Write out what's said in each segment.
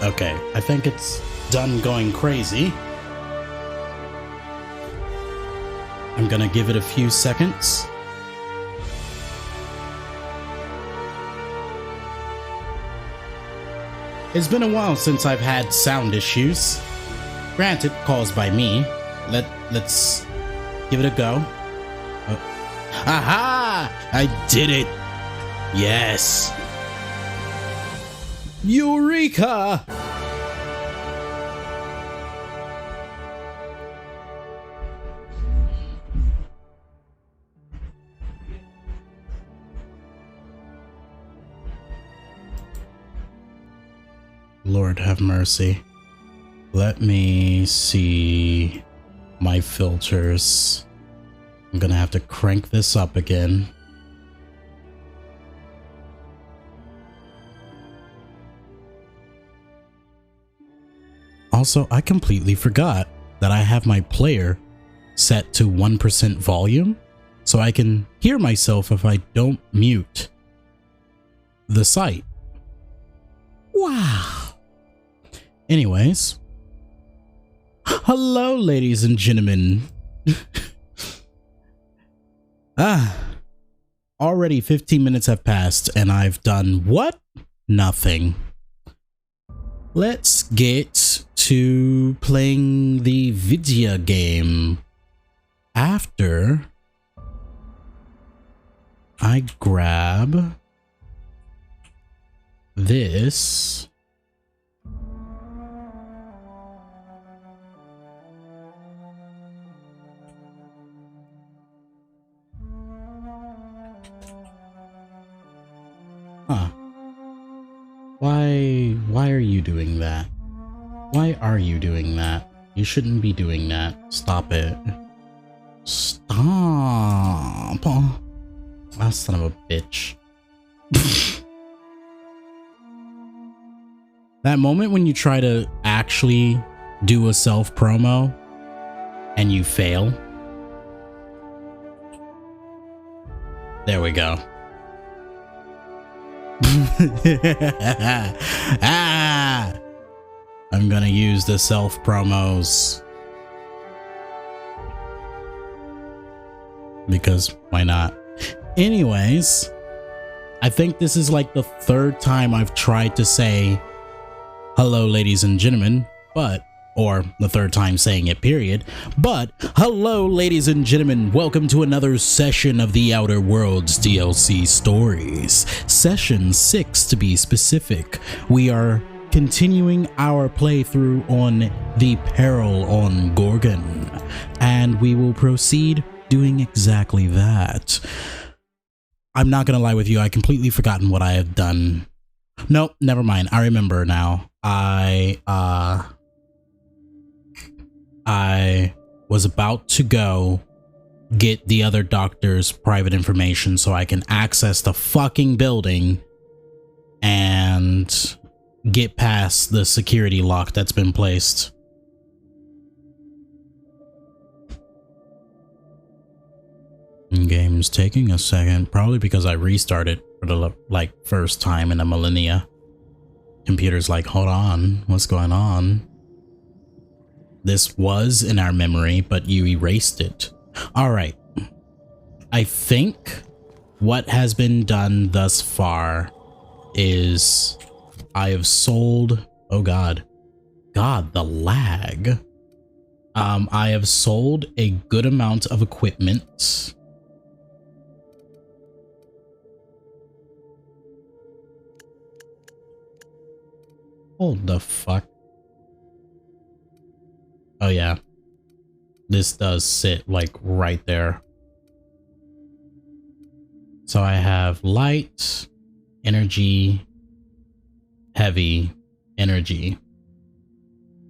Okay, I think it's done going crazy. I'm gonna give it a few seconds. It's been a while since I've had sound issues. Granted, caused by me. Let's give it a go. Aha! I did it! Yes! Eureka! Lord have mercy. Let me see my filters. I'm gonna have to crank this up again. Also, I completely forgot that I have my player set to 1% volume, so I can hear myself if I don't mute the site. Wow. Anyways, hello, ladies and gentlemen. Already 15 minutes have passed and I've done what? Nothing. Let's get to playing the video game after I grab this. Huh. Why are you doing that? Why are you doing that? You shouldn't be doing that. Stop it. Stop. Ah, son of a bitch. That moment when you try to actually do a self promo and you fail. There we go. I'm gonna use the self promos because why not? Anyways, I think this is like the third time I've tried to say hello, ladies and gentlemen, or the third time saying it, period. But hello, ladies and gentlemen, welcome to another session of the Outer Worlds DLC stories. Session 6 to be specific. We are continuing our playthrough on the Peril on Gorgon, and we will proceed doing exactly that. I'm not gonna lie with you, I completely forgotten what I have done. Nope, never mind. I remember now. I was about to go get the other doctor's private information so I can access the fucking building and get past the security lock that's been placed. Game's taking a second, probably because I restarted for the first time in a millennia. Computer's like, hold on, what's going on? This was in our memory, but you erased it. All right. I think what has been done thus far is I have sold, oh God, the lag. I have sold a good amount of equipment. Hold the fuck. Oh yeah, this does sit like right there. So I have light, energy, heavy, energy.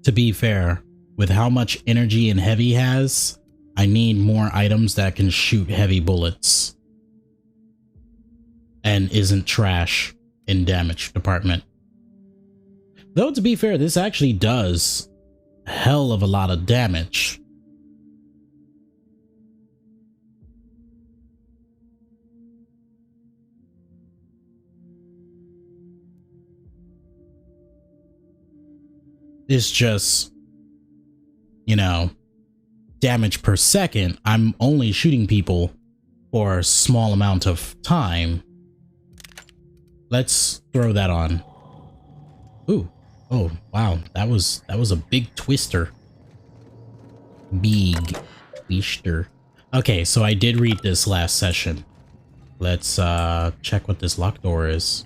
To be fair, with how much energy and heavy has, I need more items that can shoot heavy bullets and isn't trash in damage department. Though to be fair, this actually does hell of a lot of damage. is just, you know, damage per second. I'm only shooting people for a small amount of time. Let's throw that on. Ooh. Oh, wow. That was a big twister. Big twister. Okay, so I did read this last session. Let's check what this locked door is.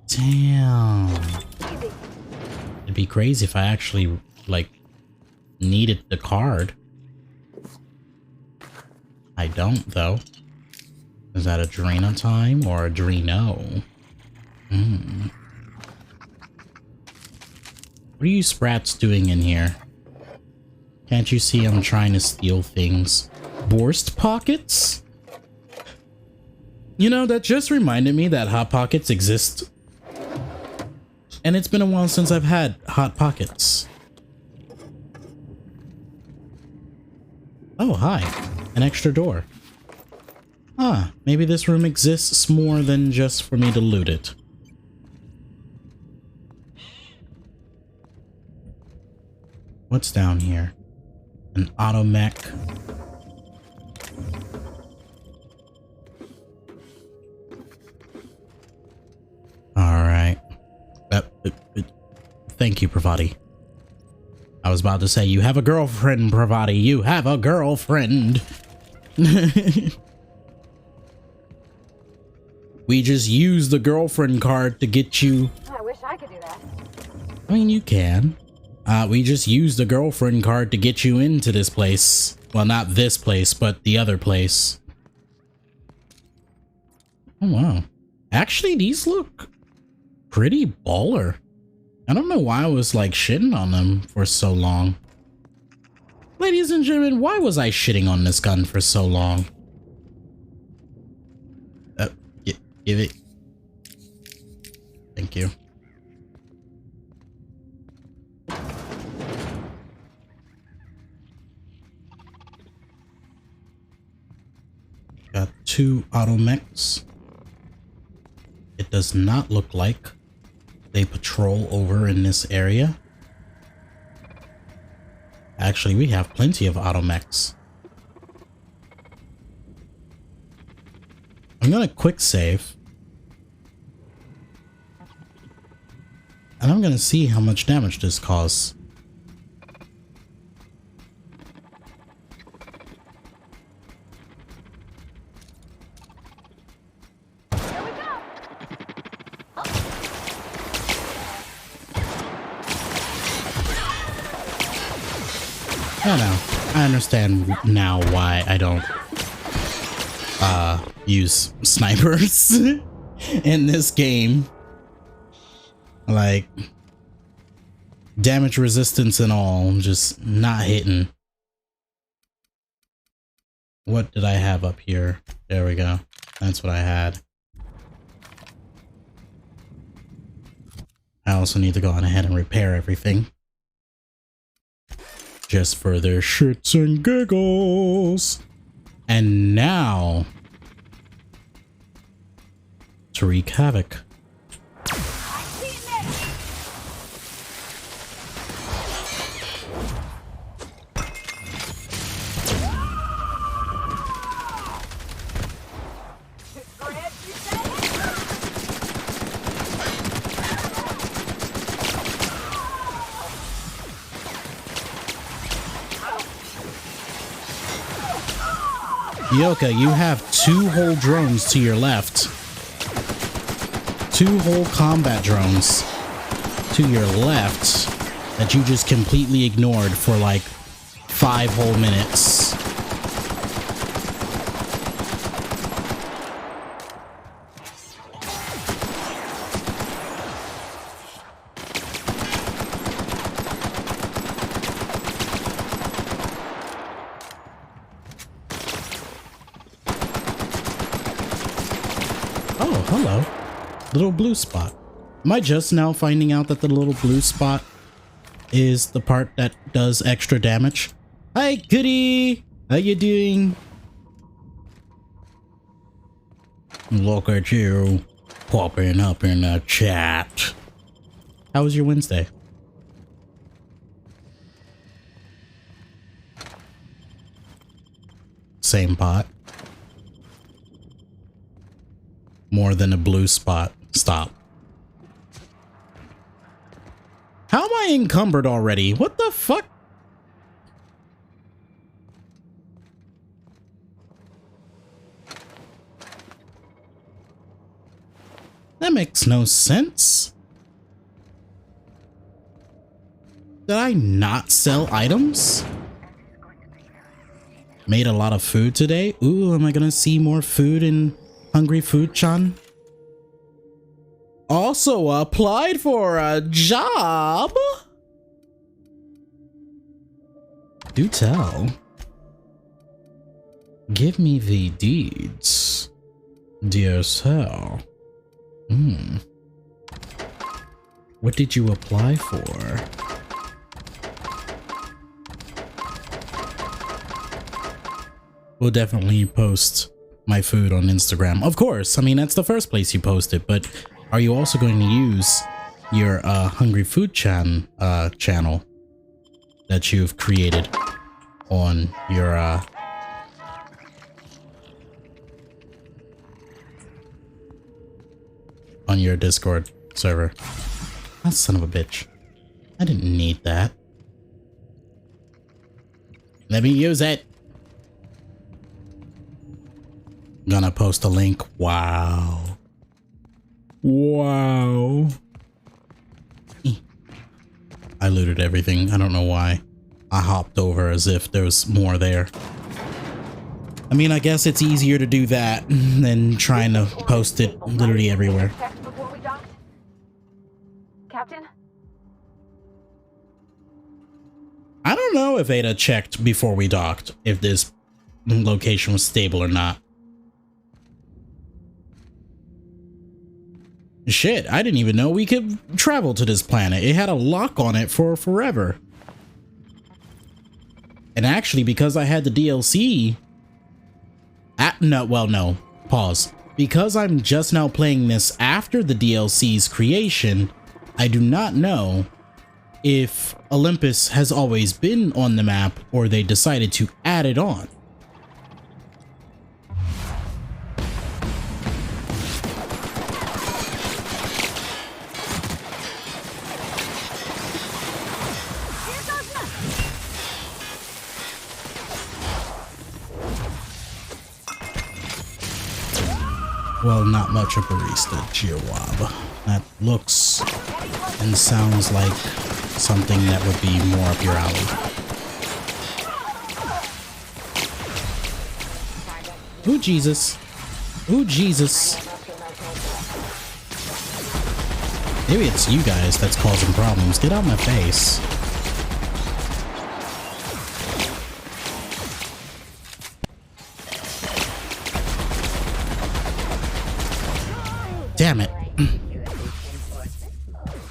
Damn. It'd be crazy if I actually, like, needed the card. I don't, though. Is that Adrena time or Adreno? What are you sprats doing in here? Can't you see I'm trying to steal things? Borst pockets? You know, that just reminded me that Hot Pockets exist. And it's been a while since I've had Hot Pockets. Oh, hi. An extra door. Ah, maybe this room exists more than just for me to loot it. What's down here? An auto mech. Alright. Thank you, Pravati. I was about to say, you have a girlfriend, Pravati. You have a girlfriend. We just used the girlfriend card to get you. I wish I could do that. I mean, you can. We just used the girlfriend card to get you into this place. Well, not this place, but the other place. Oh, wow. Actually, these look pretty baller. I don't know why I was, like, shitting on them for so long. Ladies and gentlemen, why was I shitting on this gun for so long? Give it. Thank you. Got 2 auto mechs. It does not look like they patrol over in this area. Actually, we have plenty of auto mechs. I'm gonna quick save. And I'm gonna see how much damage this causes. I know. I understand now why I don't use snipers in this game. Like, damage resistance and all, just not hitting. What did I have up here? There we go. That's what I had. I also need to go on ahead and repair everything. Just for their shits and giggles. And now to wreak havoc. Yoka, you have 2 whole drones to your left. 2 whole combat drones to your left that you just completely ignored for like 5 whole minutes. Oh, hello. Little blue spot. Am I just now finding out that the little blue spot is the part that does extra damage? Hi, Goody! How you doing? Look at you, popping up in the chat. How was your Wednesday? same pot. More than a blue spot. Stop. How am I encumbered already? What the fuck? That makes no sense. Did I not sell items? Made a lot of food today. Ooh, am I gonna see more food in Hungry Food Chan? Also applied for a job? Do tell. Give me the deeds, dear sir. What did you apply for? We'll definitely post my food on Instagram. Of course, I mean, that's the first place you post it, but are you also going to use your Hungry Food Chan channel that you've created on your Discord server? That son of a bitch. I didn't need that. Let me use it. Gonna post a link. Wow. Wow. I looted everything. I don't know why. I hopped over as if there was more there. I mean, I guess it's easier to do that than trying to post it literally everywhere. Captain? I don't know if Ada checked before we docked if this location was stable or not. Shit, I didn't even know we could travel to this planet. It had a lock on it for forever. And actually, because I had the DLC... no, pause. Because I'm just now playing this after the DLC's creation, I do not know if Olympus has always been on the map or they decided to add it on. Well, not much of a barista job. That looks and sounds like something that would be more up your alley. Ooh, Jesus. Ooh, Jesus. Maybe it's you guys that's causing problems. Get out of my face. Damn it.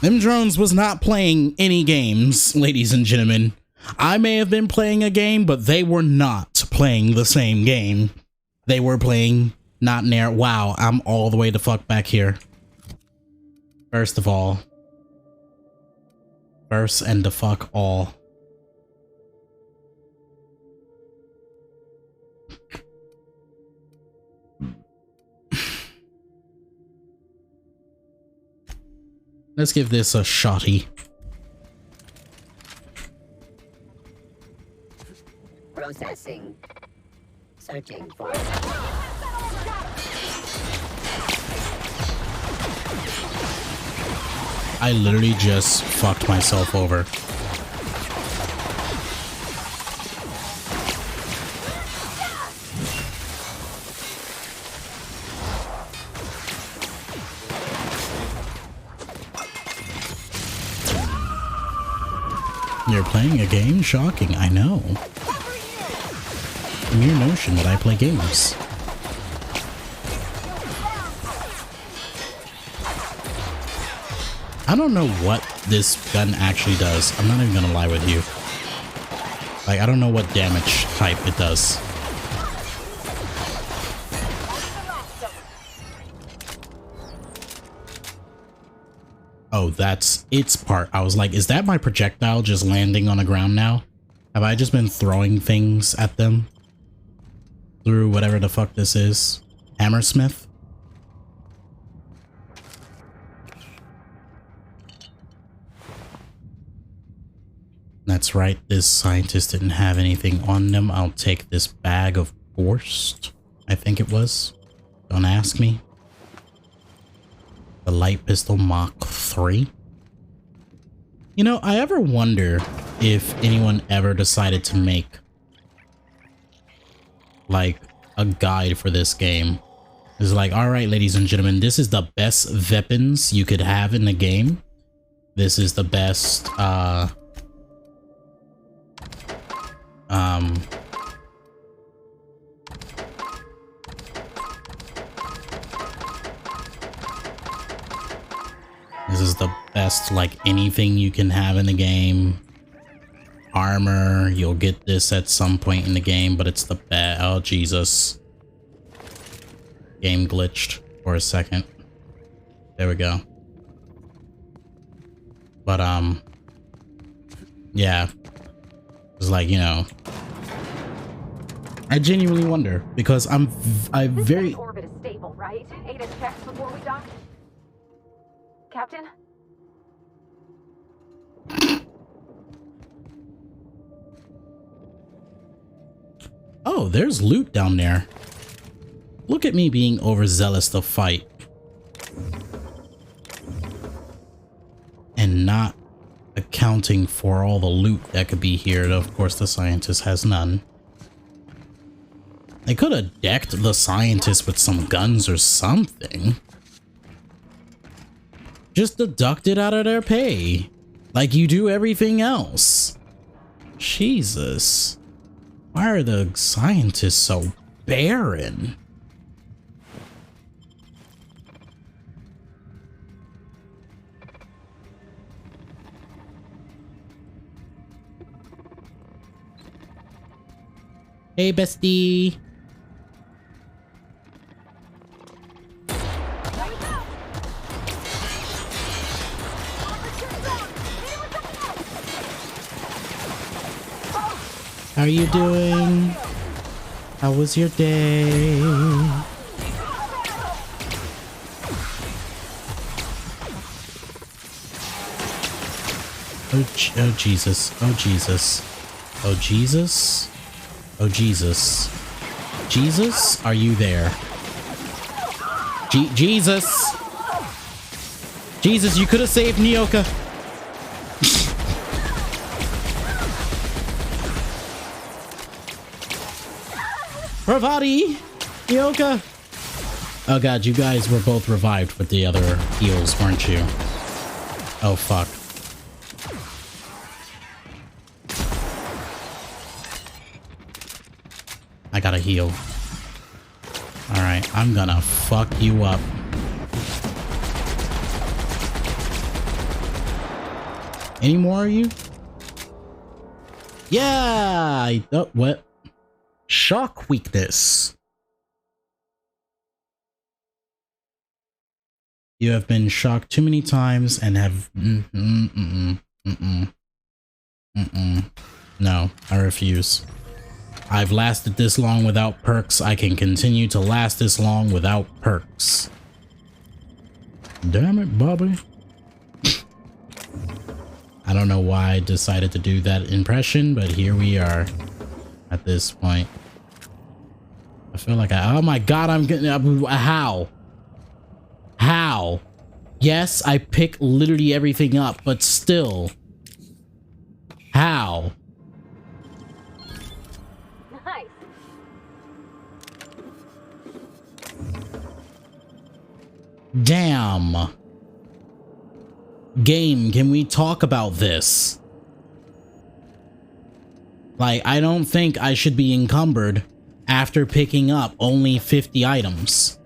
Them drones was not playing any games, ladies and gentlemen. I may have been playing a game, but they were not playing the same game. They were playing not near. Wow, I'm all the way the fuck back here. First of all. First and the fuck all. Let's give this a shotty. Processing. Searching for... I literally just fucked myself over. You're playing a game? Shocking, I know. Mere notion that I play games. I don't know what this gun actually does. I'm not even gonna lie with you. Like, I don't know what damage type it does. Oh, that's its part. I was like, is that my projectile just landing on the ground now? Have I just been throwing things at them? through whatever the fuck this is. Hammersmith? That's right, this scientist didn't have anything on them. I'll take this bag of Forced, I think it was. Don't ask me. The light pistol Mach 3. You know, I ever wonder if anyone ever decided to make like a guide for this game. It's like, all right, ladies and gentlemen, this is the best weapons you could have in the game. This is the best, this is the best, like, anything you can have in the game. Armor, you'll get this at some point in the game, but it's the best. Oh, Jesus. Game glitched for a second. There we go. But, yeah. It's like, you know, I genuinely wonder because I very... This orbit is stable, right? ADA checks before we dock. Captain? Oh, there's loot down there. Look at me being overzealous to fight. And not accounting for all the loot that could be here. Of course, the scientist has none. They could have decked the scientist with some guns or something. Just deduct it out of their pay. Like you do everything else. Jesus. Why are the scientists so barren? Hey, bestie. How are you doing? How was your day? Oh Jesus. Oh Jesus. Oh Jesus. Oh Jesus. Jesus, are you there? Jesus. Jesus, you could have saved Nyoka. Ravati! Nyoka! Oh god, you guys were both revived with the other heals, weren't you? Oh fuck. I gotta heal. Alright, I'm gonna fuck you up. Any more of you? Yeah! Oh, what? Shock weakness. You have been shocked too many times and have... No, I refuse. I've lasted this long without perks. I can continue to last this long without perks. Damn it, Bobby. I don't know why I decided to do that impression, but here we are at this point. I feel like oh my god, I'm getting... How? How? Yes, I pick literally everything up, but still. How? Nice. Damn. Game, can we talk about this? Like, I don't think I should be encumbered after picking up only 50 items.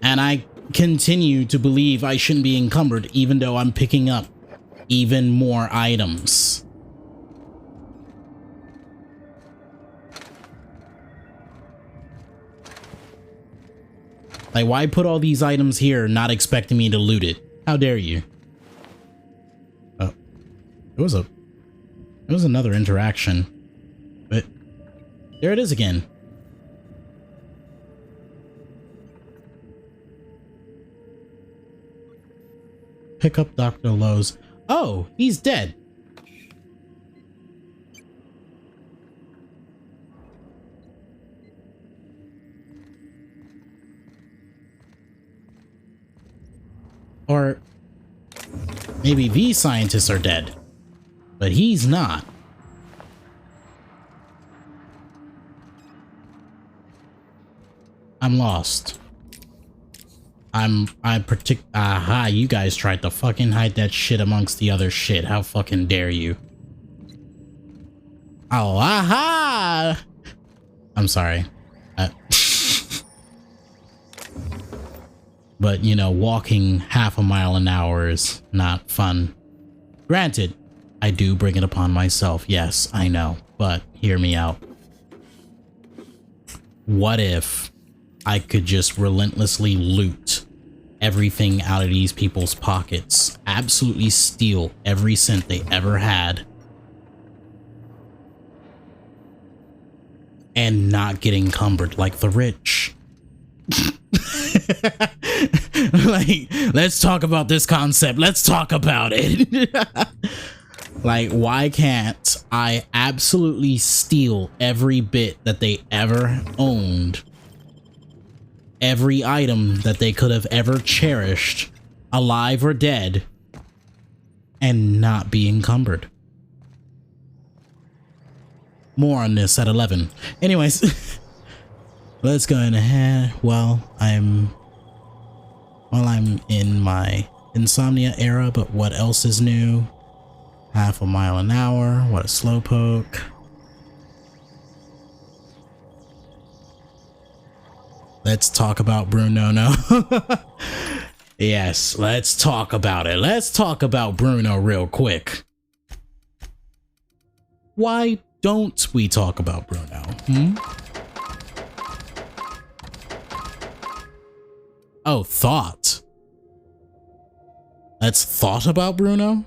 And I continue to believe I shouldn't be encumbered even though I'm picking up even more items. Like, why put all these items here not expecting me to loot it? How dare you? Oh, there It was another interaction. But there it is again. Pick up Dr. Lowe's. Oh, he's dead. Or maybe these scientists are dead, but he's not. I'm lost. Aha, you guys tried to fucking hide that shit amongst the other shit. How fucking dare you? Oh, aha! I'm sorry. But, you know, walking half a mile an hour is not fun. Granted, I do bring it upon myself. Yes, I know. But hear me out. What if I could just relentlessly loot everything out of these people's pockets? Absolutely steal every cent they ever had. And not get encumbered like the rich. Like, let's talk about this concept. Let's talk about it. Like, why can't I absolutely steal every bit that they ever owned? Every item that they could have ever cherished, alive or dead, and not be encumbered. More on this at 11. Anyways, let's go ahead. While I'm in my insomnia era, but what else is new? Half a mile an hour. What a slowpoke. Let's talk about Bruno. No. Yes, let's talk about it. Let's talk about Bruno real quick. Why don't we talk about Bruno? Oh, thought. Let's thought about Bruno?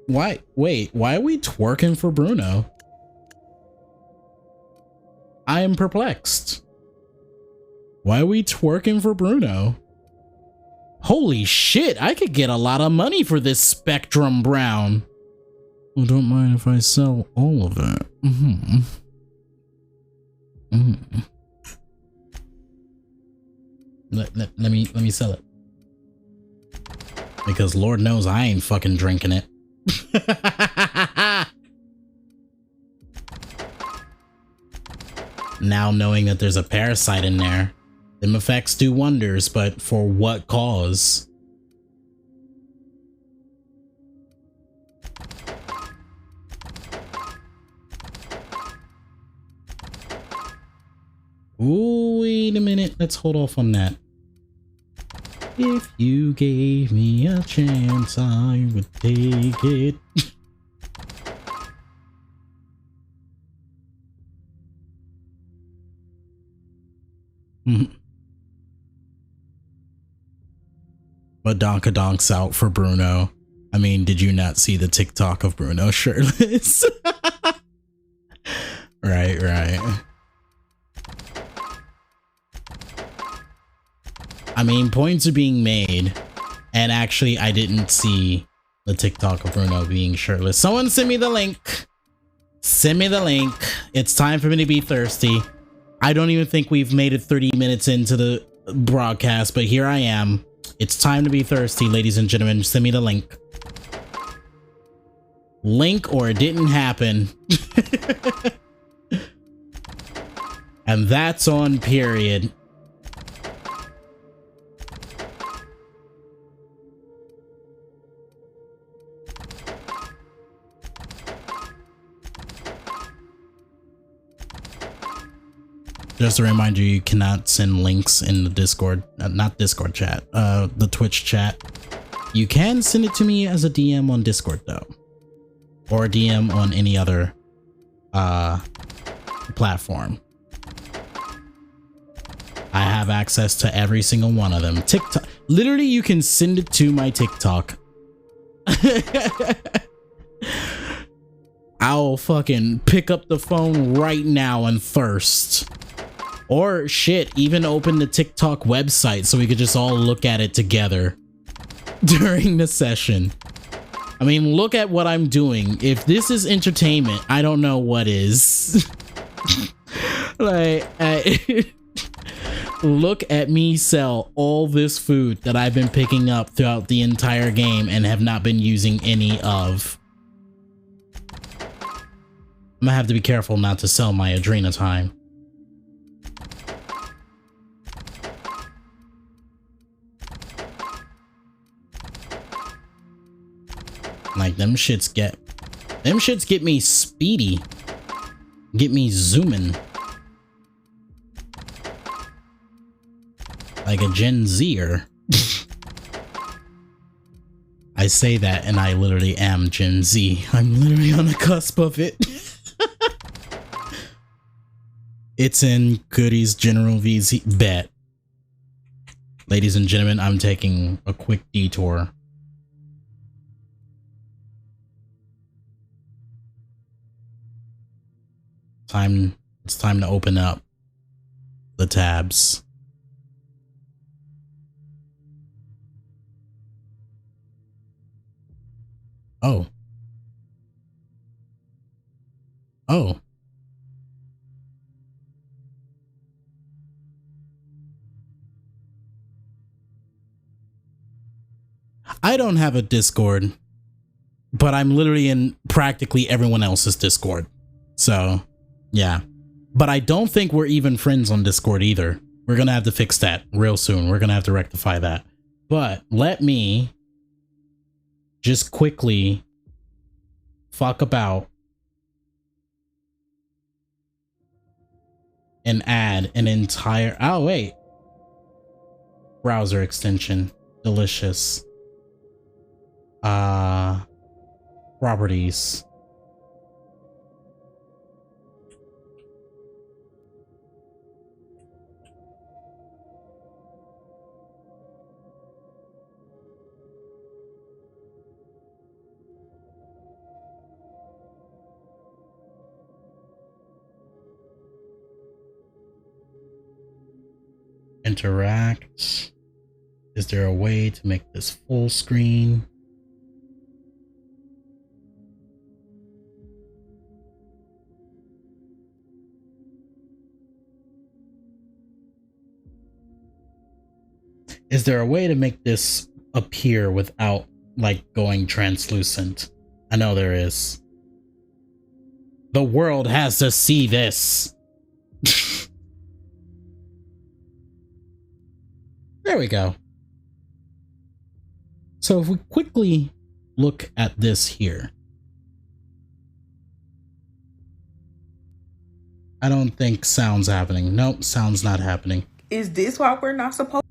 Why are we twerking for Bruno? I am perplexed. Why are we twerking for Bruno? Holy shit, I could get a lot of money for this Spectrum Brown. Well, don't mind if I sell all of it. Let me sell it. Because Lord knows I ain't fucking drinking it. Now knowing that there's a parasite in there, them effects do wonders, but for what cause? Ooh, wait a minute. Let's hold off on that. If you gave me a chance, I would take it. But Donkadonks out for Bruno. I mean, did you not see the TikTok of Bruno shirtless? Right. I mean, points are being made, and actually I didn't see the TikTok of Bruno being shirtless. Someone send me the link. Send me the link. It's time for me to be thirsty. I don't even think we've made it 30 minutes into the broadcast, but here I am. It's time to be thirsty, ladies and gentlemen. Send me the link. Link or it didn't happen. And that's on period. Just a reminder, you cannot send links in the Discord, not Discord chat, the Twitch chat. You can send it to me as a DM on Discord though, or a DM on any other platform. I have access to every single one of them. TikTok, literally you can send it to my TikTok. I'll fucking pick up the phone right now and thirst. Or shit, even open the TikTok website so we could just all look at it together during the session. I mean, look at what I'm doing. If this is entertainment, I don't know what is. Like, look at me sell all this food that I've been picking up throughout the entire game and have not been using any of. I'm gonna have to be careful not to sell my Adrena time. Like, them shits get me speedy. Get me zooming. Like a Gen Zer. I say that and I literally am Gen Z. I'm literally on the cusp of it. It's in Goodies General VZ bet. Ladies and gentlemen, I'm taking a quick detour. It's time to open up the tabs. Oh. Oh. I don't have a Discord, but I'm literally in practically everyone else's Discord. So, yeah. But I don't think we're even friends on Discord either. We're gonna have to fix that real soon. We're gonna have to rectify that. But let me just quickly fuck about and add an entire... Oh, wait. Browser extension. Delicious. Properties. Interact. Is there a way to make this full screen? Is there a way to make this appear without, like, going translucent? I know there is. The world has to see this. There we go. So if we quickly look at this here. I don't think sound's happening. Nope, sound's not happening. Is this why we're not supposed?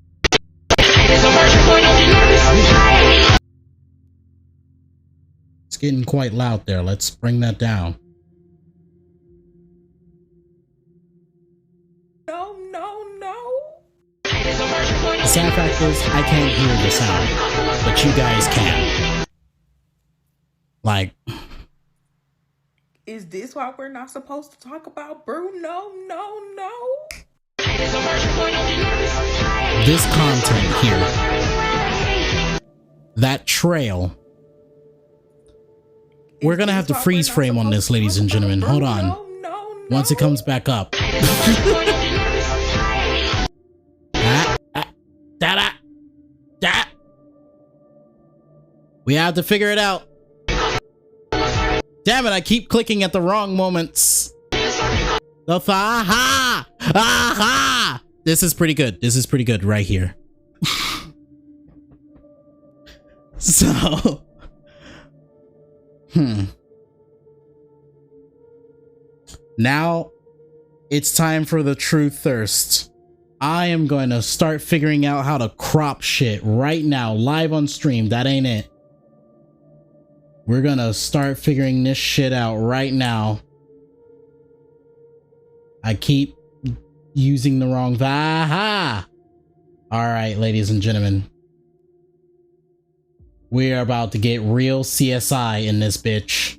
It's getting quite loud there. Let's bring that down. No. The sad fact is, I can't hear the sound, but you guys can. Like, Is this why we're not supposed to talk about Brew? No. this content here, that trail, we're gonna have to freeze frame on this, ladies and gentlemen. Hold on. Once it comes back up. We have to figure it out. Damn it, I keep clicking at the wrong moments. Aha! This is pretty good. This is pretty good right here. So, now it's time for the true thirst. I am going to start figuring out how to crop shit right now, live on stream. That ain't it. We're gonna start figuring this shit out right now. I keep using the wrong... Aha! Alright, ladies and gentlemen. We are about to get real CSI in this bitch.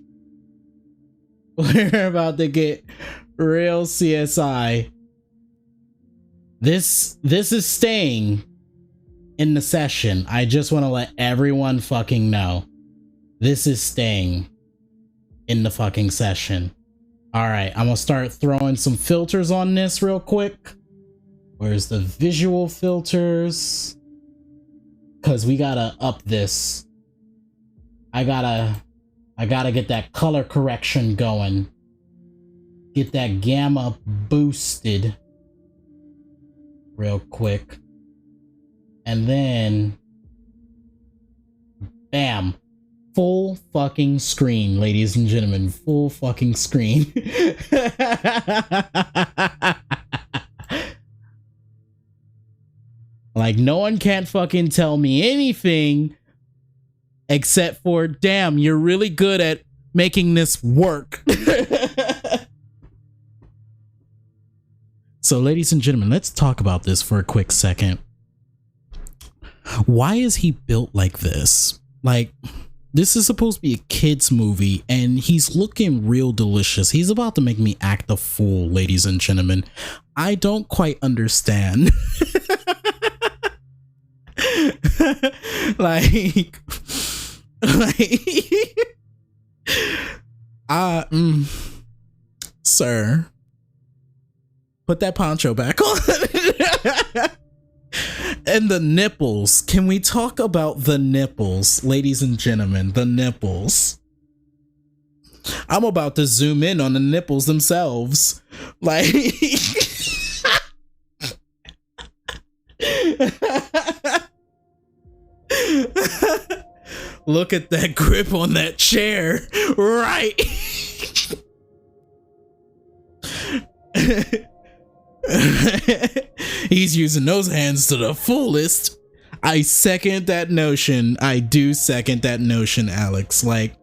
We're about to get real CSI. This is staying in the session. I just want to let everyone fucking know. This is staying in the fucking session. Alright, I'm gonna start throwing some filters on this real quick. Where's the visual filters? Because we gotta up this. I gotta get that color correction going. Get that gamma boosted real quick. And then bam. Full fucking screen, ladies and gentlemen. Full fucking screen. Like, no one can't fucking tell me anything except for, damn, you're really good at making this work. So, ladies and gentlemen, let's talk about this for a quick second. Why is he built like this? Like, this is supposed to be a kid's movie, and he's looking real delicious. He's about to make me act a fool, ladies and gentlemen. I don't quite understand. like sir, put that poncho back on. And the nipples, can we talk about the nipples, ladies and gentlemen? The nipples. I'm about to zoom in on the nipples themselves. Like look at that grip on that chair, right? He's using those hands to the fullest. I second that notion. I do second that notion, Alex. Like,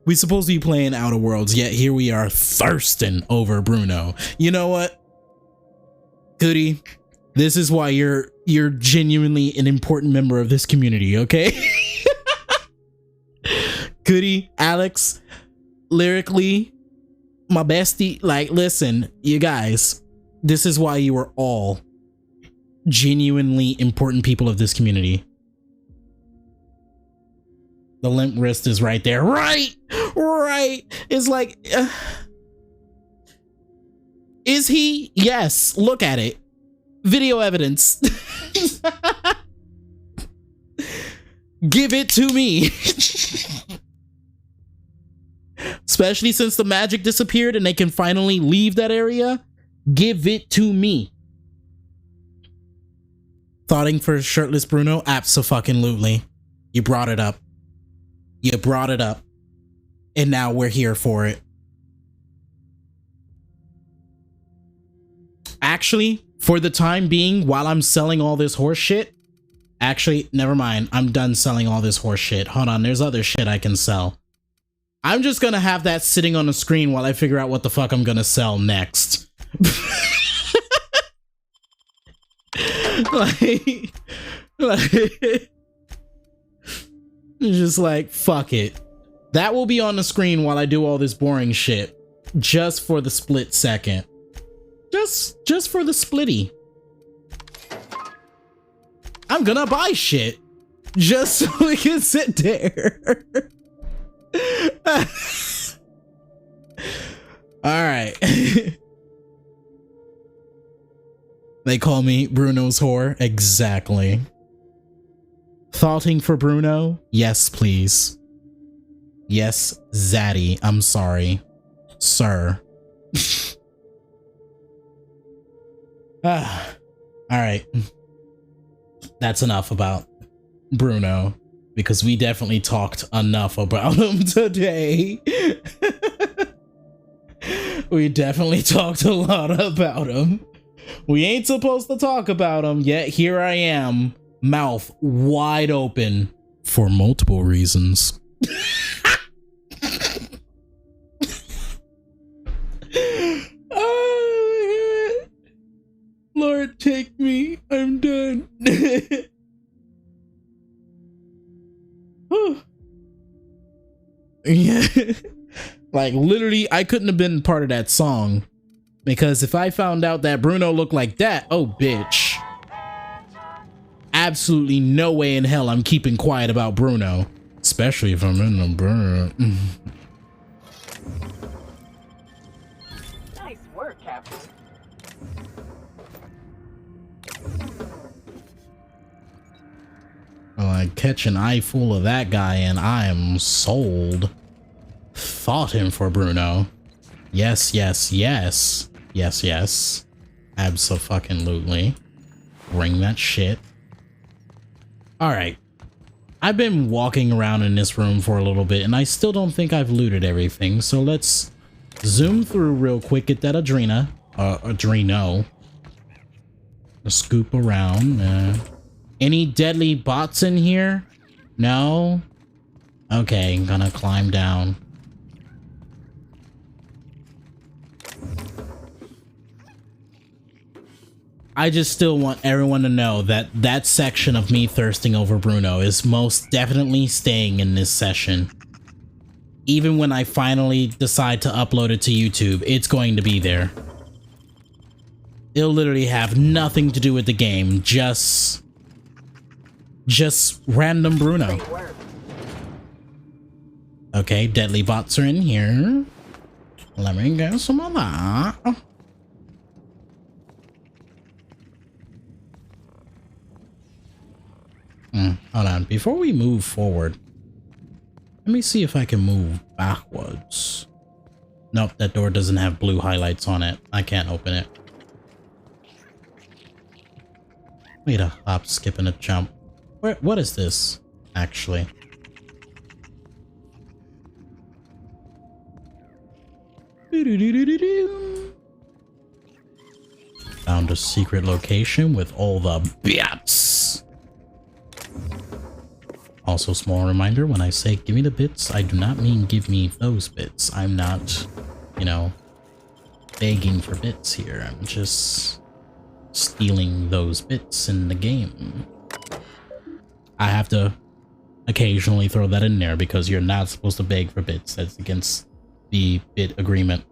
we supposed to be playing Outer Worlds, yet here we are thirsting over Bruno. You know what? Goody, this is why you're genuinely an important member of this community, okay? Goody, Alex, lyrically, my bestie, like, listen, you guys, this is why you are all genuinely important people of this community. The limp wrist is right there. Right. It's like, is he? Yes. Look at it. Video evidence. Give it to me. Especially since the magic disappeared and they can finally leave that area. Give it to me. Thoughting for shirtless Bruno? Abso-fucking-lutely. You brought it up. You brought it up. And now we're here for it. Actually, for the time being, while I'm selling all this horse shit, actually, never mind. I'm done selling all this horse shit. Hold on, there's other shit I can sell. I'm just gonna have that sitting on the screen while I figure out what the fuck I'm gonna sell next. like just like, fuck it. That will be on the screen while I do all this boring shit. Just for the split second. Just for the splitty. I'm gonna buy shit. Just so we can sit there. Alright. They call me Bruno's whore. Exactly. Thoughting for Bruno? Yes, please. Yes, Zaddy. I'm sorry. Sir. Alright. That's enough about Bruno. Because we definitely talked enough about him today. We definitely talked a lot about him. We ain't supposed to talk about him, yet here I am, mouth wide open for multiple reasons. Oh my God. Lord, take me. I'm done. Yeah. Like, literally, I couldn't have been part of that song. Because if I found out that Bruno looked like that, oh, bitch. Absolutely no way in hell I'm keeping quiet about Bruno. Especially if I'm in the Bruno. Nice work, Captain. Well, I catch an eye full of that guy and I am sold. Fought him for Bruno. Yes, yes, yes. Yes, yes. Abso-fucking-lutely. Bring that shit. Alright. I've been walking around in this room for a little bit and I still don't think I've looted everything. So let's zoom through real quick, get that Adreno. Scoop around. Any deadly bots in here? No? Okay, I'm gonna climb down. I just still want everyone to know that that section of me thirsting over Bruno is most definitely staying in this session. Even when I finally decide to upload it to YouTube, it's going to be there. It'll literally have nothing to do with the game, just random Bruno. Okay, deadly bots are in here. Let me get some of that. Hold on, before we move forward, let me see if I can move backwards. Nope, that door doesn't have blue highlights on it. I can't open it. Wait a hop, skip, and a jump. What is this, actually? Found a secret location with all the bits. Also, small reminder, when I say give me the bits, I do not mean give me those bits. I'm not, you know, begging for bits here. I'm just stealing those bits in the game. I have to occasionally throw that in there because you're not supposed to beg for bits. That's against the bit agreement.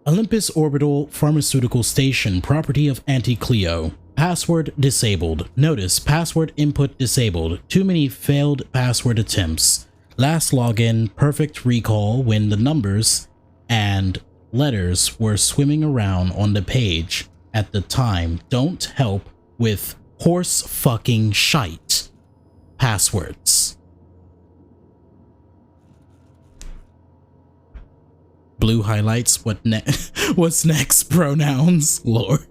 Olympus Orbital Pharmaceutical Station, property of Auntie Cleo. Password disabled. Notice, password input disabled. Too many failed password attempts. Last login, perfect recall when the numbers and letters were swimming around on the page at the time. Don't help with horse fucking shite. Passwords. Blue highlights. What's next? Pronouns. Lord.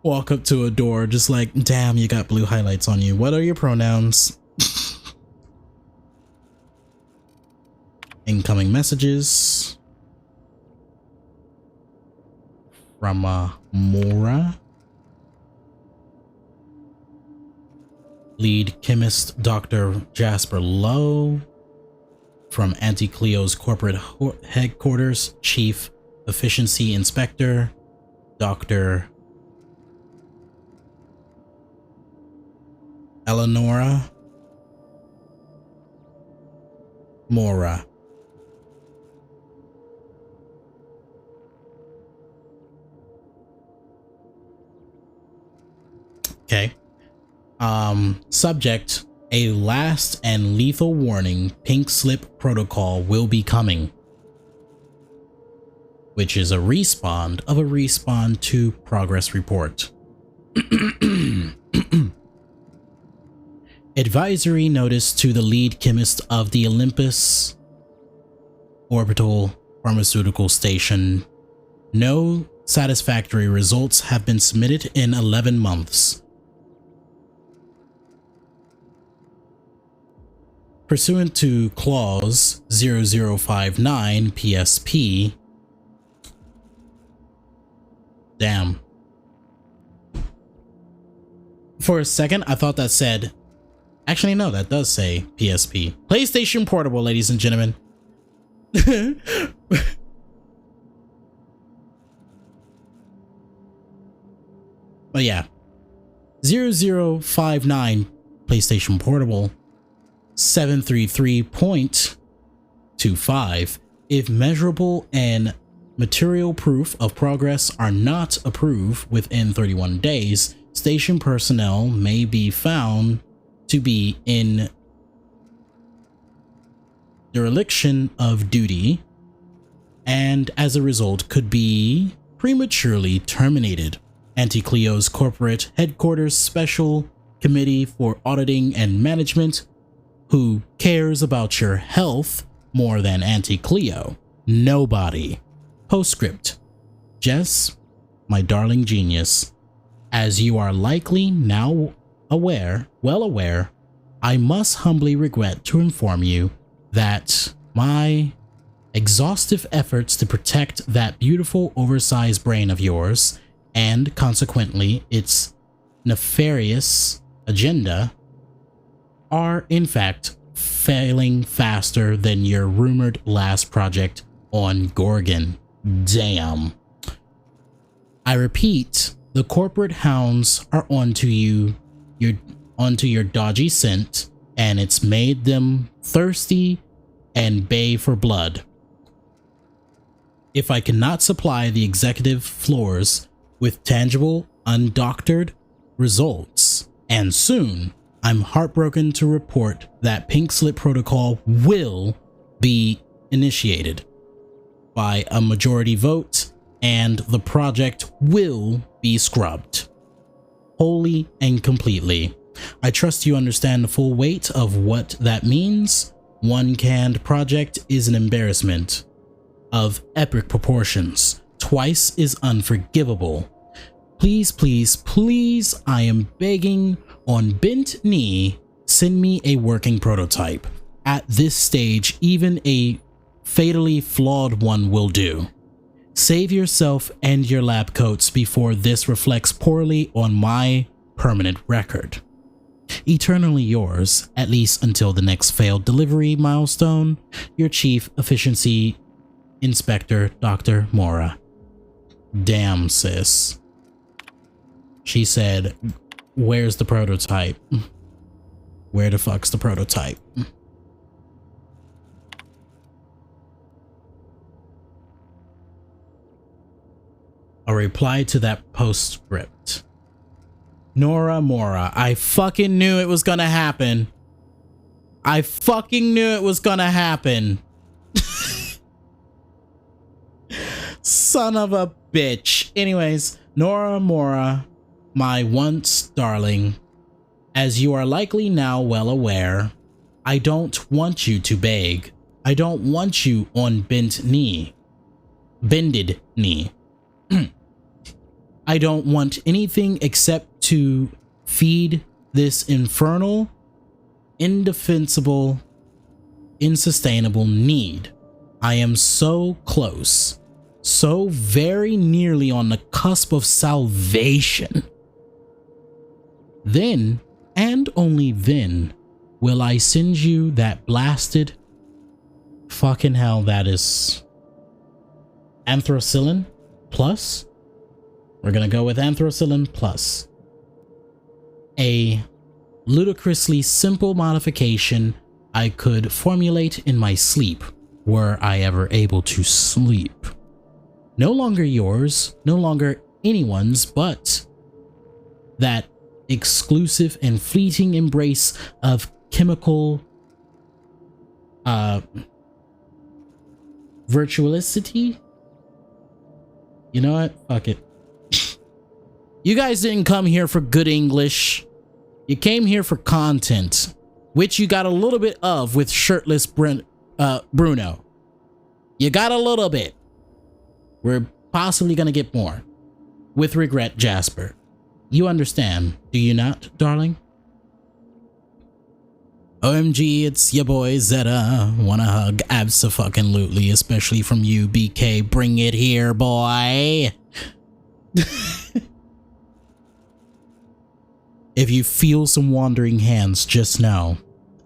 Walk up to a door just like, damn, you got blue highlights on you. What are your pronouns? Incoming messages from Mora. Lead chemist Dr. Jasper Lowe. From Auntie Cleo's corporate headquarters, Chief Efficiency Inspector, Dr. Eleonora Mora. Okay. Subject: a last and lethal warning, pink slip protocol will be coming. Which is a respawn of a respawn to progress report. Advisory notice to the lead chemist of the Olympus Orbital Pharmaceutical Station. No satisfactory results have been submitted in 11 months. Pursuant to Clause 0059 PSP. Damn. For a second, I thought that said... Actually, no, that does say PSP. PlayStation Portable, ladies and gentlemen. But yeah, 0059 PlayStation Portable 733.25. If measurable and material proof of progress are not approved within 31 days, station personnel may be found to be in dereliction of duty and as a result could be prematurely terminated. Anti-Cleo's corporate headquarters special committee for auditing and management, who cares about your health more than Anti-Cleo? Nobody. Postscript. Jess, my darling genius, as you are likely now well aware, I must humbly regret to inform you that my exhaustive efforts to protect that beautiful oversized brain of yours, and consequently its nefarious agenda, are in fact failing faster than your rumored last project on Gorgon. Damn. I repeat, the corporate hounds are onto you, onto your dodgy scent, and it's made them thirsty and bay for blood. If I cannot supply the executive floors with tangible, undoctored results, and soon, I'm heartbroken to report that Pink Slip Protocol will be initiated by a majority vote, and the project will be scrubbed wholly and completely. I trust you understand the full weight of what that means. One canned project is an embarrassment of epic proportions. Twice is unforgivable. Please, please, please, I am begging on bent knee, send me a working prototype. At this stage, even a fatally flawed one will do. Save yourself and your lab coats before this reflects poorly on my permanent record. Eternally yours, at least until the next failed delivery milestone, your Chief Efficiency Inspector, Dr. Mora. Damn, sis. She said, where's the prototype? Where the fuck's the prototype? A reply to that postscript. Nora Mora, I fucking knew it was gonna happen. I fucking knew it was gonna happen. Son of a bitch. Anyways, Nora Mora, my once darling, as you are likely now well aware, I don't want you to beg. I don't want you on bended knee. I don't want anything except to feed this infernal, indefensible, insustainable need. I am so close, so very nearly on the cusp of salvation. Then, and only then, will I send you that blasted fucking hell that is Anthracillin Plus. We're gonna go with Anthracillin Plus. A ludicrously simple modification I could formulate in my sleep, were I ever able to sleep. No longer yours, no longer anyone's, but that exclusive and fleeting embrace of chemical virtuosity. You know what? Fuck it. You guys didn't come here for good English. You came here for content, which you got a little bit of with shirtless Bruno. You got a little bit. We're possibly gonna get more. With regret, Jasper. You understand, do you not, darling? OMG, it's your boy Zeta. Wanna hug? Abso-fucking-lutely, especially from you, BK. Bring it here, boy. If you feel some wandering hands, just know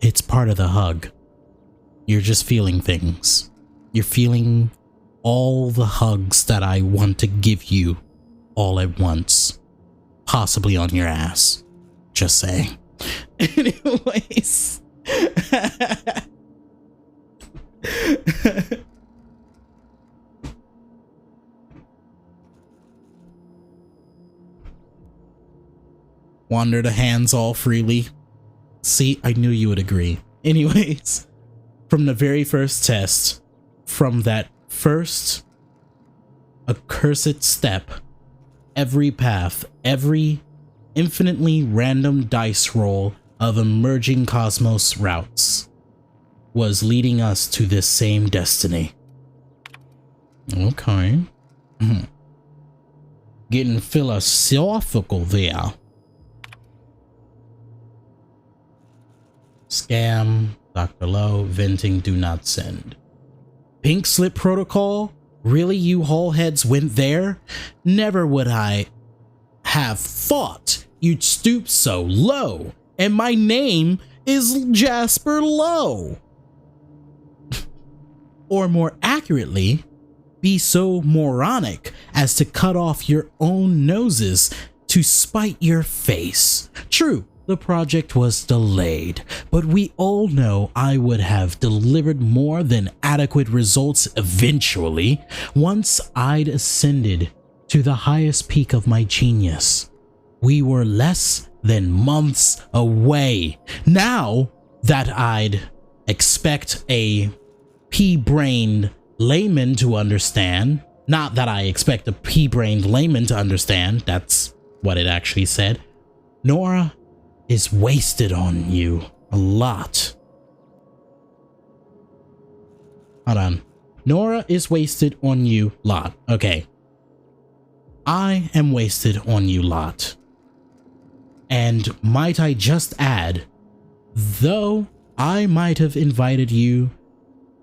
it's part of the hug. You're just feeling things. You're feeling all the hugs that I want to give you all at once, possibly on your ass. just saying. Anyways. Wander the hands all freely. See, I knew you would agree. Anyways, from the very first test, from that first accursed step, every path, every infinitely random dice roll of emerging cosmos routes was leading us to this same destiny. Okay. Getting philosophical there. Scam, Dr. Lowe, venting, do not send. Pink slip protocol? Really, you whole heads went there? Never would I have thought you'd stoop so low. And my name is Jasper Lowe. Or more accurately, be so moronic as to cut off your own noses to spite your face. True, the project was delayed, but we all know I would have delivered more than adequate results eventually, once I'd ascended to the highest peak of my genius. We were less than months away. Now that I'd expect a pea-brained layman to understand, not that I expect a pea-brained layman to understand, that's what it actually said, Nora is wasted on you a lot. Hold on. Nora is wasted on you lot. Okay. I am wasted on you lot. And might I just add, though I might have invited you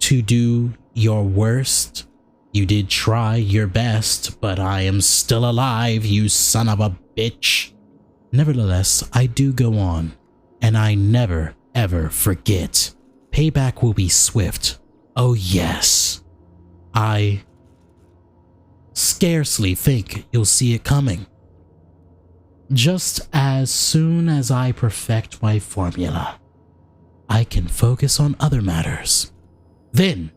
to do your worst, you did try your best, but I am still alive, you son of a bitch. Nevertheless, I do go on, and I never, ever forget. Payback will be swift. Oh yes. I scarcely think you'll see it coming. Just as soon as I perfect my formula, I can focus on other matters. Then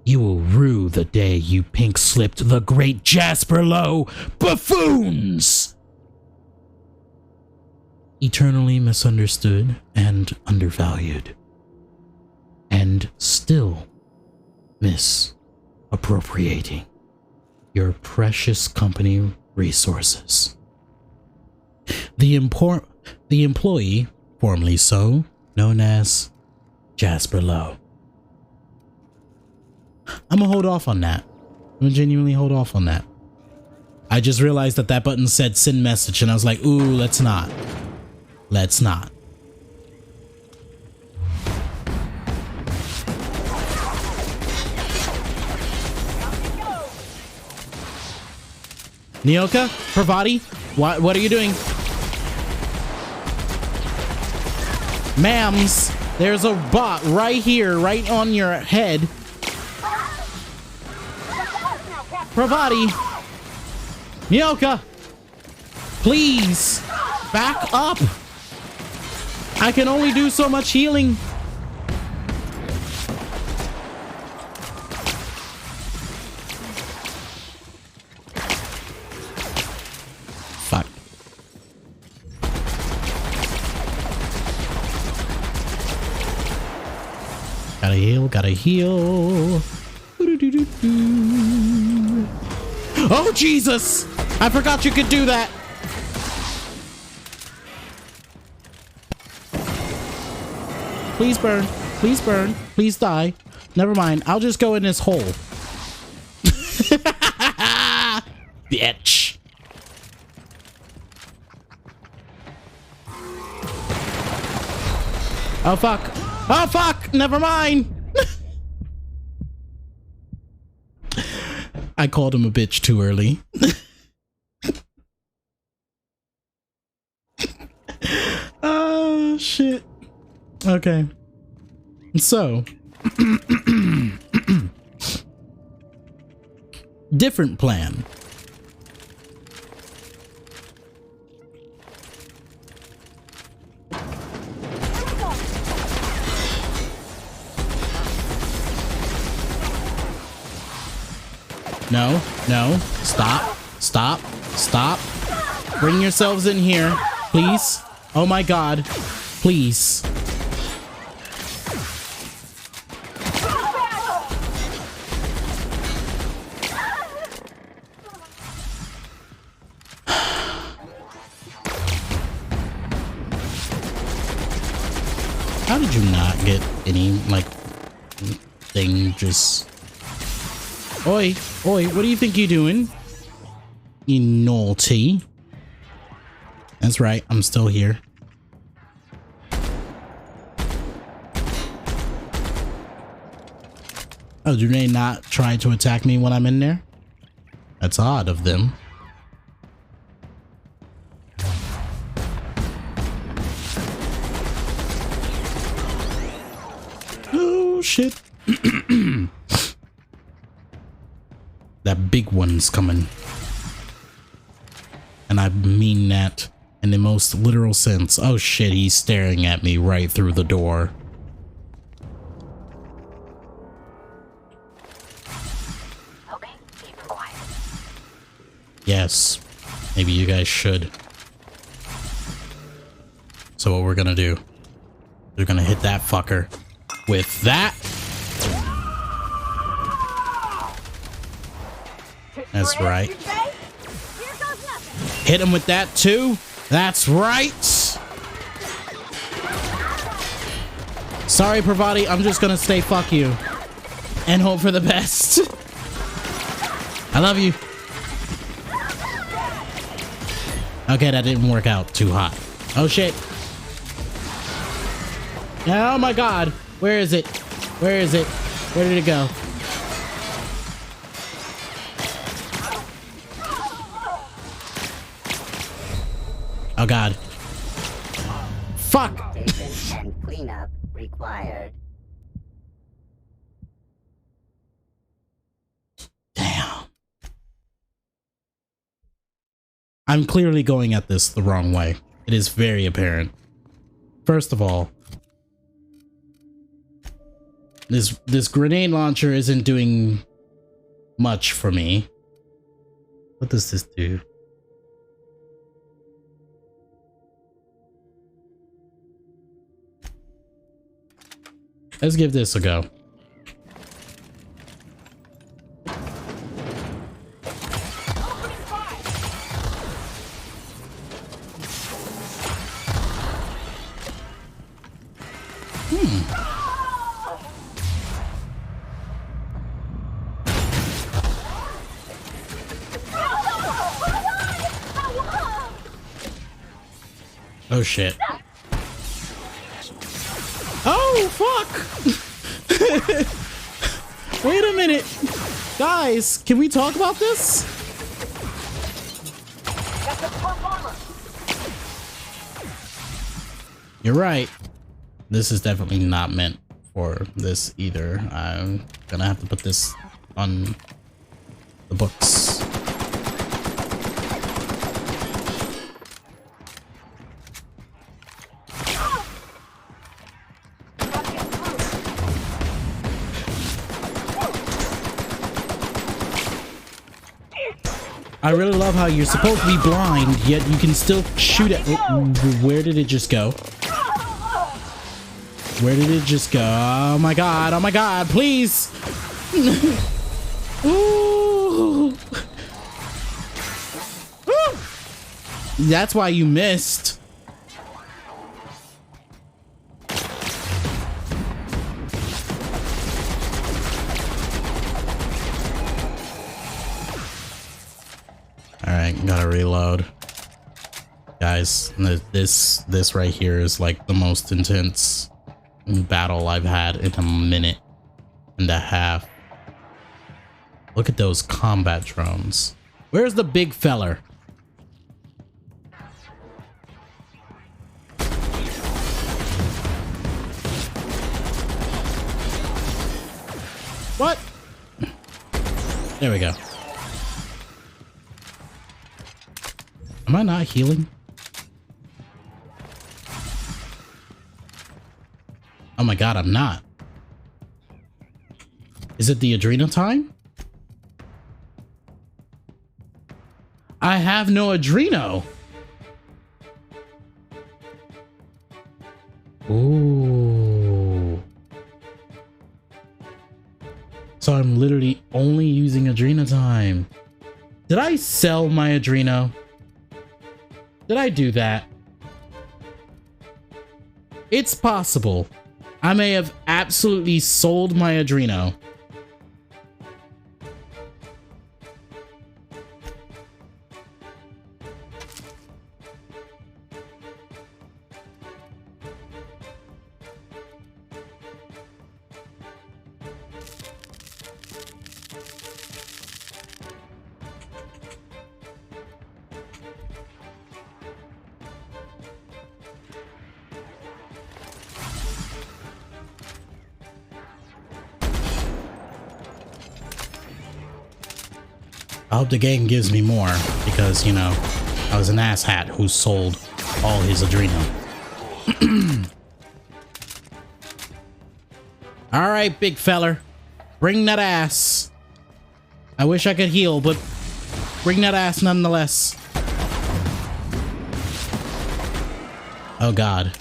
you will rue the day you pink-slipped the great Jasper Lowe buffoons! Eternally misunderstood and undervalued. And still misappropriating your precious company resources. The employee, formerly so, known as Jasper Lowe. I'm gonna hold off on that. I'm gonna genuinely hold off on that. I just realized that that button said send message and I was like, ooh, let's not. Let's not. Nyoka, Pravati, what are you doing? Ma'ams, there's a bot right here, right on your head. Pravati, Nyoka, please back up. I can only do so much healing. Fuck. Gotta heal, gotta heal. Oh, Jesus! I forgot you could do that. Please burn. Please burn. Please die. Never mind. I'll just go in this hole. Bitch. Oh, fuck. Oh, fuck. Never mind. I called him a bitch too early. Oh, shit. Okay. So, different plan. No, no. Stop, stop, stop. Bring yourselves in here, please. Oh my God, please. How did you not get any, like, thing just... Oi, oi, what do you think you're doing? You naughty. That's right, I'm still here. Oh, do they not try to attack me when I'm in there? That's odd of them. Oh, shit. That big one's coming. And I mean that in the most literal sense. Oh shit, he's staring at me right through the door. Okay, keep quiet. Yes, maybe you guys should. So what we're gonna do, we're gonna hit that fucker with that. That's right. Hit him with that too. That's right. Sorry, Pravati. I'm just gonna say fuck you and hope for the best. I love you. Okay, that didn't work out too hot. Oh shit. Oh my God. Where is it? Where is it? Where did it go? Oh God. Fuck. And cleanup required. Damn. I'm clearly going at this the wrong way. It is very apparent. First of all, this grenade launcher isn't doing much for me. What does this do? Let's give this a go. Oh shit. Oh fuck! Wait a minute. Guys, can we talk about this? You're right. This is definitely not meant for this either. I'm gonna have to put this on the books. I really love how you're supposed to be blind, yet you can still shoot at... Where did it just go? Where did it just go? Oh my God, please! Ooh. That's why you missed. Alright, gotta reload. Guys, this right here is like the most intense battle I've had in a minute and a half. Look at those combat drones. Where's the big feller? What? There we go. Am I not healing? Oh my God, I'm not. Is it the Adrena time? I have no Adreno. Ooh. So I'm literally only using Adreno time. Did I sell my Adreno? Did I do that? It's possible. I may have absolutely sold my Adreno. I hope the game gives me more because, you know, I was an asshat who sold all his Adreno. All right, big feller. Bring that ass. I wish I could heal, but bring that ass nonetheless. Oh, God.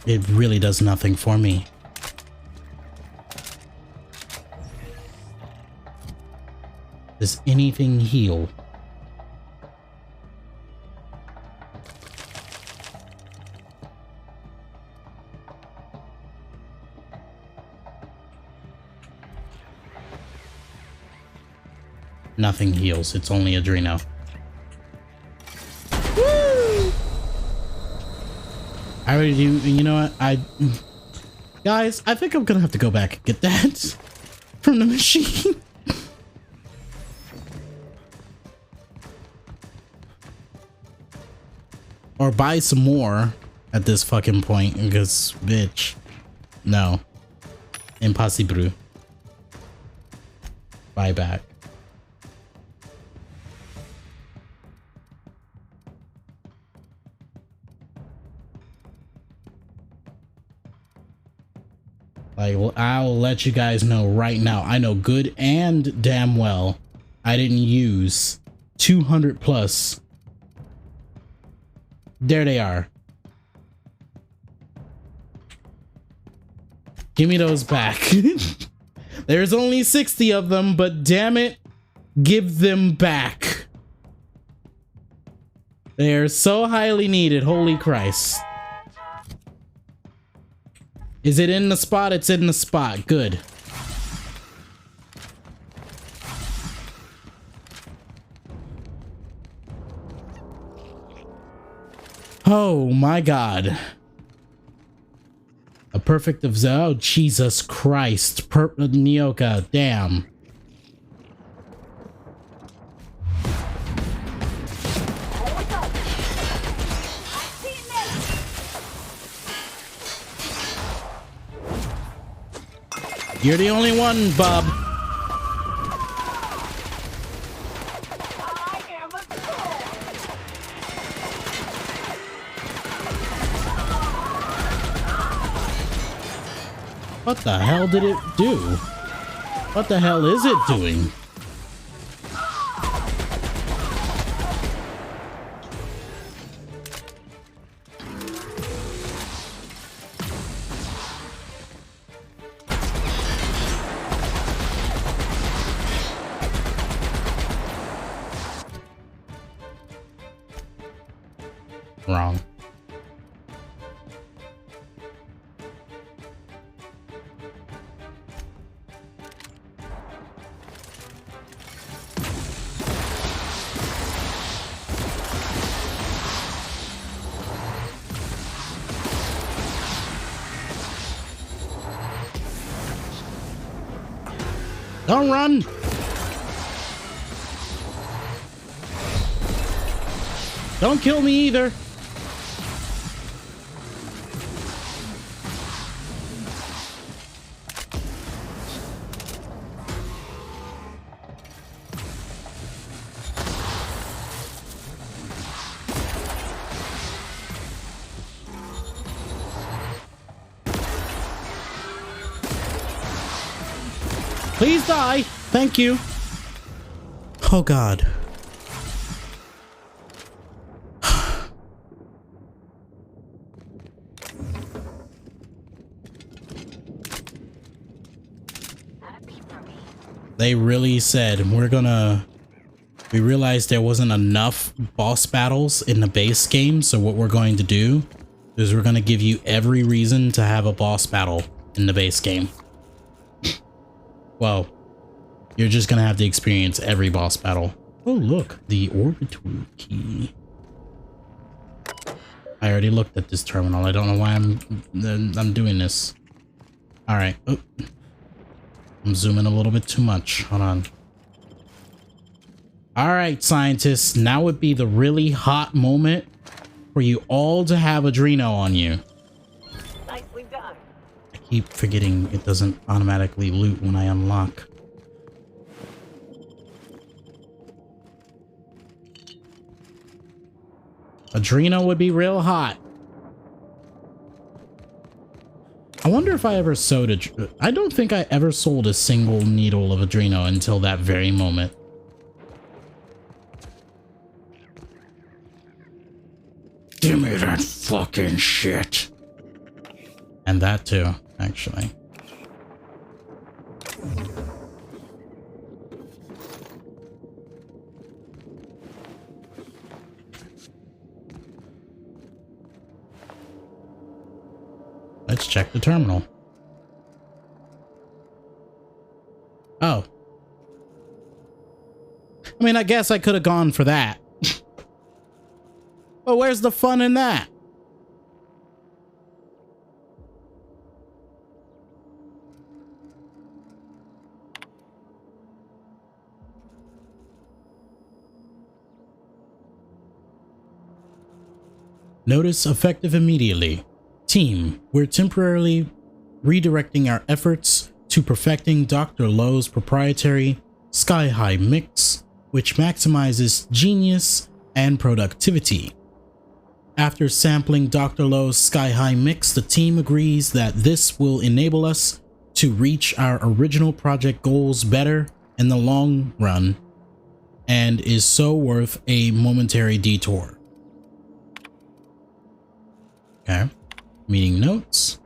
It really does nothing for me. Does anything heal? Nothing heals. It's only Adreno. Woo! I already do. You know what? Guys, I think I'm gonna have to go back and get that from the machine. Or buy some more at this fucking point, because, bitch, no. Impossible. Buy back. Like, well, I will let you guys know right now. I know good and damn well I didn't use 200 plus. There they are. Give me those back. There's only 60 of them, but damn it, give them back. They are so highly needed. Holy Christ. Is it in the spot? It's in the spot. Good. Oh my God. A perfect of oh Jesus Christ. Nyoka, damn. You're the only one, bub. What the hell did it do? What the hell is it doing? Wrong. Don't run! Don't kill me either! Please die. Thank you. Oh God. They really said we realized there wasn't enough boss battles in the base game, so what we're going to do is we're going to give you every reason to have a boss battle in the base game. Well, you're just going to have to experience every boss battle. Oh look, the orbital key. I already looked at this terminal. I don't know why I'm doing this. All right. Oh. I'm zooming a little bit too much. Hold on. All right, scientists. Now would be the really hot moment for you all to have Adreno on you. Nicely done. I keep forgetting it doesn't automatically loot when I unlock. Adreno would be real hot. I wonder if I ever sold I don't think I ever sold a single needle of Adreno until that very moment. Give me that fucking shit. And that too, actually. Let's check the terminal. Oh. I mean, I guess I could have gone for that. But where's the fun in that? Notice effective immediately. Team, we're temporarily redirecting our efforts to perfecting Dr. Lowe's proprietary Sky High mix, which maximizes genius and productivity. After sampling Dr. Lowe's Sky High mix, the team agrees that this will enable us to reach our original project goals better in the long run and is so worth a momentary detour. Okay. Meeting notes.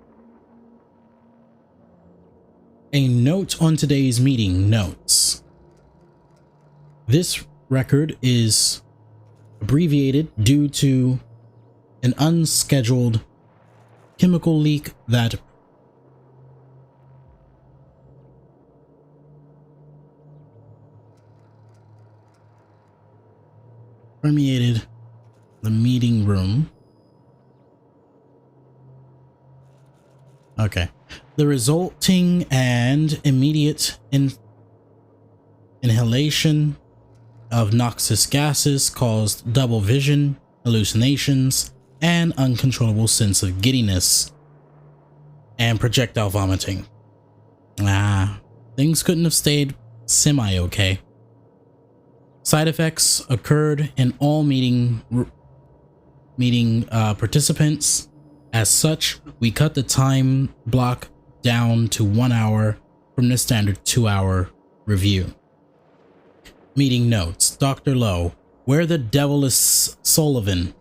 A note on today's meeting notes. This record is abbreviated due to an unscheduled chemical leak that permeated the meeting room. Okay. The resulting and immediate inhalation of noxious gases caused double vision, hallucinations, and uncontrollable sense of giddiness and projectile vomiting. Things couldn't have stayed semi-okay. Side effects occurred in all meeting participants. As such, we cut the time block down to 1 hour from the standard 2-hour review. Meeting notes. Dr. Lowe, where the devil is Sullivan?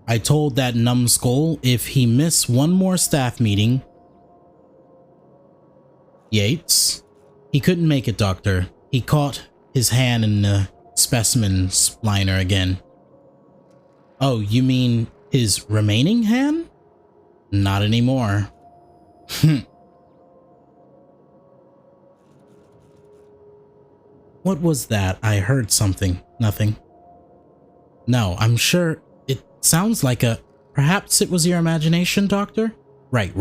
I told that numbskull if he missed one more staff meeting. Yates? He couldn't make it, Doctor. He caught his hand in the specimen liner again. Oh, you mean his remaining hand? Not anymore. What was that? I heard something. Nothing. No, I'm sure it sounds like a... Perhaps it was your imagination, Doctor? Right.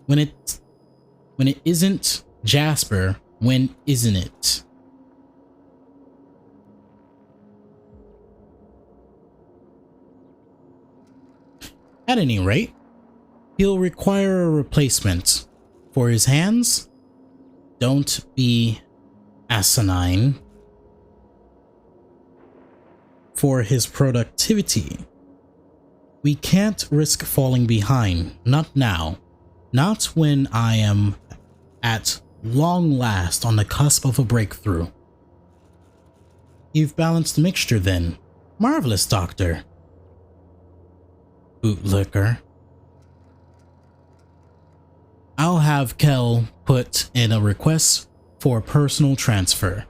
When it isn't Jasper, when isn't it? At any rate, he'll require a replacement. For his hands, don't be asinine. For his productivity, we can't risk falling behind. Not now. Not when I am at long last on the cusp of a breakthrough. You've balanced the mixture then. Marvelous, Doctor. Bootlicker. I'll have Kel put in a request for a personal transfer.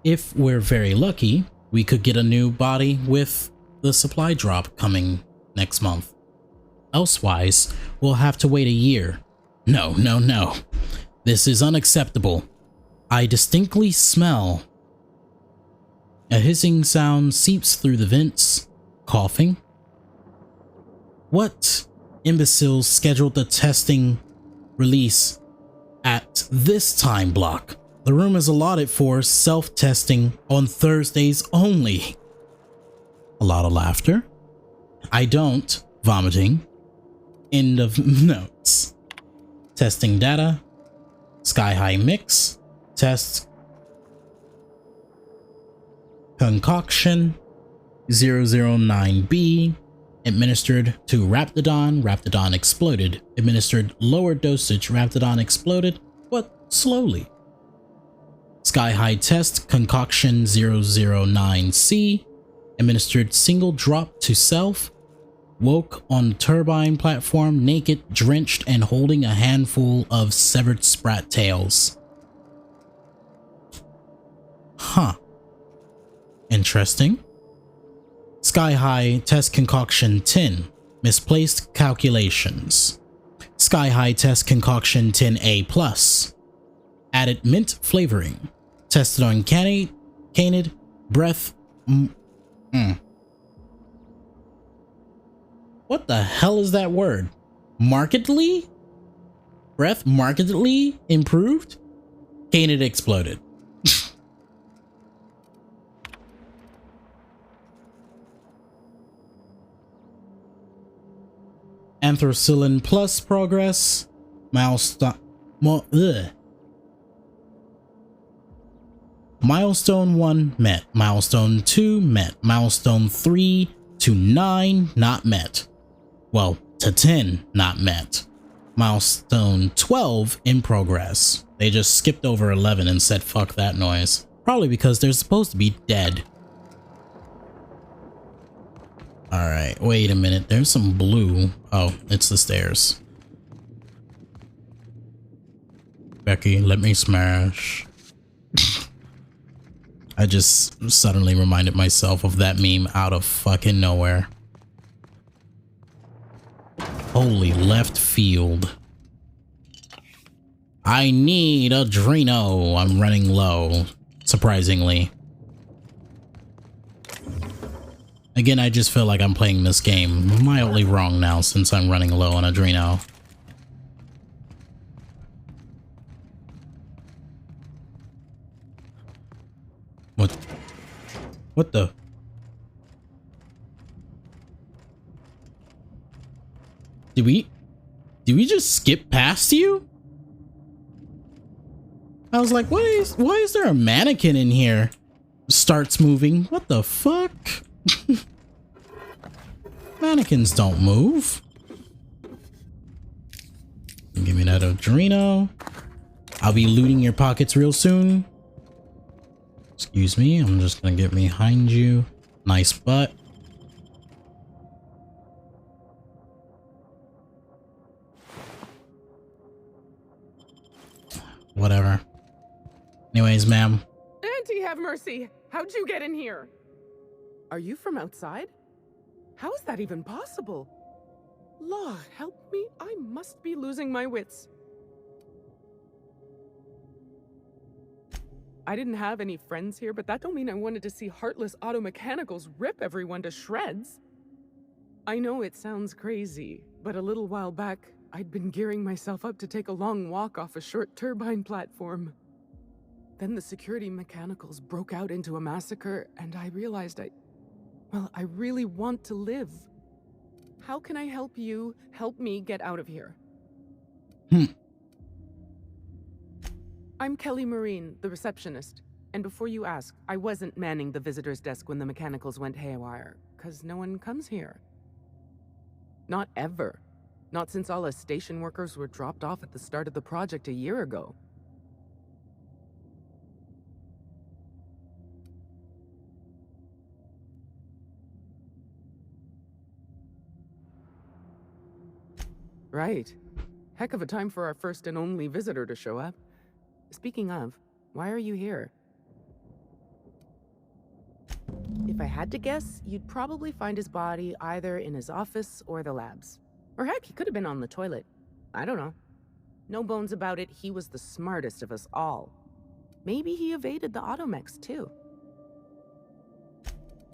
If we're very lucky, we could get a new body with the supply drop coming next month. Elsewise, we'll have to wait a year. No. This is unacceptable. I distinctly smell. A hissing sound seeps through the vents. Coughing. What imbeciles scheduled the testing release at this time block? The room is allotted for self-testing on Thursdays only. A lot of laughter. I don't. Vomiting. End of notes. Testing data. Sky High Mix. Test. Concoction 009B. Administered to Raptidon. Raptidon exploded. Administered lower dosage. Raptidon exploded, but slowly. Sky High Test Concoction 009C. Administered single drop to self. Woke on the turbine platform, naked, drenched, and holding a handful of severed sprat tails. Huh. Interesting. Sky High Test Concoction 10. Misplaced calculations. Sky High Test Concoction 10A+. Added mint flavoring. Tested on canid breath. What the hell is that word? Markedly? Breath markedly improved? Canid exploded. Anthracillin plus progress. Milestone. Milestone 1 met. Milestone 2 met. Milestone 3 to 9 not met. Well, to 10 not met. Milestone 12 in progress. They just skipped over 11 and said fuck that noise. Probably because they're supposed to be dead. Alright, wait a minute. There's some blue. Oh, it's the stairs. Becky, let me smash. I just suddenly reminded myself of that meme out of fucking nowhere. Holy left field. I need Adreno. I'm running low, surprisingly. Again, I just feel like I'm playing this game mildly wrong now since I'm running low on Adreno. What the? Did we just skip past you? I was like, why is there a mannequin in here? Starts moving. What the fuck? Mannequins don't move. Give me that Adreno. I'll be looting your pockets real soon. Excuse me, I'm just gonna get behind you. Nice butt. Whatever. Anyways, ma'am. Auntie, have mercy. How'd you get in here? Are you from outside? How is that even possible? Lord, help me. I must be losing my wits. I didn't have any friends here, but that don't mean I wanted to see heartless auto mechanicals rip everyone to shreds. I know it sounds crazy, but a little while back, I'd been gearing myself up to take a long walk off a short turbine platform. Then the security mechanicals broke out into a massacre, and I realized I really want to live. How can I help you help me get out of here? I'm Kelly Marine, the receptionist. And before you ask, I wasn't manning the visitor's desk when the mechanicals went haywire, 'cause no one comes here. Not ever. Not since all us station workers were dropped off at the start of the project a year ago. Right. Heck of a time for our first and only visitor to show up. Speaking of, why are you here? If I had to guess, you'd probably find his body either in his office or the labs. Or heck, he could have been on the toilet. I don't know. No bones about it, he was the smartest of us all. Maybe he evaded the automechs too.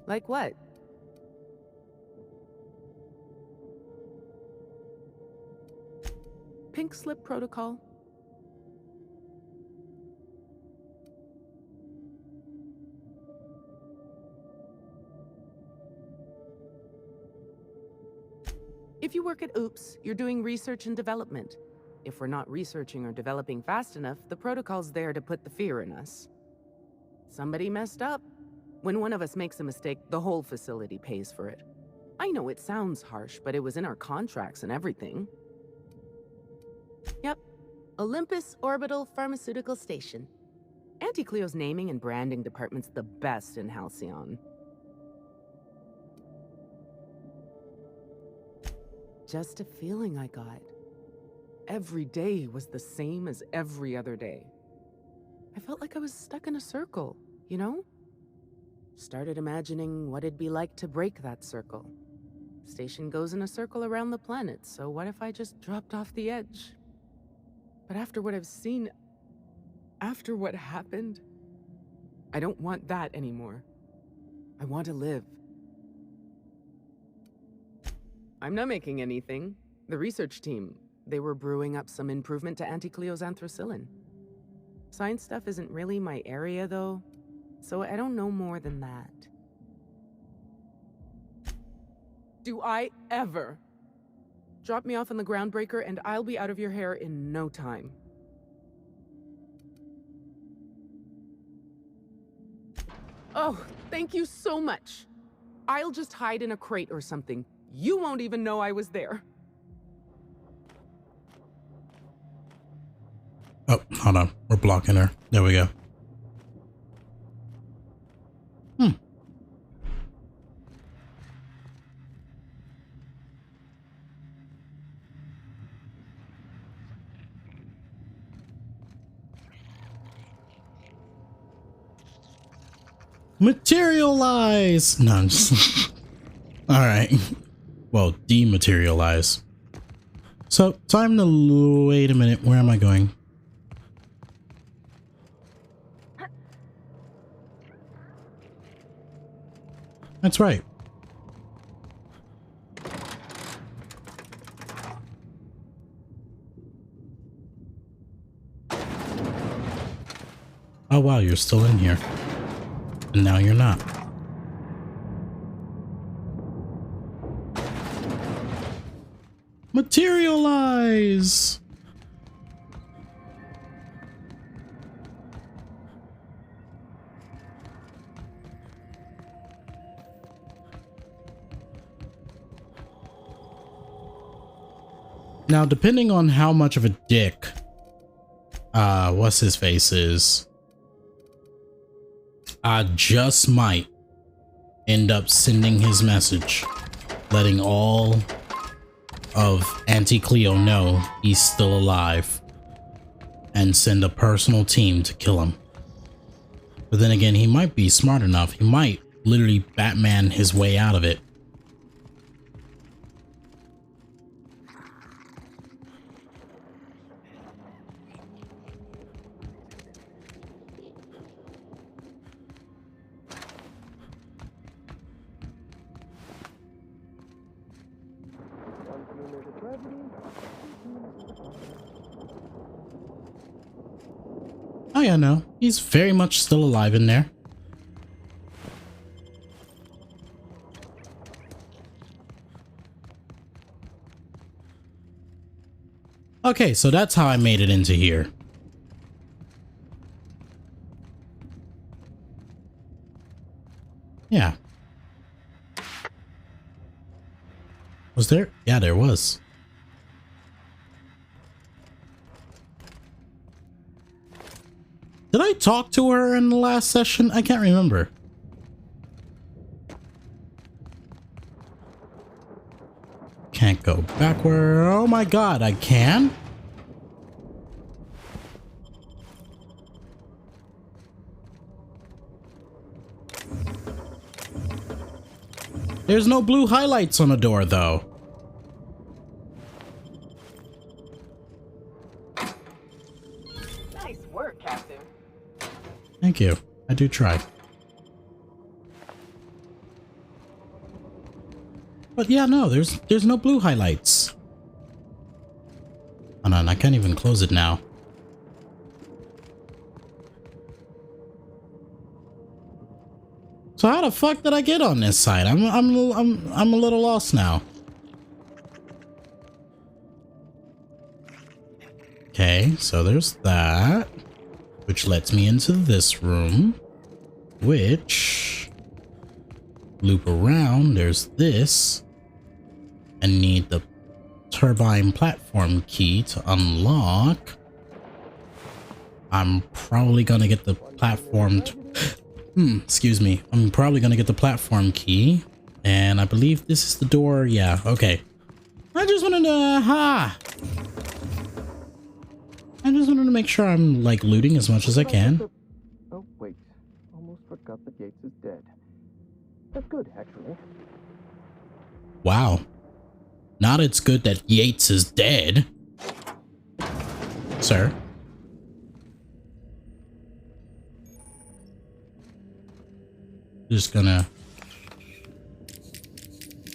Like what? Pink slip protocol. If you work at OOPS, you're doing research and development. If we're not researching or developing fast enough, the protocol's there to put the fear in us. Somebody messed up. When one of us makes a mistake, the whole facility pays for it. I know it sounds harsh, but it was in our contracts and everything. Yep. Olympus Orbital Pharmaceutical Station. Auntie Cleo's naming and branding department's the best in Halcyon. Just a feeling I got. Every day was the same as every other day. I felt like I was stuck in a circle, you know? Started imagining what it'd be like to break that circle. Station goes in a circle around the planet, so what if I just dropped off the edge? But after what I've seen, after what happened, I don't want that anymore. I want to live. I'm not making anything. The research team, they were brewing up some improvement to Auntie Cleo's anthracycline. Science stuff isn't really my area, though, so I don't know more than that. Do I ever? Drop me off on the groundbreaker and I'll be out of your hair in no time. Oh, thank you so much. I'll just hide in a crate or something. You won't even know I was there. Oh, hold on. We're blocking her. There we go. Materialize! No, I'm just... Alright. Well, dematerialize. So, time to... Wait a minute. Where am I going? That's right. Oh wow, you're still in here. And now you're not. Materialize! Now, depending on how much of a dick, what's his face is, I just might end up sending his message, letting all of Auntie Cleo know he's still alive, and send a personal team to kill him. But then again, he might be smart enough. He might literally Batman his way out of it. Oh yeah, no, he's very much still alive in there. Okay, so that's how I made it into here. Yeah. Was there? Yeah, there was. Did I talk to her in the last session? I can't remember. Can't go backward. Oh my god, I can? There's no blue highlights on the door, though. Nice work, Captain. Thank you. I do try. But yeah, no, there's no blue highlights. Hold on, I can't even close it now. So how the fuck did I get on this side? I'm a little lost now. Okay, so there's that, which lets me into this room, which loop around. There's this, and need the turbine platform key to unlock. I'm probably gonna get the platform. Excuse me. I'm probably gonna get the platform key, and I believe this is the door. Yeah. Okay. I just wanted to. I just wanted to make sure I'm like looting as much as I can. Oh wait, almost forgot that Yates is dead. That's good, actually. Wow. Not it's good that Yates is dead. Sir. Just gonna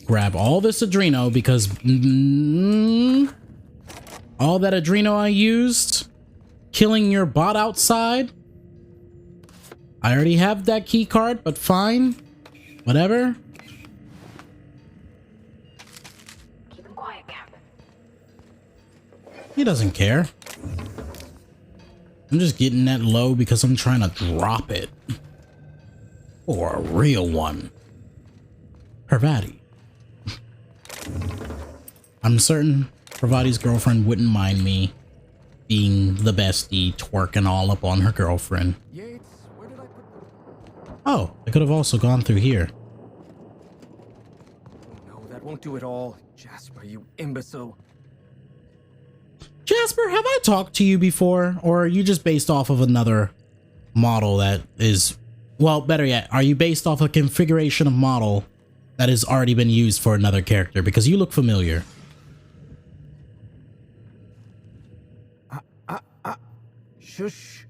grab all this Adreno because all that Adreno I used killing your bot outside. I already have that key card, but fine. Whatever. Keep him quiet, Cap. He doesn't care. I'm just getting that low because I'm trying to drop it. Or a real one. Parvati. I'm certain Parvati's girlfriend wouldn't mind me being the bestie, twerking all up on her girlfriend. Yates, where did I put... Oh, I could have also gone through here. No, that won't do it all. Jasper, you imbecile. Jasper, have I talked to you before? Or are you just based off of another model that is... Well, better yet, are you based off a configuration of model that has already been used for another character? Because you look familiar. Shush.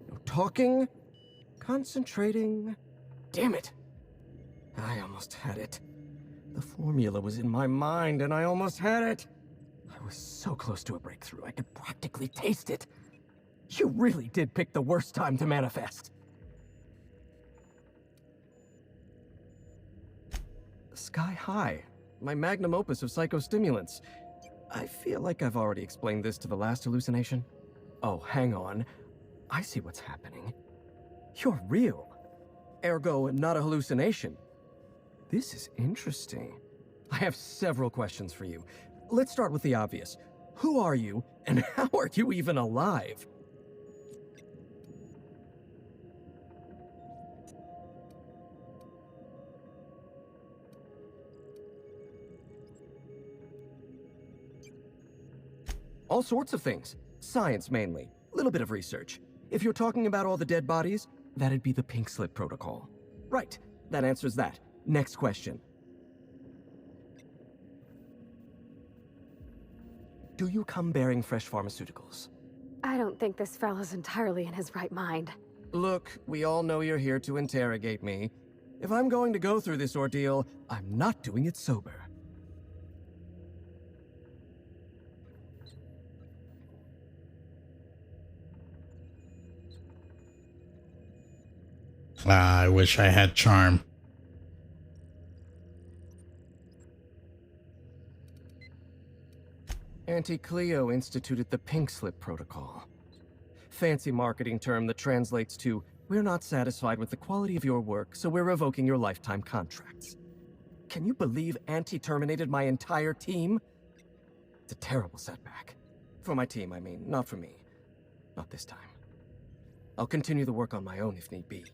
No talking. Concentrating. Damn it. I almost had it. The formula was in my mind and I almost had it. I was so close to a breakthrough, I could practically taste it. You really did pick the worst time to manifest. Sky High, my magnum opus of psychostimulants. I feel like I've already explained this to the last hallucination. Oh, hang on. I see what's happening. You're real. Ergo, not a hallucination. This is interesting. I have several questions for you. Let's start with the obvious. Who are you, and how are you even alive? All sorts of things. Science, mainly. Little bit of research. If you're talking about all the dead bodies, that'd be the Pink Slip Protocol. Right. That answers that. Next question. Do you come bearing fresh pharmaceuticals? I don't think this fellow's entirely in his right mind. Look, we all know you're here to interrogate me. If I'm going to go through this ordeal, I'm not doing it sober. I wish I had charm. Auntie Cleo instituted the Pink Slip Protocol. Fancy marketing term that translates to, we're not satisfied with the quality of your work, so we're revoking your lifetime contracts. Can you believe Auntie terminated my entire team? It's a terrible setback. For my team, I mean, not for me. Not this time. I'll continue the work on my own if need be.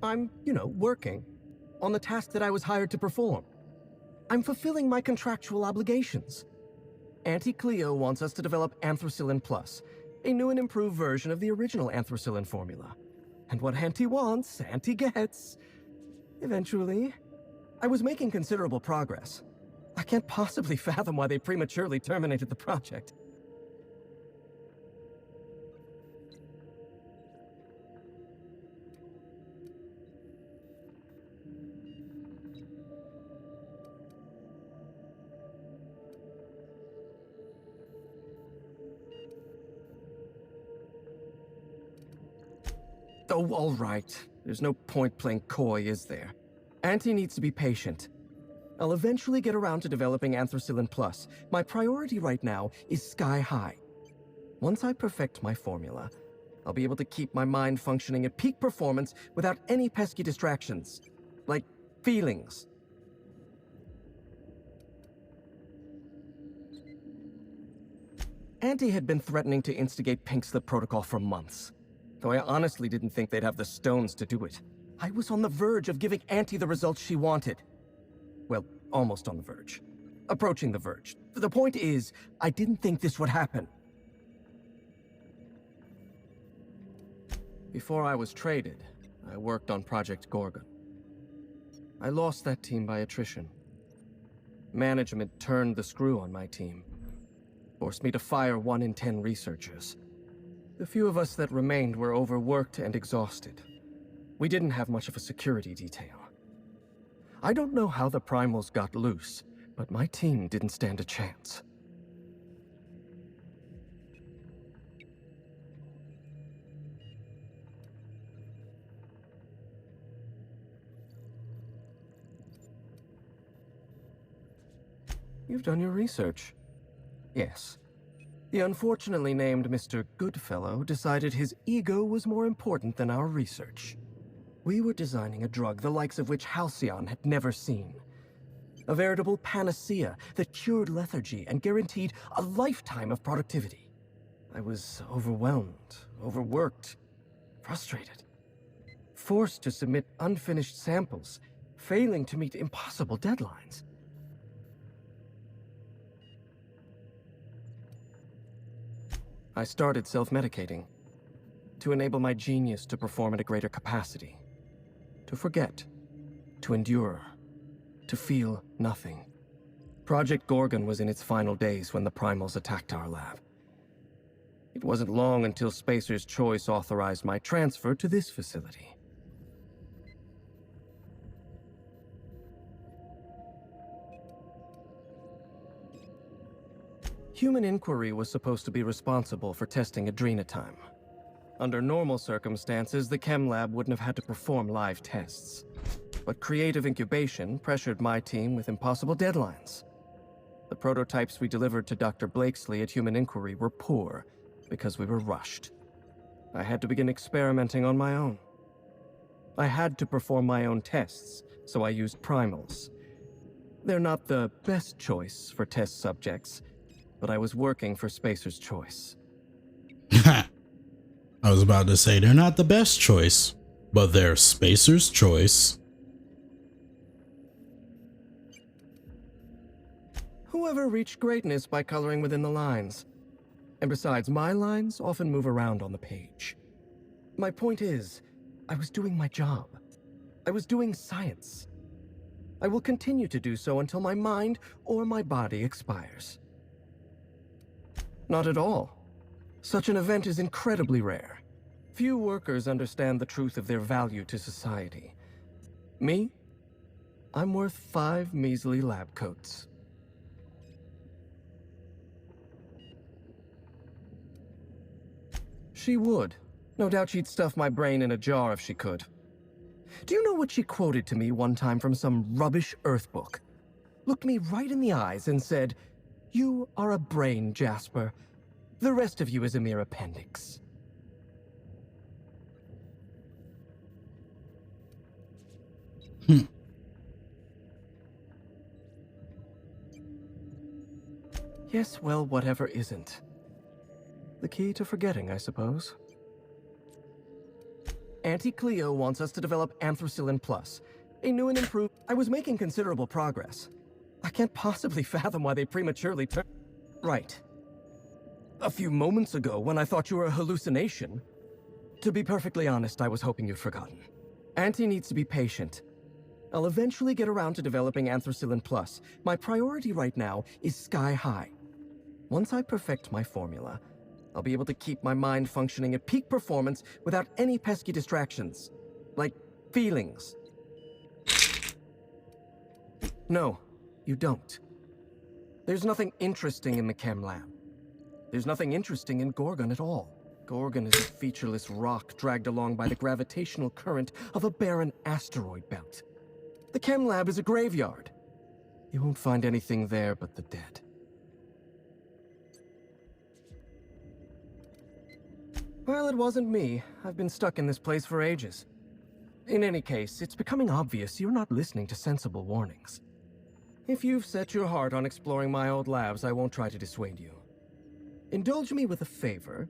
I'm, working on the task that I was hired to perform. I'm fulfilling my contractual obligations. Auntie Cleo wants us to develop Anthracillin Plus, a new and improved version of the original Anthracillin formula. And what Auntie wants, Auntie gets. Eventually, I was making considerable progress. I can't possibly fathom why they prematurely terminated the project. Oh, all right. There's no point playing coy, is there? Auntie needs to be patient. I'll eventually get around to developing Anthracillin Plus. My priority right now is sky high. Once I perfect my formula, I'll be able to keep my mind functioning at peak performance without any pesky distractions. Like feelings. Auntie had been threatening to instigate Pink Slip Protocol for months. Though I honestly didn't think they'd have the stones to do it. I was on the verge of giving Auntie the results she wanted. Well, almost on the verge. Approaching the verge. The point is, I didn't think this would happen. Before I was traded, I worked on Project Gorgon. I lost that team by attrition. Management turned the screw on my team. Forced me to fire 1 in 10 researchers. The few of us that remained were overworked and exhausted. We didn't have much of a security detail. I don't know how the Primals got loose, but my team didn't stand a chance. You've done your research. Yes. The unfortunately named Mr. Goodfellow decided his ego was more important than our research. We were designing a drug the likes of which Halcyon had never seen. A veritable panacea that cured lethargy and guaranteed a lifetime of productivity. I was overwhelmed, overworked, frustrated. Forced to submit unfinished samples, failing to meet impossible deadlines. I started self-medicating to enable my genius to perform at a greater capacity. To forget, to endure, to feel nothing. Project Gorgon was in its final days when the Primals attacked our lab. It wasn't long until Spacer's Choice authorized my transfer to this facility. Human Inquiry was supposed to be responsible for testing Adrenatime. Under normal circumstances, the chem lab wouldn't have had to perform live tests. But creative incubation pressured my team with impossible deadlines. The prototypes we delivered to Dr. Blakesley at Human Inquiry were poor because we were rushed. I had to begin experimenting on my own. I had to perform my own tests, so I used Primals. They're not the best choice for test subjects, but I was working for Spacer's Choice. I was about to say they're not the best choice, but they're Spacer's Choice. Whoever reached greatness by coloring within the lines. And besides, my lines often move around on the page. My point is, I was doing my job. I was doing science. I will continue to do so until my mind or my body expires. Not at all. Such an event is incredibly rare. Few workers understand the truth of their value to society. Me? I'm worth 5 measly lab coats. She would. No doubt she'd stuff my brain in a jar if she could. Do you know what she quoted to me one time from some rubbish Earth book? Looked me right in the eyes and said, "You are a brain, Jasper. The rest of you is a mere appendix." Yes, well, whatever isn't. The key to forgetting, I suppose. Auntie Cleo wants us to develop Anthracillin Plus, a new and improved... I was making considerable progress. I can't possibly fathom why they prematurely turned... Right. A few moments ago, when I thought you were a hallucination. To be perfectly honest, I was hoping you'd forgotten. Auntie needs to be patient. I'll eventually get around to developing Anthracillin Plus. My priority right now is sky high. Once I perfect my formula, I'll be able to keep my mind functioning at peak performance without any pesky distractions. Like feelings. No, you don't. There's nothing interesting in the chem lab. There's nothing interesting in Gorgon at all. Gorgon is a featureless rock dragged along by the gravitational current of a barren asteroid belt. The chem lab is a graveyard. You won't find anything there but the dead. Well, it wasn't me. I've been stuck in this place for ages. In any case, it's becoming obvious you're not listening to sensible warnings. If you've set your heart on exploring my old labs, I won't try to dissuade you. Indulge me with a favor,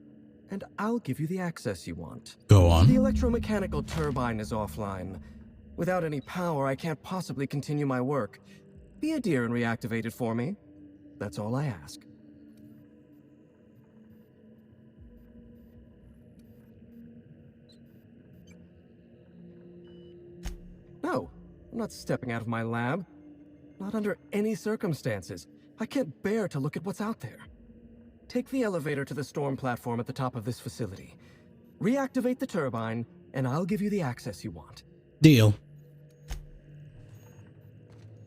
and I'll give you the access you want. Go on. The electromechanical turbine is offline. Without any power, I can't possibly continue my work. Be a dear and reactivate it for me. That's all I ask. No, I'm not stepping out of my lab. Not under any circumstances. I can't bear to look at what's out there. Take the elevator to the storm platform at the top of this facility. Reactivate the turbine, and I'll give you the access you want. Deal.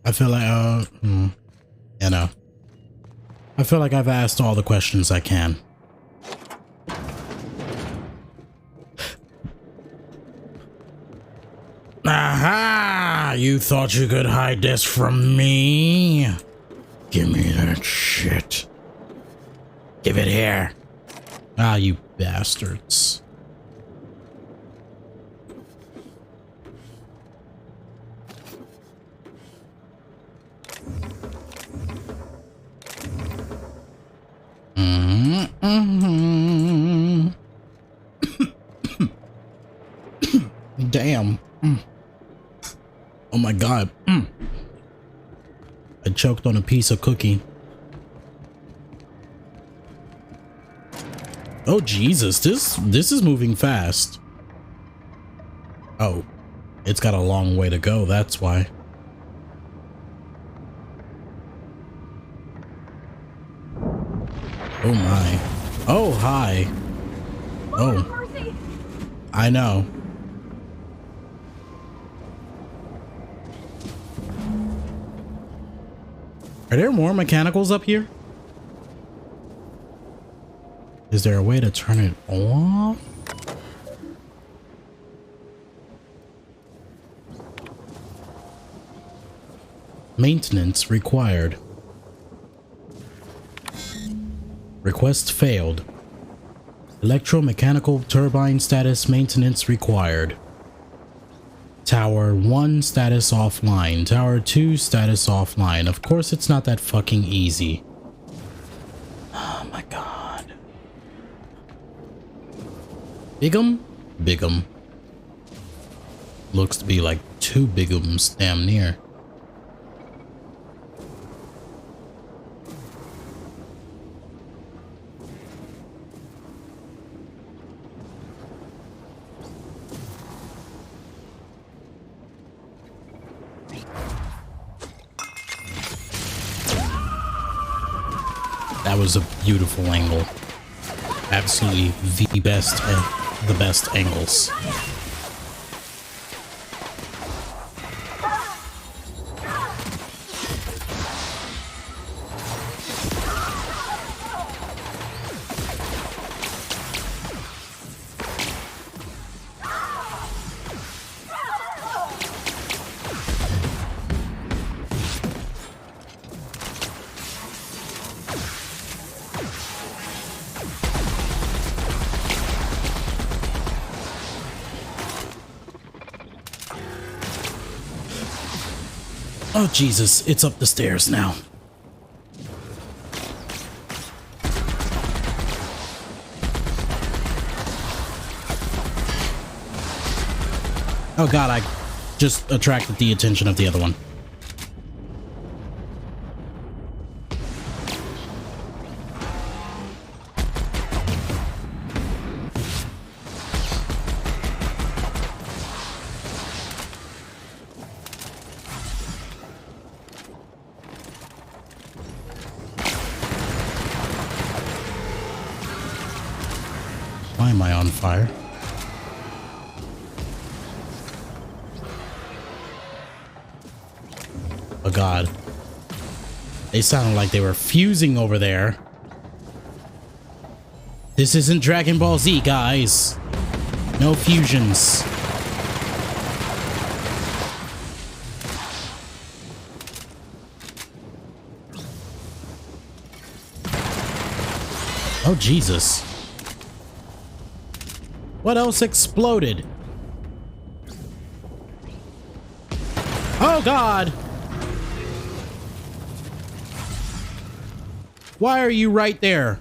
I feel like, you know. I feel like I've asked all the questions I can. Aha! You thought you could hide this from me? Give me that shit. Give it here. Ah, you bastards. Damn. Oh my god. I choked on a piece of cookie. Oh Jesus, this is moving fast. Oh, it's got a long way to go, that's why. Oh my. Oh, hi. Oh. Mercy! I know. Are there more mechanicals up here? Is there a way to turn it off? Maintenance required. Request failed. Electromechanical turbine status maintenance required. Tower 1 status offline. Tower 2 status offline. Of course it's not that fucking easy. Oh my god. Bigum? Bigum. Looks to be like 2 Bigums damn near. That was a beautiful angle. Absolutely the best angles. Oh Jesus, it's up the stairs now. Oh god, I just attracted the attention of the other one. Why am I on fire? Oh god. They sounded like they were fusing over there. This isn't Dragon Ball Z, guys. No fusions. Oh, Jesus. What else exploded? Oh, God. Why are you right there?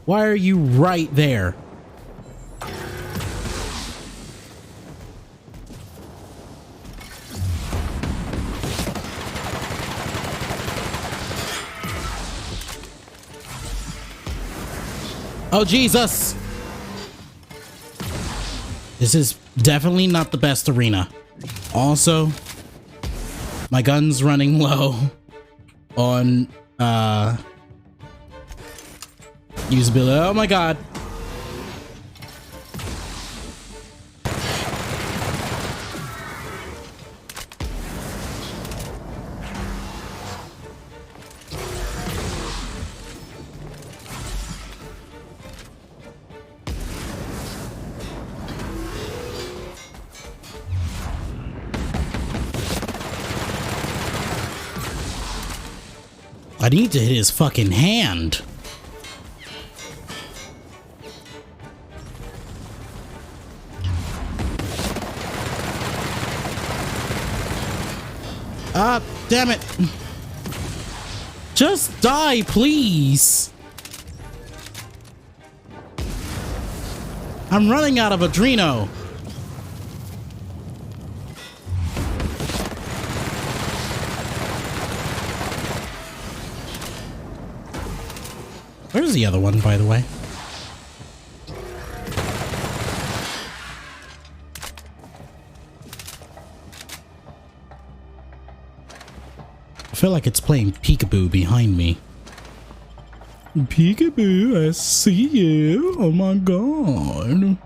Why are you right there? Oh, Jesus. This is definitely not the best arena. Also, my gun's running low on usability. Oh my god. I need to hit his fucking hand. Ah, damn it. Just die, please. I'm running out of Adreno. Where's the other one, by the way? I feel like it's playing peekaboo behind me. Peekaboo, I see you. Oh my god.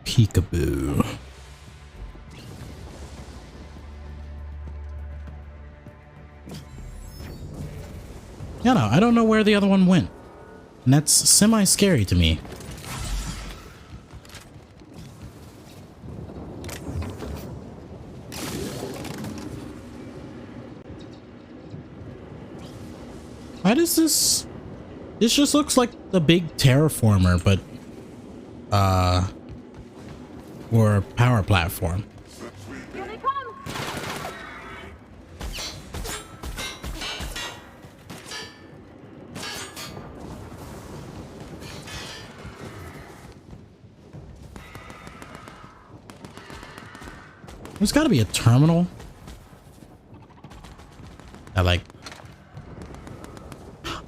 Peekaboo. Yeah, no, I don't know where the other one went. And that's semi-scary to me. Why does this... This just looks like the big terraformer, but... or power platform. Here they come! There's got to be a terminal.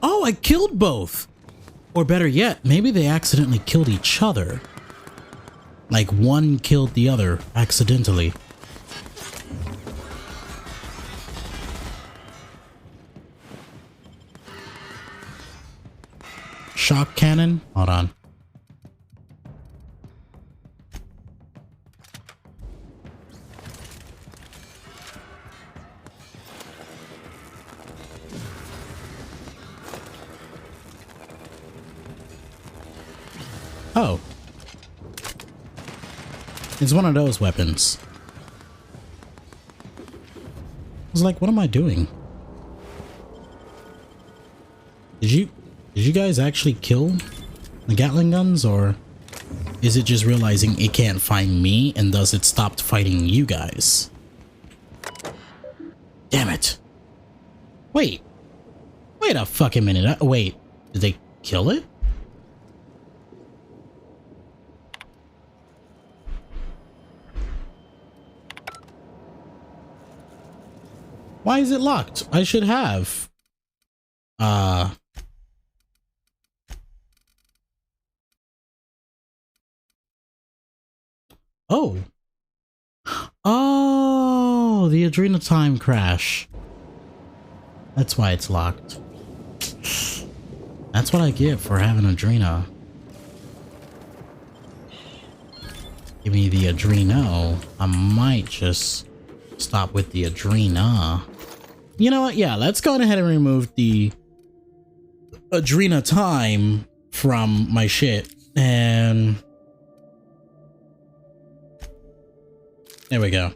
Oh, I killed both! Or better yet, maybe they accidentally killed each other. Like one killed the other accidentally. Shock cannon? Hold on. Oh. It's one of those weapons. I was like, what am I doing? Did you guys actually kill the Gatling guns, or is it just realizing it can't find me and thus it stopped fighting you guys? Damn it. Wait a fucking minute. Wait, did they kill it? Why is it locked? I should have. Oh. Oh, the Adrena time crash. That's why it's locked. That's what I get for having Adrena. Give me the Adreno. I might just stop with the Adrena. You know what? Yeah, let's go ahead and remove the Adrena time from my shit. And there we go.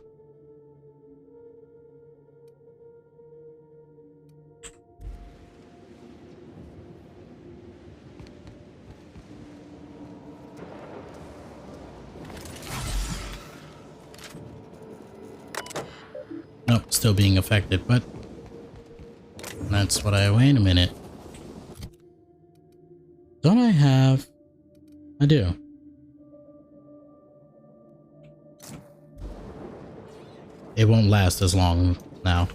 Nope, still being affected, but that's what I... Wait a minute. Don't I have... I do. It won't last as long now.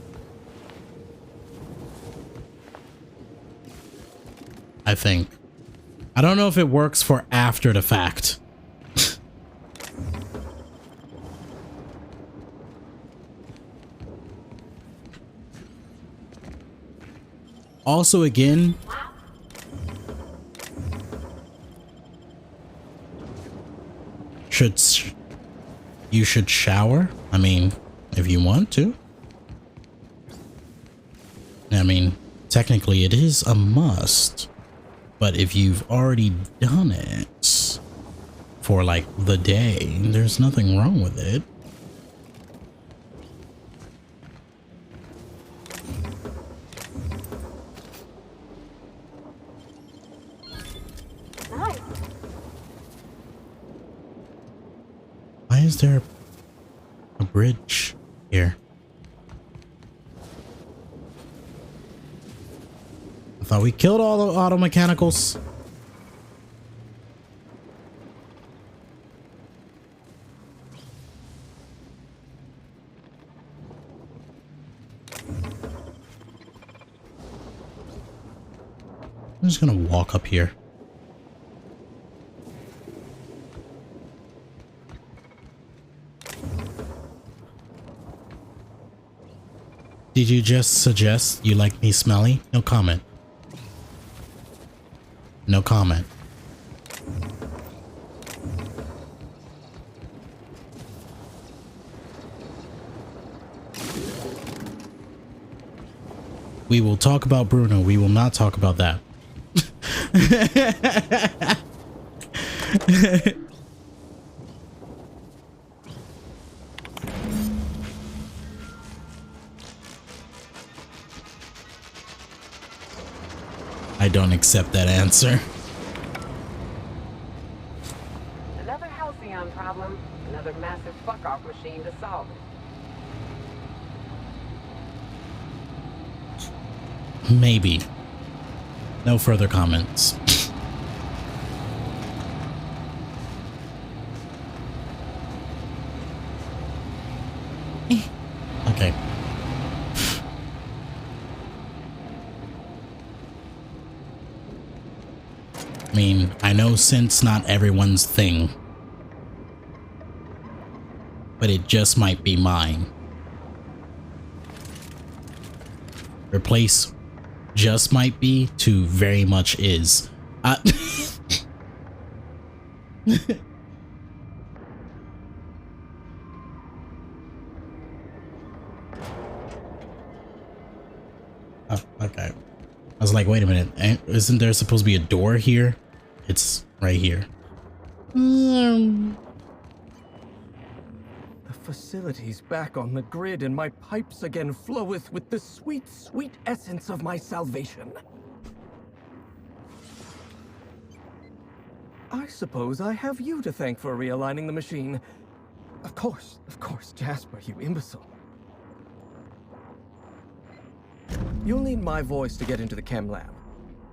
I think. I don't know if it works for after the fact. Also, again, you should shower. I mean, if you want to. I mean, technically it is a must, but if you've already done it for like the day, there's nothing wrong with it. Nice. Why is there a bridge here? I thought we killed all the auto mechanicals. I'm just gonna walk up here. Did you just suggest you like me smelly? No comment. No comment. We will talk about Bruno. We will not talk about that. I don't accept that answer. Another Halcyon problem. Another massive fuck-off machine to solve. Maybe. No further comments. Okay. I mean, I know scent's not everyone's thing, but it just might be mine. Replace just might be to very much is. Oh, okay. I was like, wait a minute. Isn't there supposed to be a door here? It's right here. The facility's back on the grid, and my pipes again floweth with the sweet, sweet essence of my salvation. I suppose I have you to thank for realigning the machine. Of course, Jasper, you imbecile. You'll need my voice to get into the chem lab.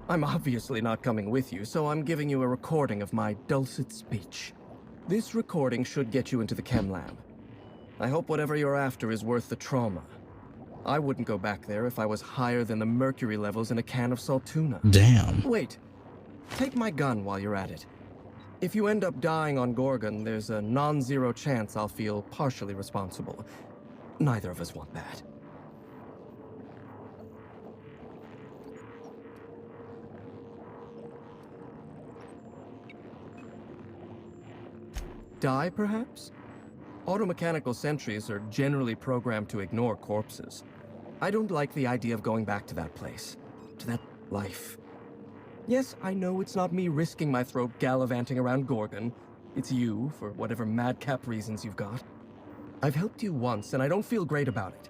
I'm obviously not coming with you, so I'm giving you a recording of my dulcet speech. This recording should get you into the chem lab. I hope whatever you're after is worth the trauma. I wouldn't go back there if I was higher than the mercury levels in a can of salt tuna. Damn. Wait. Take my gun while you're at it. If you end up dying on Gorgon, there's a non-zero chance I'll feel partially responsible. Neither of us want that. Die, perhaps? Automechanical sentries are generally programmed to ignore corpses. I don't like the idea of going back to that place, to that life. Yes, I know it's not me risking my throat gallivanting around Gorgon. It's you, for whatever madcap reasons you've got. I've helped you once, and I don't feel great about it.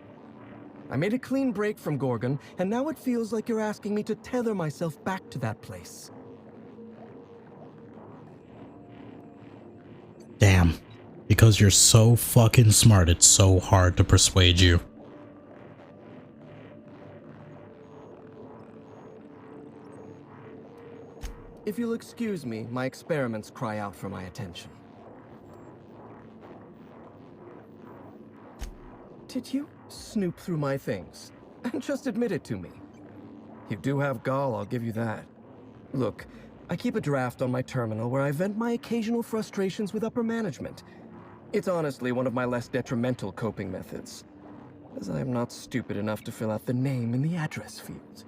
I made a clean break from Gorgon, and now it feels like you're asking me to tether myself back to that place. Damn. Because you're so fucking smart, it's so hard to persuade you. If you'll excuse me, my experiments cry out for my attention. Did you snoop through my things? And just admit it to me. You do have gall, I'll give you that. Look, I keep a draft on my terminal where I vent my occasional frustrations with upper management. It's honestly one of my less detrimental coping methods, as I am not stupid enough to fill out the name in the address field.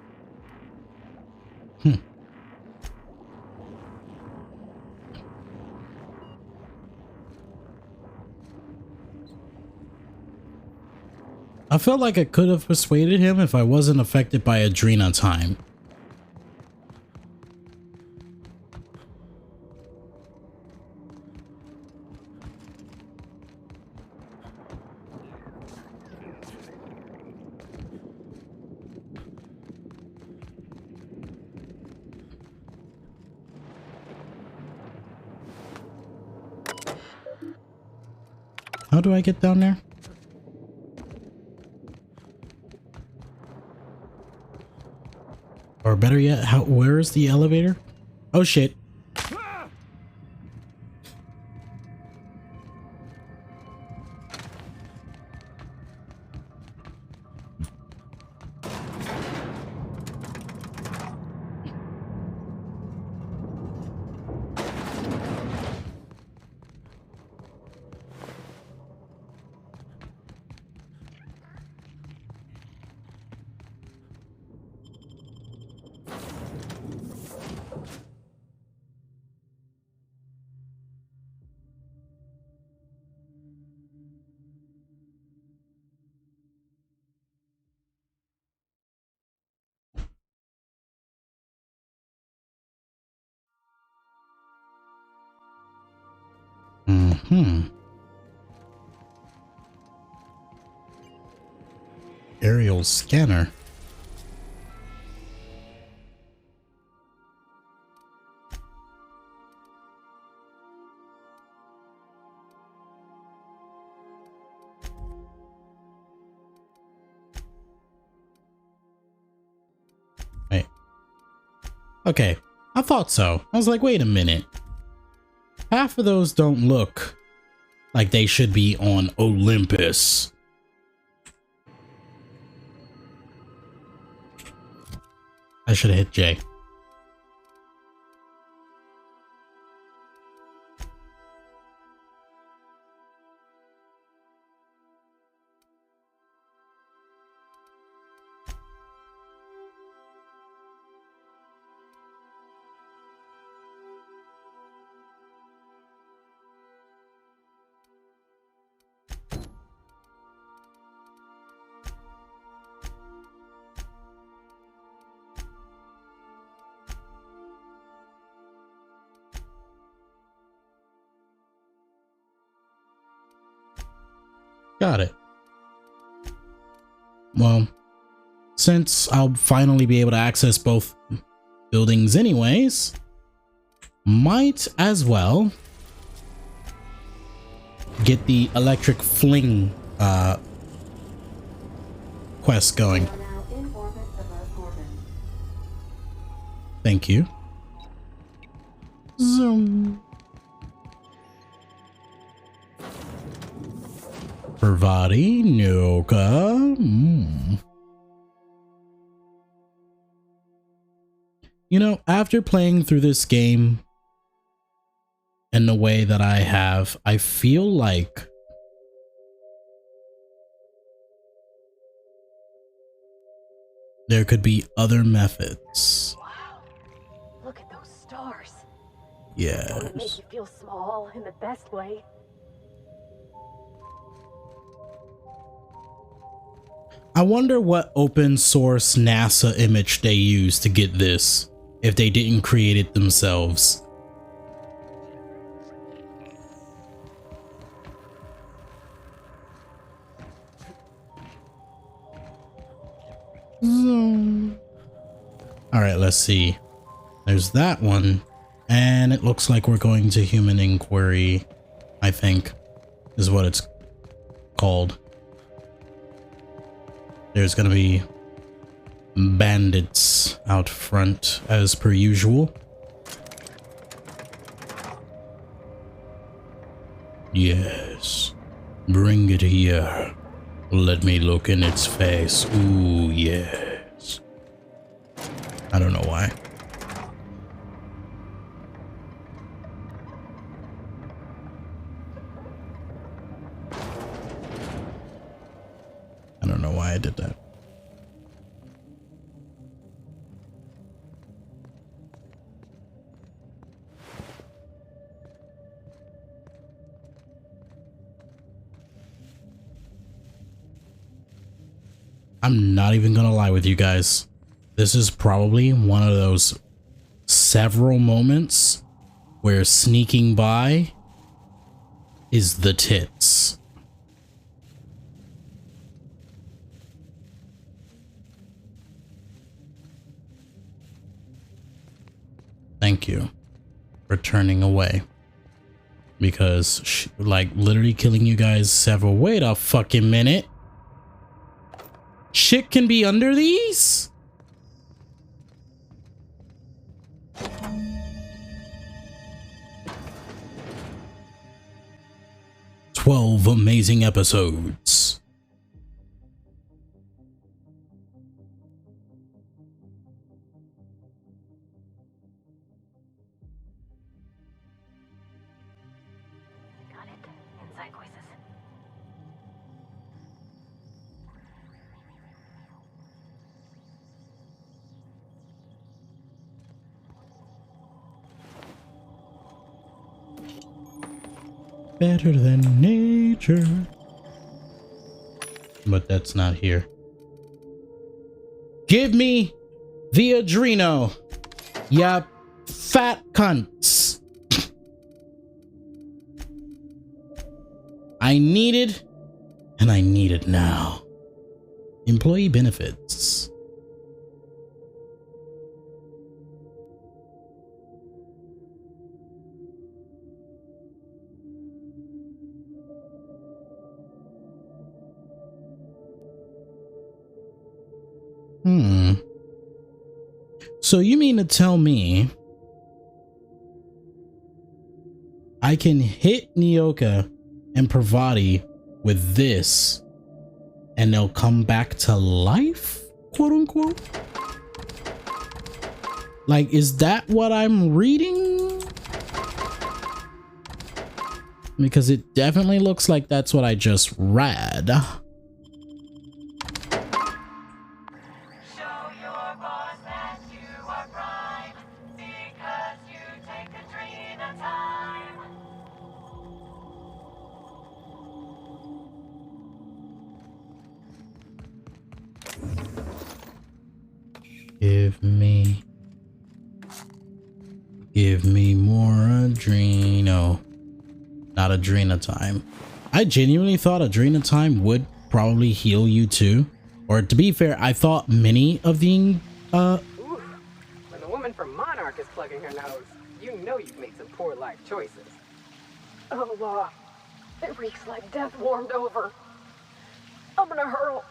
I felt like I could have persuaded him if I wasn't affected by Adrena time. How do I get down there? Or better yet, where is the elevator? Oh shit. Aerial scanner. Wait. Okay, I thought so. I was like, wait a minute. Half of those don't look like they should be on Olympus. I should have hit J. Got it. Well, since I'll finally be able to access both buildings anyways, might as well get the electric fling quest going. Thank you. Zoom. Parvati, Nyoka. You know, after playing through this game in the way that I have, I feel like there could be other methods. Wow. Look at those stars. Yes. It makes you feel small in the best way. I wonder what open source NASA image they used to get this, if they didn't create it themselves. Alright, let's see. There's that one. And it looks like we're going to Human Inquiry, I think, is what it's called. There's gonna be bandits out front as per usual. Yes. Bring it here. Let me look in its face. Ooh, yes. I don't know why. I don't know why I did that. I'm not even gonna lie with you guys. This is probably one of those several moments where sneaking by is the tits. Thank you for turning away. Because, like, literally killing you guys several. Wait a fucking minute. Shit can be under these? "12 amazing episodes." Got it. Inside voices. Better than nature. But that's not here. Give me the Adreno, ya fat cunts. I need it, and I need it now. Employee benefits. So you mean to tell me I can hit Nyoka and Parvati with this and they'll come back to life, quote unquote? Like, is that what I'm reading? Because it definitely looks like that's what I just read. Give me more Adreno. Not Adrenatime. I genuinely thought Adrenatime would probably heal you too. Or to be fair, I thought many of the Ooh, when the woman from Monarch is plugging her nose, you know you've made some poor life choices. Oh, it reeks like death warmed over. I'm gonna hurl.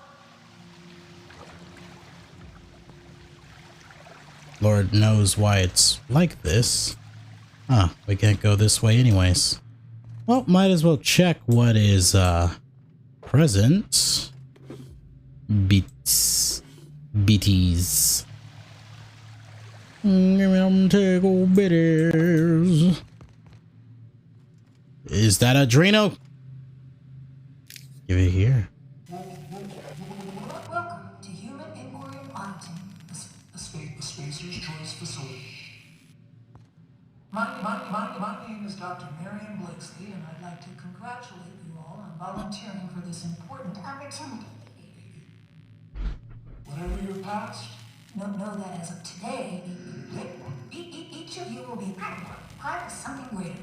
Lord knows why it's like this. Huh, we can't go this way anyways. Well, might as well check what is present. Beats. Beaties. Give me them tickle bitters. Is that Adreno? Give it here. Welcome to Human Inquiry Auditing, the Spacer's Choice Facility. My name is Dr. Marion Blakesley, and I'd like to congratulate you all on volunteering for this important opportunity. Whatever your past, know that as of today, each of you will be part of something greater.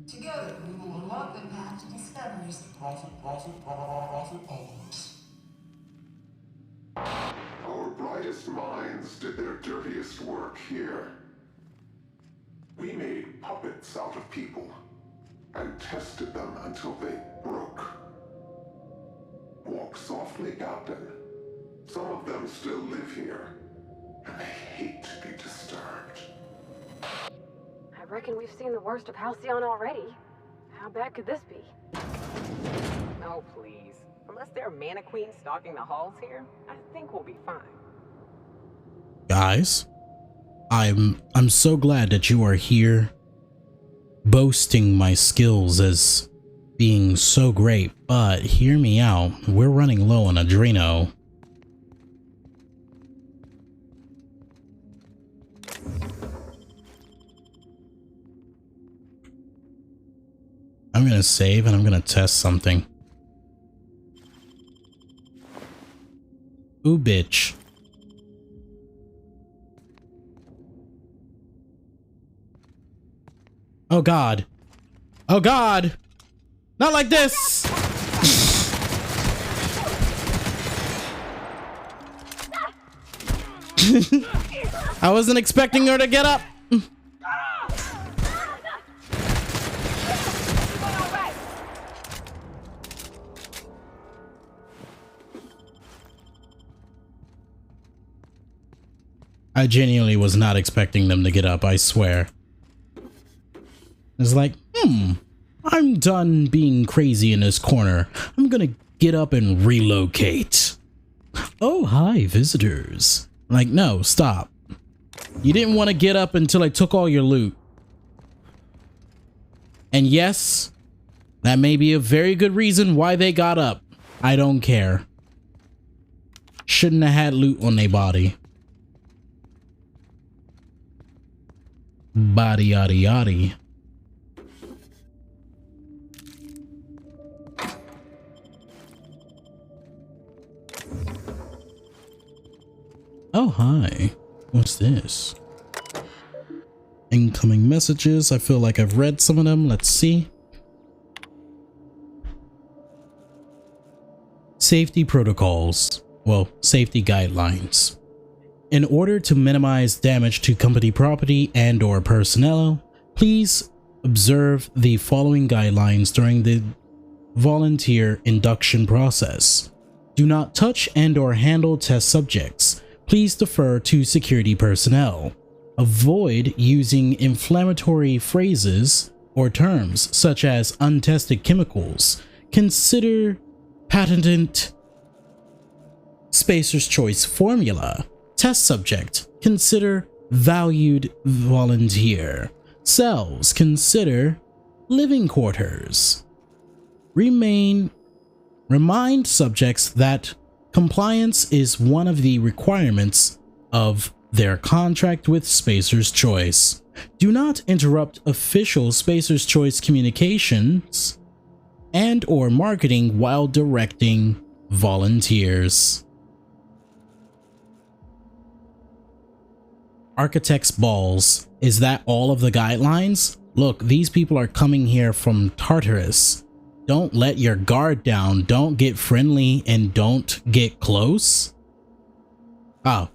Together, we will unlock the path to discoveries that profit always. Our brightest minds did their dirtiest work here. We made puppets out of people and tested them until they broke. Walk softly, Captain. Some of them still live here, and they hate to be disturbed. I reckon we've seen the worst of Halcyon already. How bad could this be? Oh, please. Unless there are mana queens stalking the halls here, I think we'll be fine. Guys, I'm so glad that you are here boasting my skills as being so great, but hear me out. We're running low on Adreno. I'm gonna save and I'm gonna test something. Ooh, bitch. Oh God. Oh God. Not like this. I wasn't expecting her to get up. I genuinely was not expecting them to get up, I swear. It's like, I'm done being crazy in this corner. I'm gonna get up and relocate. Oh, hi, visitors. Like, no, stop. You didn't want to get up until I took all your loot. And yes, that may be a very good reason why they got up. I don't care. Shouldn't have had loot on their body. Body yaddy yaddy. Oh, hi. What's this? Incoming messages. I feel like I've read some of them. Let's see. Safety protocols. Well, safety guidelines. In order to minimize damage to company property and/or personnel, please observe the following guidelines during the volunteer induction process. Do not touch and/or handle test subjects. Please defer to security personnel. Avoid using inflammatory phrases or terms such as untested chemicals. Consider patented Spacer's Choice formula. Test subject, consider valued volunteer. Cells, consider living quarters. Remind subjects that compliance is one of the requirements of their contract with Spacer's Choice. Do not interrupt official Spacer's Choice communications and/or marketing while directing volunteers. Architect's balls. Is that all of the guidelines? Look, these people are coming here from Tartarus. Don't let your guard down. Don't get friendly and don't get close. Oh.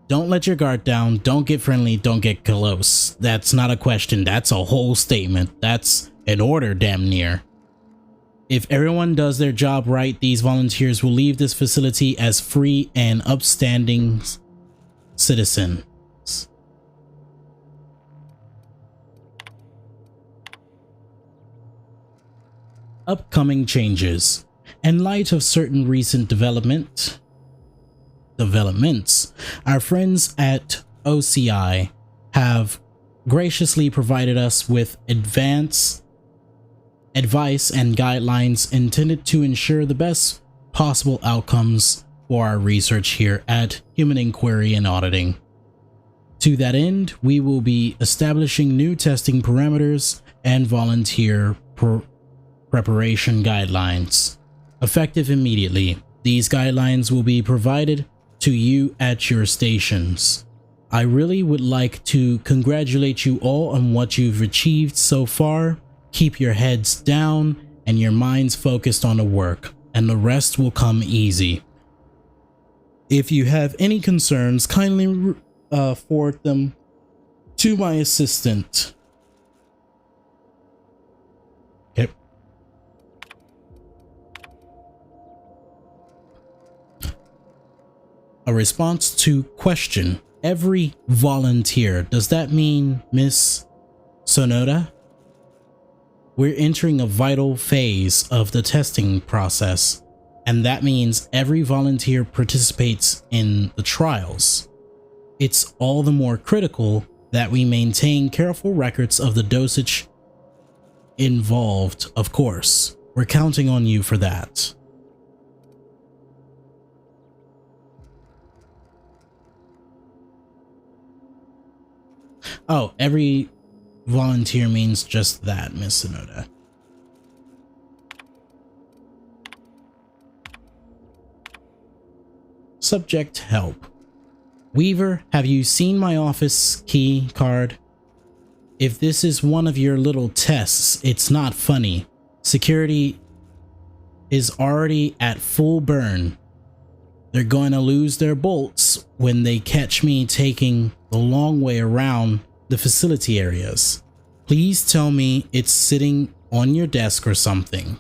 Don't let your guard down. Don't get friendly. Don't get close. That's not a question. That's a whole statement. That's an order, damn near. If everyone does their job right, these volunteers will leave this facility as free and upstanding citizens. upcoming changes. In light of certain recent developments, our friends at OCI have graciously provided us with advice and guidelines intended to ensure the best possible outcomes for our research here at Human Inquiry and Auditing. To that end, we will be establishing new testing parameters and volunteer preparation guidelines. Effective immediately, these guidelines will be provided to you at your stations. I really would like to congratulate you all on what you've achieved so far. Keep your heads down and your minds focused on the work, and the rest will come easy. If you have any concerns, kindly forward them to my assistant. Okay. A response to question. Every volunteer. Does that mean Miss Sonoda? We're entering a vital phase of the testing process, and that means every volunteer participates in the trials. It's all the more critical that we maintain careful records of the dosage involved, of course. We're counting on you for that. Oh, every volunteer means just that, Miss Sonoda. Subject help. Weaver, have you seen my office key card? If this is one of your little tests, it's not funny. Security is already at full burn. They're going to lose their bolts when they catch me taking the long way around the facility areas. Please tell me it's sitting on your desk or something.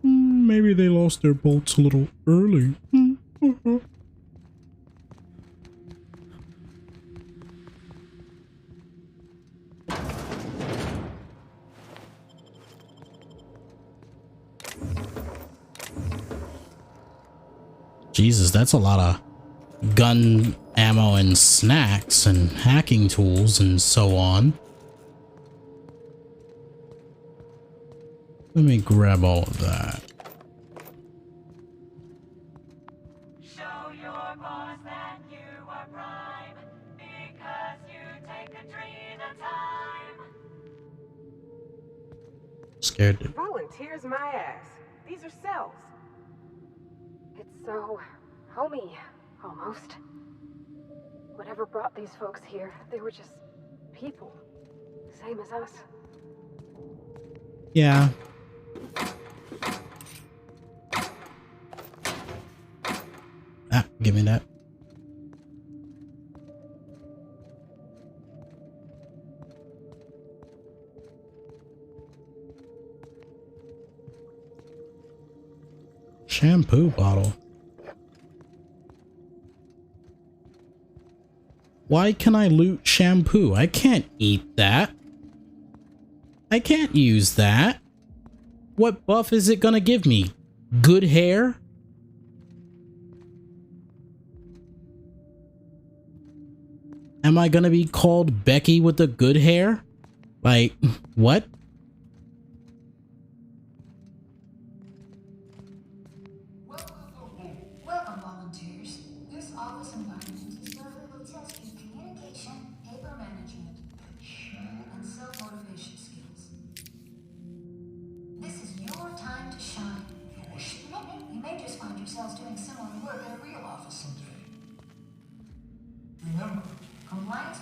Maybe they lost their bolts a little early. Jesus, that's a lot of gun ammo and snacks and hacking tools and so on. Let me grab all of that. Show your boss that you are prime, because you take a dream at a time. Scared. Volunteers my ass. These are cells. It's so homey, almost. Whatever brought these folks here, they were just people. Same as us. Yeah. Ah, give me that. Shampoo bottle. Why can I loot shampoo? I can't eat that. I can't use that. What buff is it gonna give me? Good hair? Am I gonna be called Becky with the good hair? Like, what? Welcome, volunteers. This office environment is where we will test your communication, paper management, and self-motivation skills. This is your time to shine. You may just find yourselves doing similar work in a real office someday. Remember, compliance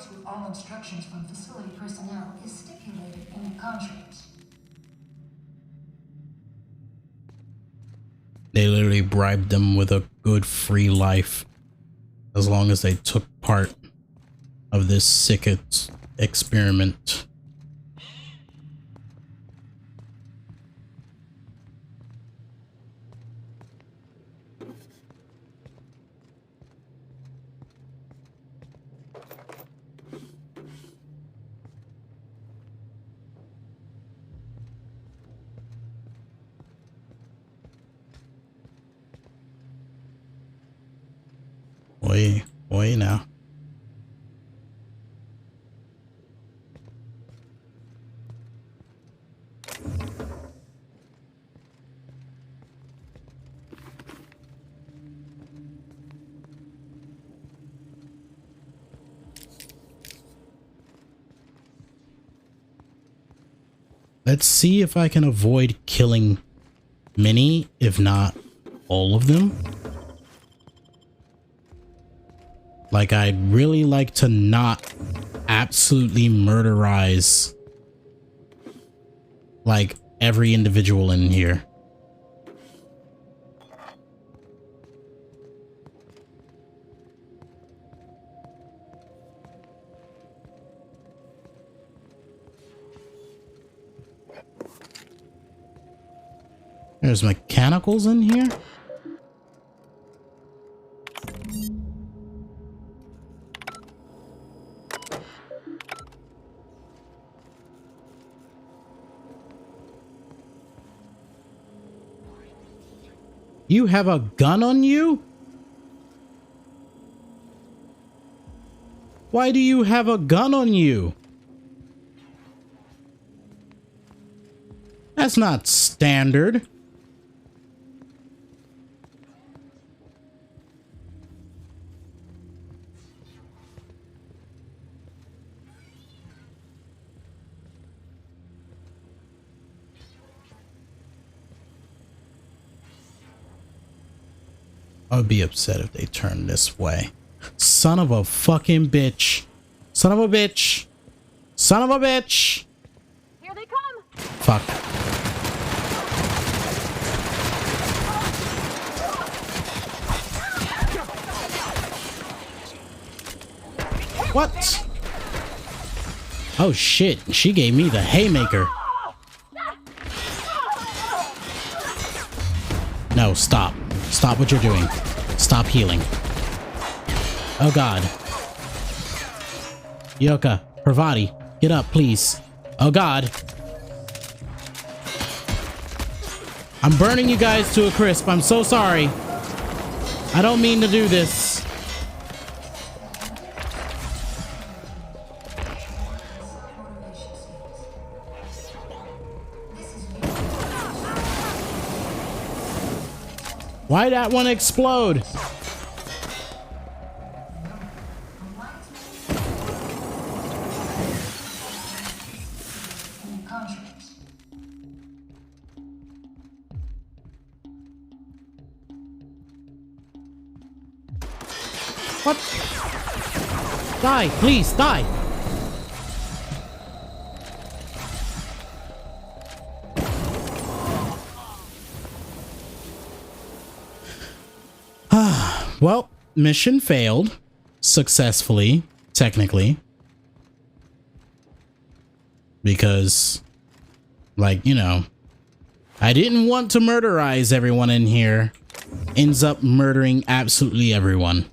with all instructions from facility personnel is stipulated in the contracts. They literally bribed them with a good free life as long as they took part of this sick experiment. Oi now. Let's see if I can avoid killing many, if not all of them. Like, I'd really like to not absolutely murderize like every individual in here. There's mechanicals in here. You have a gun on you? Why do you have a gun on you? That's not standard. I would be upset if they turned this way. Son of a fucking bitch. Son of a bitch. Son of a bitch. Here they come! Fuck. What? Oh shit, she gave me the haymaker. No, stop. Stop what you're doing. Stop healing. Oh god. Yoka, Parvati, get up, please. Oh god. I'm burning you guys to a crisp. I'm so sorry. I don't mean to do this. Why'd that one explode? What? Die, please, die. Well, mission failed successfully, technically. Because, like, you know, I didn't want to murderize everyone in here. Ends up murdering absolutely everyone.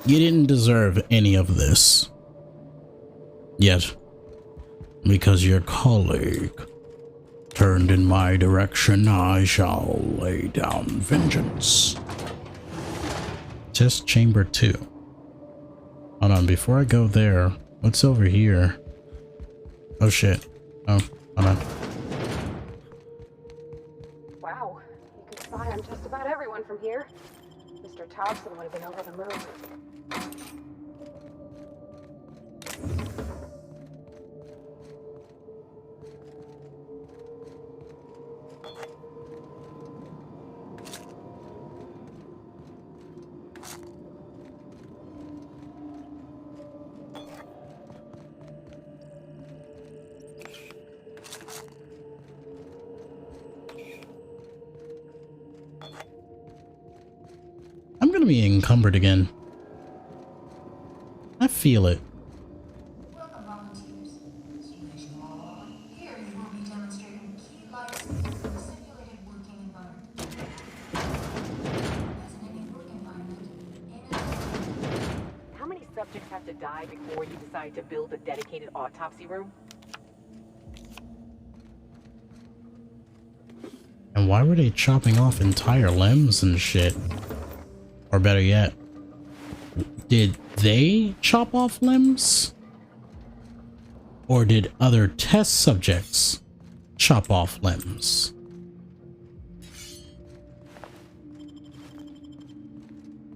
You didn't deserve any of this. Yet, because your colleague turned in my direction, I shall lay down vengeance. Test chamber 2. Hold on, before I go there, what's over here? Oh shit. Oh, hold on. Wow, you could spy on just about everyone from here. Mr. Thompson would have been over the moon. I'm gonna be encumbered again. I feel it. Welcome, volunteers. you decide to build a dedicated autopsy room? And why were they chopping off entire limbs and shit? Or better yet, did they chop off limbs? Or did other test subjects chop off limbs?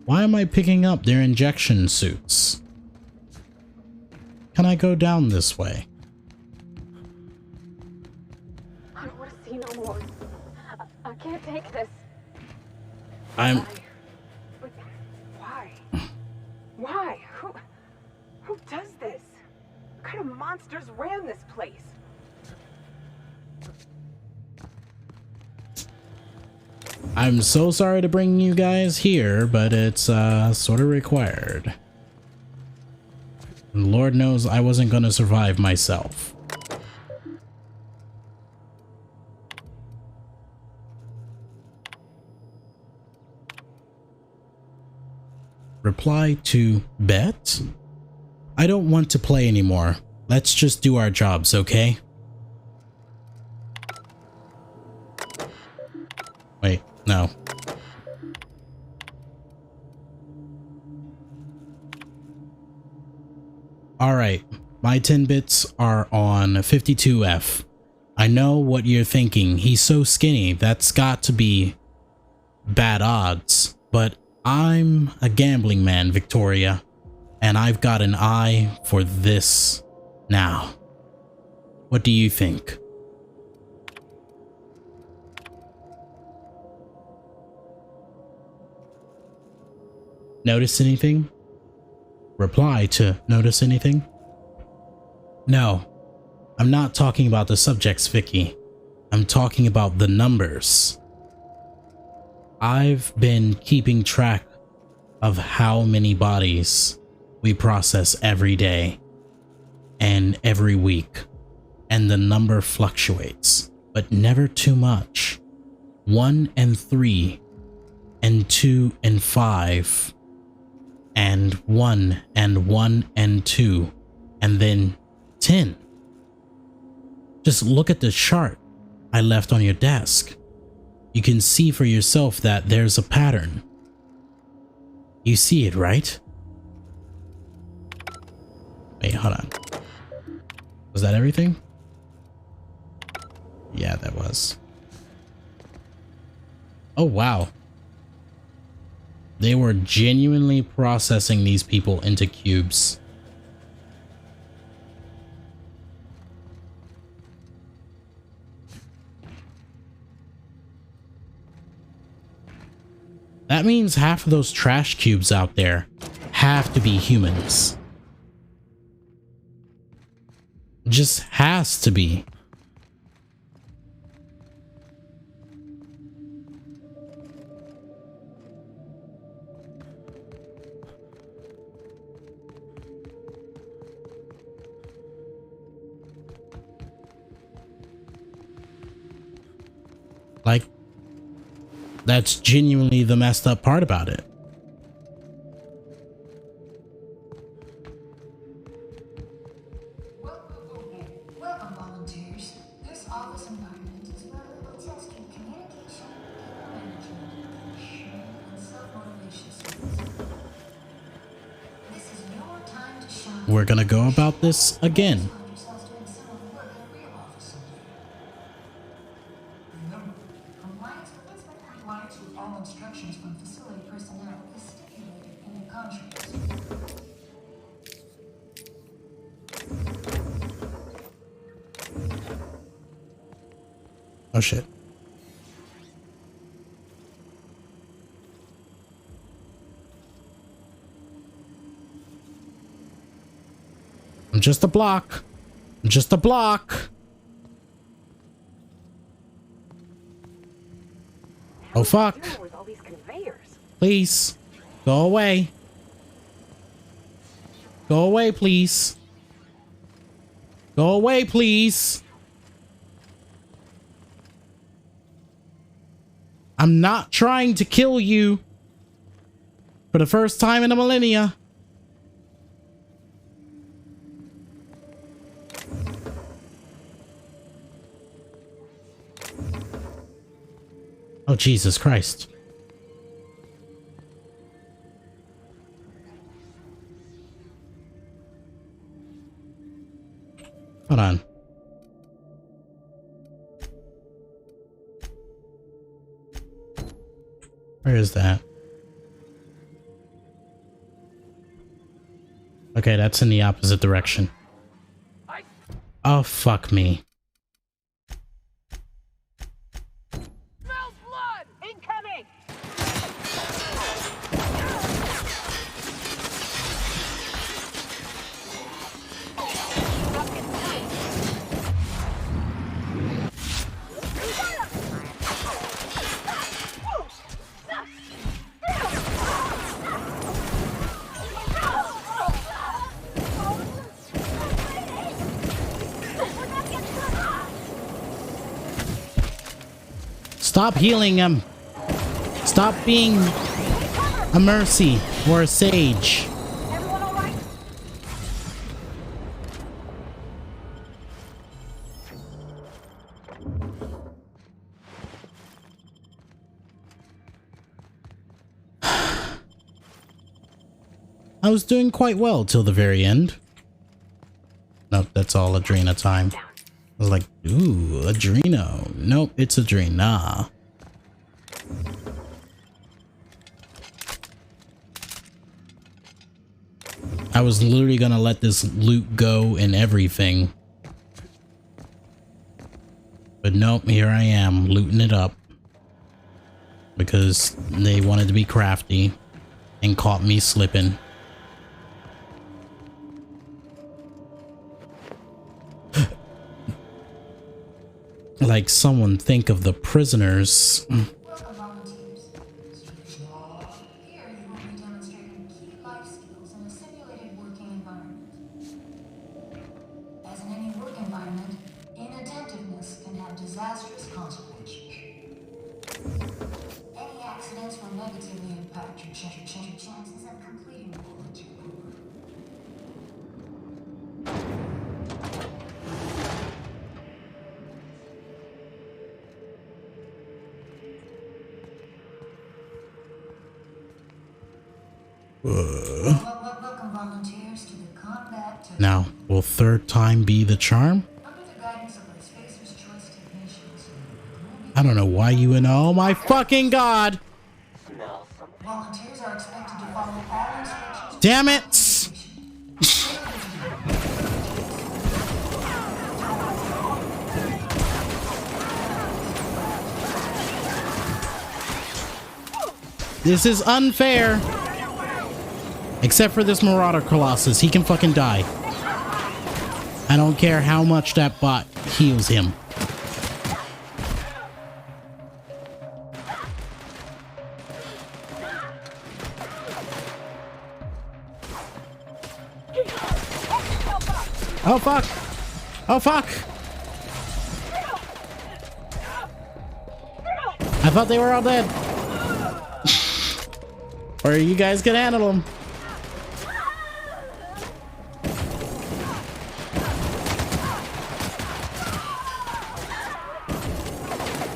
Why am I picking up their injection suits? Can I go down this way? I don't want to see no more. I can't take this. I'm... Why? Why? Who does this? What kind of monsters ran this place? I'm so sorry to bring you guys here, but it's sort of required. And Lord knows I wasn't gonna survive myself. Reply to bet? I don't want to play anymore. Let's just do our jobs, okay? Wait, no. Alright, my 10 bits are on 52F. I know what you're thinking. He's so skinny, that's got to be bad odds. But I'm a gambling man, Victoria, and I've got an eye for this now. What do you think? Notice anything? Reply to notice anything? No, I'm not talking about the subjects, Vicky. I'm talking about the numbers. I've been keeping track of how many bodies we process every day and every week, and the number fluctuates, but never too much. 1 and 3 and 2 and 5 and 1 and 1 and 2 and then 10. Just look at the chart I left on your desk. You can see for yourself that there's a pattern. You see it, right? Wait, hold on. Was that everything? Yeah, that was. Oh, wow. They were genuinely processing these people into cubes. That means half of those trash cubes out there have to be humans. Just has to be. Like, that's genuinely the messed up part about it. Welcome, volunteers. This office environment is where we will test your communication, management, and self-motivation skills. This is your time to shine. We're gonna go about this again. Find yourselves doing similar work at a real office someday. Remember, compliance with all instructions from facility personnel is stipulated in your contracts. Oh shit. I'm just a block. I'm just a block. Oh fuck. With all these conveyors. Please. Go away. Go away, please. Go away, please. I'm not trying to kill you for the first time in a millennia. Oh, Jesus Christ. Hold on. Where is that? Okay, that's in the opposite direction. Oh, fuck me. Smell blood! Incoming! Stop healing him. Stop being a mercy or a sage. Everyone all right? I was doing quite well till the very end. Nope, that's all Adrena time. I was like, ooh, Adreno. Nope, it's Adrena. I was literally gonna let this loot go and everything. But nope, here I am, looting it up. Because they wanted to be crafty and caught me slipping. Like someone think of the prisoners. Welcome, volunteers. Here you will be demonstrating key life skills in a simulated working environment. As in any work environment, inattentiveness can have disastrous consequences. Any accidents will negatively impact your chances of completing the volunteer program. Welcome, volunteers, to the combat. Now, will third time be the charm? Under the guidance of the Spacer's Choice technicians, I don't know why you and oh my fucking god! volunteers are expected to follow all instructions. Damn it! This is unfair. Except for this Marauder Colossus, he can fucking die. I don't care how much that bot heals him. Oh fuck! Oh fuck! I thought they were all dead. Or you guys can handle them.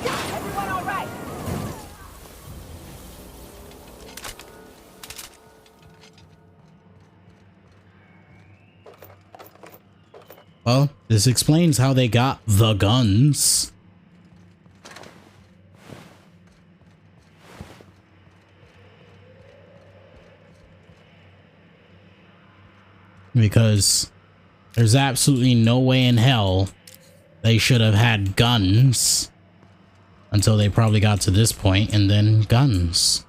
Everyone all right? Well, this explains how they got the guns. Because there's absolutely no way in hell they should have had guns until they probably got to this point, and then guns.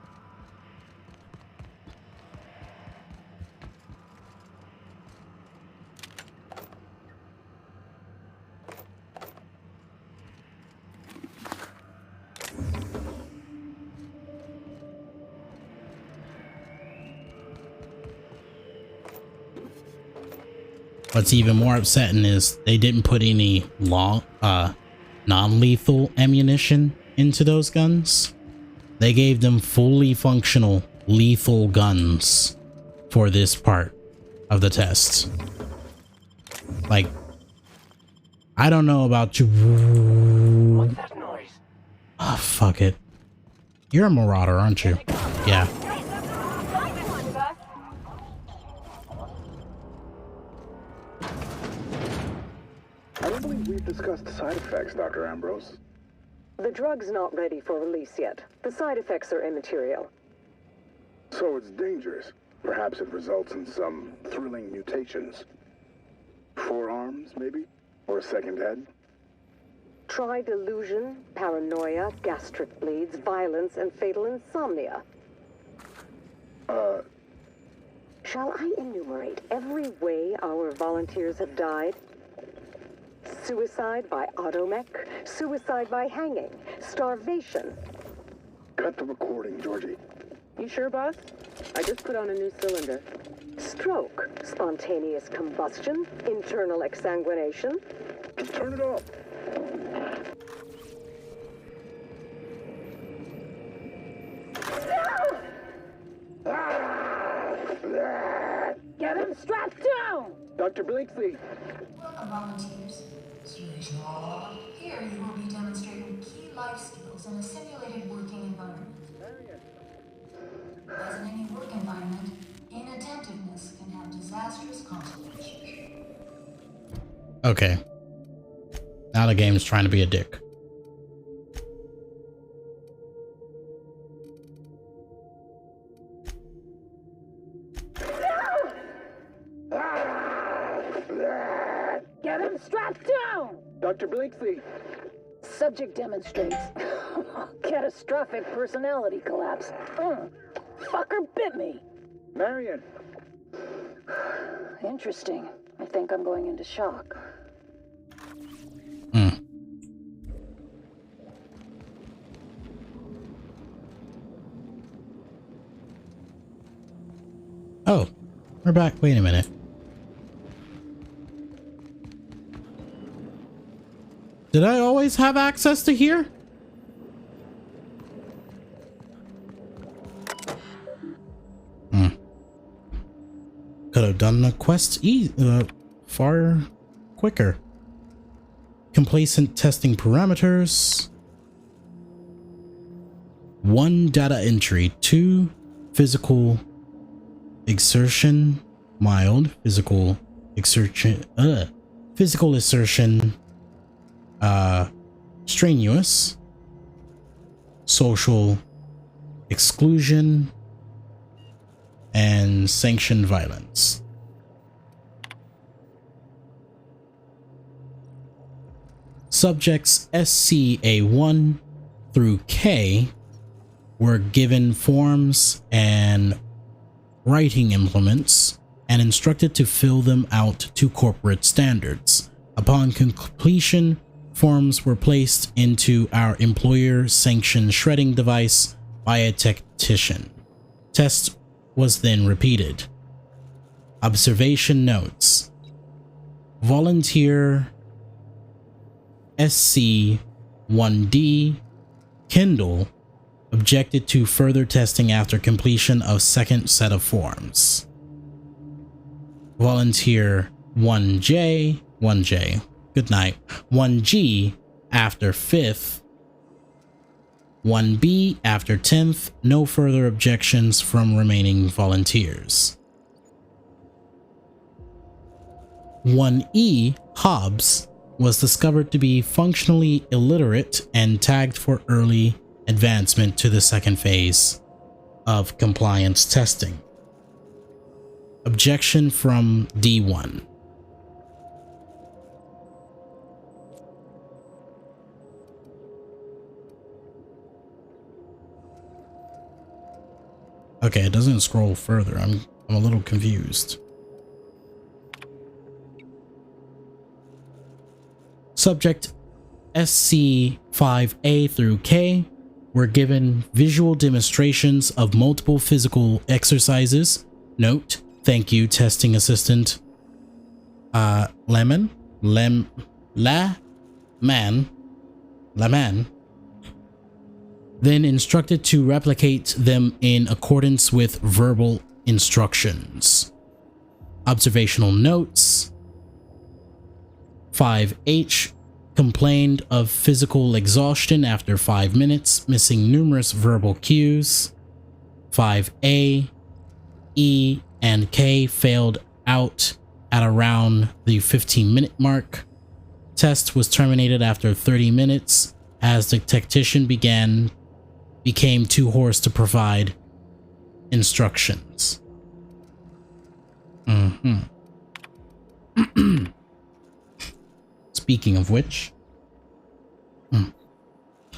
What's even more upsetting is they didn't put any non-lethal ammunition into those guns. They gave them fully functional lethal guns for this part of the test. Like, I don't know about you. What's that noise? Oh, fuck it. You're a marauder, aren't you? Yeah. I don't believe we've discussed side effects, Dr. Ambrose. The drug's not ready for release yet. The side effects are immaterial. So it's dangerous. Perhaps it results in some thrilling mutations. 4 arms, maybe? Or a second head? Try delusion, paranoia, gastric bleeds, violence, and fatal insomnia. Shall I enumerate every way our volunteers have died? Suicide by automech, suicide by hanging, starvation. Cut the recording, Georgie. You sure, boss? I just put on a new cylinder. Stroke, spontaneous combustion, internal exsanguination. Just turn it off. Get him strapped down! Dr. Blakesley. Welcome, volunteers. Here you will be demonstrating key life skills in a simulated working environment. As in any work environment, inattentiveness can have disastrous consequences. Okay. Now the game's trying to be a dick. Get him strapped down! Dr. Blakesley. Subject demonstrates catastrophic personality collapse. Fucker bit me. Marion. Interesting. I think I'm going into shock. Oh, we're back. Wait a minute. Did I always have access to here? Could have done the quest far quicker. Complacent testing parameters. 1 data entry. 2 physical exertion. Mild physical exertion. Physical exertion. Strenuous. Social exclusion. And sanctioned violence. Subjects SCA1 through K were given forms and writing implements and instructed to fill them out to corporate standards. Upon completion, forms were placed into our employer-sanctioned shredding device by a technician. Test was then repeated. Observation notes. Volunteer SC1D Kindle objected to further testing after completion of second set of forms. Volunteer 1J, good night, 1G after 5th, 1B after 10th, no further objections from remaining volunteers. 1E, Hobbs, was discovered to be functionally illiterate and tagged for early advancement to the second phase of compliance testing. Objection from D1. Okay, it doesn't scroll further. I'm a little confused. Subject SC5A through K were given visual demonstrations of multiple physical exercises. Note, thank you, testing assistant Laman, then instructed to replicate them in accordance with verbal instructions. Observational notes. 5H complained of physical exhaustion after 5 minutes, missing numerous verbal cues. 5A, E, and K failed out at around the 15-minute mark. Test was terminated after 30 minutes as the tactician became too hoarse to provide instructions. Speaking of which,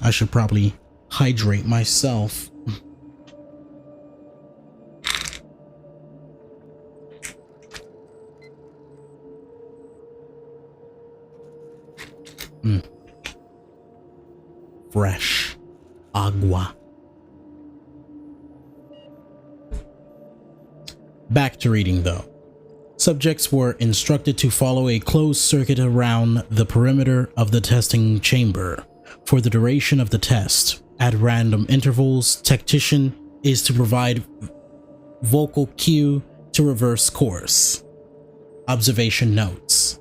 I should probably hydrate myself. Fresh agua. Back to reading though. Subjects were instructed to follow a closed circuit around the perimeter of the testing chamber for the duration of the test. At random intervals, tactician is to provide vocal cue to reverse course. Observation notes.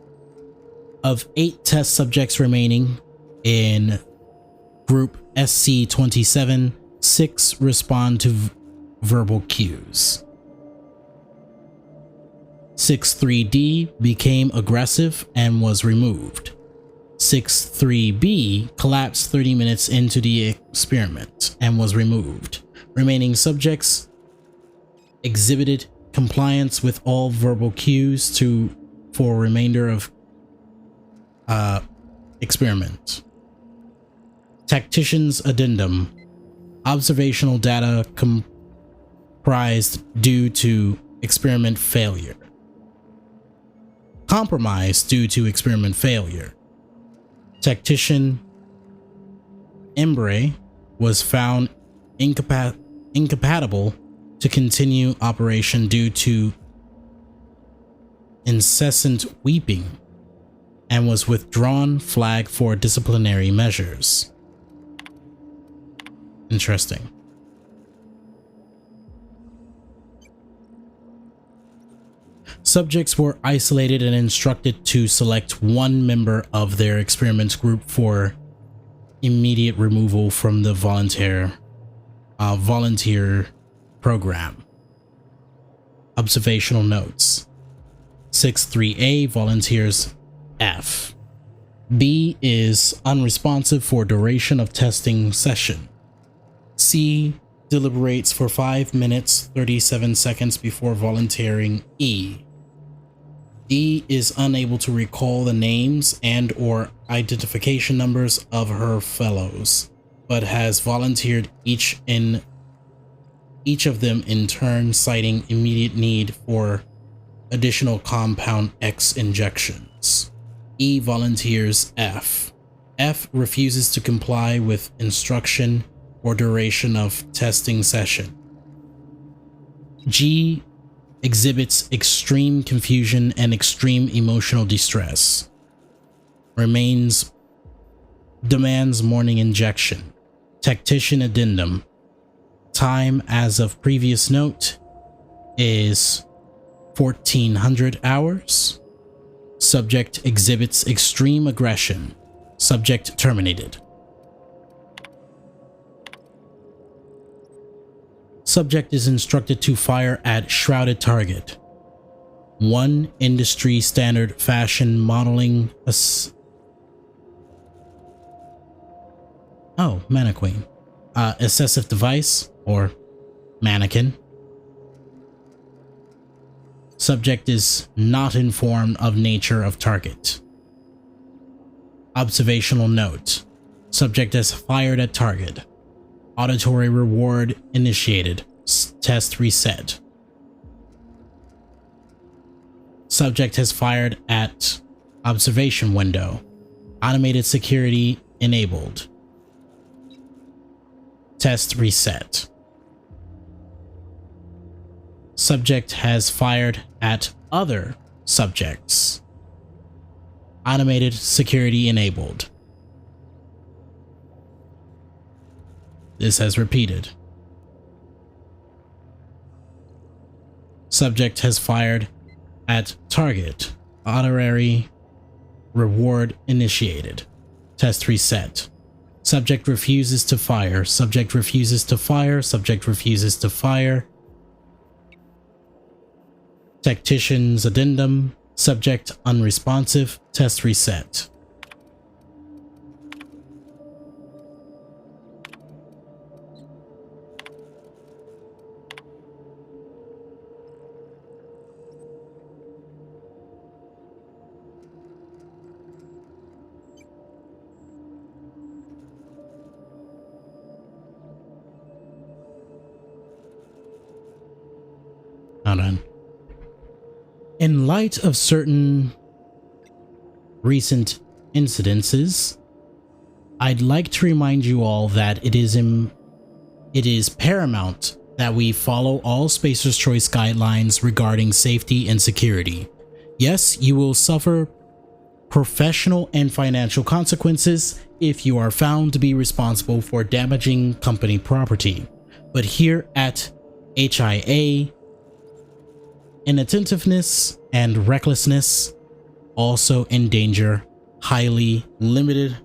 Of 8 test subjects remaining in group SC-27, 6 respond to verbal cues. 6-3D became aggressive and was removed. 6-3B collapsed 30 minutes into the experiment and was removed. Remaining subjects exhibited compliance with all verbal cues for remainder of experiment. Tactician's addendum. Observational data comprised due to experiment failure. Compromise due to experiment failure. Tactician Embre was found incompatible to continue operation due to incessant weeping and was withdrawn, flagged for disciplinary measures. Interesting. Subjects were isolated and instructed to select one member of their experiment group for immediate removal from the volunteer program. Observational notes. 6-3A volunteers F. B is unresponsive for duration of testing session. C deliberates for 5 minutes 37 seconds before volunteering E. D is unable to recall the names and or identification numbers of her fellows, but has volunteered each of them in turn, citing immediate need for additional compound X injections. E volunteers F. F refuses to comply with instruction or duration of testing session. G exhibits extreme confusion and extreme emotional distress. Demands morning injection. Tactician addendum. Time as of previous note is 1400 hours. Subject exhibits extreme aggression. Subject terminated. Subject is instructed to fire at shrouded target. 1 industry standard fashion modeling. Mannequin. Excessive device or mannequin. Subject is not informed of nature of target. Observational note. Subject has fired at target. Auditory reward initiated. Test reset. Subject has fired at observation window. Automated security enabled. Test reset. Subject has fired at other subjects. Automated security enabled. This has repeated. Subject has fired at target. Honorary reward initiated. Test reset. Subject refuses to fire. Subject refuses to fire. Subject refuses to fire. Tactician's addendum. Subject unresponsive. Test reset. Hold on. In light of certain recent incidences, I'd like to remind you all that it is paramount that we follow all Spacer's Choice guidelines regarding safety and security. Yes, you will suffer professional and financial consequences if you are found to be responsible for damaging company property. But here at HIA, inattentiveness and recklessness also endanger highly limited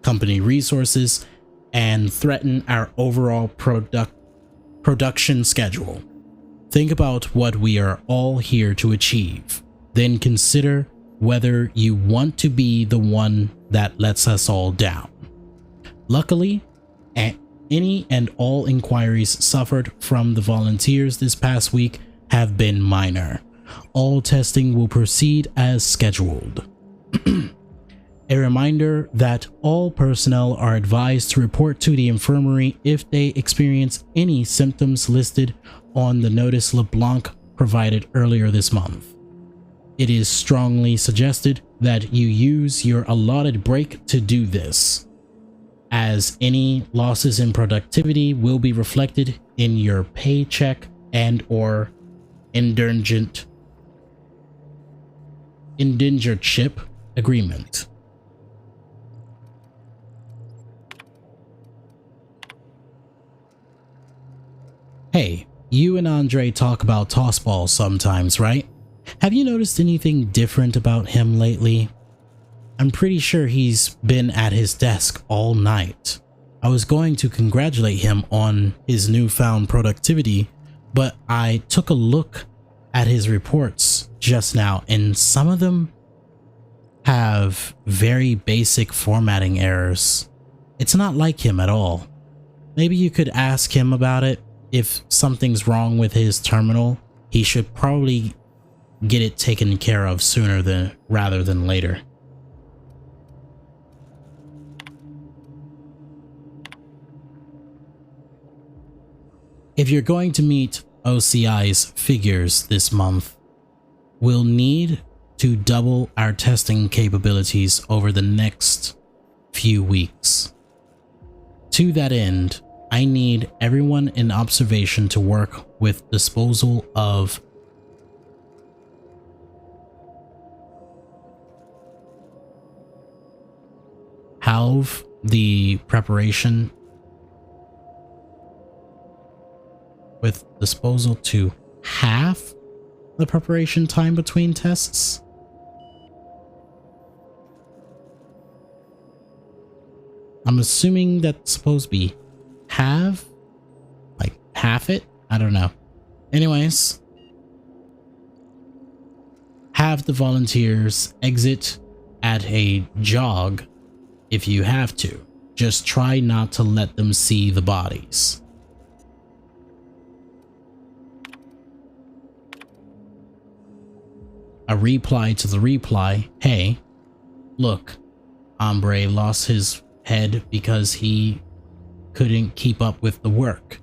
company resources and threaten our overall production schedule. Think about what we are all here to achieve. Then consider whether you want to be the one that lets us all down. Luckily, any and all inquiries suffered from the volunteers this past week have been minor. All testing will proceed as scheduled. A reminder that all personnel are advised to report to the infirmary if they experience any symptoms listed on the notice LeBlanc provided earlier this month. It is strongly suggested that you use your allotted break to do this, as any losses in productivity will be reflected in your paycheck and/or indentureship agreement. Hey, you and Andre talk about tossballs sometimes, right? Have you noticed anything different about him lately? I'm pretty sure he's been at his desk all night. I was going to congratulate him on his newfound productivity, but I took a look at his reports just now, and some of them have very basic formatting errors. It's not like him at all. Maybe you could ask him about it. If something's wrong with his terminal, he should probably get it taken care of sooner rather than later. If you're going to meet OCI's figures this month, we'll need to double our testing capabilities over the next few weeks. To that end, I need everyone in observation to work with disposal of halve the preparation with disposal to half the preparation time between tests. I'm assuming that's supposed to be half it. I don't know. Anyways, have the volunteers exit at a jog if you have to. Just try not to let them see the bodies. A reply to the reply. Hey, look, Hombre lost his head because he couldn't keep up with the work.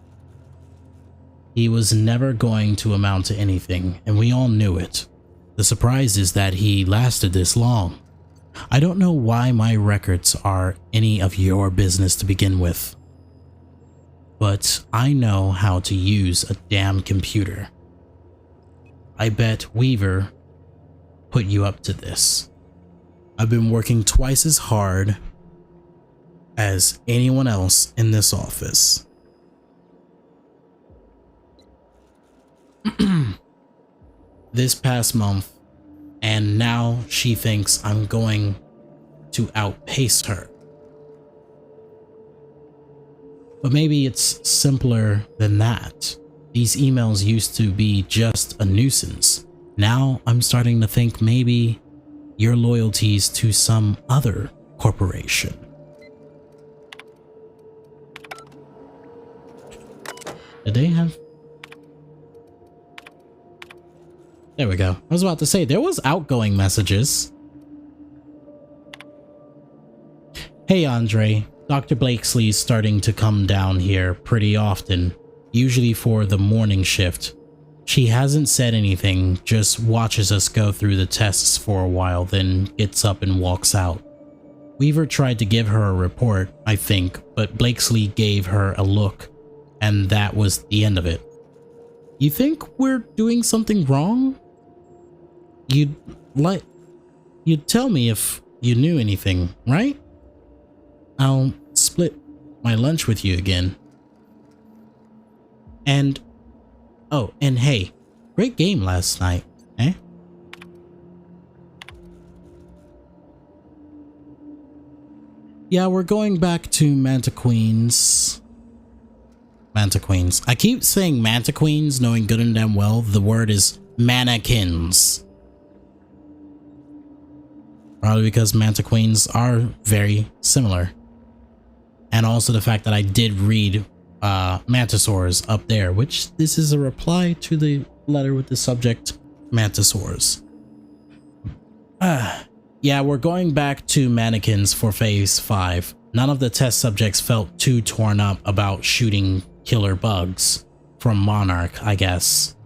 He was never going to amount to anything, and we all knew it. The surprise is that he lasted this long. I don't know why my records are any of your business to begin with, but I know how to use a damn computer. I bet Weaver put you up to this. I've been working twice as hard as anyone else in this office. This past month, and now she thinks I'm going to outpace her. But maybe it's simpler than that. These emails used to be just a nuisance. Now I'm starting to think maybe your loyalties to some other corporation. Did they have? There we go. I was about to say there was outgoing messages. Hey Andre, Dr. Blakesley's starting to come down here pretty often, usually for the morning shift. She hasn't said anything, just watches us go through the tests for a while, then gets up and walks out. Weaver tried to give her a report, I think, but Blakesley gave her a look, and that was the end of it. You think we're doing something wrong? You'd tell me if you knew anything, right? I'll split my lunch with you again. And oh, and hey, great game last night, eh? Yeah, we're going back to Mantiqueens. Mantiqueens. I keep saying Mantiqueens, knowing good and damn well the word is mannequins. Probably because Mantiqueens are very similar. And also the fact that I did read Mantisaurs up there, which this is a reply to the letter with the subject Mantisaurs. Yeah, we're going back to mannequins for phase 5. None of the test subjects felt too torn up about shooting killer bugs from Monarch, I guess.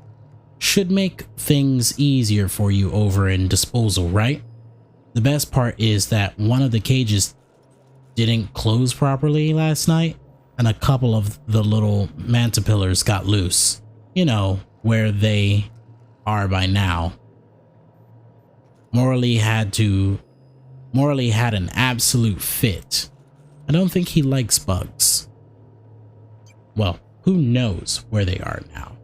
Should make things easier for you over in disposal, right? The best part is that one of the cages didn't close properly last night, and a couple of the little mantipillars got loose. You know, where they are by now. Morley had an absolute fit. I don't think he likes bugs. Well, who knows where they are now.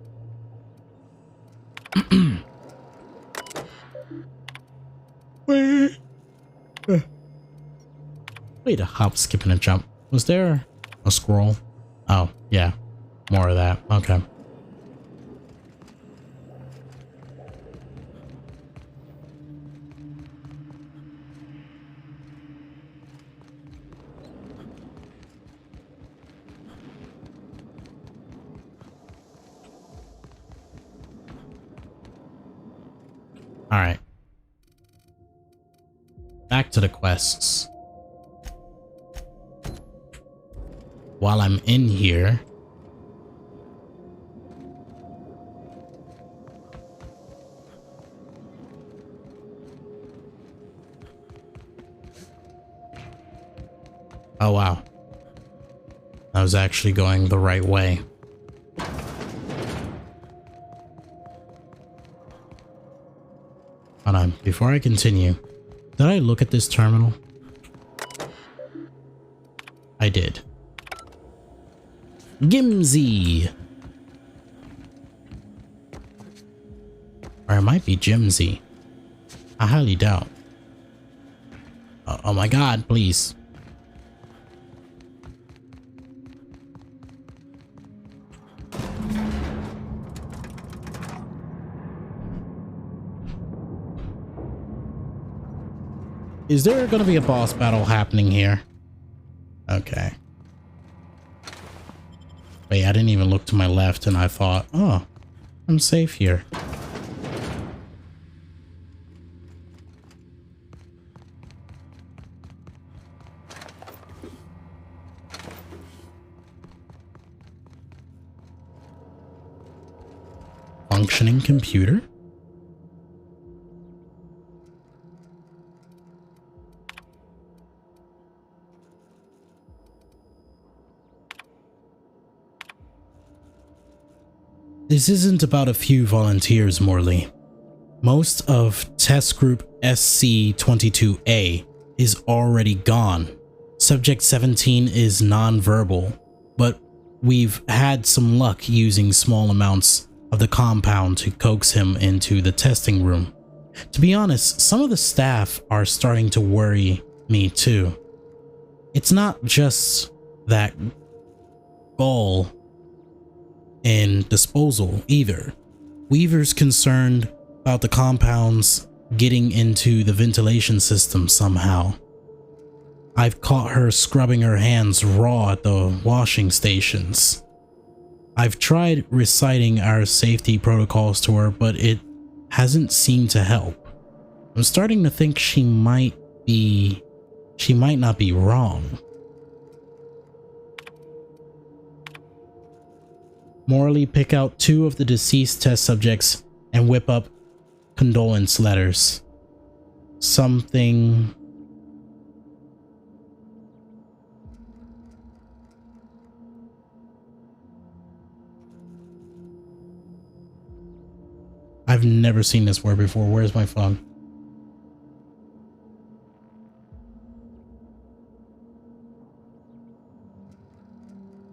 Wait, a hop, skip, and a jump. Was there a scroll? Oh, yeah. More of that. Okay. All right. Back to the quests. While I'm in here, oh wow, I was actually going the right way. Hold on, before I continue, did I look at this terminal? I did. Gimsy. Or it might be Jimsy. I highly doubt. Oh my god, please. Is there going to be a boss battle happening here? Okay. Wait, I didn't even look to my left and I thought, oh, I'm safe here. Functioning computer? This isn't about a few volunteers, Morley. Most of Test Group SC-22A is already gone. Subject 17 is non-verbal, but we've had some luck using small amounts of the compound to coax him into the testing room. To be honest, some of the staff are starting to worry me too. It's not just that gall in disposal either. Weaver's concerned about the compounds getting into the ventilation system somehow. I've caught her scrubbing her hands raw at the washing stations. I've tried reciting our safety protocols to her, but it hasn't seemed to help. I'm starting to think she might not be wrong. Morally pick out 2 of the deceased test subjects and whip up condolence letters. Something... I've never seen this word before. Where's my phone?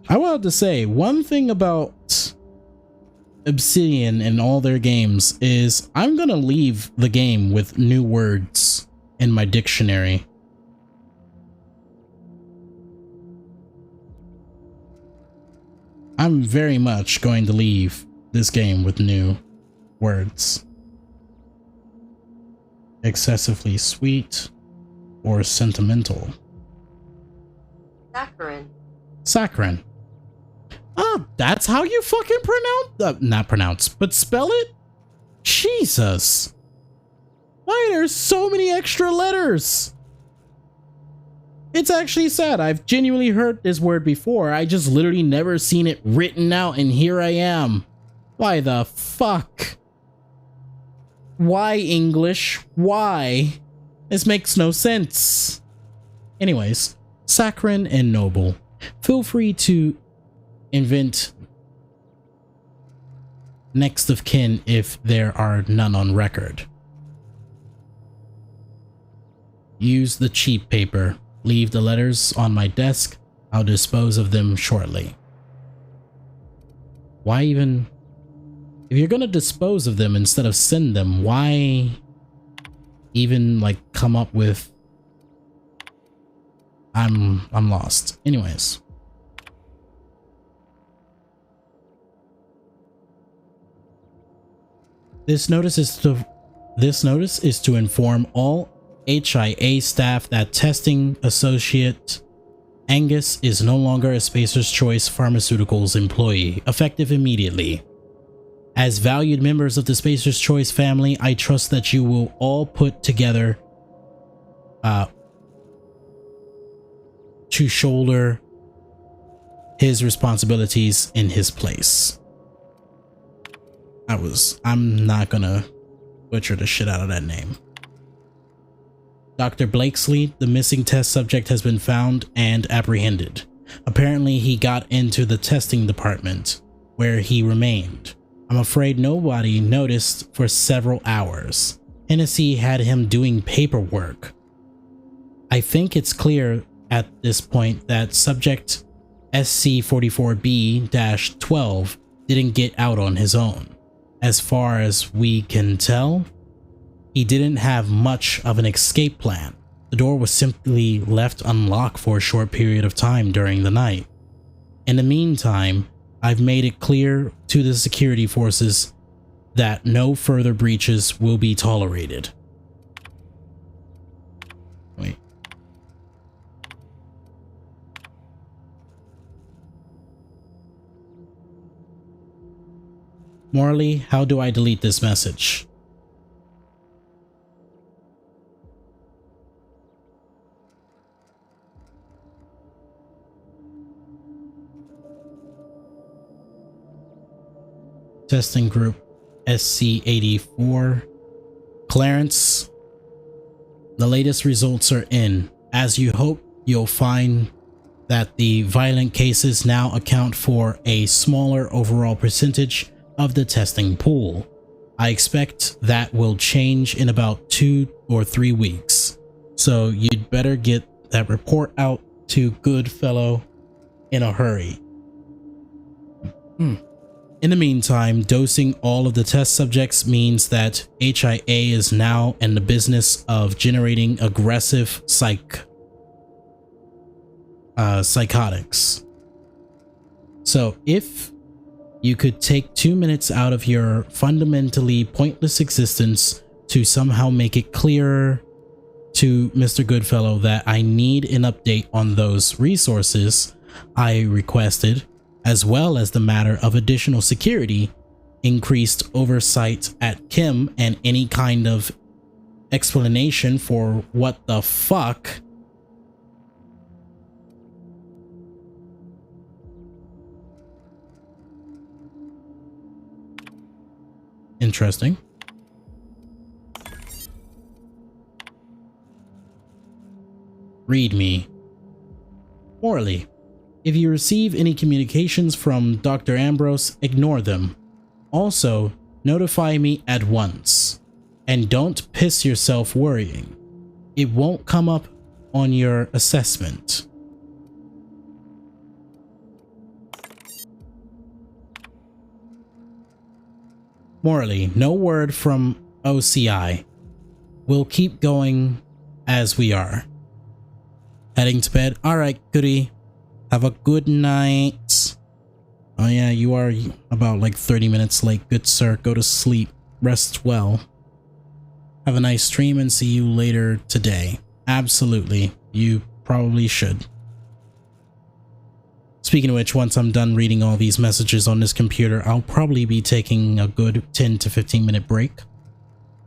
I wanted to say one thing about Obsidian and all their games is I'm gonna leave the game with new words in my dictionary. I'm very much going to leave this game with new words. Excessively sweet or sentimental. Saccharin. Saccharin. Oh, that's how you fucking pronounce, not pronounce, but spell it? Jesus. Why are there so many extra letters? It's actually sad. I've genuinely heard this word before. I just literally never seen it written out, and here I am. Why the fuck? Why English? Why? This makes no sense. Anyways, Saccharin and Noble, feel free to invent next of kin if there are none on record. Use the cheap paper. Leave the letters on my desk. I'll dispose of them shortly. Why even... If you're gonna dispose of them instead of send them, why even like come up with... I'm lost. Anyways. This notice is to inform all HIA staff that testing associate Angus is no longer a Spacer's Choice Pharmaceuticals employee, effective immediately. As valued members of the Spacer's Choice family, I trust that you will all put together to shoulder his responsibilities in his place. I'm not gonna butcher the shit out of that name. Dr. Blakesley, the missing test subject, has been found and apprehended. Apparently, he got into the testing department, where he remained. I'm afraid nobody noticed for several hours. Hennessy had him doing paperwork. I think it's clear at this point that subject SC44B-12 didn't get out on his own. As far as we can tell, he didn't have much of an escape plan. The door was simply left unlocked for a short period of time during the night. In the meantime, I've made it clear to the security forces that no further breaches will be tolerated. Wait. Morley, how do I delete this message? Testing group SC84. Clarence, the latest results are in. As you hope, you'll find that the violent cases now account for a smaller overall percentage of the testing pool. I expect that will change in about 2 or 3 weeks. So you'd better get that report out to Goodfellow in a hurry. In the meantime, dosing all of the test subjects means that HIA is now in the business of generating aggressive psychotics. So if you could take 2 minutes out of your fundamentally pointless existence to somehow make it clearer to Mr. Goodfellow that I need an update on those resources I requested, as well as the matter of additional security, increased oversight at Kim, and any kind of explanation for what the fuck interesting. Read me. Morally, if you receive any communications from Dr. Ambrose, ignore them. Also, notify me at once. And don't piss yourself worrying. It won't come up on your assessment. Morally, no word from OCI. We'll keep going as we are. Heading to bed. Alright, goodie. Have a good night. Oh yeah, you are about like 30 minutes late. Good sir, go to sleep. Rest well. Have a nice stream and see you later today. Absolutely. You probably should. Speaking of which, once I'm done reading all these messages on this computer, I'll probably be taking a good 10 to 15 minute break.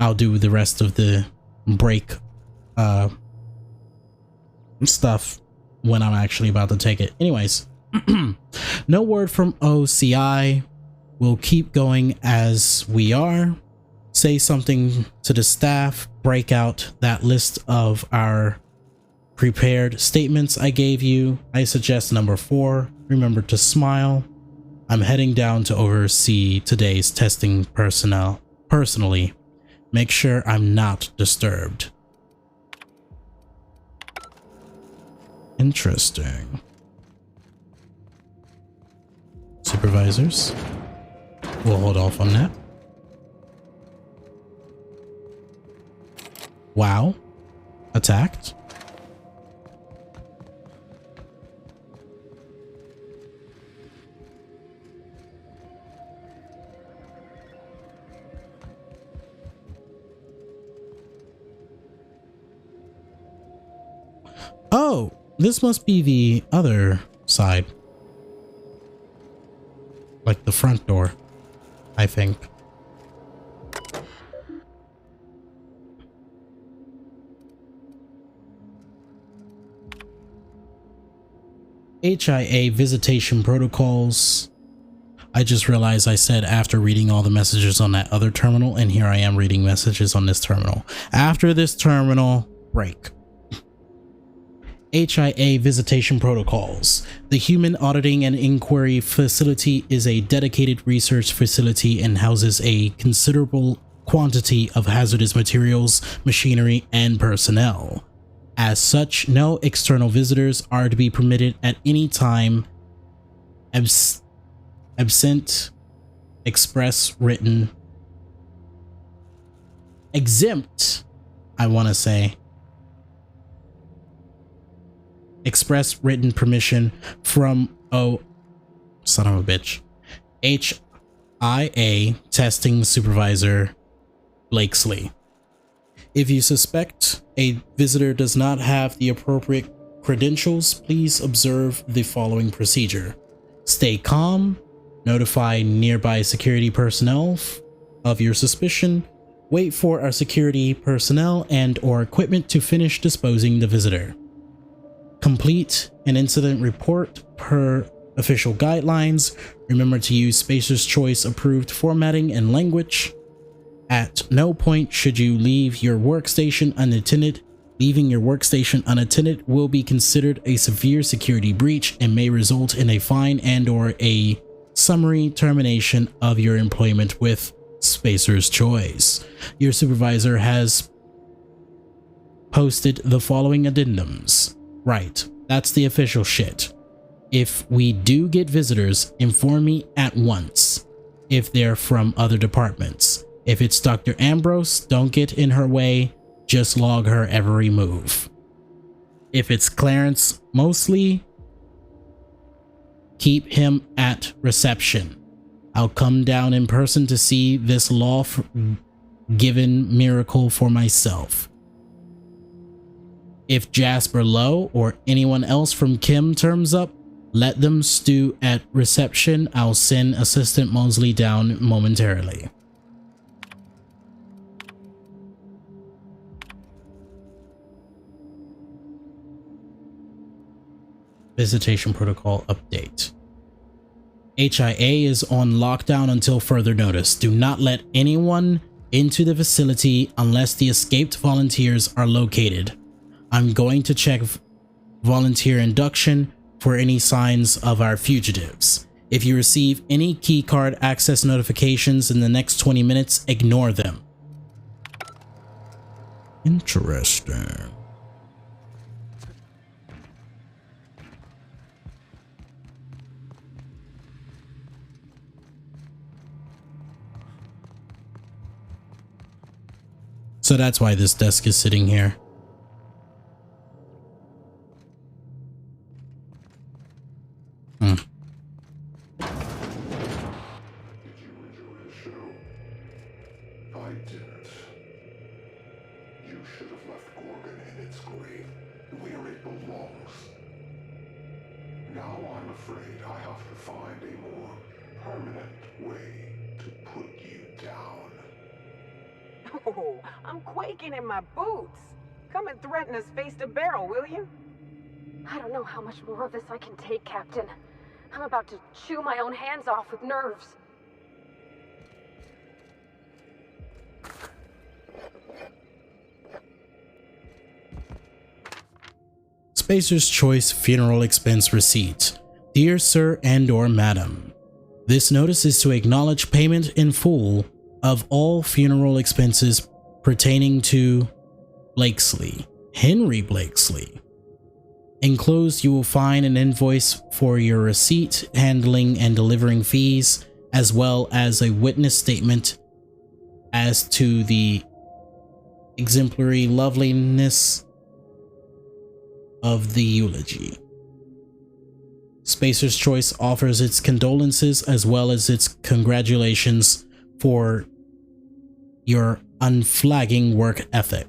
I'll do the rest of the break stuff when I'm actually about to take it. Anyways, no word from OCI. We'll keep going as we are. Say something to the staff. Break out that list of our prepared statements I gave you. I suggest number 4. Remember to smile. I'm heading down to oversee today's testing personnel personally. Make sure I'm not disturbed. Interesting. Supervisors. We'll hold off on that. Wow. Attacked. Oh, this must be the other side. Like the front door, I think. HIA visitation protocols. I just realized I said after reading all the messages on that other terminal, and here I am reading messages on this terminal. After this terminal, break. HIA visitation protocols. The Human Auditing and Inquiry Facility is a dedicated research facility and houses a considerable quantity of hazardous materials, machinery, and personnel. As such, no external visitors are to be permitted at any time, exempt express written permission from son of a bitch, HIA testing supervisor Blakesley. If you suspect a visitor does not have the appropriate credentials, please observe the following procedure. Stay calm, notify nearby security personnel of your suspicion, wait for our security personnel and or equipment to finish disposing the visitor. Complete an incident report per official guidelines. Remember to use Spacer's Choice approved formatting and language. At no point should you leave your workstation unattended. Leaving your workstation unattended will be considered a severe security breach and may result in a fine and or a summary termination of your employment with Spacer's Choice. Your supervisor has posted the following addendums. Right, that's the official shit. If we do get visitors, inform me at once if they're from other departments. If it's Dr. Ambrose, don't get in her way, just log her every move. If it's Clarence Mosley, keep him at reception. I'll come down in person to see this law-given miracle for myself. If Jasper Lowe or anyone else from Kim turns up, let them stew at reception. I'll send Assistant Mosley down momentarily. Visitation protocol update. HIA is on lockdown until further notice. Do not let anyone into the facility unless the escaped volunteers are located. I'm going to check volunteer induction for any signs of our fugitives. If you receive any keycard access notifications in the next 20 minutes, ignore them. Interesting. So that's why this desk is sitting here. Did you enjoy the show? I didn't. You should have left Gorgon in its grave, where it belongs. Now I'm afraid I have to find a more permanent way to put you down. Oh, I'm quaking in my boots. Come and threaten us face to barrel, will you? I don't know how much more of this I can take, Captain. I'm about to chew my own hands off with nerves. Spacer's Choice Funeral Expense Receipt. Dear Sir and/or Madam, this notice is to acknowledge payment in full of all funeral expenses pertaining to Blakesley, Henry Blakesley. Enclosed, you will find an invoice for your receipt, handling, and delivering fees, as well as a witness statement as to the exemplary loveliness of the eulogy. Spacer's Choice offers its condolences as well as its congratulations for your unflagging work ethic.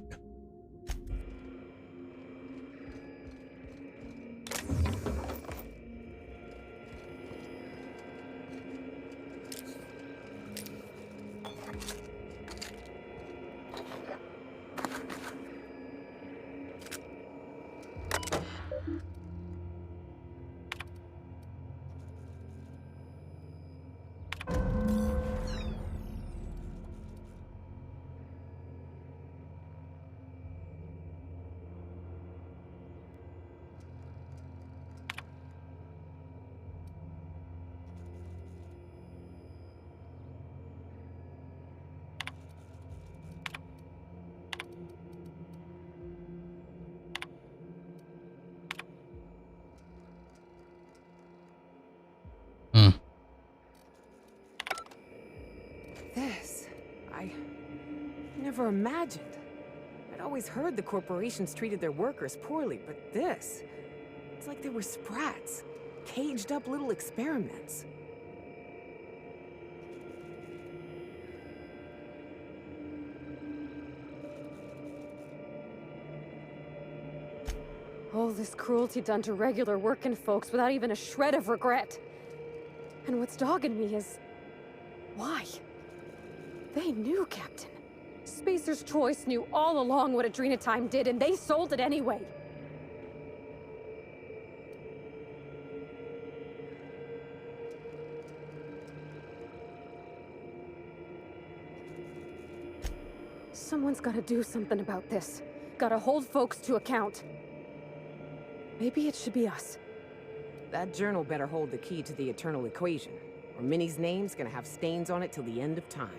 This, I never imagined. I'd always heard the corporations treated their workers poorly, but this, it's like they were sprats, caged up little experiments. All this cruelty done to regular working folks without even a shred of regret. And what's dogging me is... why? They knew, Captain. Spacer's Choice knew all along what Adrenatime did, and they sold it anyway. Someone's gotta do something about this. Gotta hold folks to account. Maybe it should be us. That journal better hold the key to the eternal equation, or Minnie's name's gonna have stains on it till the end of time.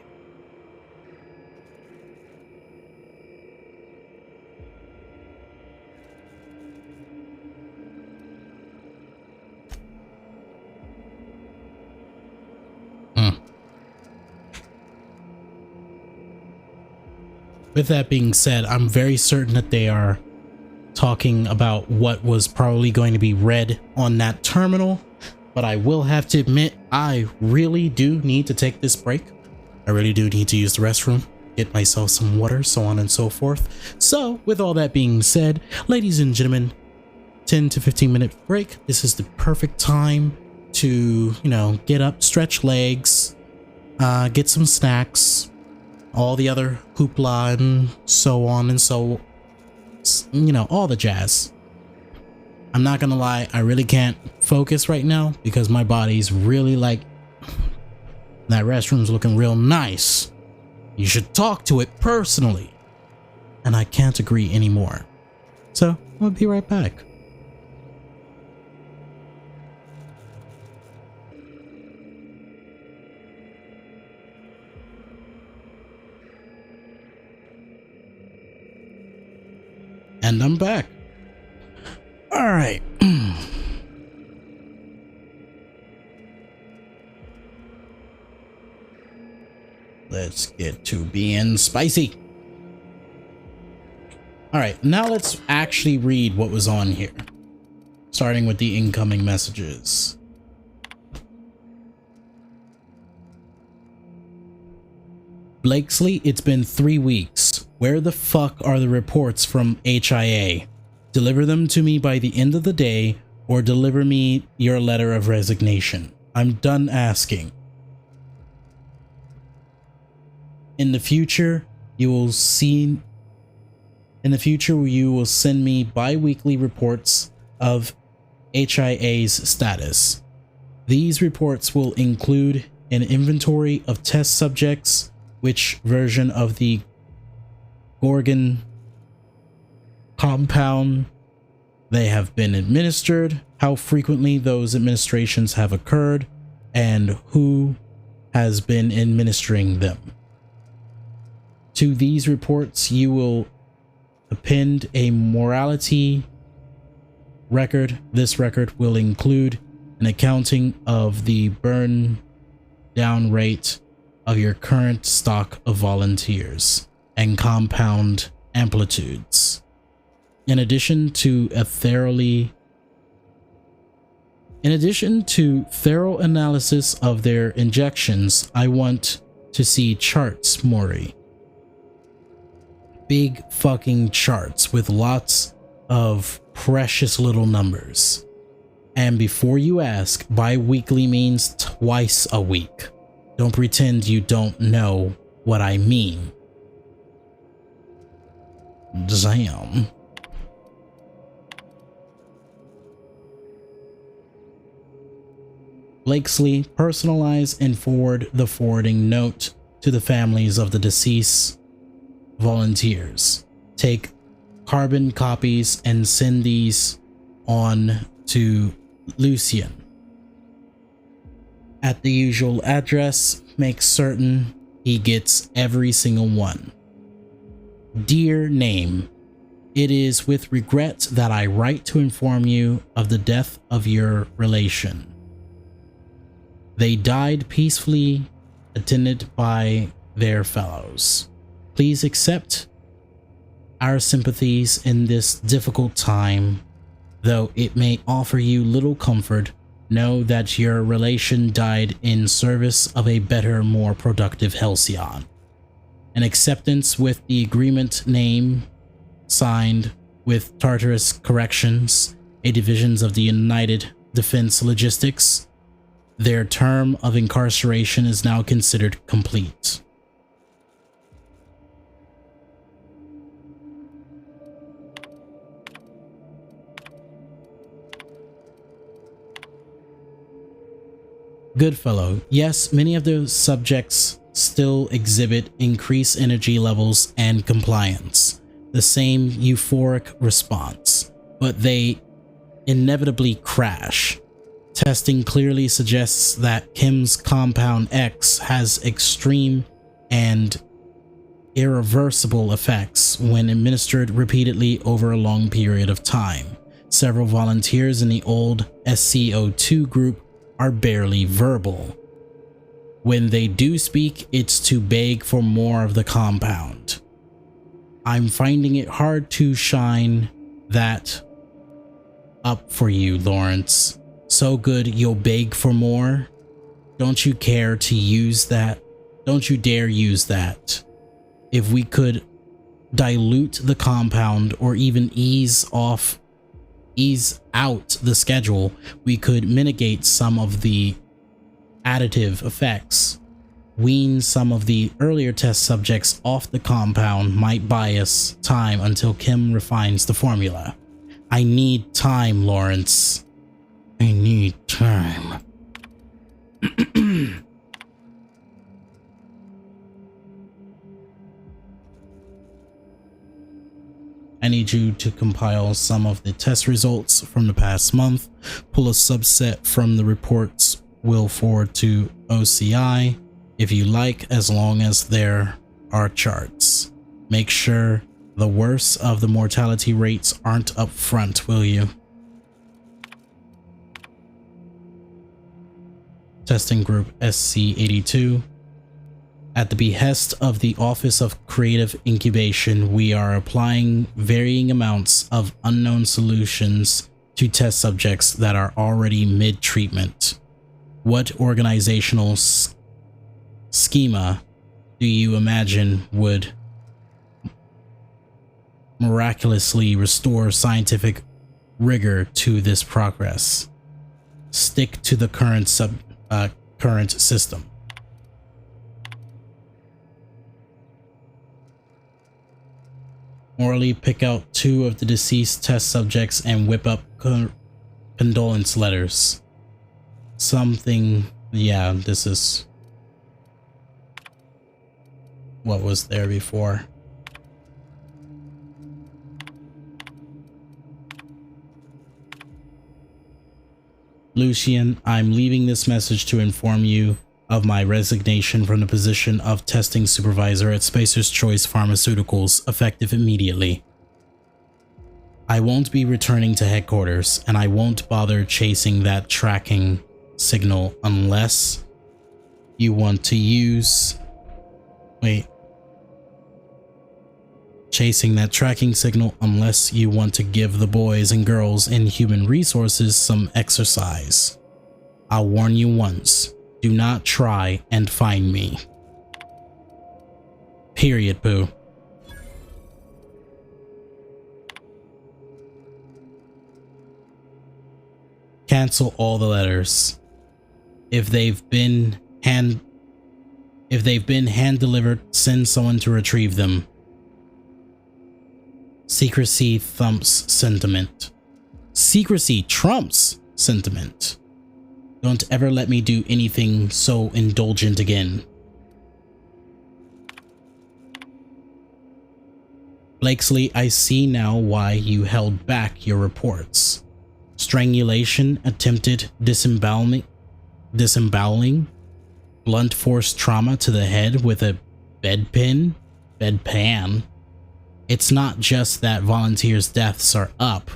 With that being said, I'm very certain that they are talking about what was probably going to be read on that terminal. but I will have to admit, I really do need to take this break. I really do need to use the restroom, get myself some water, so on and so forth. So with all that being said, ladies and gentlemen, 10 to 15 minute break. This is the perfect time to, you know, get up, stretch legs, get some snacks, all the other hoopla and so on and so, you know, all the jazz. I'm not gonna lie, I really can't focus right now because my body's really like, that restroom's looking real nice. You should talk to it personally. And I can't agree anymore. So I'll be right back. And I'm back. All right. Let's get to being spicy. All right, now let's actually read what was on here, starting with the incoming messages. Blakesley, it's been 3 weeks. Where the fuck are the reports from HIA? Deliver them to me by the end of the day, or deliver me your letter of resignation. I'm done asking. In the future, you will send me bi-weekly reports of HIA's status. These reports will include an inventory of test subjects, which version of the Gorgon compound they have been administered, how frequently those administrations have occurred, and who has been administering them. To these reports, you will append a morality record. This record will include an accounting of the burn down rate of your current stock of volunteers and compound amplitudes. In addition to thorough analysis of their injections, I want to see charts, Mori. Big fucking charts with lots of precious little numbers. And before you ask, bi-weekly means twice a week. Don't pretend you don't know what I mean. Damn. Blakesley, personalize and forward the forwarding note to the families of the deceased volunteers. Take carbon copies and send these on to Lucian at the usual address. Make certain he gets every single one. Dear Name, it is with regret that I write to inform you of the death of your relation. They died peacefully, attended by their fellows. Please accept our sympathies in this difficult time. Though it may offer you little comfort, know that your relation died in service of a better, more productive Halcyon. An acceptance with the agreement name signed with Tartarus Corrections, a division of the United Defense Logistics. Their term of incarceration is now considered complete. Goodfellow, yes, many of the subjects still exhibit increased energy levels and compliance, the same euphoric response, but they inevitably crash. Testing clearly suggests that Kim's Compound X has extreme and irreversible effects when administered repeatedly over a long period of time. Several volunteers in the old SCO2 group are barely verbal. When they do speak, it's to beg for more of the compound. I'm finding it hard to shine that up for you, Lawrence. so good you'll beg for more? Don't you care to use that? Don't you dare use that. If we could dilute the compound or even ease out the schedule, we could mitigate some of the additive effects. Wean some of the earlier test subjects off the compound might buy us time until Kim refines the formula. I need time, Lawrence. I need time. I need you to compile some of the test results from the past month, pull a subset from the reports we'll forward to OCI if you like, as long as there are charts. Make sure the worst of the mortality rates aren't up front, will you? Testing Group SC82. At the behest of the Office of Creative Incubation, we are applying varying amounts of unknown solutions to test subjects that are already mid-treatment. What organizational schema do you imagine would miraculously restore scientific rigor to this progress? Stick to the current system. Morally pick out 2 of the deceased test subjects and whip up condolence letters. Something, yeah, this is what was there before. Lucian, I'm leaving this message to inform you of my resignation from the position of testing supervisor at Spacer's Choice Pharmaceuticals, effective immediately. I won't be returning to headquarters, and I won't bother chasing that tracking signal unless you want to use... Chasing that tracking signal unless you want to give the boys and girls in human resources some exercise. I'll warn you once. Do not try and find me. Period, Pooh. Cancel all the letters. If they've been hand delivered, send someone to retrieve them. Secrecy thumps sentiment. Secrecy trumps sentiment. Don't ever let me do anything so indulgent again. Blakesley, I see now why you held back your reports. Strangulation, attempted disemboweling, blunt force trauma to the head with a bedpan. It's not just that volunteers' deaths are up,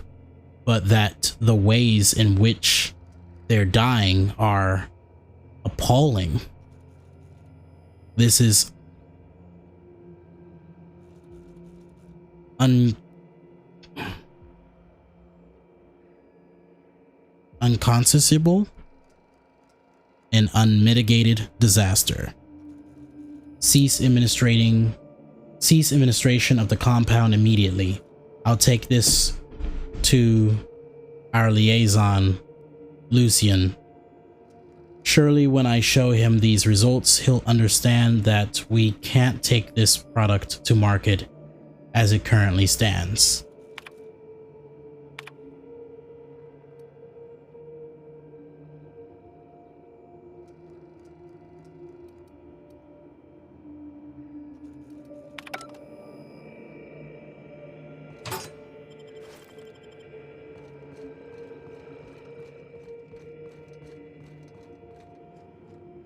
but that the ways in which they're dying are appalling. This is unconceivable and unmitigated disaster. Cease administration of the compound immediately. I'll take this to our liaison, Lucian. Surely when I show him these results, he'll understand that we can't take this product to market as it currently stands.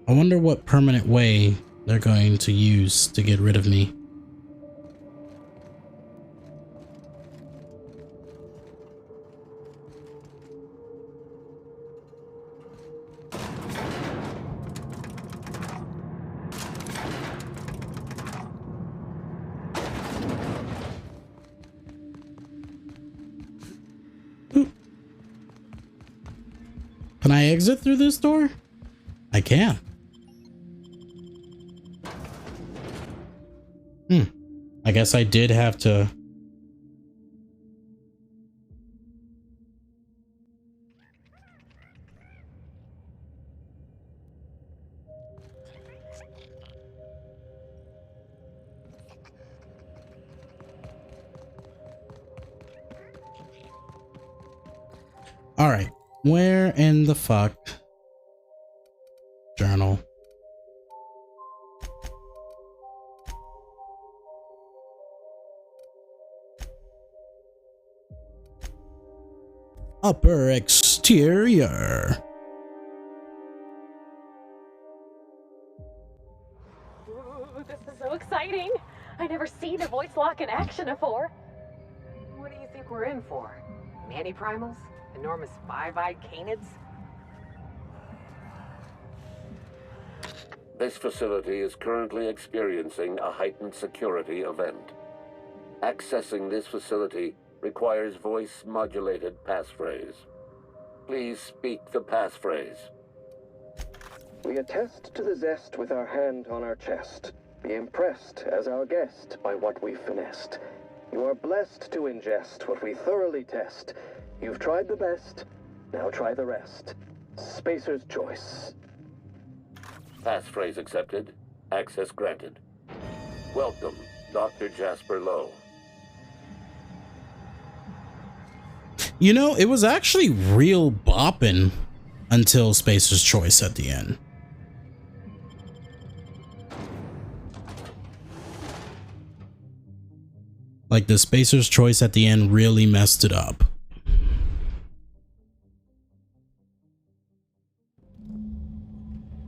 I wonder what permanent way they're going to use to get rid of me. Can I exit through this door? I can. I guess I did have to. All right, where in the fuck? Journal. Upper exterior. Ooh, this is so exciting. I never seen a voice lock in action before. What do you think we're in for? Manti-primals? Enormous five-eyed canids? This facility is currently experiencing a heightened security event. Accessing this facility requires voice-modulated passphrase. Please speak the passphrase. We attest to the zest with our hand on our chest. Be impressed as our guest by what we've finessed. You are blessed to ingest what we thoroughly test. You've tried the best, now try the rest. Spacer's choice. Passphrase accepted. Access granted. Welcome, Dr. Jasper Lowe. You know, it was actually real bopping until Spacer's choice at the end. Like the Spacer's choice at the end really messed it up.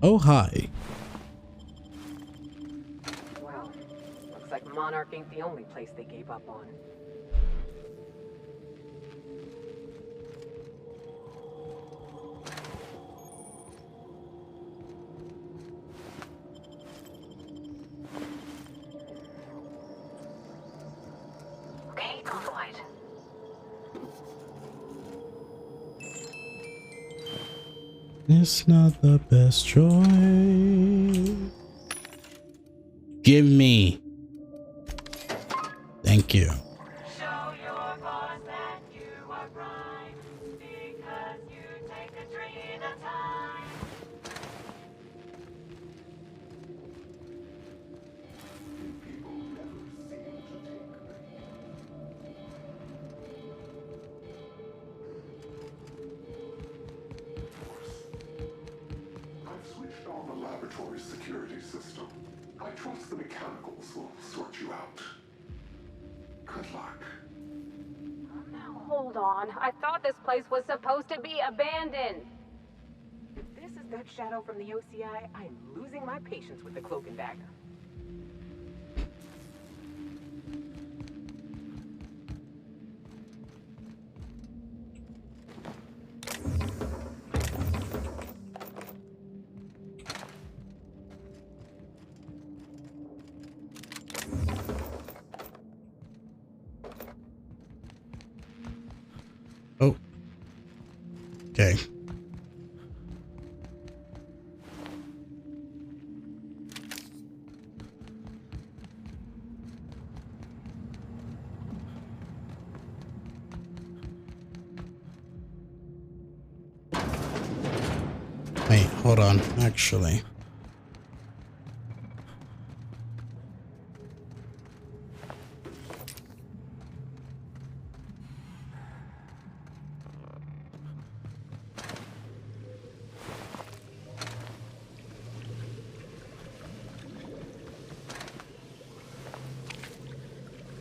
Oh, hi. Well, looks like Monarch ain't the only place they gave up on. Okay, go for it. It's not the best choice. Give me. Thank you. Show your boss that you are prime, because you take a tree at a time. I've switched on the laboratory security system. I trust the mechanicals will sort you out. Good luck. Now, hold on. I thought this place was supposed to be abandoned. If this is that shadow from the OCI, I'm losing my patience with the cloak and dagger. Oh. Okay. Wait, hold on, actually.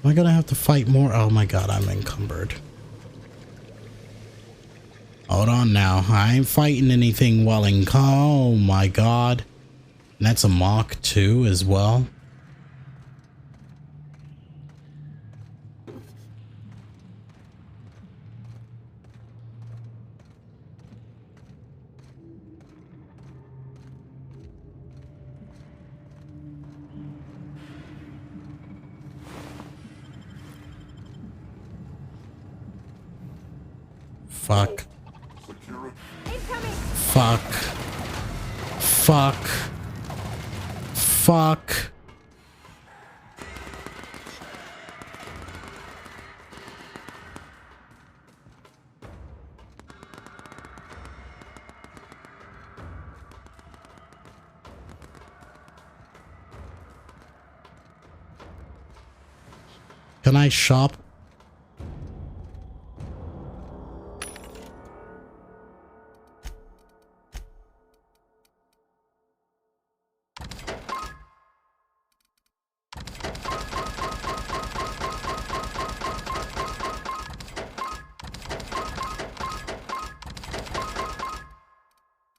Am I gonna have to fight more? Oh my god, I'm encumbered. Hold on now. I ain't fighting anything while in. Oh my god. And that's a Mach 2 as well. Fuck. Fuck. Fuck. Fuck. Can I shop?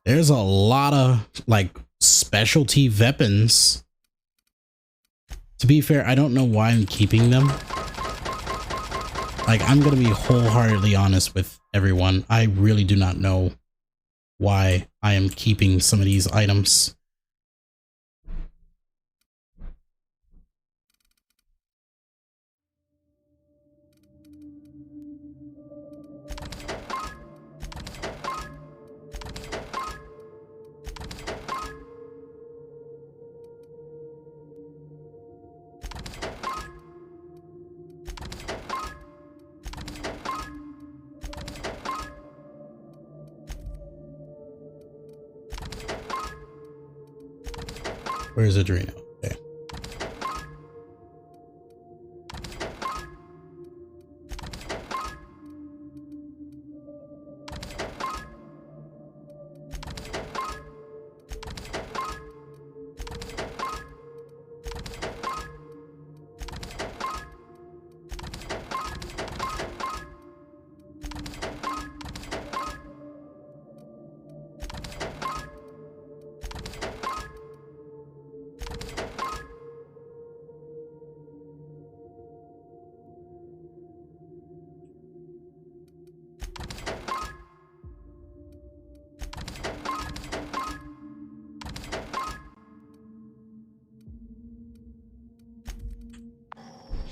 There's a lot of like specialty weapons. To be fair, I don't know why I'm keeping them. Like, I'm gonna be wholeheartedly honest with everyone. I really do not know why I am keeping some of these items. Where's Adreno? Okay.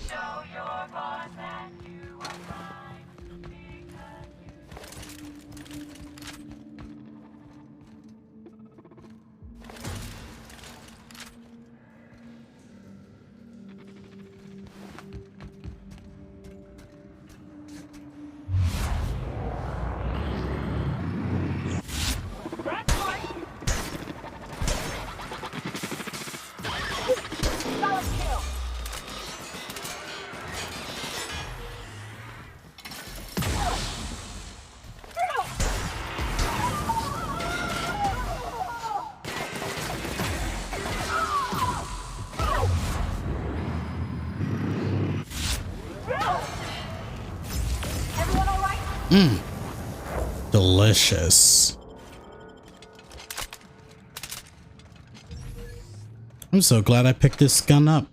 Show your boss that you are prime because you Delicious. I'm so glad I picked this gun up.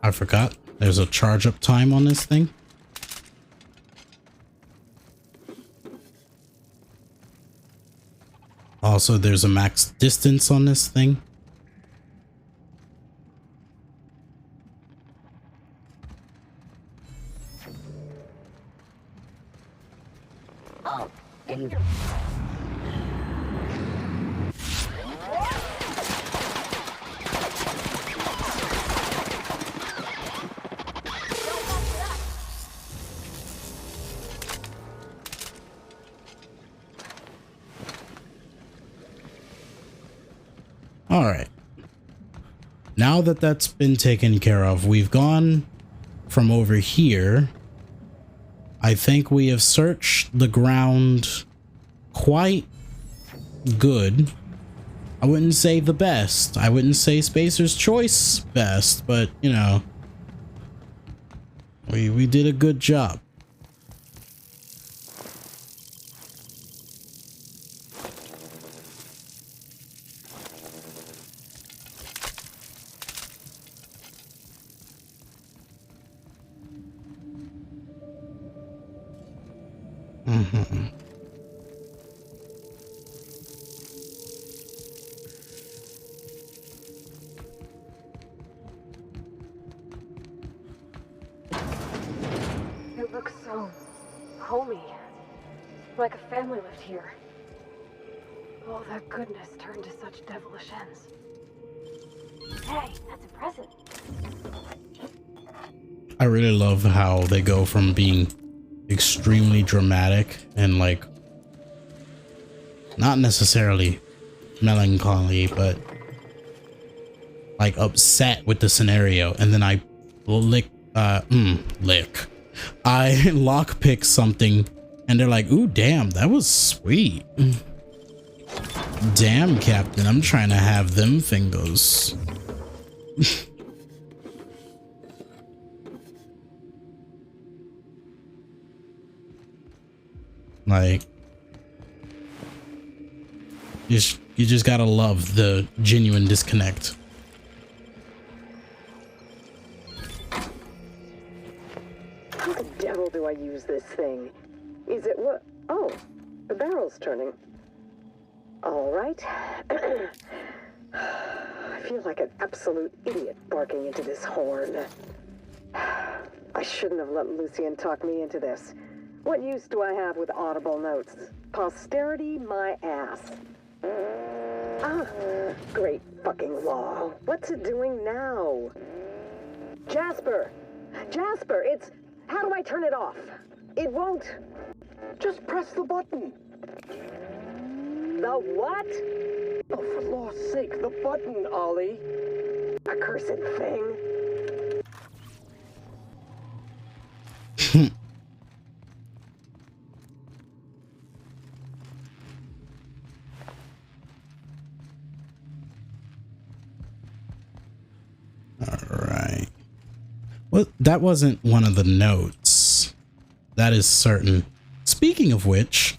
I forgot. There's a charge up time on this thing. Also, there's a max distance on this thing. Oh, didn't. All right. Now that that's been taken care of, we've gone from over here. I think we have searched the ground quite good. I wouldn't say the best. I wouldn't say Spacer's Choice best, but you know, we did a good job. Mm-hmm. It looks so homey. Like a family lived here. All that goodness turned to such devilish ends. Hey, that's impressive. I really love how they go from being extremely dramatic and like not necessarily melancholy, but like upset with the scenario, and then I I lockpick something and they're like, ooh, damn, that was sweet. Damn, Captain, I'm trying to have them fingers. Like, you just gotta love the genuine disconnect. How the devil do I use this thing? Is it what? Oh, the barrel's turning. All right. I feel like an absolute idiot barking into this horn. I shouldn't have let Lucien talk me into this. What use do I have with audible notes? Posterity my ass. Ah, great fucking law. What's it doing now? Jasper! Jasper, it's... How do I turn it off? It won't... Just press the button. The what? Oh, for Lord's sake, the button, Ollie. Accursed thing. Alright. Well, that wasn't one of the notes. That is certain. Speaking of which,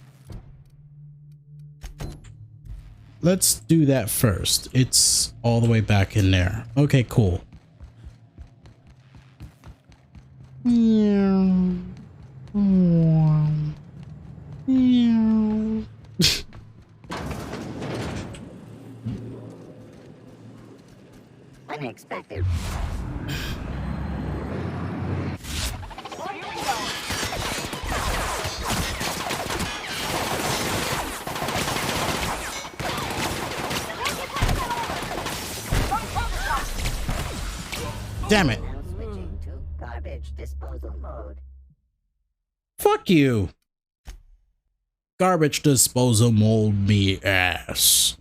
let's do that first. It's all the way back in there. Okay, cool. Unexpected. Damn it. Now switching to garbage disposal mode. Fuck you. Garbage disposal mold me ass.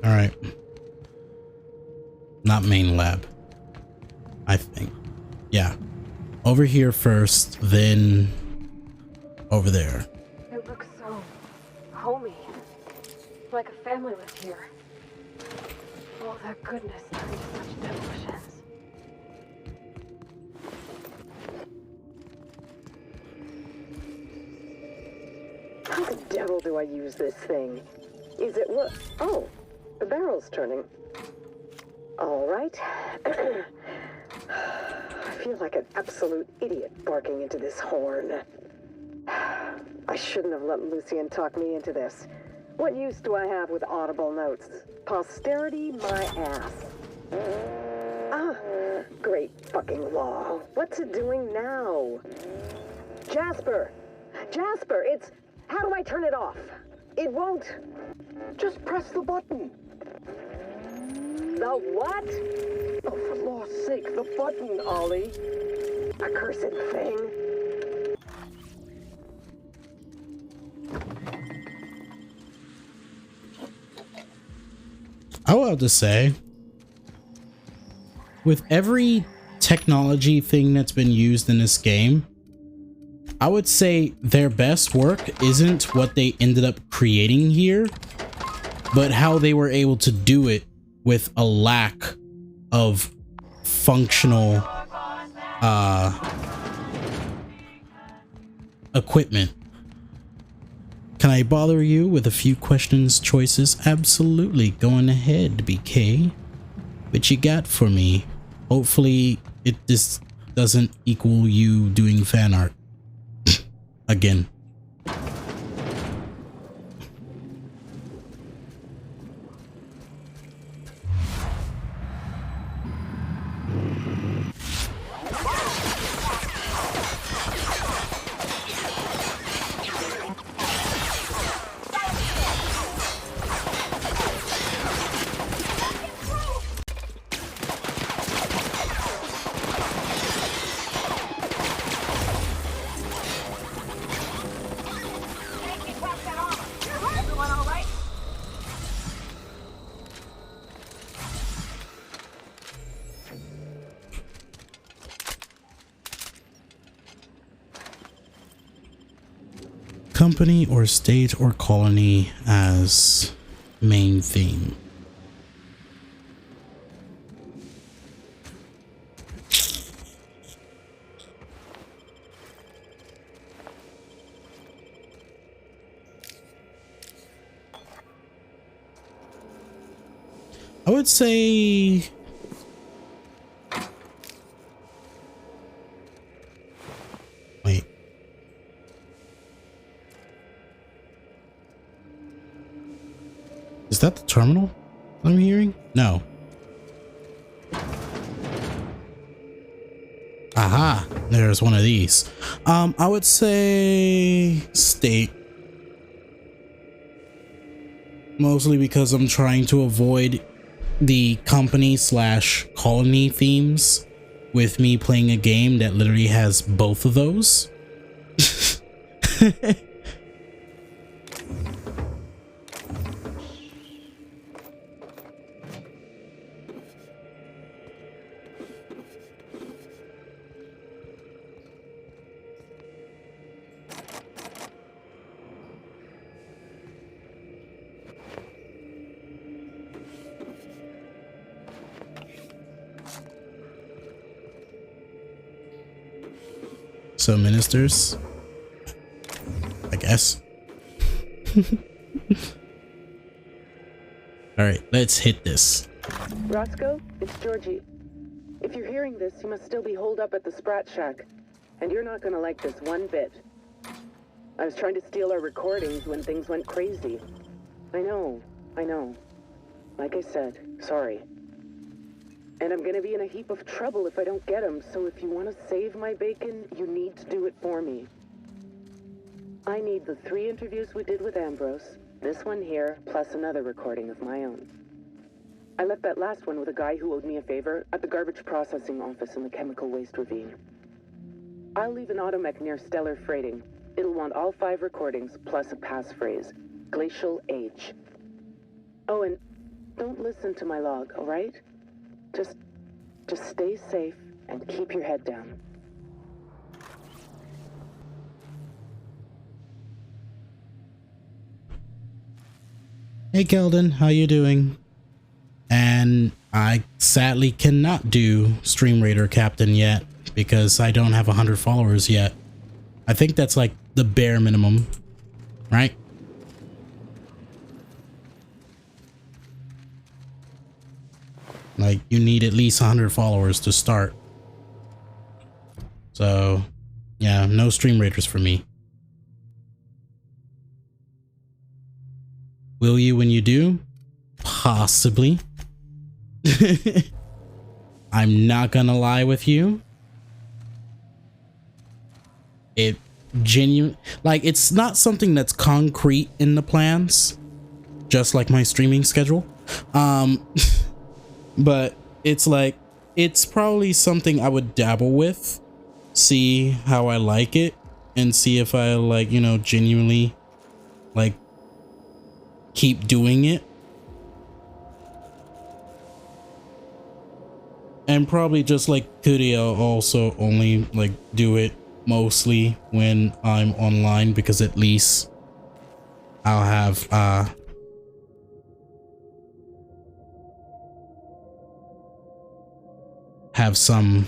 All right. Not main lab, I think. Yeah. Over here first, then over there. It looks so homey. Like a family lived here. All that goodness turned to such devilish ends. How the devil do I use this thing? Is it what? Oh, the barrel's turning. All right. I feel like an absolute idiot barking into this horn. I shouldn't have let Lucien talk me into this. What use do I have with audible notes? Posterity my ass. Ah, great fucking law. What's it doing now? Jasper! Jasper, it's... How do I turn it off? It won't... Just press the button. The what? Oh, for Lord's sake, the button, Ollie. Accursed thing. I will have to say, with every technology thing that's been used in this game, I would say their best work isn't what they ended up creating here, but how they were able to do it with a lack of functional equipment. Can Can I bother you with a few questions, choices? Absolutely. Going ahead, BK. What you got for me? Hopefully this doesn't equal you doing fan art again. Company or state or colony as main theme. I would say wait. Is that the terminal I'm hearing? No. Aha, there's one of these. I would say state. Mostly because I'm trying to avoid the company / colony themes with me playing a game that literally has both of those. So ministers, I guess. All right, let's hit this. Roscoe, it's Georgie. If you're hearing this, you must still be holed up at the Sprat Shack, and you're not gonna like this one bit. I was trying to steal our recordings when things went crazy. I know. Like I said, sorry. And I'm gonna be in a heap of trouble if I don't get them, so if you want to save my bacon, you need to do it for me. I need the 3 interviews we did with Ambrose, this one here, plus another recording of my own. I left that last one with a guy who owed me a favor at the garbage processing office in the chemical waste ravine. I'll leave an automech near Stellar Freighting. It'll want all 5 recordings, plus a passphrase. Glacial Age. Oh, and don't listen to my log, alright? Just stay safe and keep your head down. Hey Keldon, how you doing? And I sadly cannot do Stream Raider Captain yet because I don't have 100 followers yet. I think that's like the bare minimum, right? Like you need at least 100 followers to start. So yeah, no Stream Raiders for me. Will you when you do? Possibly. I'm not gonna lie with you. It genuine, like it's not something that's concrete in the plans, just like my streaming schedule. But it's like, it's probably something I would dabble with, see how I like it, and see if I like, you know, genuinely like keep doing it. And probably just like Kudi, I'll also only like do it mostly when I'm online, because at least I'll have some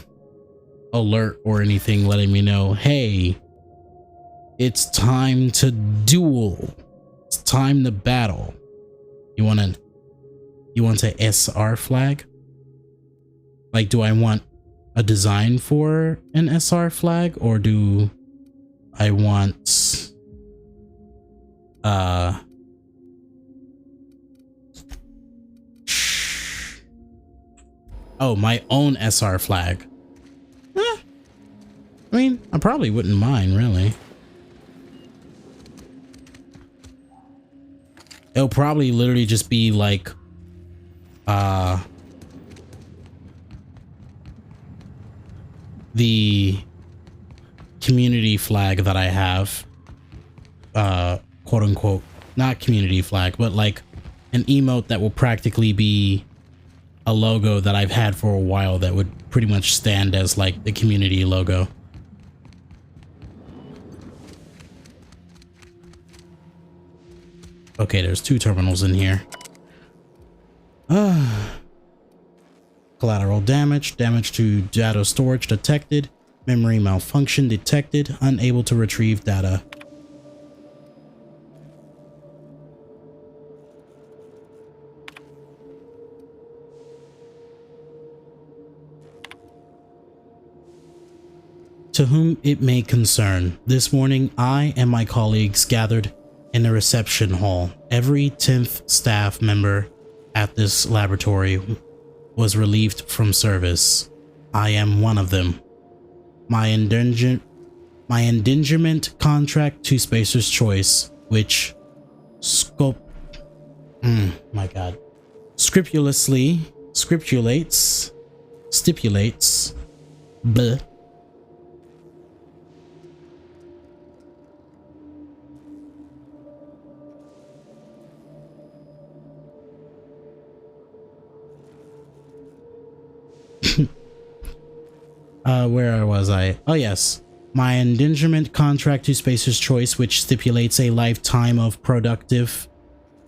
alert or anything letting me know, hey, it's time to duel. time to battle. You want an SR flag? Like, do I want a design for an SR flag, or do I want oh, my own SR flag? I mean, I probably wouldn't mind, really. It'll probably literally just be like the community flag that I have, quote unquote, not community flag, but like an emote that will practically be a logo that I've had for a while that would pretty much stand as like the community logo. Okay, there's 2 terminals in here. Collateral damage. Damage to data storage detected. Memory malfunction detected. Unable to retrieve data. To whom it may concern, this morning I and my colleagues gathered in the reception hall. Every 10th staff member at this laboratory was relieved from service. I am one of them. My endangerment contract to Spacer's Choice, which stipulates bleh. Where was I? Oh yes, my endangerment contract to Spacer's Choice, which stipulates a lifetime of productive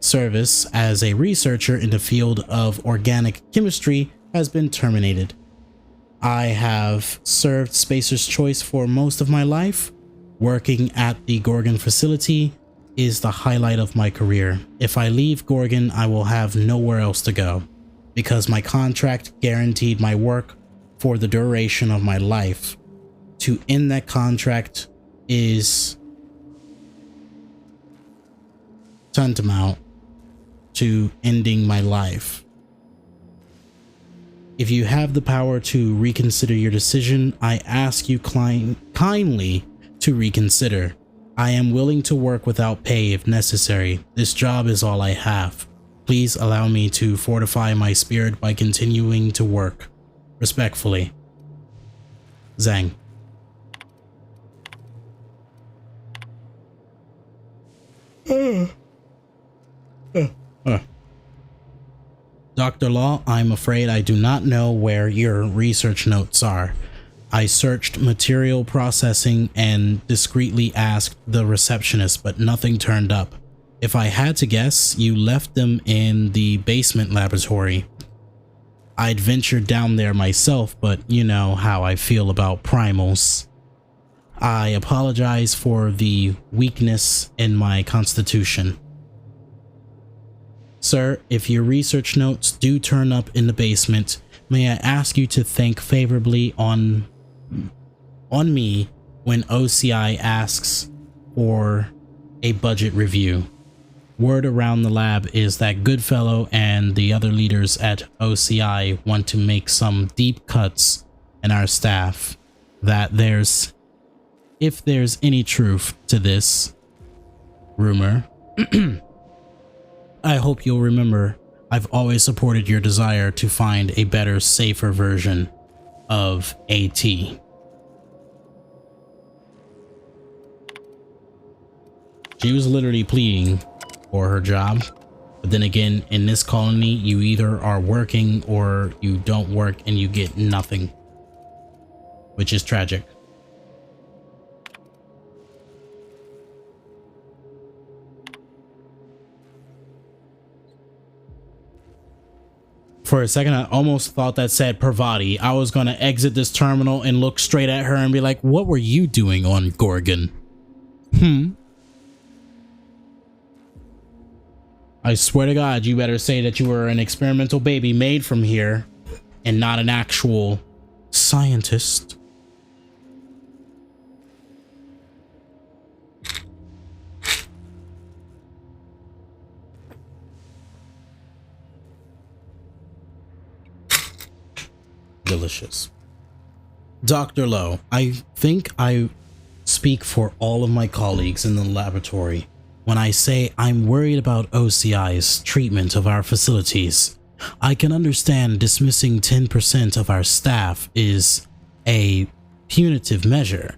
service as a researcher in the field of organic chemistry, has been terminated. I have served Spacer's Choice for most of my life. Working at the Gorgon facility is the highlight of my career. If I leave Gorgon, I will have nowhere else to go, because my contract guaranteed my work for the duration of my life. To end that contract is tantamount to ending my life. If you have the power to reconsider your decision, I ask you kindly to reconsider. I am willing to work without pay if necessary. This job is all I have. Please allow me to fortify my spirit by continuing to work. Respectfully, Zhang. Dr. Law, I'm afraid I do not know where your research notes are. I searched material processing and discreetly asked the receptionist, but nothing turned up. If I had to guess, you left them in the basement laboratory. I'd ventured down there myself, but you know how I feel about primals. I apologize for the weakness in my constitution. Sir, if your research notes do turn up in the basement, may I ask you to think favorably on me when OCI asks for a budget review. Word around the lab is that Goodfellow and the other leaders at OCI want to make some deep cuts in our staff. That if there's any truth to this rumor, I hope you'll remember I've always supported your desire to find a better, safer version of AT. She was literally pleading for her job, but then again, in this colony, you either are working or you don't work and you get nothing, which is tragic. For a second, I almost thought that said Parvati. I was going to exit this terminal and look straight at her and be like, what were you doing on Gorgon? I swear to God, you better say that you were an experimental baby made from here and not an actual scientist. Delicious. Dr. Lowe, I think I speak for all of my colleagues in the laboratory when I say I'm worried about OCI's treatment of our facilities. I can understand dismissing 10% of our staff is a punitive measure.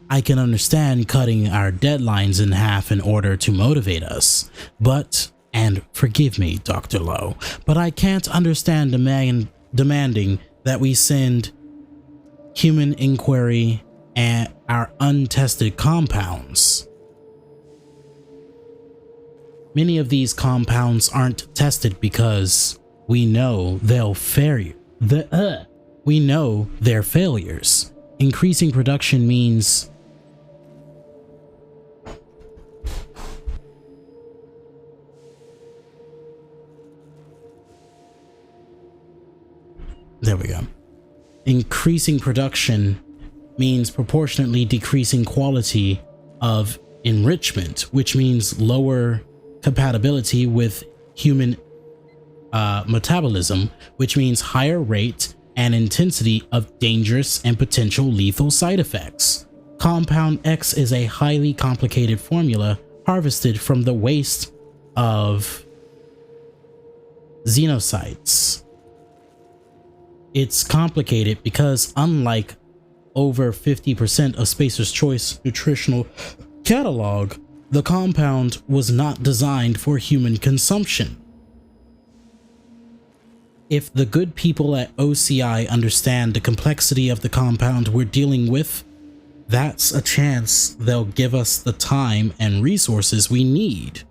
I can understand cutting our deadlines in half in order to motivate us, but, and forgive me, Dr. Lowe, but I can't understand demanding that we send human inquiry and our untested compounds. Many of these compounds aren't tested because we know they'll fail. We know they're failures. Increasing production means there we go. Increasing production means proportionately decreasing quality of enrichment, which means lower compatibility with human metabolism, which means higher rate and intensity of dangerous and potential lethal side effects. Compound X is a highly complicated formula harvested from the waste of xenocytes. It's complicated because, unlike over 50% of Spacer's Choice nutritional catalog, the compound was not designed for human consumption. If the good people at OCI understand the complexity of the compound we're dealing with, that's a chance they'll give us the time and resources we need.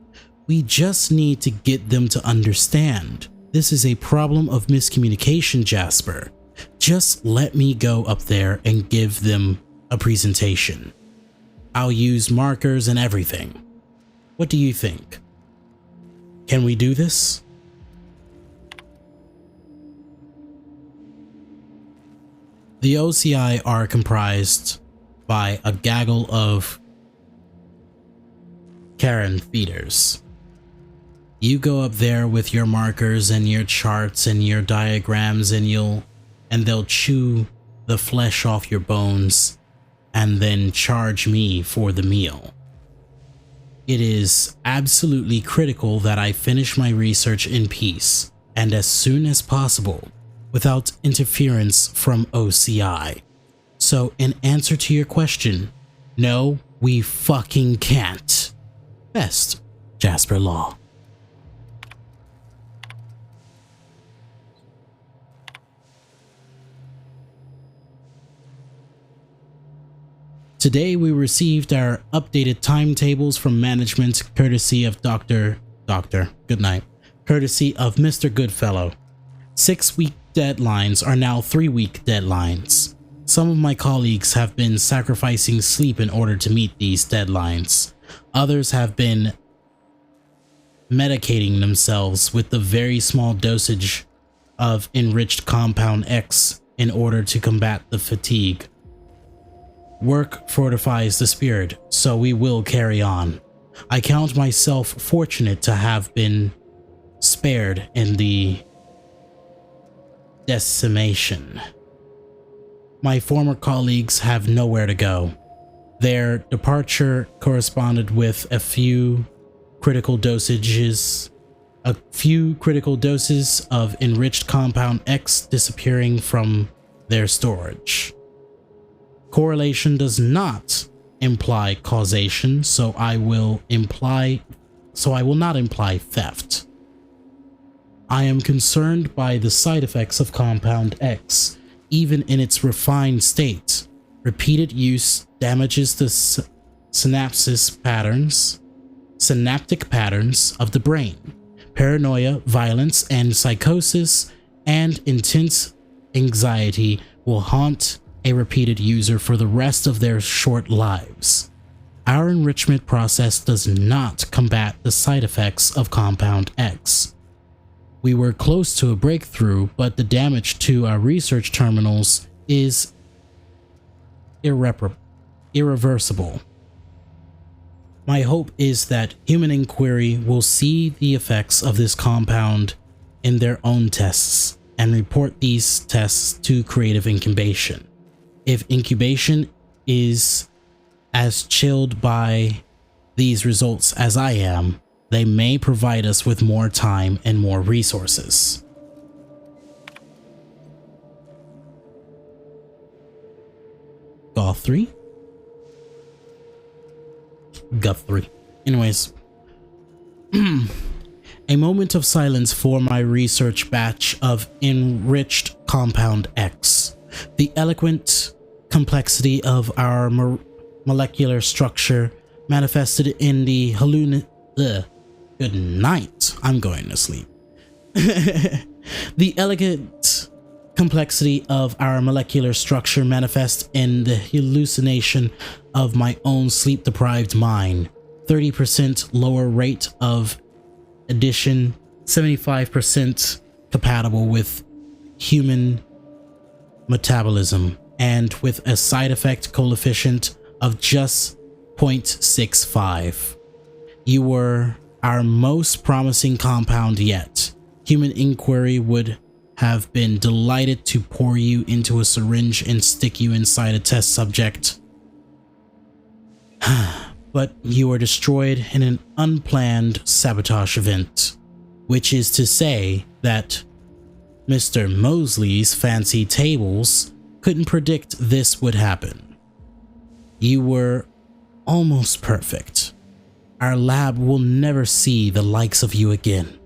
We just need to get them to understand. This is a problem of miscommunication, Jasper. Just let me go up there and give them a presentation. I'll use markers and everything. What do you think? Can we do this? The OCI are comprised by a gaggle of Karen feeders. You go up there with your markers and your charts and your diagrams and they'll chew the flesh off your bones and then charge me for the meal. It is absolutely critical that I finish my research in peace and as soon as possible without interference from OCI. So in answer to your question, no, we fucking can't. Best, Jasper Law. Today we received our updated timetables from management courtesy of courtesy of Mr. Goodfellow. 6-week deadlines are now 3-week deadlines. Some of my colleagues have been sacrificing sleep in order to meet these deadlines. Others have been medicating themselves with the very small dosage of enriched compound X in order to combat the fatigue. Work fortifies the spirit, so we will carry on. I count myself fortunate to have been spared in the decimation. My former colleagues have nowhere to go. Their departure corresponded with a few critical doses of enriched compound X disappearing from their storage. Correlation does not imply causation, so I will not imply theft. I am concerned by the side effects of Compound X, even in its refined state. Repeated use damages the synaptic patterns of the brain. Paranoia, violence, and psychosis, and intense anxiety will haunt a repeated user for the rest of their short lives. our enrichment process does not combat the side effects of Compound X. We were close to a breakthrough, but the damage to our research terminals is irreversible. My hope is that Human Inquiry will see the effects of this compound in their own tests and report these tests to Creative Incubation. If Incubation is as chilled by these results as I am, they may provide us with more time and more resources. Guthrie. Anyways. A moment of silence for my research batch of enriched Compound X. The eloquent complexity of our molecular structure manifested in the good night. I'm going to sleep. The elegant complexity of our molecular structure manifests in the hallucination of my own sleep-deprived mind. 30% lower rate of addition, 75% compatible with human metabolism, and with a side effect coefficient of just 0.65. You were our most promising compound yet. Human Inquiry would have been delighted to pour you into a syringe and stick you inside a test subject. But you were destroyed in an unplanned sabotage event, which is to say that Mr. Mosley's fancy tables couldn't predict this would happen. You were almost perfect. Our lab will never see the likes of you again.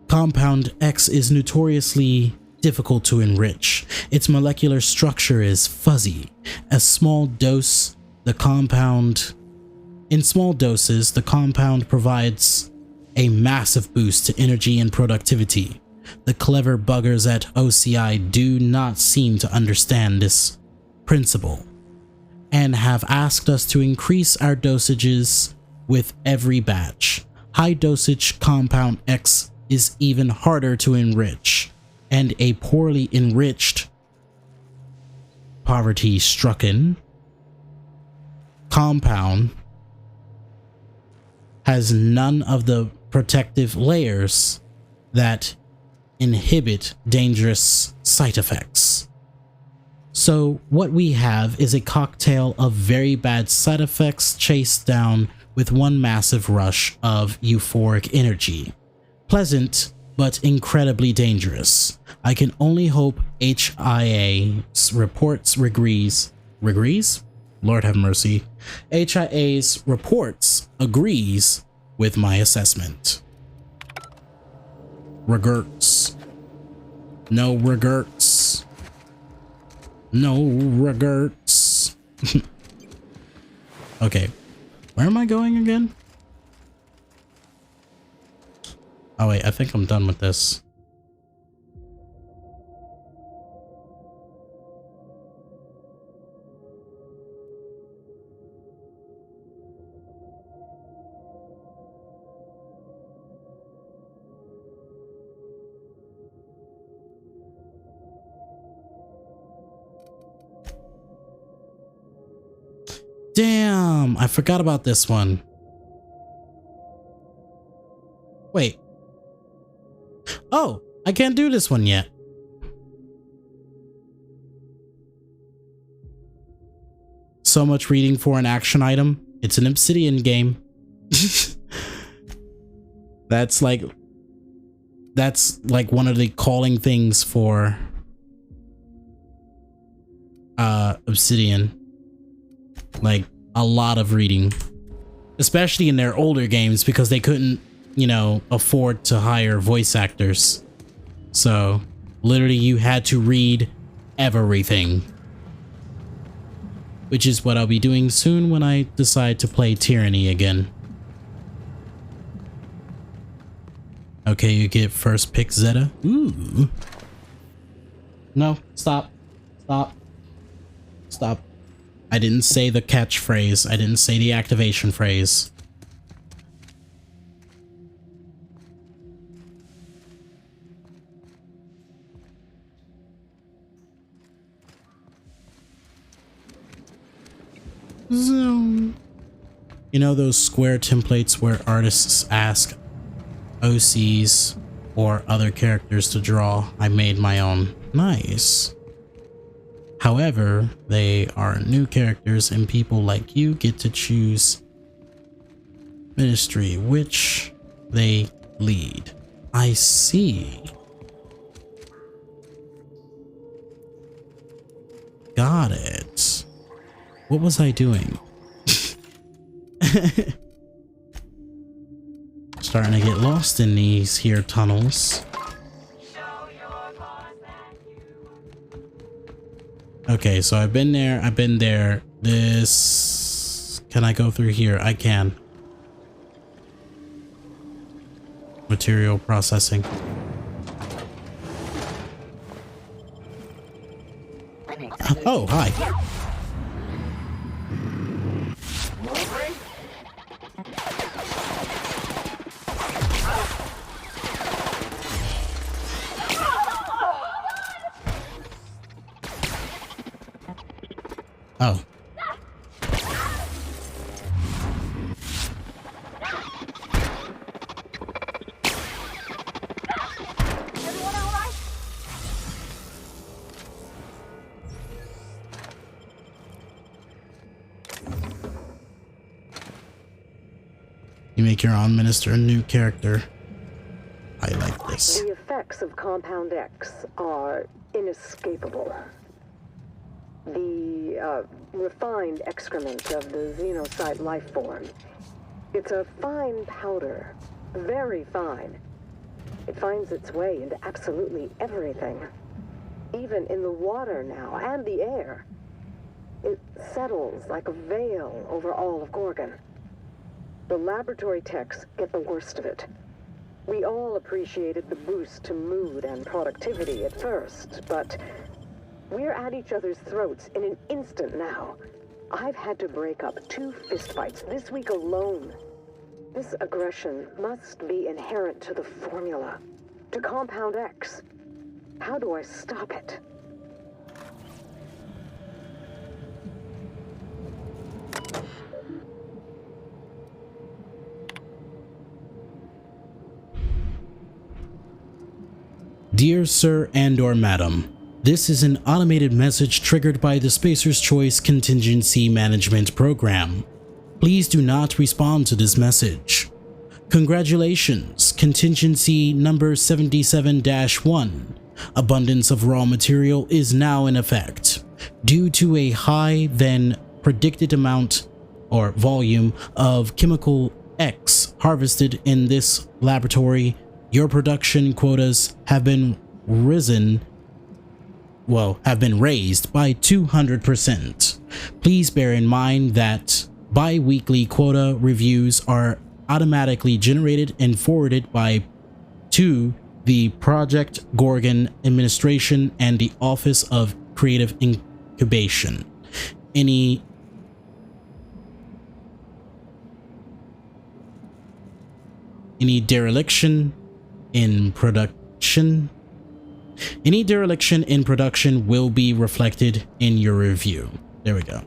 Compound X is notoriously difficult to enrich. Its molecular structure is fuzzy. In small doses, the compound provides a massive boost to energy and productivity. The clever buggers at OCI do not seem to understand this principle and have asked us to increase our dosages with every batch. High dosage Compound X is even harder to enrich, and a poorly enriched, poverty-stricken compound has none of the protective layers that inhibit dangerous side effects. So what we have is a cocktail of very bad side effects chased down with one massive rush of euphoric energy. Pleasant, but incredibly dangerous. I can only hope HIA's reports agrees? Lord have mercy. HIA's reports agrees with my assessment. Regrets. No regrets. No regrets. Okay. Where am I going again? Oh wait, I think I'm done with this. Damn, I forgot about this one. Wait. Oh, I can't do this one yet. So much reading for an action item. It's an Obsidian game. That's like one of the calling things for Obsidian. Like a lot of reading, especially in their older games, because they couldn't, you know, afford to hire voice actors. So literally you had to read everything, which is what I'll be doing soon when I decide to play Tyranny again. Okay, you get first pick Zeta. Ooh. No, stop. Stop. Stop. I didn't say the catchphrase. I didn't say the activation phrase. Zoom. You know those square templates where artists ask OCs or other characters to draw? I made my own. Nice. However, they are new characters and people like you get to choose ministry, which they lead. I see. Got it. What was I doing? Starting to get lost in these here tunnels. Okay, so I've been there. This... Can I go through here? I can. Material processing. Oh, hi. Oh. Everyone all right? You make your own minister a new character. I like this. The effects of Compound X are inescapable. The refined excrement of the xenocyte life form. It's a fine powder, very fine. It finds its way into absolutely everything. Even in the water now, and the air. It settles like a veil over all of Gorgon. The laboratory techs get the worst of it. We all appreciated the boost to mood and productivity at first, but we're at each other's throats in an instant now. I've had to break up 2 fistfights this week alone. This aggression must be inherent to the formula, to Compound X. How do I stop it? Dear Sir and/or Madam, this is an automated message triggered by the Spacer's Choice Contingency Management Program. Please do not respond to this message. Congratulations, Contingency number 77-1. Abundance of raw material is now in effect. Due to a high than predicted amount or volume of Chemical X harvested in this laboratory, your production quotas have been raised by 200%. Please bear in mind that bi-weekly quota reviews are automatically generated and forwarded to the Project Gorgon Administration and the Office of Creative Incubation. Any dereliction in production will be reflected in your review. There we go.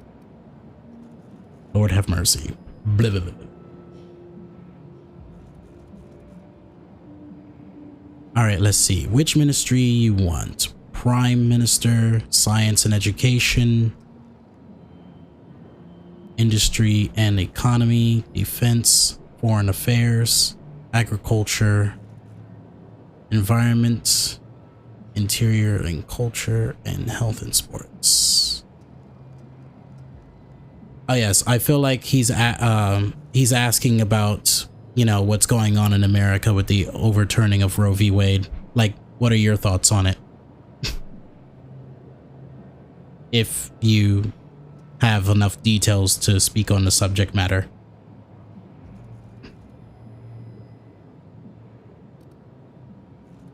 Lord have mercy. Blah, blah, blah. All right, let's see. Which ministry you want? Prime Minister, Science and Education, Industry and Economy, Defense, Foreign Affairs, Agriculture, Environment, Interior and Culture, and Health and Sports. Oh yes, I feel like he's asking about, you know, what's going on in America with the overturning of Roe v. Wade. Like, what are your thoughts on it? If you have enough details to speak on the subject matter.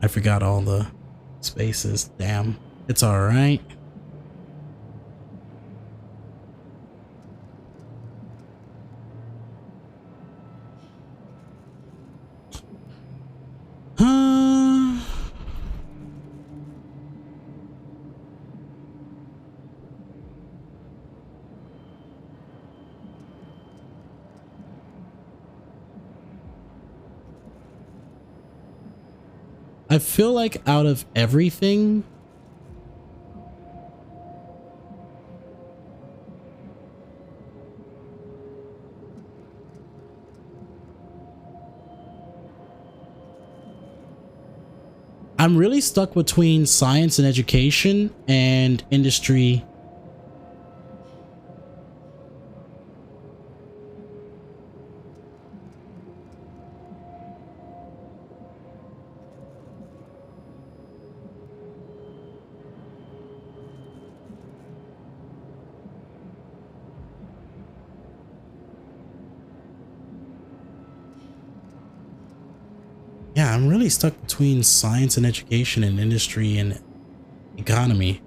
I forgot all the spaces. Damn. It's all right. I feel like out of everything, I'm really stuck between science and education and industry. Yeah, I'm really stuck between science and education and industry and economy.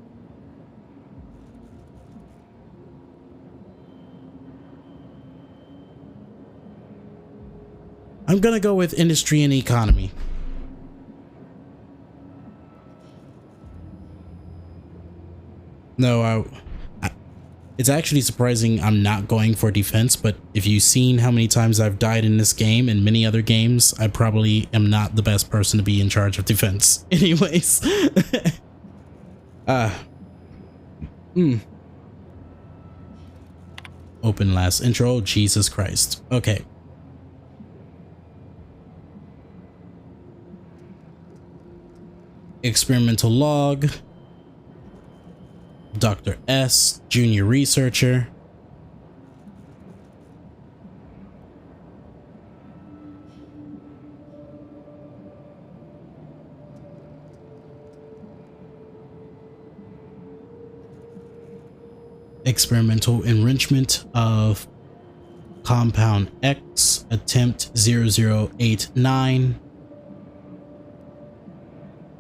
I'm gonna go with industry and economy. No, it's actually surprising I'm not going for defense, but if you've seen how many times I've died in this game and many other games, I probably am not the best person to be in charge of defense. Anyways. Open last intro, Jesus Christ. Okay. Experimental log. Dr. S, junior researcher. Experimental enrichment of compound X, attempt 0089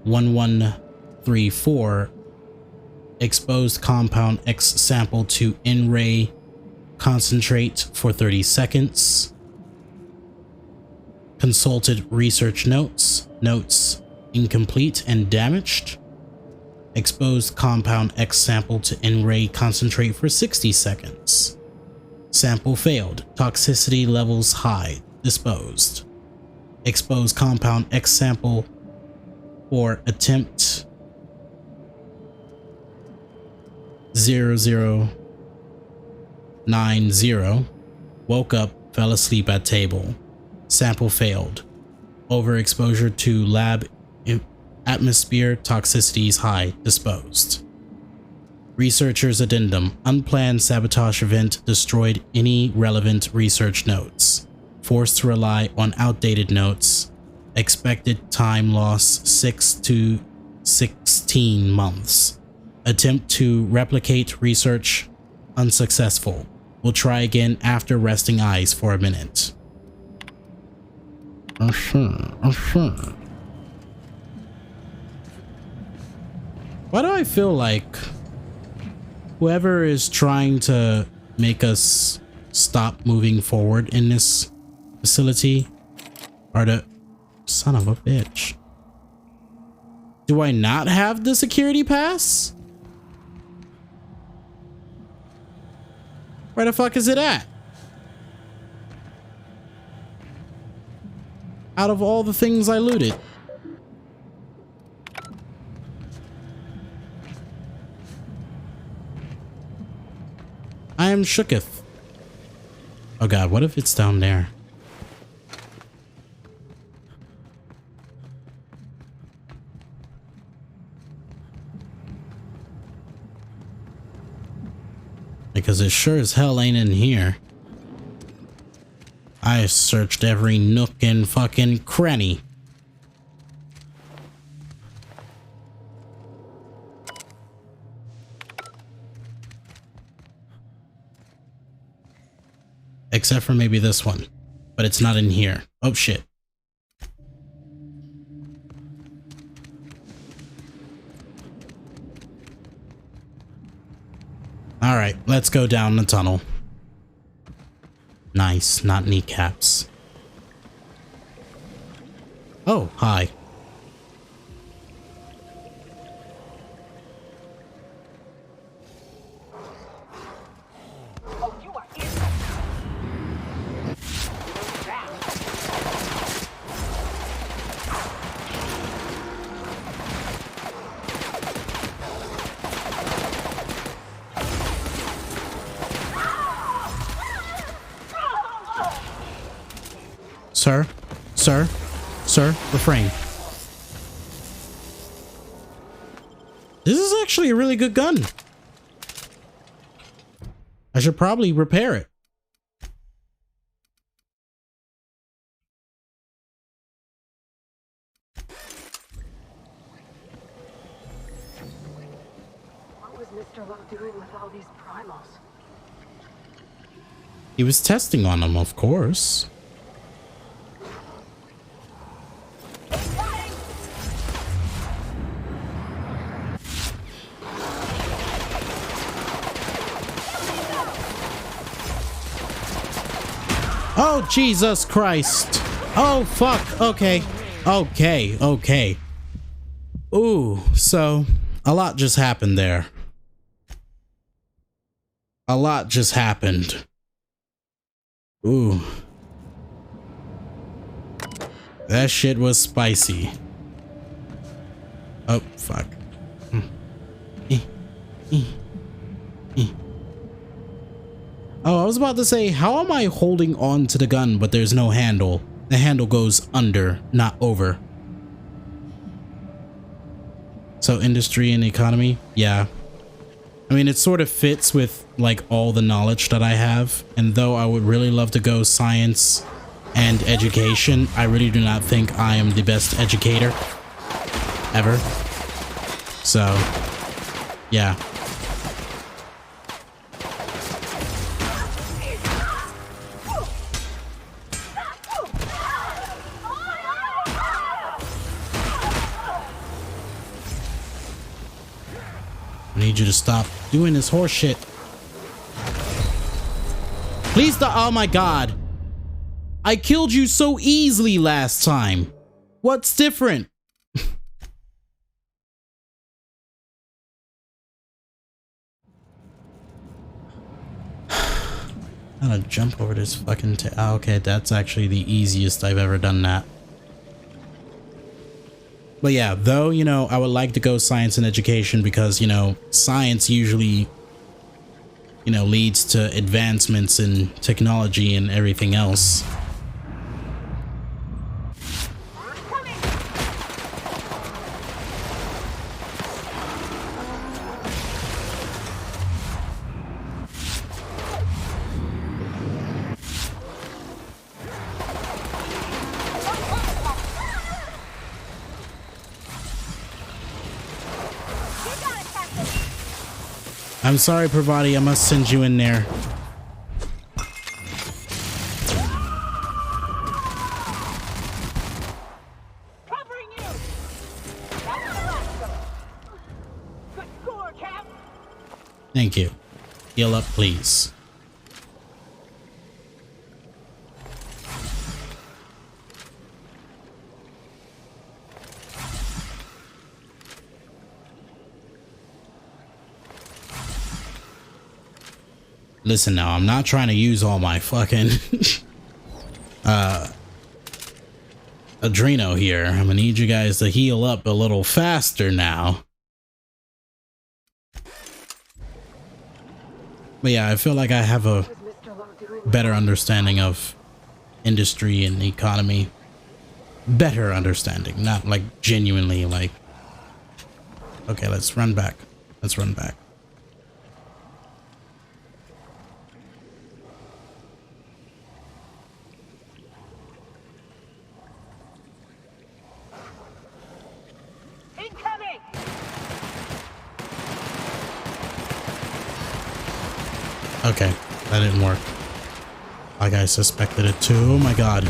1134. Exposed compound X sample to N-ray concentrate for 30 seconds. Consulted research notes. Notes incomplete and damaged. Exposed compound X sample to N-ray concentrate for 60 seconds. Sample failed. Toxicity levels high. Disposed. Exposed compound X sample for attempt 0090. Woke up, fell asleep at table. Sample failed. Overexposure to lab atmosphere, toxicities high. Disposed. Researcher's addendum. Unplanned sabotage event destroyed any relevant research notes. Forced to rely on outdated notes. Expected time loss 6 to 16 months. Attempt to replicate research unsuccessful. We'll try again after resting eyes for a minute. Why do I feel like whoever is trying to make us stop moving forward in this facility are the son of a bitch? Do I not have the security pass? Where the fuck is it at? Out of all the things I looted. I am shooketh. Oh god, what if it's down there? Because it sure as hell ain't in here. I searched every nook and fucking cranny. Except for maybe this one. But it's not in here. Oh shit. Alright, let's go down the tunnel. Nice, not kneecaps. Oh, hi. Sir, sir, sir, refrain. This is actually a really good gun. I should probably repair it. What was Mr. Lowe doing with all these primals? He was testing on them, of course. Oh, Jesus Christ. Oh, fuck. Okay. Okay. Okay. Ooh, so a lot just happened there. A lot just happened. Ooh. That shit was spicy. Oh, fuck. Oh, I was about to say, how am I holding on to the gun but there's no handle? The handle goes under, not over. So industry and economy? Yeah. I mean, it sort of fits with like all the knowledge that I have. And though I would really love to go science and education, I really do not think I am the best educator ever. So, yeah. I need you to stop doing this horse shit. Please stop. Oh my god. I killed you so easily last time. What's different? I'm gonna jump over this fucking okay, that's actually the easiest I've ever done that. But yeah, though, you know, I would like to go science and education because, you know, science usually, you know, leads to advancements in technology and everything else. I'm sorry, Pravati, I must send you in there. Covering you. Good score, Cap. Thank you. Heal up, please. Listen now, I'm not trying to use all my fucking Adreno here. I'm gonna need you guys to heal up a little faster now. But yeah, I feel like I have a better understanding of industry and economy. Better understanding, not like genuinely like... Okay, let's run back. Let's run back. Okay, that didn't work. Like I suspected it too. Oh my god.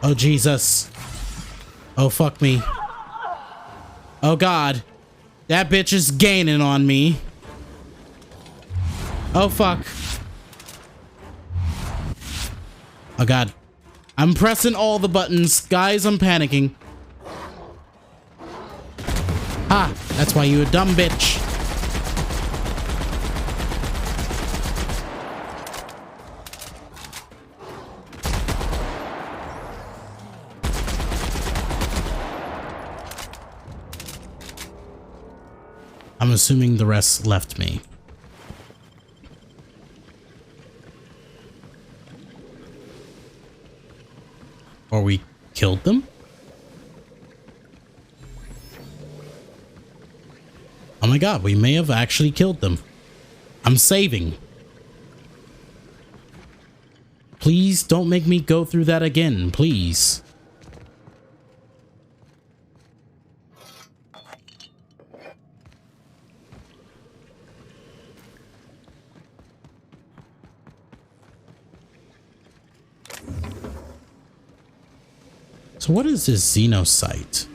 Oh Jesus. Oh fuck me. Oh god. That bitch is gaining on me. Oh fuck. Oh god. I'm pressing all the buttons. Guys, I'm panicking. Ah, that's why you a dumb bitch. I'm assuming the rest left me. Or we killed them? Oh my god, we may have actually killed them. I'm saving. Please don't make me go through that again, please. So what is this Xenosite?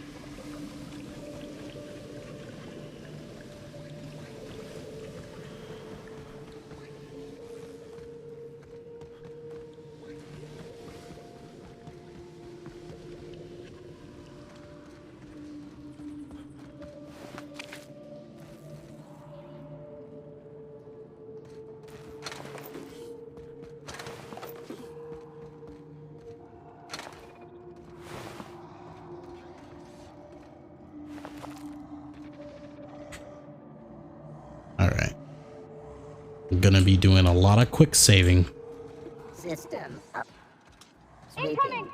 Gonna be doing a lot of quick saving. System up. Incoming!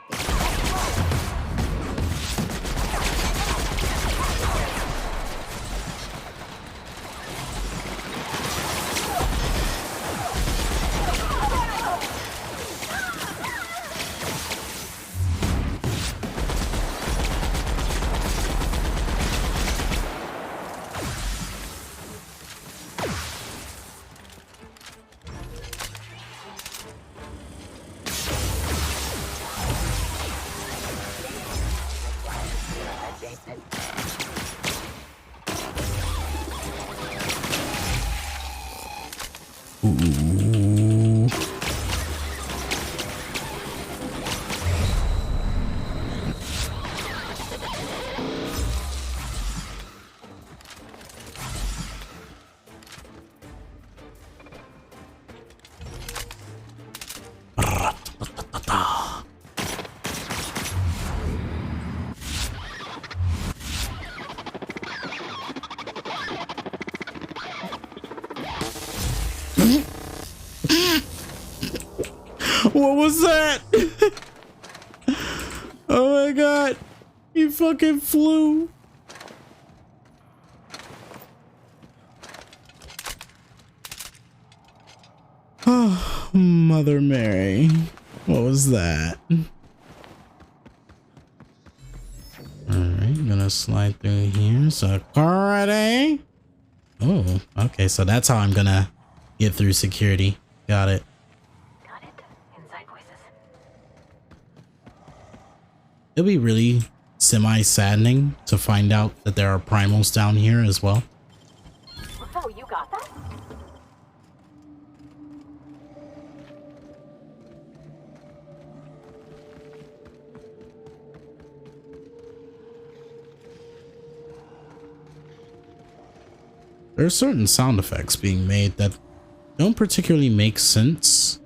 Ooh. What was that? Oh my god. He fucking flew. Oh, Mother Mary. What was that? Alright, gonna slide through here. Security. Oh, okay, so that's how I'm gonna get through security. Got it. It'll be really semi-saddening to find out that there are primals down here as well. Oh, you got that? There are certain sound effects being made that don't particularly make sense.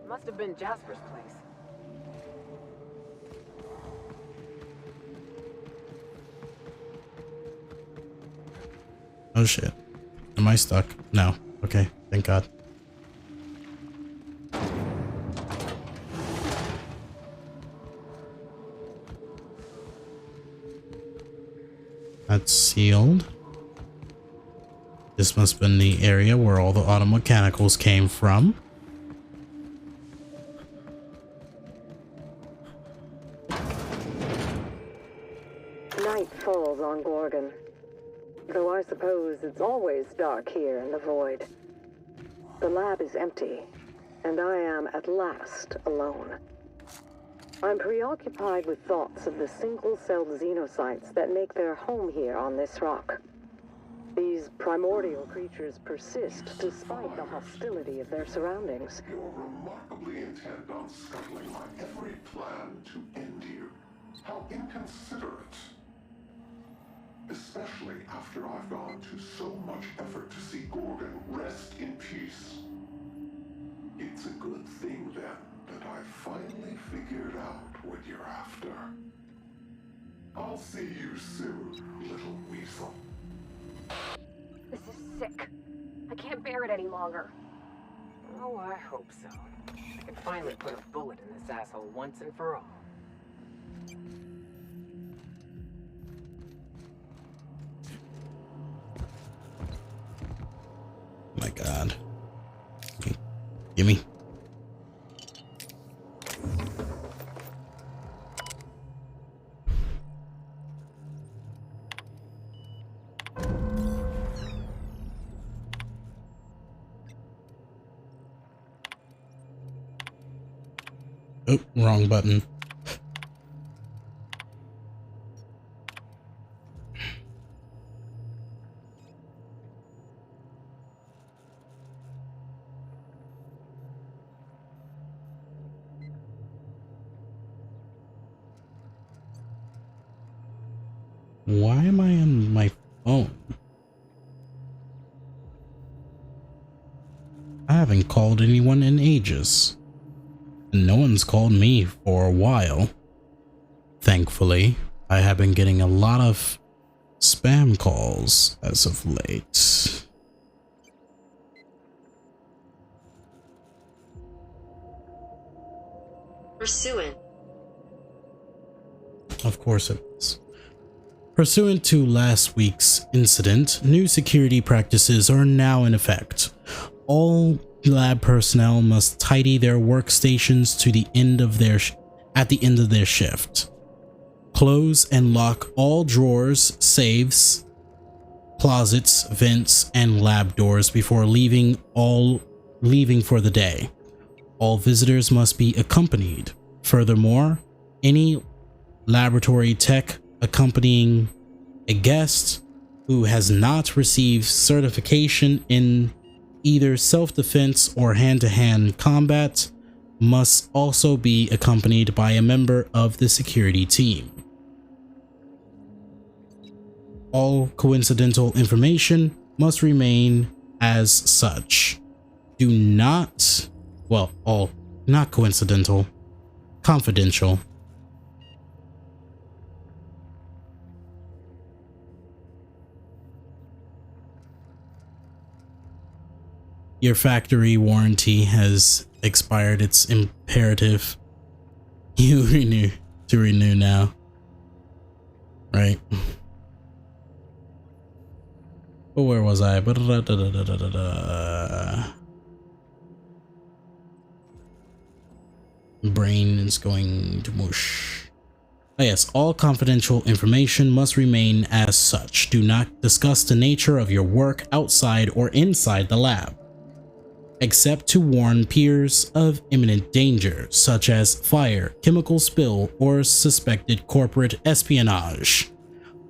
Must have been Jasper's place. Oh shit. Am I stuck? No. Okay, thank God. That's sealed. This must have been the area where all the auto mechanicals came from. Night falls on Gorgon. Though I suppose it's always dark here in the void. The lab is empty, and I am at last alone. I'm preoccupied with thoughts of the single-celled xenocytes that make their home here on this rock. These primordial creatures persist despite the hostility of their surroundings. You're remarkably intent on scuttling my every plan to end you. How inconsiderate. Especially after I've gone to so much effort to see Gorgon rest in peace. It's a good thing, then, that I finally figured out what you're after. I'll see you soon, little weasel. sick. I can't bear it any longer. Oh, I hope so. I can finally put a bullet in this asshole once and for all. My God. Gimme. Oh, wrong button. Why am I on my phone? I haven't called anyone in ages. And no one's called me for a while. Thankfully, I have been getting a lot of spam calls as of late. Pursuant. Of course it is. Pursuant to last week's incident, new security practices are now in effect. All lab personnel must tidy their workstations to the end of at the end of their shift. Close and lock all drawers, safes, closets, vents, and lab doors before leaving for the day. All visitors must be accompanied. Furthermore, any laboratory tech accompanying a guest who has not received certification in either self-defense or hand-to-hand combat must also be accompanied by a member of the security team. All coincidental information must remain as such. Do not, well, all not coincidental, confidential. Your factory warranty has expired. It's imperative you renew now. Right. But where was I? Brain is going to mush. Oh yes, all confidential information must remain as such. Do not discuss the nature of your work outside or inside the lab, except to warn peers of imminent danger, such as fire, chemical spill, or suspected corporate espionage.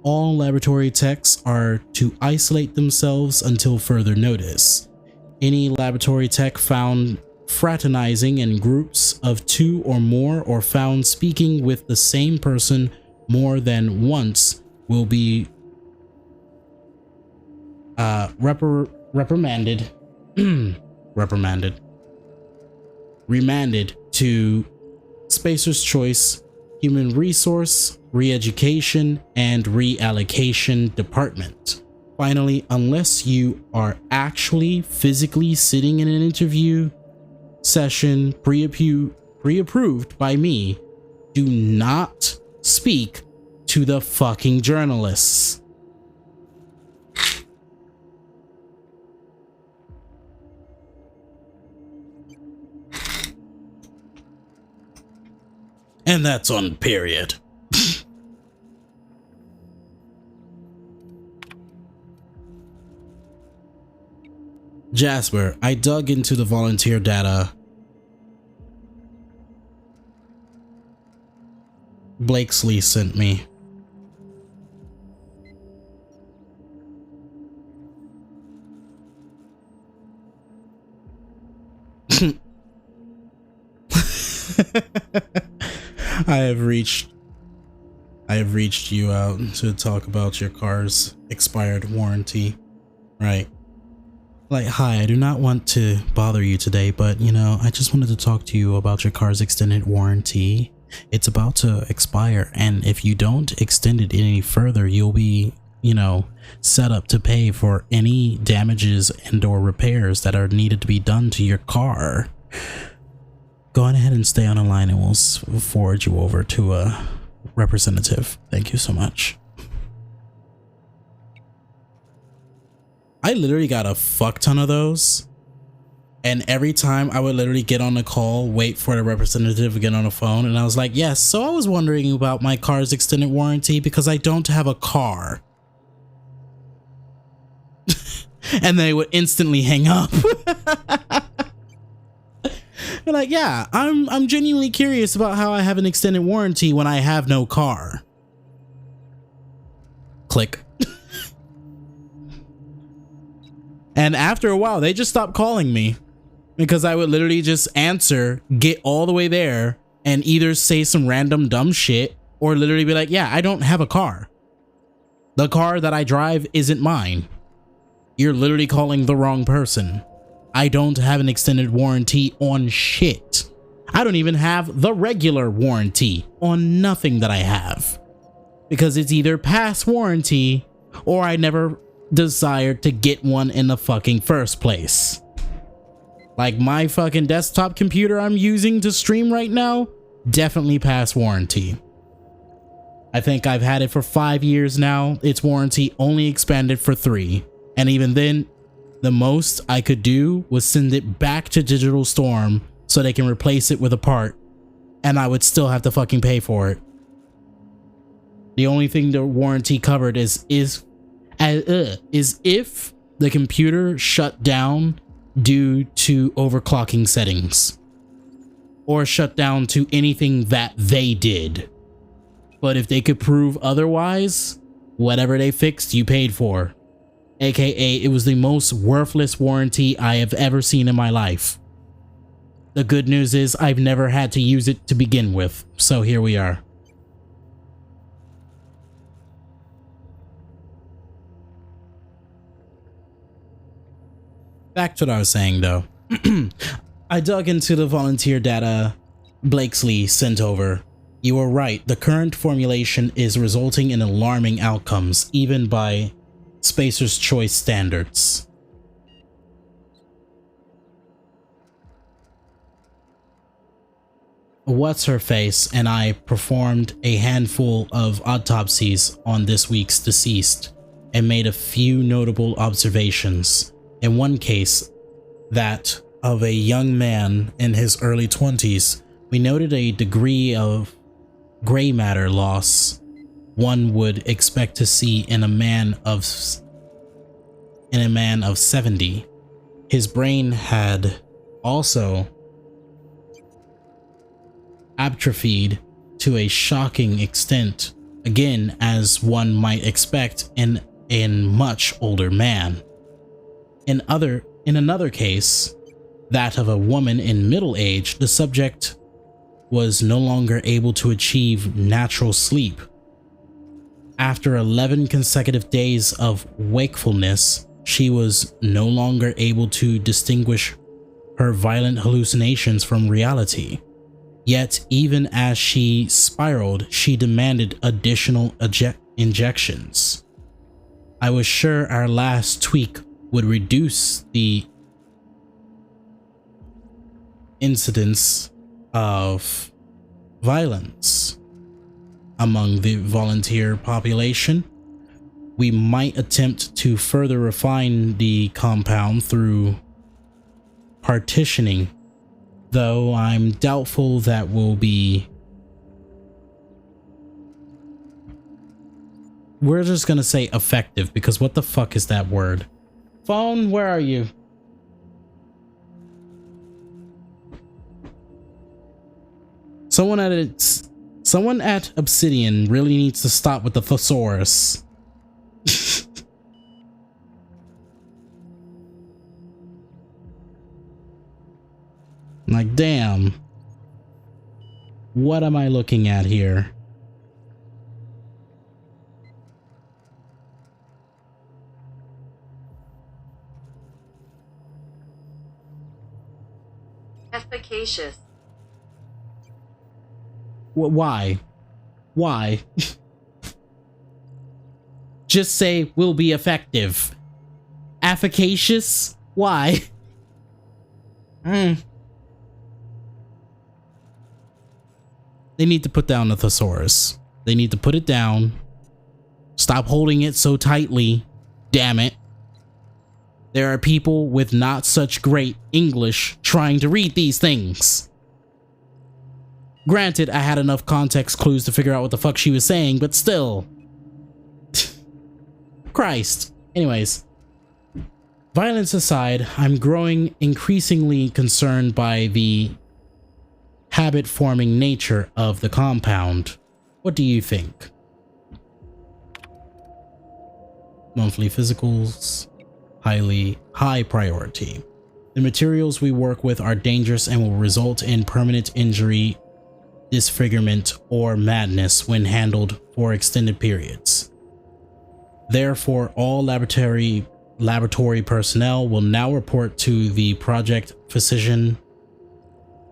All laboratory techs are to isolate themselves until further notice. Any laboratory tech found fraternizing in groups of 2 or more or found speaking with the same person more than once will be remanded to Spacer's Choice Human Resource, Re-education, and Reallocation Department. Finally, unless you are actually physically sitting in an interview session pre-approved by me, do not speak to the fucking journalists. And that's on period. Jasper, I dug into the volunteer data Blakesley sent me. I have reached you out to talk about your car's expired warranty. Right. Like, hi, I do not want to bother you today, but you know, I just wanted to talk to you about your car's extended warranty. It's about to expire, and if you don't extend it any further, you'll be you know, set up to pay for any damages and or repairs that are needed to be done to your car. Go on ahead and stay on the line and we'll forward you over to a representative. Thank you so much. I literally got a fuck ton of those. And every time I would literally get on the call, wait for the representative to get on the phone. And I was like, yes, so I was wondering about my car's extended warranty because I don't have a car. And they would instantly hang up. They're like, yeah, I'm genuinely curious about how I have an extended warranty when I have no car. Click. And after a while, they just stopped calling me. Because I would literally just answer, get all the way there, and either say some random dumb shit or literally be like, yeah, I don't have a car. The car that I drive isn't mine. You're literally calling the wrong person. I don't have an extended warranty on shit. I don't even have the regular warranty on nothing that I have. Because it's either past warranty or I never desired to get one in the fucking first place. Like my fucking desktop computer I'm using to stream right now, definitely past warranty. I think I've had it for 5 years now. Its warranty only expanded for 3. And even then, the most I could do was send it back to Digital Storm so they can replace it with a part. And I would still have to fucking pay for it. The only thing the warranty covered is if the computer shut down due to overclocking settings or shut down to anything that they did. But if they could prove otherwise, whatever they fixed, you paid for. AKA, it was the most worthless warranty I have ever seen in my life. The good news is I've never had to use it to begin with, so here we are. Back to what I was saying though. I dug into the volunteer data Blakesley sent over. You were right, the current formulation is resulting in alarming outcomes, even by Spacer's Choice standards. What's-her-face and I performed a handful of autopsies on this week's deceased and made a few notable observations. In one case, that of a young man in his early 20s, we noted a degree of gray matter loss one would expect to see in a man of 70. His brain had also atrophied to a shocking extent, again as one might expect in a much older man. In another case, that of a woman in middle age, the subject was no longer able to achieve natural sleep. After 11 consecutive days of wakefulness, she was no longer able to distinguish her violent hallucinations from reality. Yet, even as she spiraled, she demanded additional injections. I was sure our last tweak would reduce the incidence of violence among the volunteer population. We might attempt to further refine the compound through partitioning, though I'm doubtful that will be... We're just gonna say effective, because what the fuck is that word? Phone, where are you? Someone at Obsidian really needs to stop with the thesaurus. Like, damn. What am I looking at here? Efficacious. Why? Why? just say will be effective. Efficacious? Why? They need to put down the thesaurus. They need to put it down. Stop holding it so tightly. Damn it. There are people with not such great English trying to read these things. Granted, I had enough context clues to figure out what the fuck she was saying, but still. Christ. Anyways. Violence aside, I'm growing increasingly concerned by the habit-forming nature of the compound. What do you think? Monthly physicals. High priority. The materials we work with are dangerous and will result in permanent injury, disfigurement, or madness when handled for extended periods. Therefore, all laboratory personnel will now report to the Project Physician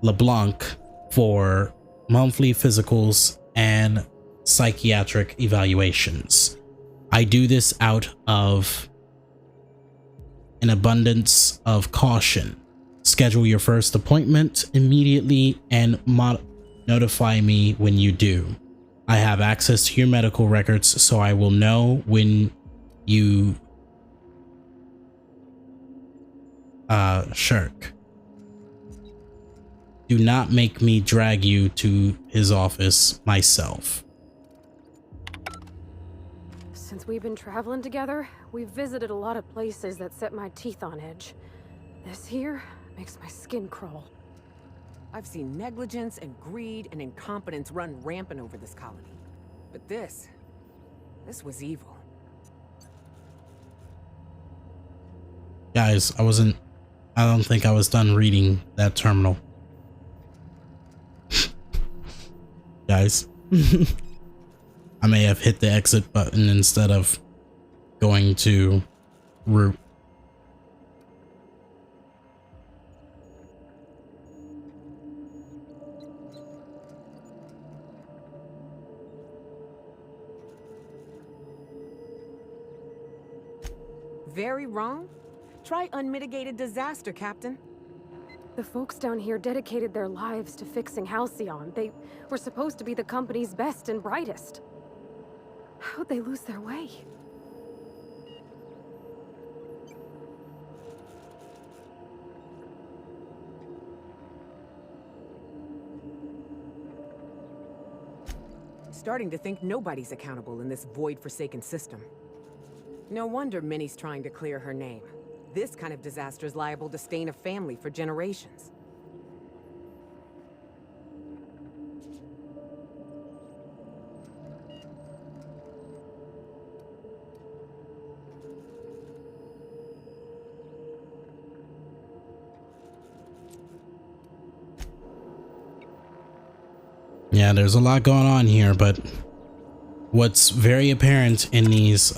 LeBlanc for monthly physicals and psychiatric evaluations. I do this out of an abundance of caution. Schedule your first appointment immediately and notify me when you do. I have access to your medical records, so I will know when you shirk. Do not make me drag you to his office myself. Since we've been traveling together, we've visited a lot of places that set my teeth on edge. This here makes my skin crawl. I've seen negligence and greed and incompetence run rampant over this colony. But this was evil. Guys, I don't think I was done reading that terminal. Guys. I may have hit the exit button instead of going to root. Very wrong? Try unmitigated disaster, Captain. The folks down here dedicated their lives to fixing Halcyon. They were supposed to be the company's best and brightest. How'd they lose their way? Starting to think nobody's accountable in this void-forsaken system. No wonder Minnie's trying to clear her name. This kind of disaster is liable to stain a family for generations. Yeah, there's a lot going on here, but what's very apparent in these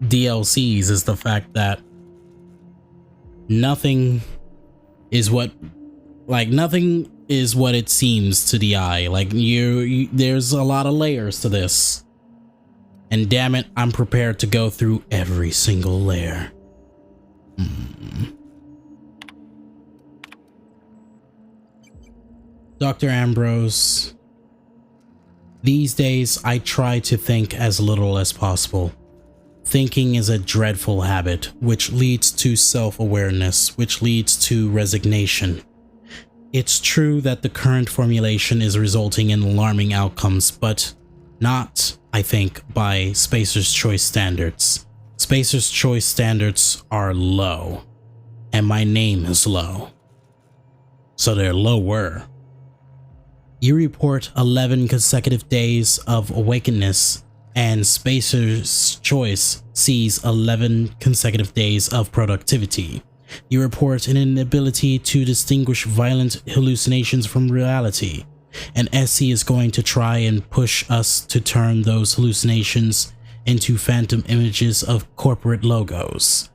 DLCs is the fact that nothing is what it seems to the eye. Like there's a lot of layers to this, and damn it, I'm prepared to go through every single layer. Dr. Ambrose, these days I try to think as little as possible. Thinking is a dreadful habit, which leads to self-awareness, which leads to resignation. It's true that the current formulation is resulting in alarming outcomes, but not, I think, by Spacer's Choice standards. Spacer's Choice standards are low, and my name is low. So they're lower. You report 11 consecutive days of awakeness, and Spacer's Choice sees 11 consecutive days of productivity. You report an inability to distinguish violent hallucinations from reality, and SC is going to try and push us to turn those hallucinations into phantom images of corporate logos.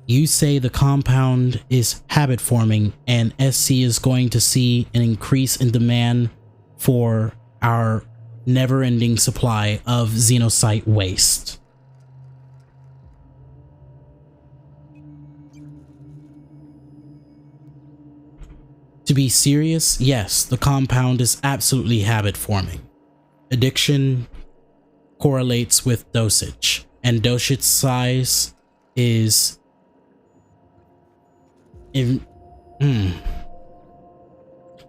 You say the compound is habit forming, and SC is going to see an increase in demand for our never-ending supply of xenocyte waste. To be serious, yes, the compound is absolutely habit-forming. Addiction correlates with dosage, and dosage size is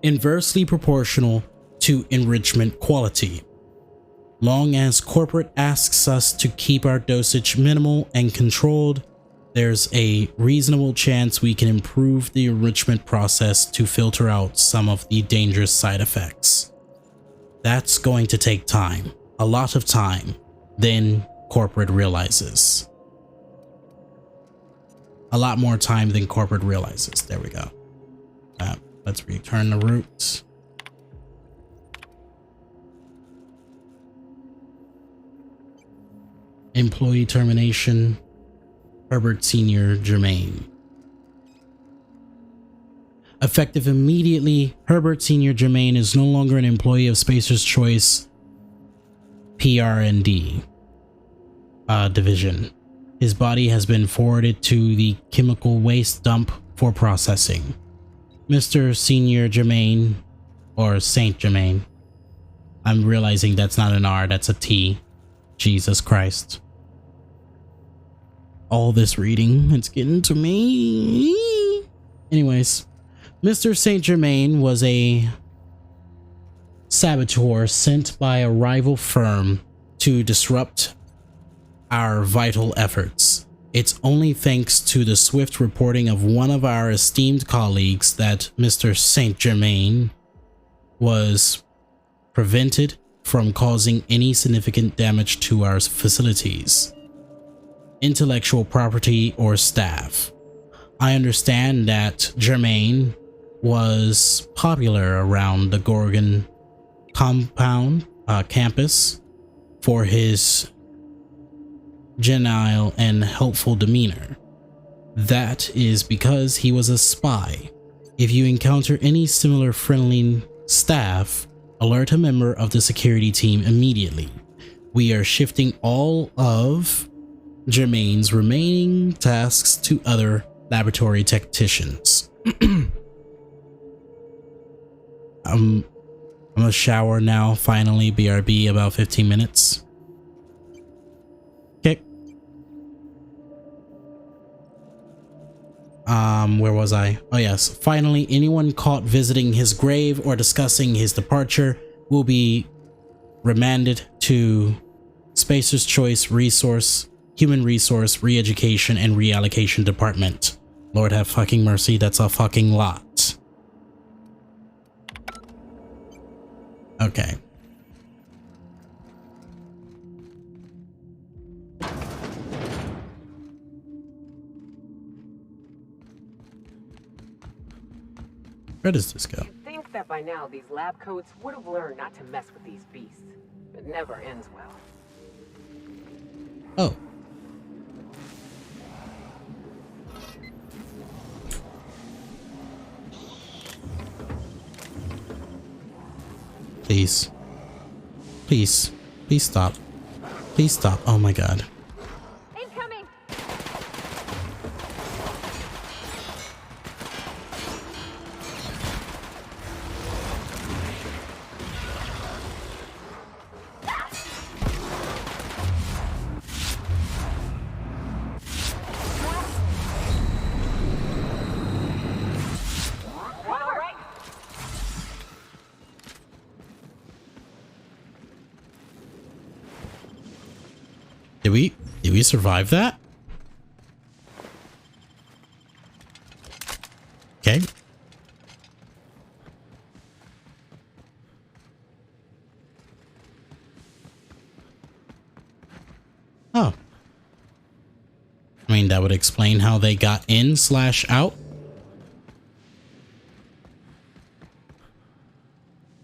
inversely proportional to enrichment quality. Long as corporate asks us to keep our dosage minimal and controlled, there's a reasonable chance we can improve the enrichment process to filter out some of the dangerous side effects. That's going to take time, a lot of time, then corporate realizes. A lot more time than corporate realizes. There we go. Let's return the route. Employee termination. Herbert Sr. Germain. Effective immediately, Herbert Sr. Germain is no longer an employee of Spacer's Choice PR&D division. His body has been forwarded to the chemical waste dump for processing. Mr. Senior Germain, or Saint Germain. I'm realizing that's not an R, that's a T. Jesus Christ. All this reading, it's getting to me. Anyways, Mr. Saint Germain was a saboteur sent by a rival firm to disrupt our vital efforts. It's only thanks to the swift reporting of one of our esteemed colleagues that Mr. Saint Germain was prevented from causing any significant damage to our facilities, intellectual property, or staff. I understand that Germain was popular around the Gorgon compound campus for his genial and helpful demeanor. That is because he was a spy. If you encounter any similar friendly staff, alert a member of the security team immediately. We are shifting all of Germain's remaining tasks to other laboratory technicians. I'm gonna shower now, finally. BRB, about 15 minutes. Okay. Where was I? Oh yes, finally, anyone caught visiting his grave or discussing his departure will be remanded to Spacer's Choice Human Resource, Re-Education, and Reallocation Department. Lord have fucking mercy, that's a fucking lot. Okay. Where does this go? You'd think that by now these lab coats would have learned not to mess with these beasts. It never ends well. Oh. Please. Please. Please stop. Please stop. Oh my god. Incoming! Did we survive that? Okay. Oh. I mean, that would explain how they got in/out.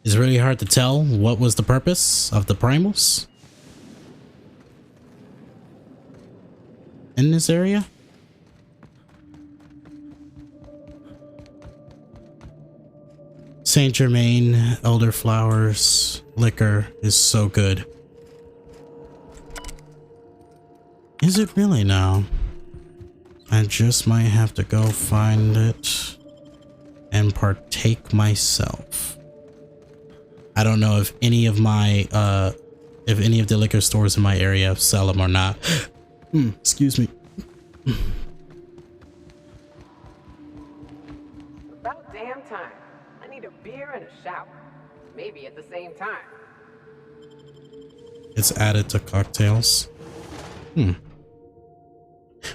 It's really hard to tell what was the purpose of the primals in this area. Saint Germain, elderflowers, liquor is so good. Is it really now? I just might have to go find it and partake myself. I don't know if any of my if any of the liquor stores in my area sell them or not. Excuse me. About damn time. I need a beer and a shower. Maybe at the same time. It's added to cocktails.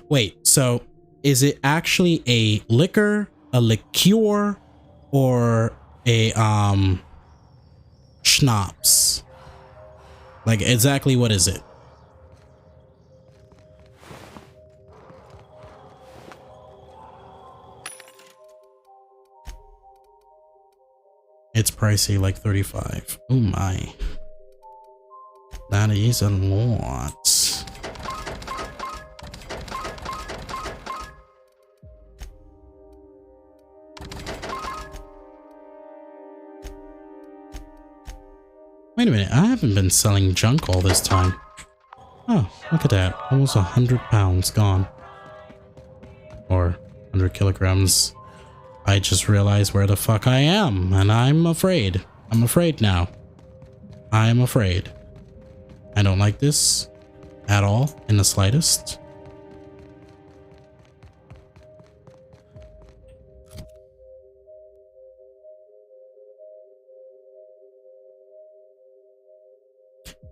Wait, so is it actually a liquor, a liqueur, or a schnapps? Like, exactly what is it? It's pricey, like 35. Oh my. That is a lot. Wait a minute, I haven't been selling junk all this time. Oh, look at that. Almost 100 pounds gone. Or 100 kilograms. I just realized where the fuck I am, and I'm afraid. I'm afraid now. I am afraid. I don't like this at all, in the slightest.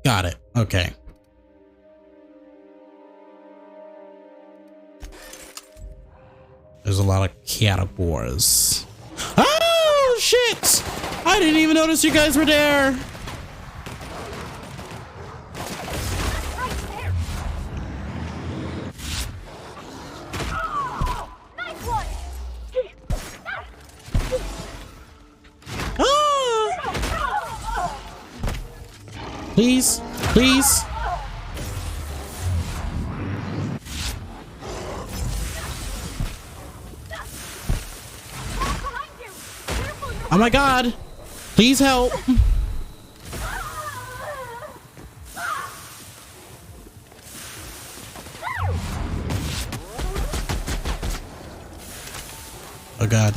Got it. Okay. There's a lot of caterpillars. Oh, shit! I didn't even notice you guys were there. Please, please. Oh my god. Please help. Oh god.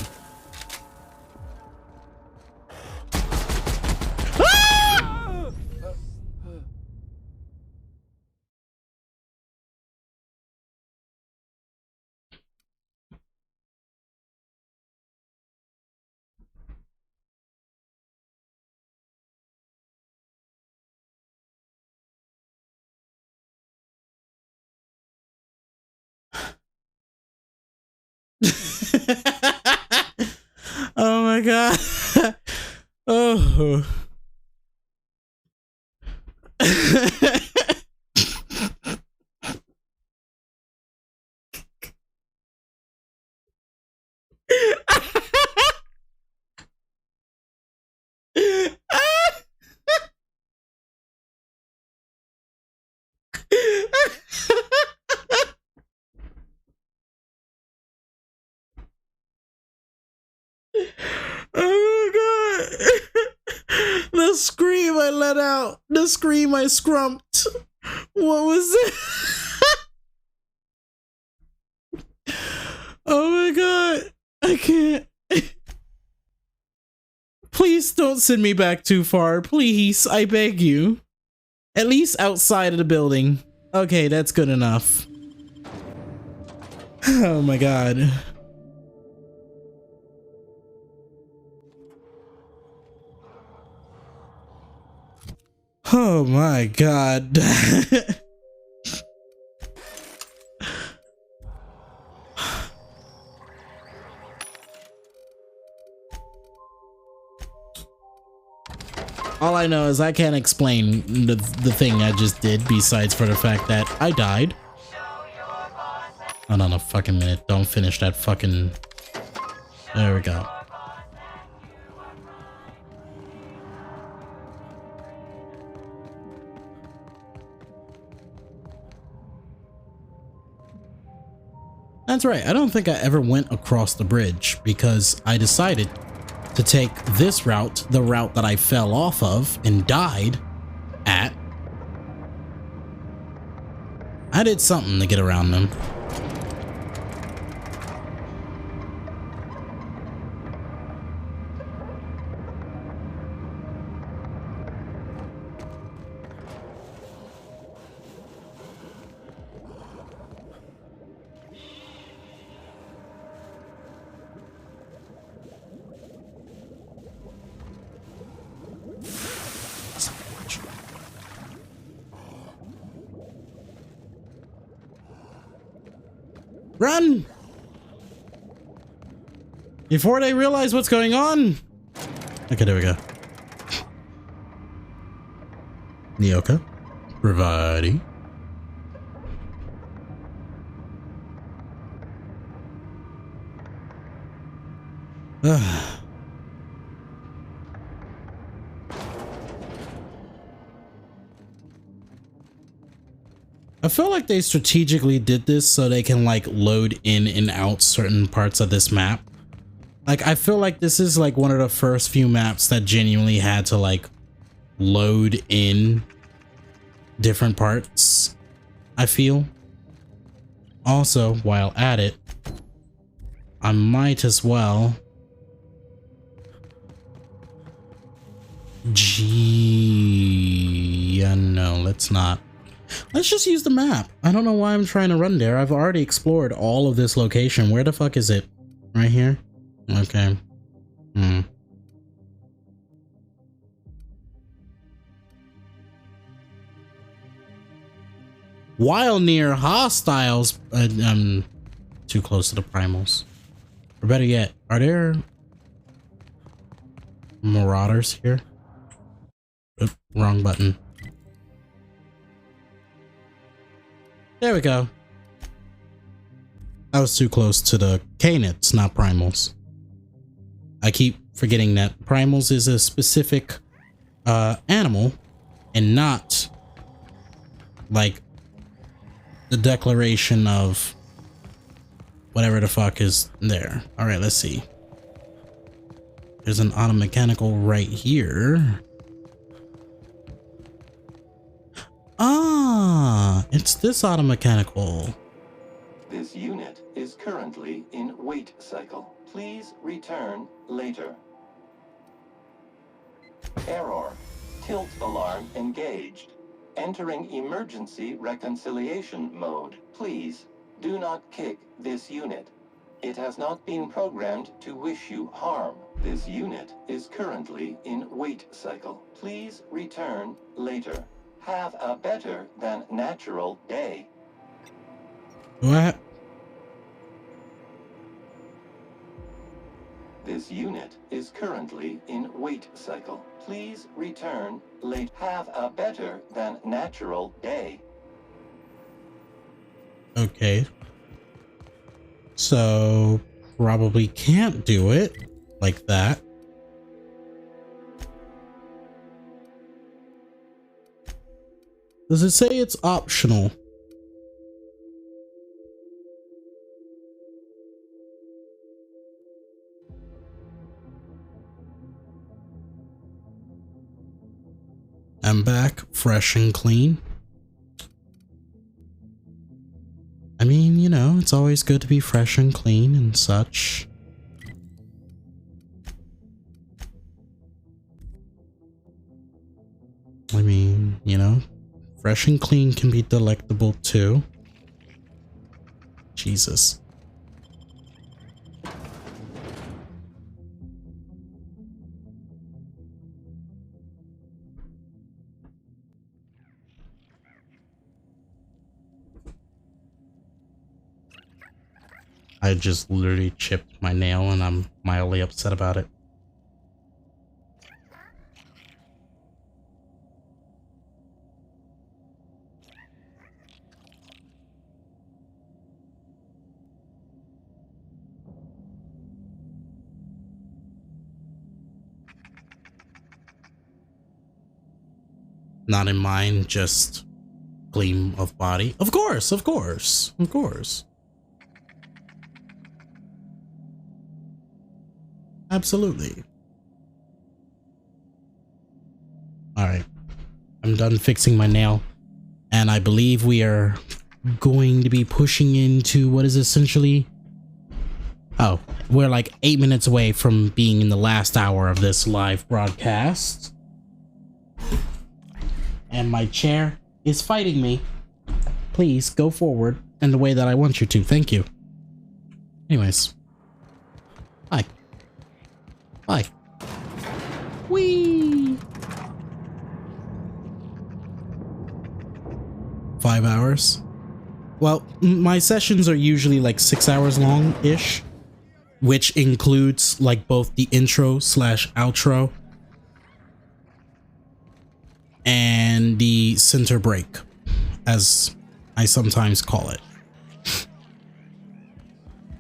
Oh my god. Oh. Oh my god. The scream I let out. The scream I scrumped. What was it? Oh my god. I can't. Please don't send me back too far. Please, I beg you. At least outside of the building. Okay, that's good enough. Oh my god. Oh my god. All I know is I can't explain the thing I just did, besides for the fact that I died. Hold on a fucking minute. Don't finish that fucking... There we go. That's right. I don't think I ever went across the bridge because I decided to take this route, the route that I fell off of and died at. I did something to get around them. Run! Before they realize what's going on. Okay, there we go. Nyoka. Bravadi. I feel like they strategically did this so they can like load in and out certain parts of this map. Like, I feel like this is like one of the first few maps that genuinely had to like load in different parts, I feel. Also, while at it, I might as well no, let's not. Let's just use the map. I don't know why I'm trying to run there. I've already explored all of this location. Where the fuck is it? Right here? Okay. While near hostiles, I'm too close to the primals. Or better yet, are there marauders here? Oop, wrong button. There we go. I was too close to the Canets, not primals. I keep forgetting that primals is a specific animal and not like the declaration of whatever the fuck is there. All right, let's see. There's an automechanical right here. Ah, it's this automechanical. This unit is currently in wait cycle. Please return later. Error. Tilt alarm engaged. Entering emergency reconciliation mode. Please do not kick this unit. It has not been programmed to wish you harm. This unit is currently in wait cycle. Please return later. Have a better than natural day. What? This unit is currently in wait cycle. Please return late. Have a better than natural day. Okay. So probably can't do it like that. Does it say it's optional? I'm back, fresh and clean. I mean, you know, it's always good to be fresh and clean and such. I mean, you know, fresh and clean can be delectable too. Jesus. I just literally chipped my nail and I'm mildly upset about it. Not in mind, just gleam of body. Of course, of course, of course. Absolutely. All right. I'm done fixing my nail. And I believe we are going to be pushing into what is essentially... Oh, we're like 8 minutes away from being in the last hour of this live broadcast. And my chair is fighting me. Please go forward in the way that I want you to. Thank you. Anyways. Bye. Bye. Whee! 5 hours. Well, my sessions are usually like 6 hours long-ish, which includes like both the intro / outro and the center break, as I sometimes call it.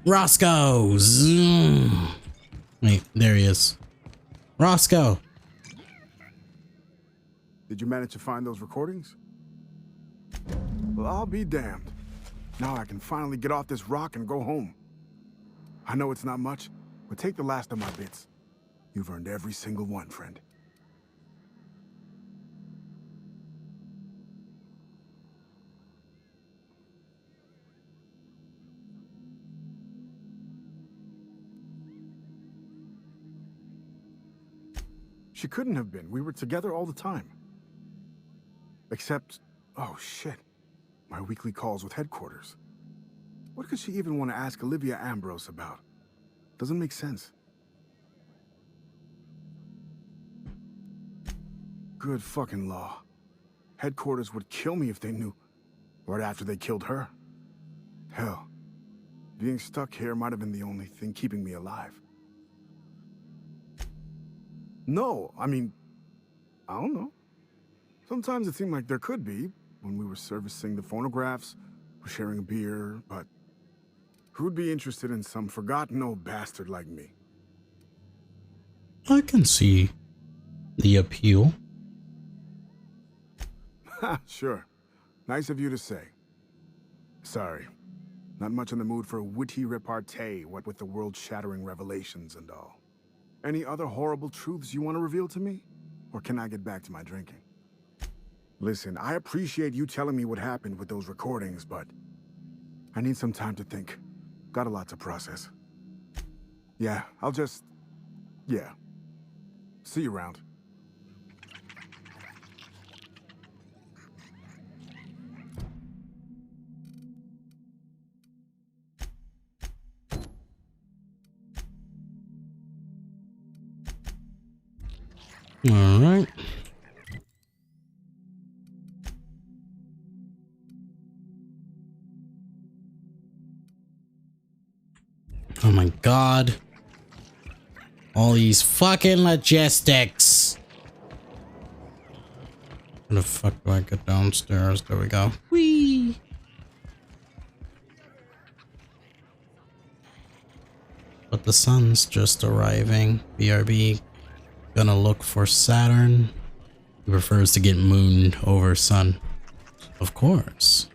Roscoe! Wait, there he is. Roscoe! Did you manage to find those recordings? Well, I'll be damned. Now I can finally get off this rock and go home. I know it's not much, but take the last of my bits. You've earned every single one, friend. She couldn't have been. We were together all the time. Except, oh shit, my weekly calls with headquarters. What could she even want to ask Olivia Ambrose about? Doesn't make sense. Good fucking law. Headquarters would kill me if they knew, right after they killed her. Hell, being stuck here might have been the only thing keeping me alive. No, I mean, I don't know. Sometimes it seemed like there could be, when we were servicing the phonographs, or sharing a beer, but who'd be interested in some forgotten old bastard like me? I can see the appeal. Ha, sure. Nice of you to say. Sorry. Not much in the mood for a witty repartee, what with the world-shattering revelations and all. Any other horrible truths you want to reveal to me? Or can I get back to my drinking? Listen, I appreciate you telling me what happened with those recordings, but I need some time to think. Got a lot to process. Yeah, I'll just... yeah. See you around. All right. Oh my god. All these fucking logistics. Where the fuck do I get downstairs? There we go. Whee! But the sun's just arriving. BRB gonna look for Saturn. He prefers to get mooned over sun. Of course.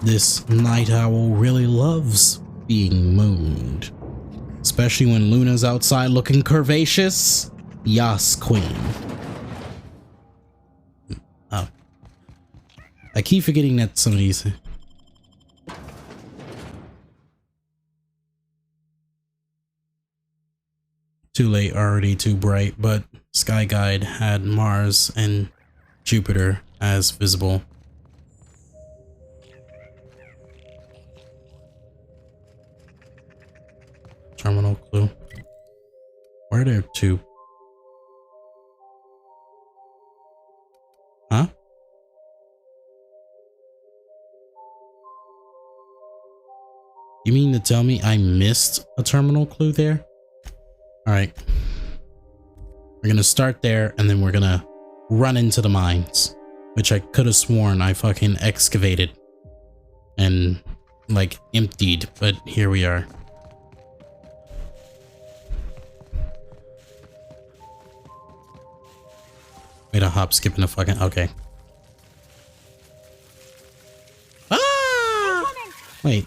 This night owl really loves being mooned. Especially when Luna's outside looking curvaceous. Yas, queen. Oh. I keep forgetting that some of these... Too late, already too bright, but Sky Guide had Mars and Jupiter as visible. Terminal clue. Where are there two? Huh? You mean to tell me I missed a terminal clue there? Alright. We're gonna start there and then we're gonna run into the mines. Which I could have sworn I fucking excavated. And like emptied, but here we are. Wait, a hop, skipping a fucking... okay. Ah! Wait.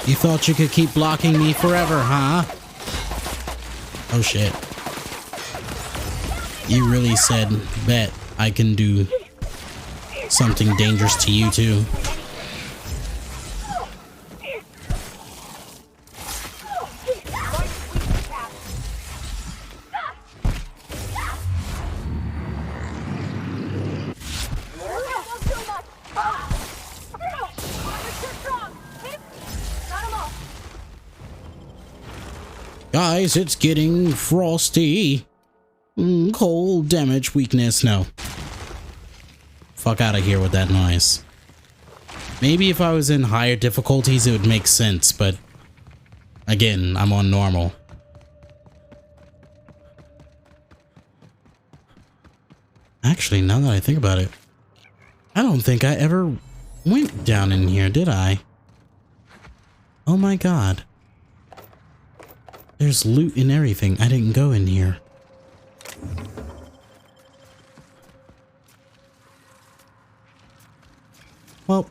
You thought you could keep blocking me forever, huh? Oh shit. You really said, bet I can do something dangerous to you too. Guys, it's getting frosty. Cold damage weakness. No. Fuck out of here with that noise. Maybe if I was in higher difficulties, it would make sense, but again, I'm on normal. Actually, now that I think about it, I don't think I ever went down in here, did I? Oh my god. There's loot and everything. I didn't go in here. Well,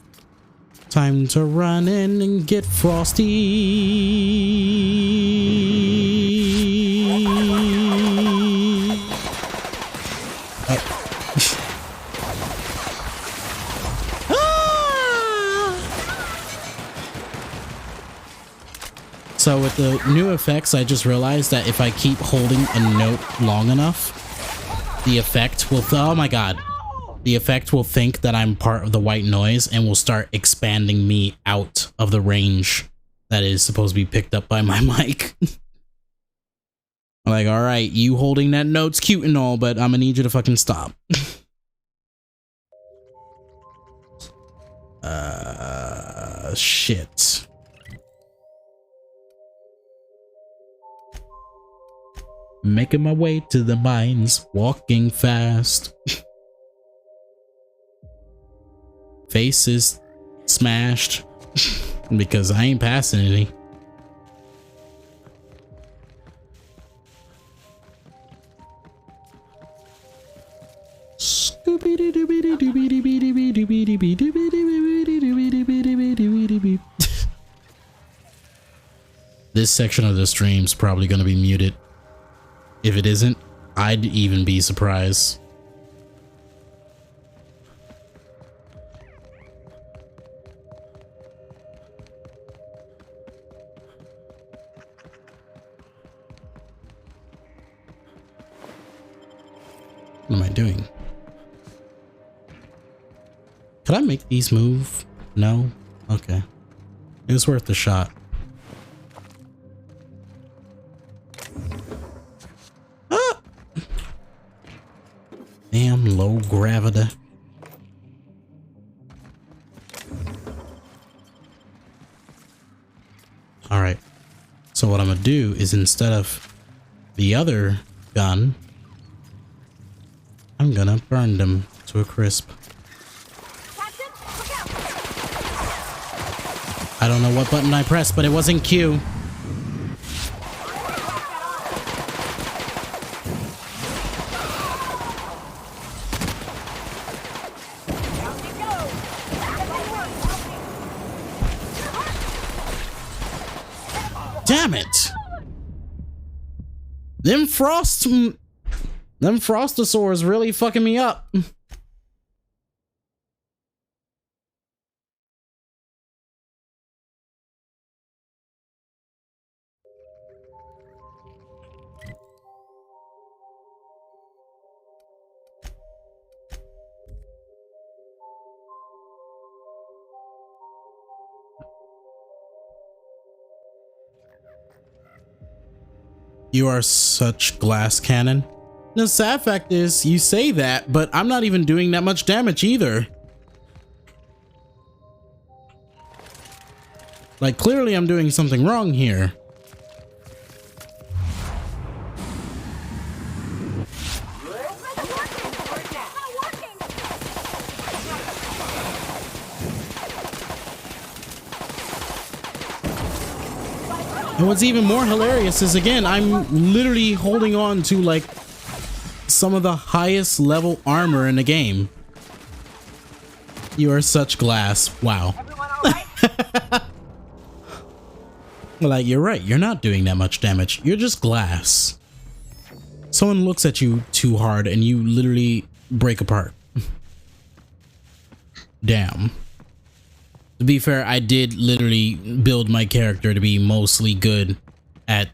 time to run in and get frosty. So with the new effects, I just realized that if I keep holding a note long enough, the effect will, oh my god, the effect will think that I'm part of the white noise and will start expanding me out of the range that is supposed to be picked up by my mic. I'm like, all right, you holding that note's cute and all, but I'm gonna need you to fucking stop. Shit. Making my way to the mines, walking fast. Face is smashed because I ain't passing any. This section of the stream's probably gonna be muted. If it isn't, I'd even be surprised. What am I doing? Could I make these move? No? Okay. It was worth the shot. Ah! Damn low gravity. Alright. So what I'm gonna do is instead of the other gun, I'm gonna burn them to a crisp. I don't know what button I pressed, but it wasn't Q. Damn it! Them frostosaurs really fucking me up. You are such glass cannon. The sad fact is, you say that, but I'm not even doing that much damage either. Like, clearly I'm doing something wrong here. And what's even more hilarious is, again, I'm literally holding on to like some of the highest level armor in the game. You are such glass. Wow. Like, you're right, you're not doing that much damage. You're just glass. Someone looks at you too hard and you literally break apart. Damn. To be fair, I did literally build my character to be mostly good at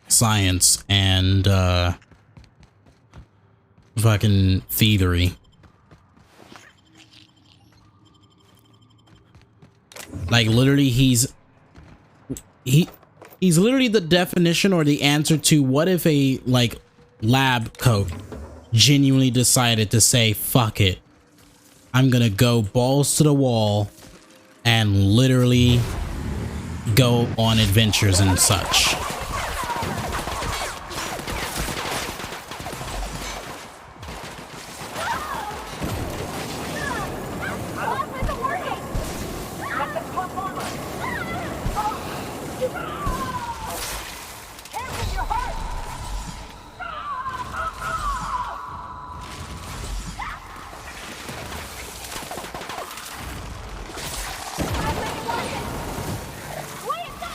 science and fucking thievery. Like, literally, he's literally the definition or the answer to what if a, like, lab coat genuinely decided to say, fuck it, I'm gonna go balls to the wall and literally go on adventures and such.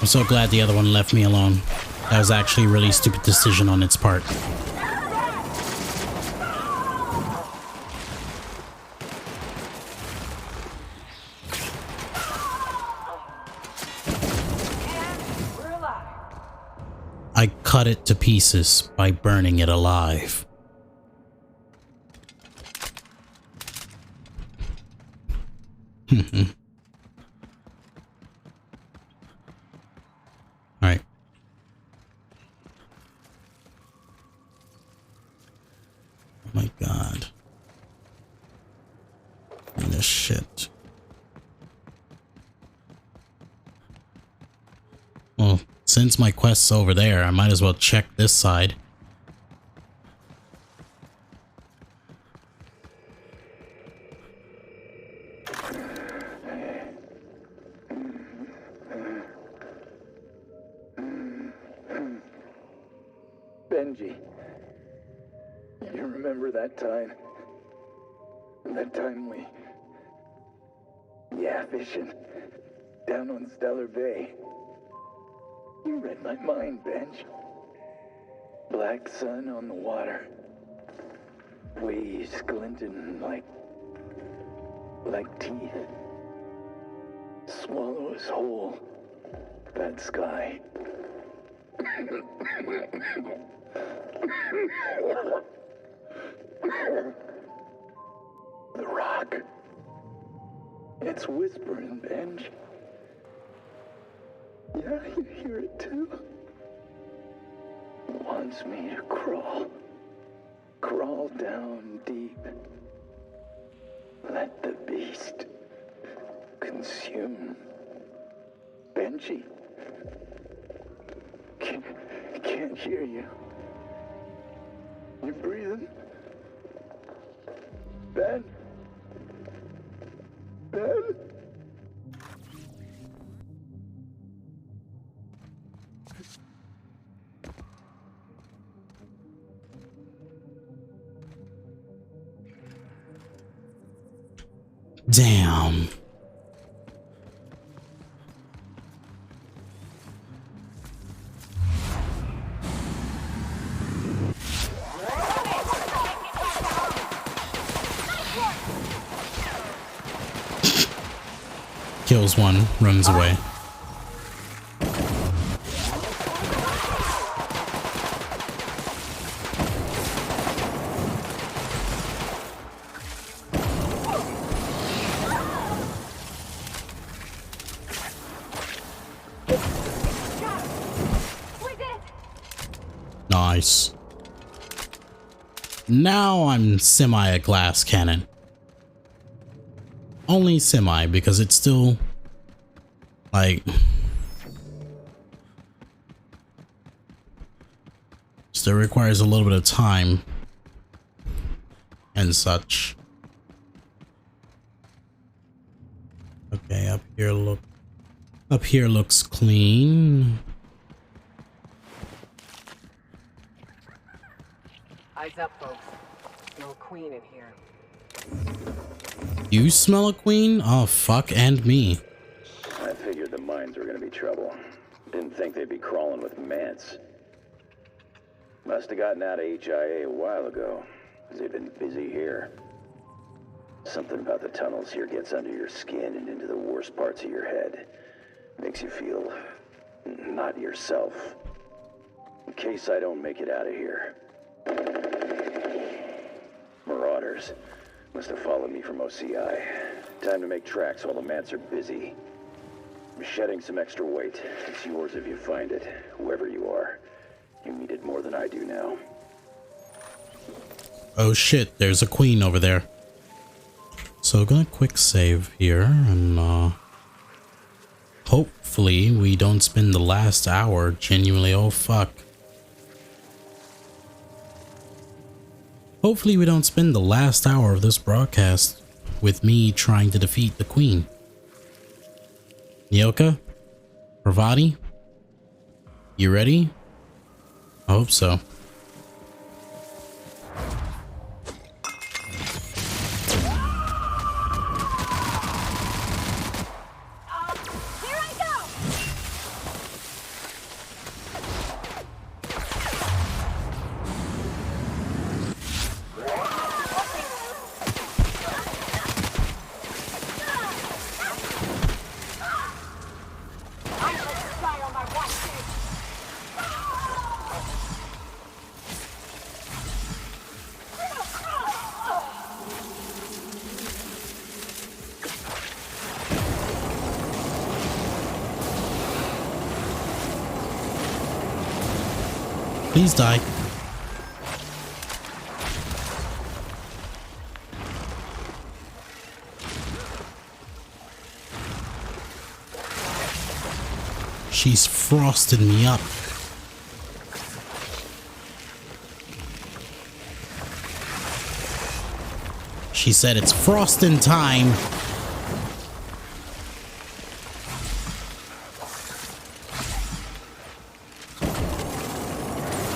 I'm so glad the other one left me alone. That was actually a really stupid decision on its part. I cut it to pieces by burning it alive. Alright. Oh my god. And this shit. Well, since my quest's over there, I might as well check this side. Benji, you remember that time? That time we... Yeah, fishing. Down on Stellar Bay. You read my mind, Benj. Black sun on the water. Waves glinting like teeth. Swallow us whole. That sky. The rock. It's whispering, Benj. Yeah, you hear it too. It wants me to crawl. Crawl down deep. Let the beast consume. Benji. Can't hear you. You breathing? Ben? Ben? Damn. Kills one, runs away. Nice. Now I'm semi a glass cannon. Only semi because it's still like still requires a little bit of time and such. Okay, up here looks clean. Eyes up, folks. No queen in here. You smell a queen? Oh, fuck and me. I figured the mine Vines were gonna be trouble. Didn't think they'd be crawling with Mance. Must have gotten out of HIA a while ago, because they've been busy here. Something about the tunnels here gets under your skin and into the worst parts of your head. Makes you feel not yourself. In case I don't make it out of here. Marauders. Must have followed me from OCI. Time to make tracks while the Mance are busy. I'm shedding some extra weight. It's yours if you find it, whoever you are. You need it more than I do now. Oh shit, there's a queen over there. So gonna quick save here and hopefully we don't spend the last hour genuinely, oh fuck. Hopefully we don't spend the last hour of this broadcast with me trying to defeat the queen. Nyoka? Parvati? You ready? I hope so. Please die. She's frosted me up. She said it's frosting time.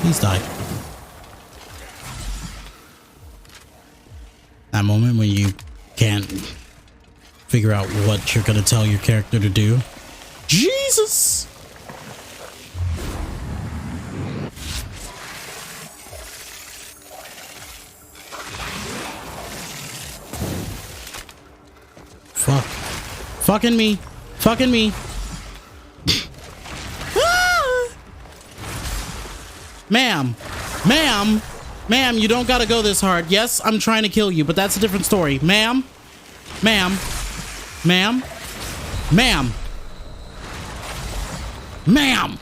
Please die. That moment when you can't figure out what you're gonna tell your character to do. Jesus! Fuck. Fucking me. Fucking me. Ma'am, ma'am, ma'am, you don't gotta go this hard. Yes, I'm trying to kill you, but that's a different story. Ma'am, ma'am, ma'am, ma'am, ma'am.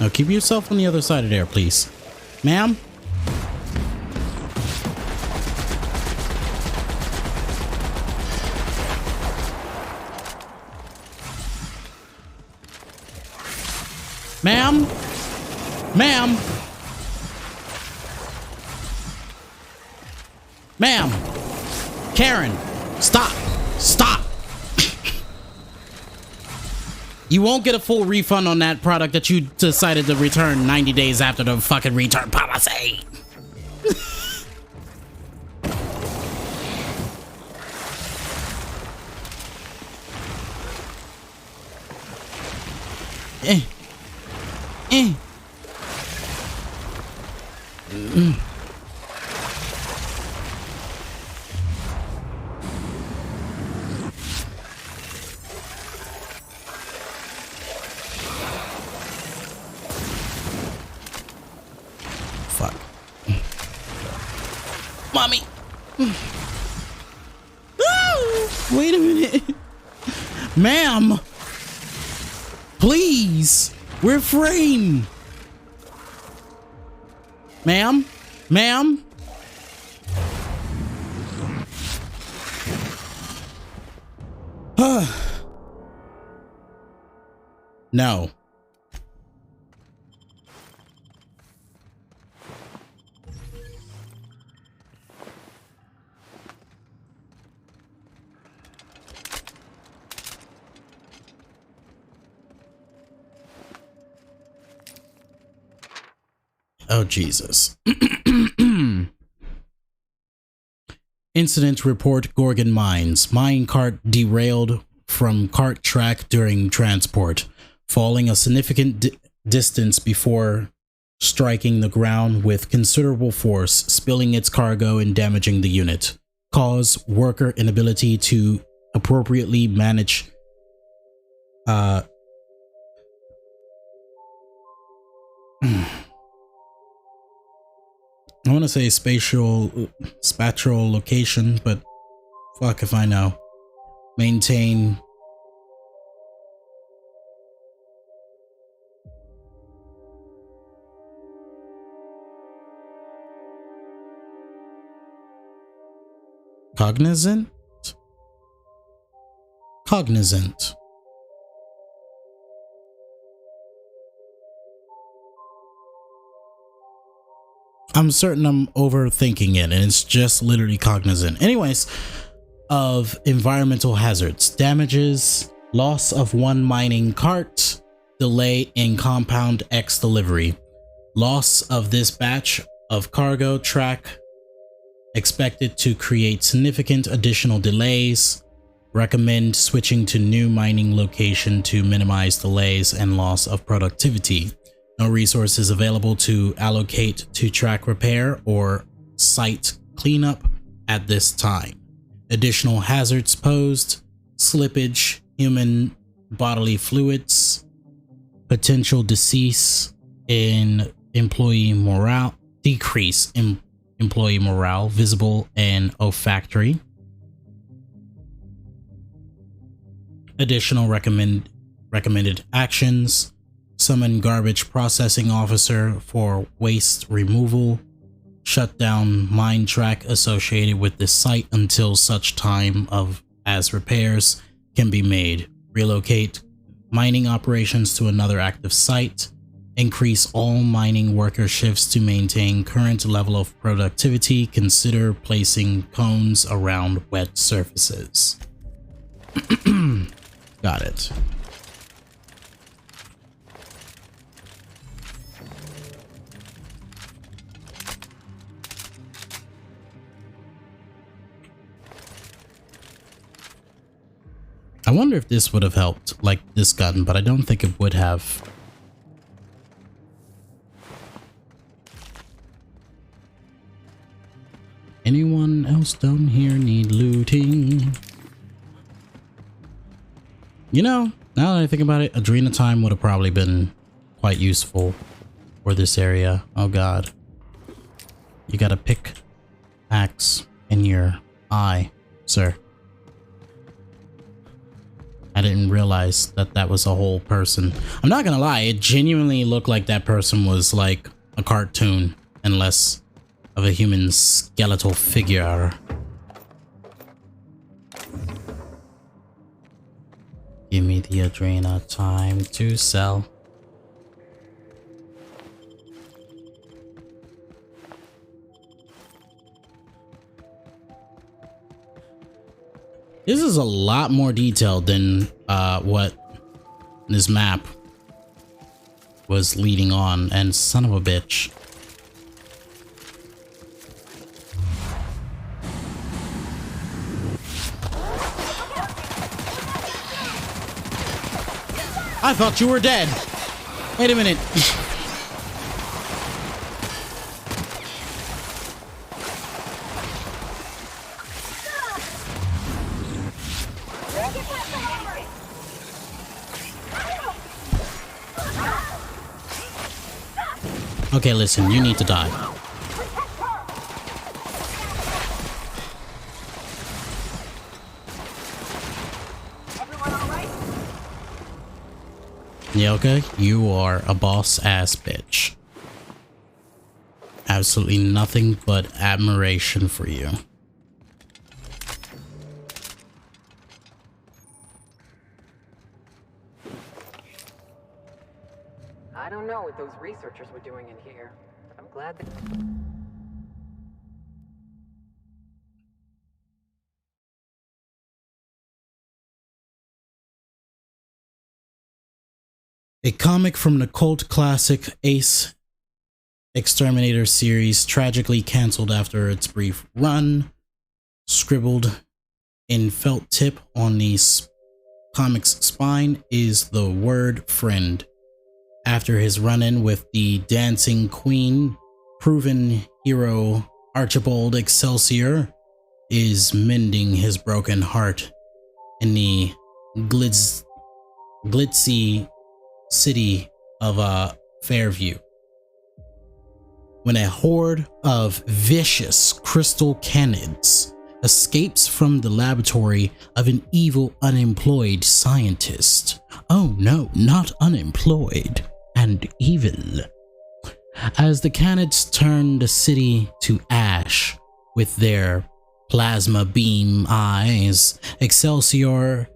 Now keep yourself on the other side of there, please. Ma'am? Ma'am? Ma'am? Ma'am? Karen, stop. Stop. You won't get a full refund on that product that you decided to return 90 days after the fucking return policy. Fuck. Mommy. Wait a minute. Ma'am. Please. We're framed. Ma'am? Ma'am? No. Oh, Jesus. Incident report, Gorgon Mines. Mine cart derailed from cart track during transport, falling a significant distance before striking the ground with considerable force, spilling its cargo and damaging the unit. Cause, worker inability to appropriately manage I want to say spatial location, but fuck if I know. Maintain cognizant. I'm certain I'm overthinking it, and it's just literally cognizant. Anyways, of environmental hazards, damages, loss of one mining cart, delay in Compound X delivery, loss of this batch of cargo track expected to create significant additional delays. Recommend switching to new mining location to minimize delays and loss of productivity. No resources available to allocate to track repair or site cleanup at this time. Additional hazards posed, slippage, human bodily fluids, potential decrease in employee morale, visible and olfactory. Additional recommended actions: summon garbage processing officer for waste removal, shut down mine track associated with this site until such time as repairs can be made, relocate mining operations to another active site, increase all mining worker shifts to maintain current level of productivity, consider placing cones around wet surfaces. Got it. I wonder if this would have helped, like this gun, but I don't think it would have. Anyone else down here need looting? You know, now that I think about it, Adrena time would have probably been quite useful for this area. Oh god. You got a pickaxe in your eye, sir. I didn't realize that that was a whole person. I'm not gonna lie, it genuinely looked like that person was like a cartoon and less of a human skeletal figure. Give me the Adrena time to sell. This is a lot more detailed than what this map was leading on, and son of a bitch. I thought you were dead. Wait a minute. Okay, listen, you need to die. Yelka, you are a boss ass bitch. Absolutely nothing but admiration for you. I don't know what those researchers were doing in here, but I'm glad that... A comic from the cult classic Ace Exterminator series tragically canceled after its brief run. Scribbled in felt tip on the comic's spine is the word friend. After his run-in with the Dancing Queen, proven hero Archibald Excelsior is mending his broken heart in the glitzy city of Fairview, when a horde of vicious crystal canids escapes from the laboratory of an evil unemployed scientist. Oh no, not unemployed, and evil. As the canids turn the city to ash with their plasma beam eyes, Excelsior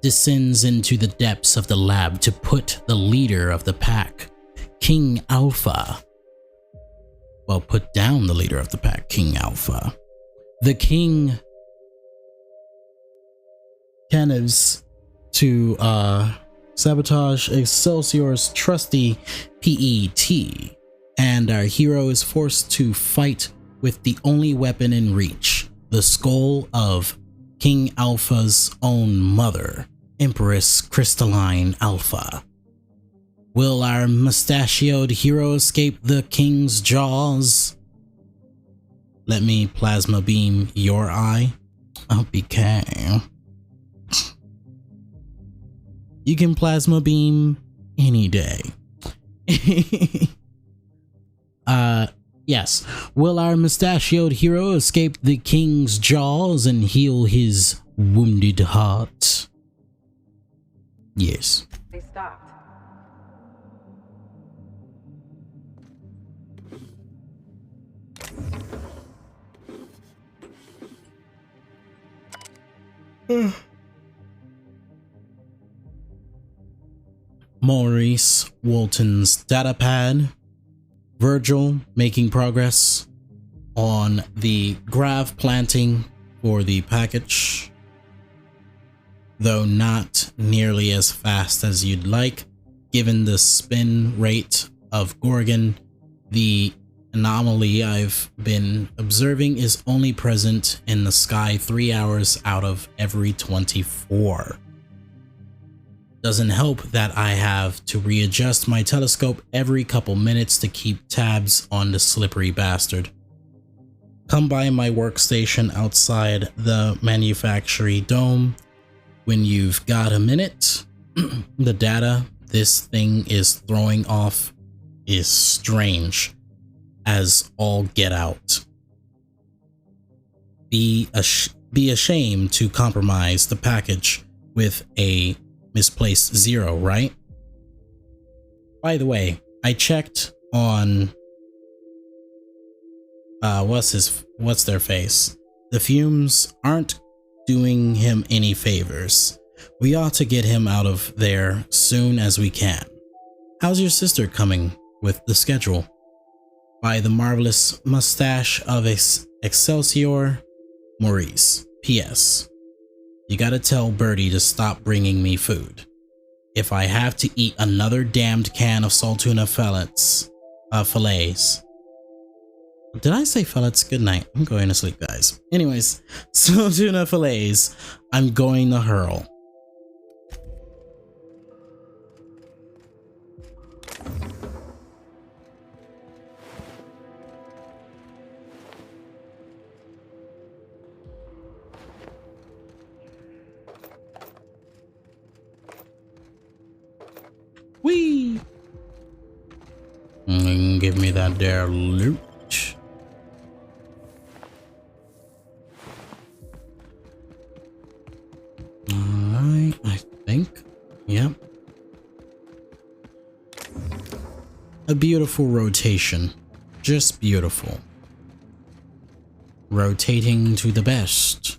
descends into the depths of the lab to put the leader of the pack, King Alpha. Well, put down the leader of the pack, King Alpha. The king canids to sabotage Excelsior's trusty PET, and our hero is forced to fight with the only weapon in reach, the skull of King Alpha's own mother, Empress Crystalline Alpha. Will our mustachioed hero escape the king's jaws? Let me plasma beam your eye. Okay. You can plasma beam any day. Yes. Will our mustachioed hero escape the king's jaws and heal his wounded heart? Yes. They stopped. Maurice Walton's datapad. Virgil making progress on the grav planting for the package, though not nearly as fast as you'd like, given the spin rate of Gorgon. The anomaly I've been observing is only present in the sky 3 hours out of every 24. Doesn't help that I have to readjust my telescope every couple minutes to keep tabs on the slippery bastard. Come by my workstation outside the manufactory dome when you've got a minute. The data this thing is throwing off is strange as all get out. Be ashamed to compromise the package with a misplaced zero, right? By the way, I checked on what's their face. The fumes aren't doing him any favors. We ought to get him out of there soon as we can. How's your sister coming with the schedule? By the marvelous mustache of Excelsior, Maurice. P.S. You gotta tell Birdie to stop bringing me food. If I have to eat another damned can of saltuna fillets. Did I say fillets? Good night. I'm going to sleep, guys. Anyways, saltuna fillets, I'm going to hurl. Whee! Give me that there loot. Alright, I think. Yep. A beautiful rotation. Just beautiful. Rotating to the best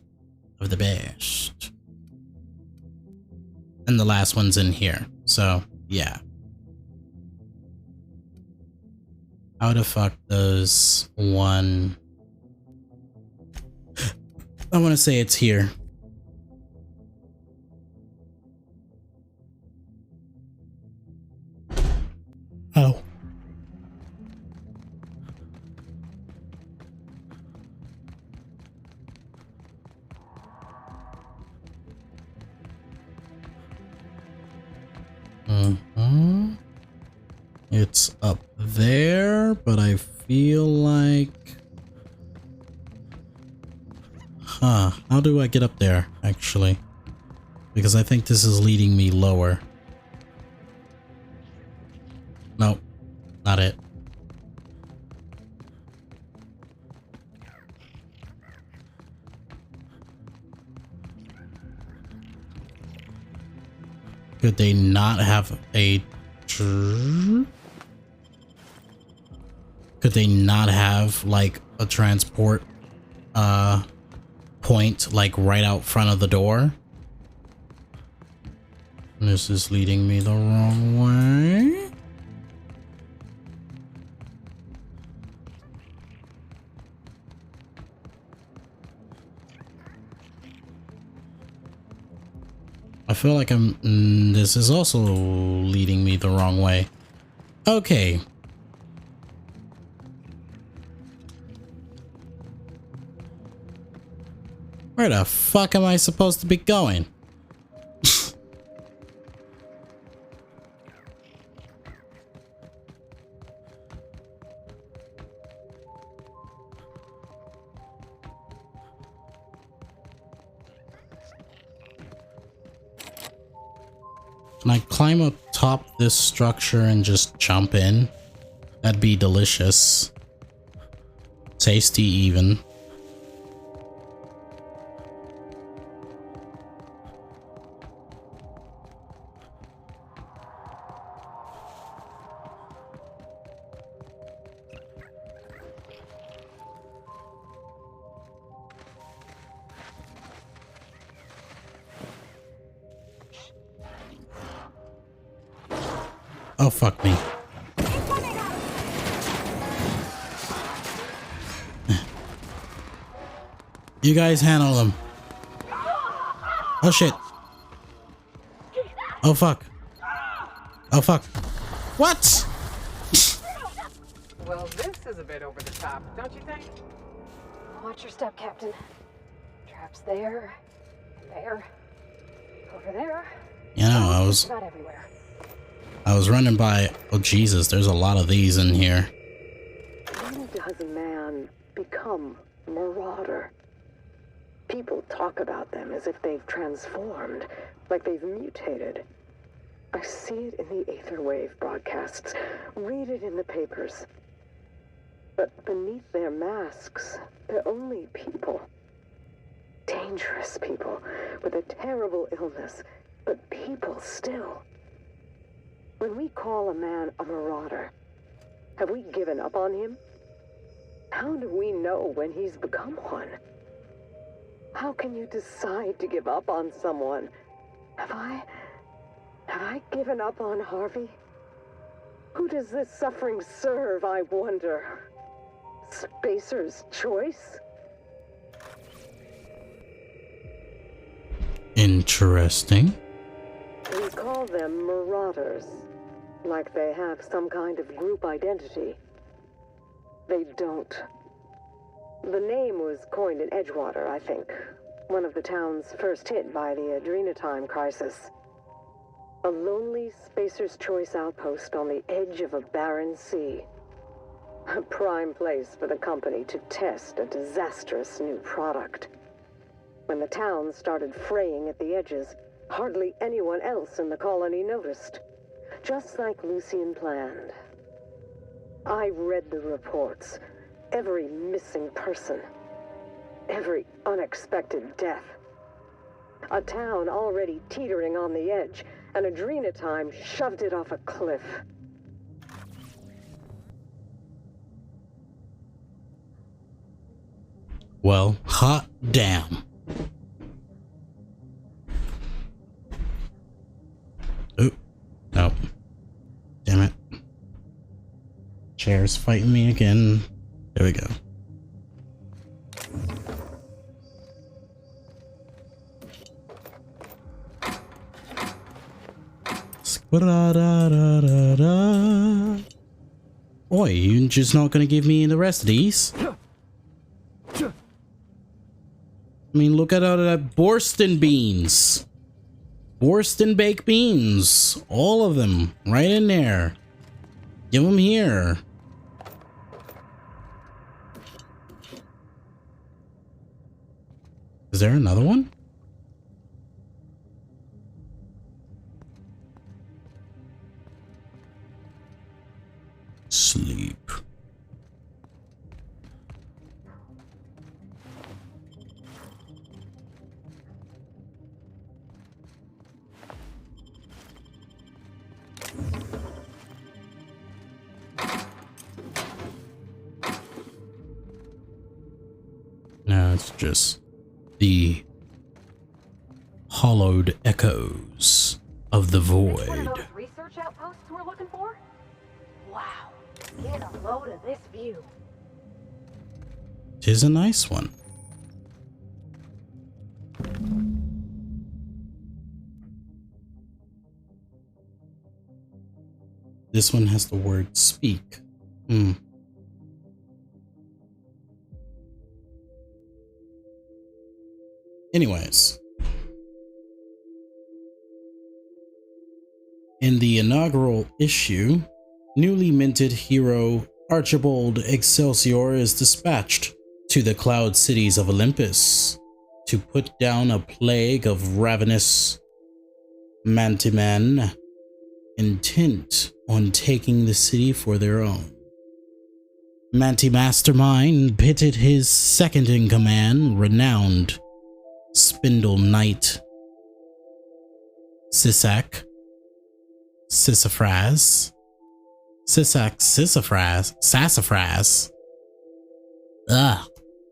of the best. And the last one's in here, so yeah. How the fuck does one... I want to say it's here. Oh. it's up there, but I feel like... how do I get up there, actually? Because I think this is leading me lower. Nope, not it. Could they not have a... Could they not have, like, a transport, point, like, right out front of the door? This is leading me the wrong way. I feel like this is also leading me the wrong way. Okay. Where the fuck am I supposed to be going? Can I climb up top this structure and just jump in? That'd be delicious. Tasty even. Oh, fuck me. You guys handle them. Oh, shit. Oh, fuck. Oh, fuck. What? Well, this is a bit over the top, don't you think? Watch your step, Captain. Traps there, over there. You know, About everywhere. I was running by... Oh, Jesus, there's a lot of these in here. When does a man become a marauder? People talk about them as if they've transformed, like they've mutated. I see it in the Aetherwave broadcasts, read it in the papers. But beneath their masks, they're only people. Dangerous people with a terrible illness, but people still. When we call a man a marauder, have we given up on him? How do we know when he's become one? How can you decide to give up on someone? Have I given up on Harvey? Who does this suffering serve, I wonder? Spacer's choice? Interesting. We call them marauders, like they have some kind of group identity. They don't. The name was coined in Edgewater, I think. One of the towns first hit by the Adrenatime crisis. A lonely Spacer's Choice outpost on the edge of a barren sea. A prime place for the company to test a disastrous new product. When the town started fraying at the edges, hardly anyone else in the colony noticed. Just like Lucian planned. I read the reports. Every missing person. Every unexpected death. A town already teetering on the edge, and Adrenatime shoved it off a cliff. Well, hot damn. Ooh. No. Damn it. Chair's fighting me again. There we go. Oi, you just not gonna give me the rest of these? I mean, look at all of that Borston beans. Borston baked beans. All of them. Right in there. Give him here. Is there another one? Sleep. No, it's just the hollowed echoes of the void. One of those research outposts we're looking for? Wow. Get a load of this view. Tis a nice one. This one has the word speak. Anyways, in the inaugural issue, newly minted hero Archibald Excelsior is dispatched to the cloud cities of Olympus to put down a plague of ravenous Mantimen intent on taking the city for their own. Manti Mastermind pitted his second in command, renowned Spindle Knight Sassafras,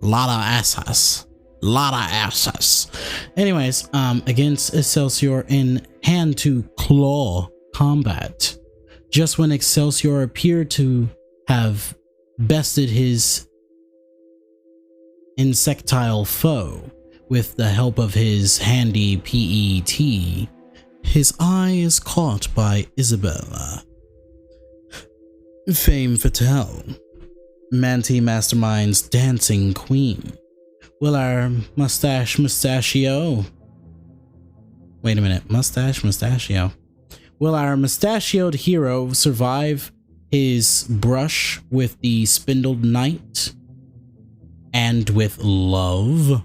lot of asses. Anyways, against Excelsior in hand to claw combat. Just when Excelsior appeared to have bested his insectile foe with the help of his handy PET, his eye is caught by Isabella. Femme fatale, Manti Mastermind's dancing queen. Will our mustachio? Wait a minute, mustachio. Will our mustachioed hero survive his brush with the Spindled Knight and with love?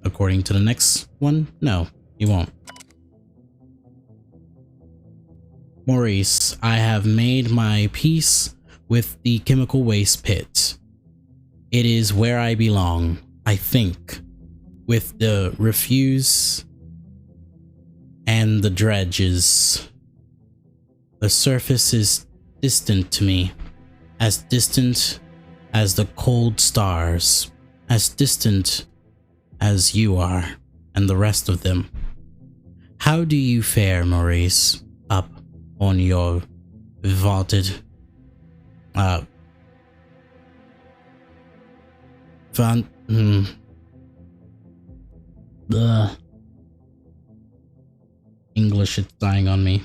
According to the next one, no, he won't. Maurice, I have made my peace with the chemical waste pit. It is where I belong, I think, with the refuse and the dredges. The surface is distant to me, as distant as the cold stars, as distant as you are and the rest of them. How do you fare, Maurice, up on your vaulted English is dying on me.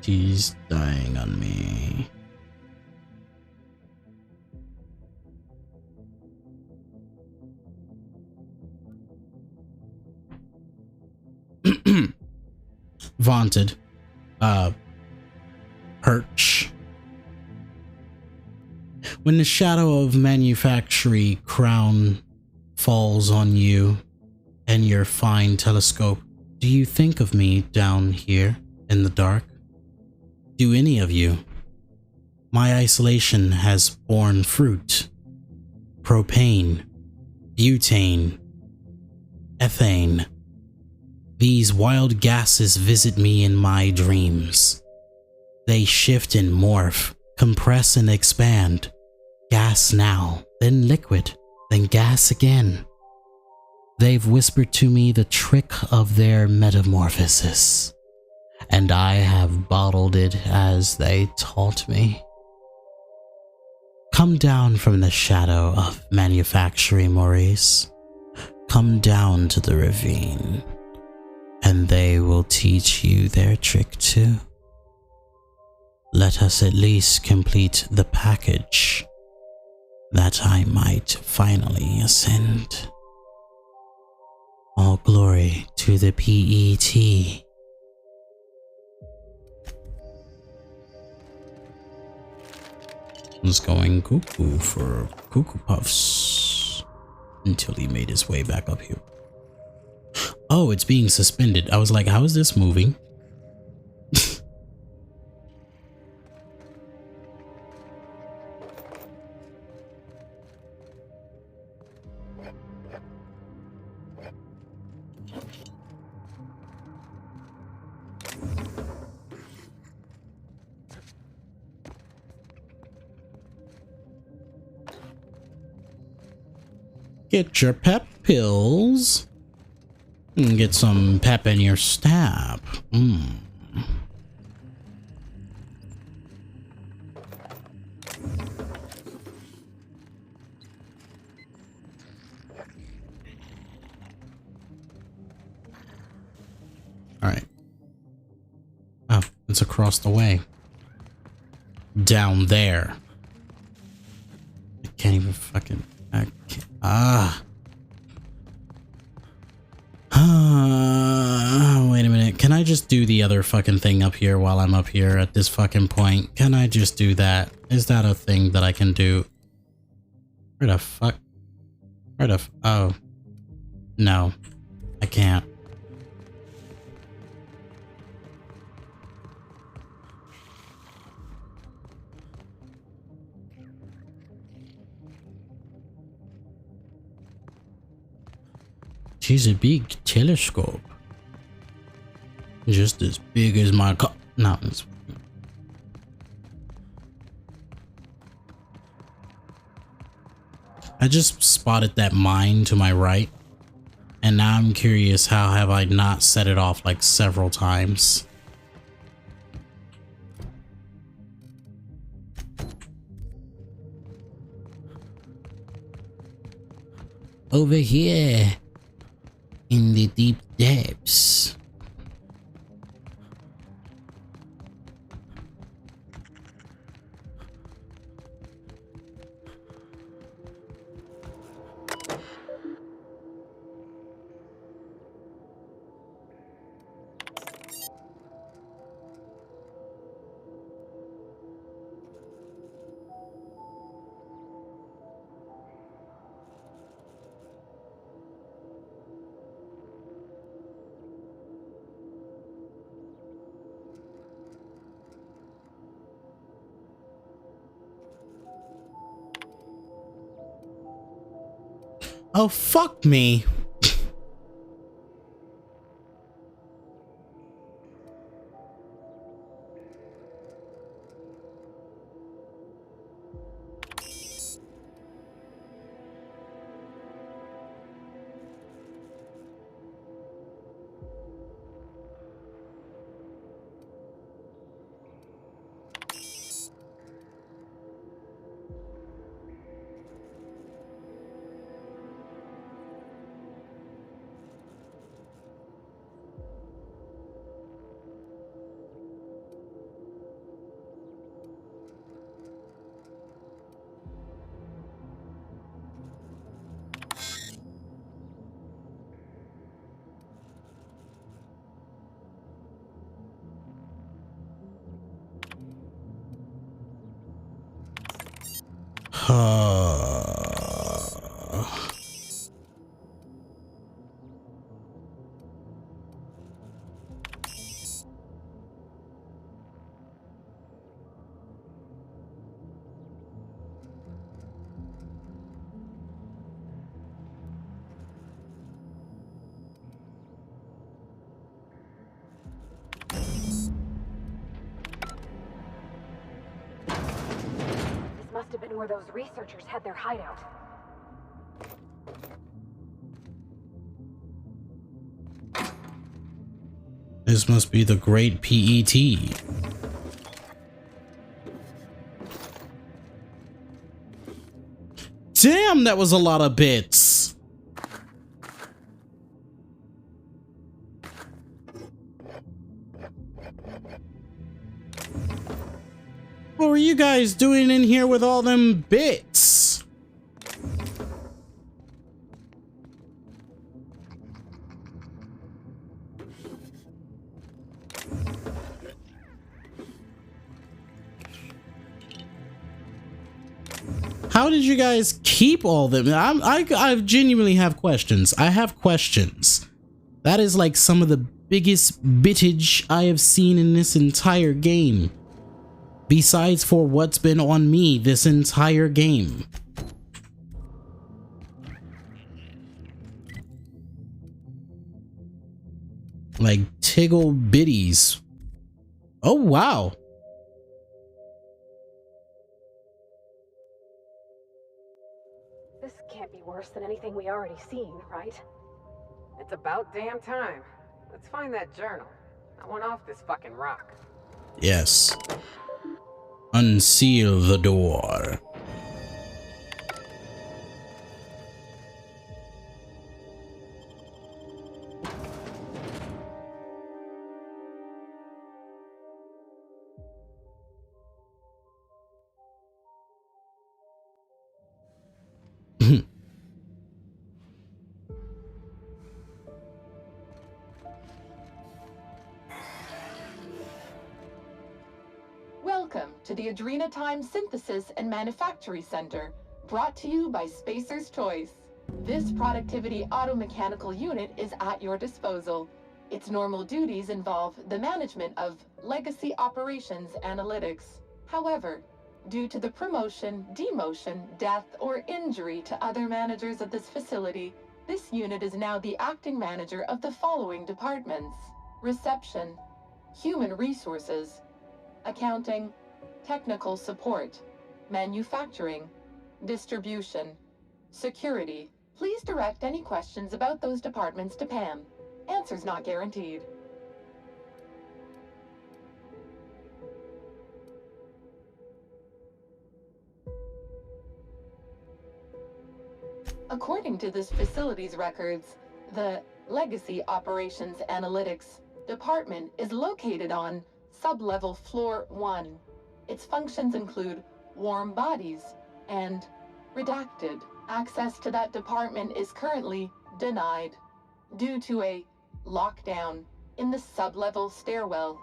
She's dying on me. Vaunted. Perch. When the shadow of manufactory crown falls on you and your fine telescope, do you think of me down here in the dark? Do any of you? My isolation has borne fruit. Propane, butane, ethane. These wild gases visit me in my dreams. They shift and morph, compress and expand. Gas now, then liquid, then gas again. They've whispered to me the trick of their metamorphosis, and I have bottled it as they taught me. Come down from the shadow of manufactory, Maurice. Come down to the ravine, and they will teach you their trick too. Let us at least complete the package, that I might finally ascend. All glory to the PET. Was going cuckoo for Cuckoo Puffs until he made his way back up here. Oh, it's being suspended. I was like, how is this moving? Get your pep pills and get some pep in your step. All right. Oh, it's across the way. Down there. I can't even fucking... Wait a minute. Can I just do the other fucking thing up here while I'm up here at this fucking point? Can I just do that? Is that a thing that I can do? Where the fuck? Oh. No. I can't. She's a big telescope. Just as big as my car. No, it's... I just spotted that mine to my right. And now I'm curious, how have I not set it off like several times? Over here. In the deep depths. Oh, fuck me. Must have been where those researchers had their hideout. This must be the great PET. Damn, that was a lot of bits. What were you guys doing in here with all them bits? How did you guys keep all them? I genuinely have questions. I have questions. That is like some of the biggest bittage I have seen in this entire game. Besides for what's been on me this entire game. Like tiggle bitties. Oh, wow. This can't be worse than anything we already seen, right? It's about damn time. Let's find that journal. I want off this fucking rock. Yes. Unseal the door. Welcome to the Adrenatime Synthesis and Manufactory Center, brought to you by Spacer's Choice. This productivity automechanical unit is at your disposal. Its normal duties involve the management of legacy operations analytics. However, due to the promotion, demotion, death, or injury to other managers of this facility, this unit is now the acting manager of the following departments: Reception, Human Resources, Accounting, Technical Support, Manufacturing, Distribution, Security. Please direct any questions about those departments to Pam. Answers not guaranteed. According to this facility's records, the Legacy Operations Analytics Department is located on Sublevel Floor 1. Its functions include warm bodies and redacted. Access to that department is currently denied due to a lockdown in the sublevel stairwell.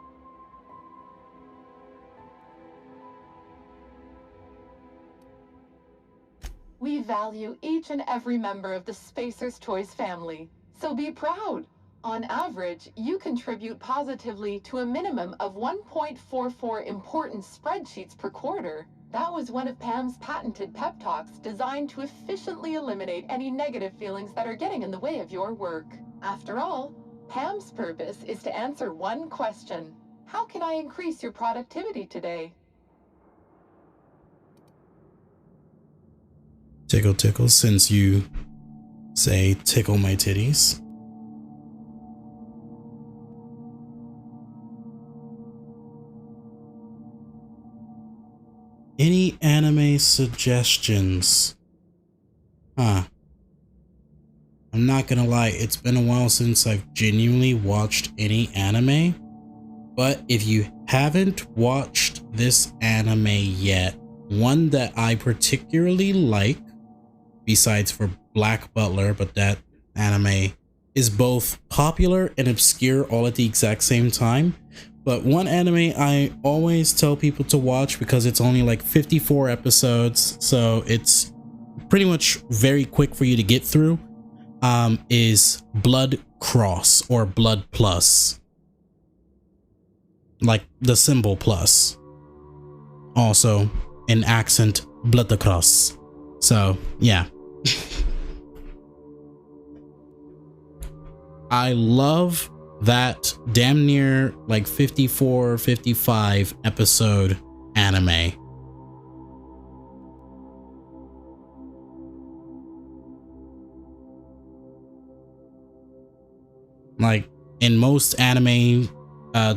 We value each and every member of the Spacer's Choice family, so be proud. On average, you contribute positively to a minimum of 1.44 important spreadsheets per quarter. That was one of Pam's patented pep talks designed to efficiently eliminate any negative feelings that are getting in the way of your work. After all, Pam's purpose is to answer one question: how can I increase your productivity today? Tickle, tickle, since you say tickle my titties. Any anime suggestions? Huh. I'm not gonna lie, it's been a while since I've genuinely watched any anime. But if you haven't watched this anime yet, one that I particularly like, besides for Black Butler, but that anime is both popular and obscure all at the exact same time. But one anime I always tell people to watch, because it's only like 54 episodes, so it's pretty much very quick for you to get through, is Blood Cross, or Blood Plus. Like the symbol plus. Also, in accent, Blood Cross. So, yeah. I love that damn near like 54, 55 episode anime. Like in most anime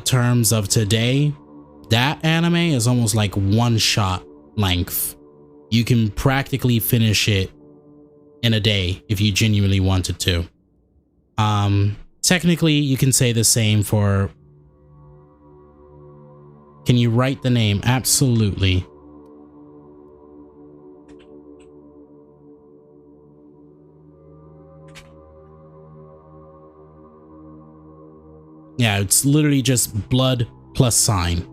terms of today, that anime is almost like one shot length. You can practically finish it in a day if you genuinely wanted to. Technically, you can say the same for... Can you write the name? Absolutely. Yeah, it's literally just blood plus sign.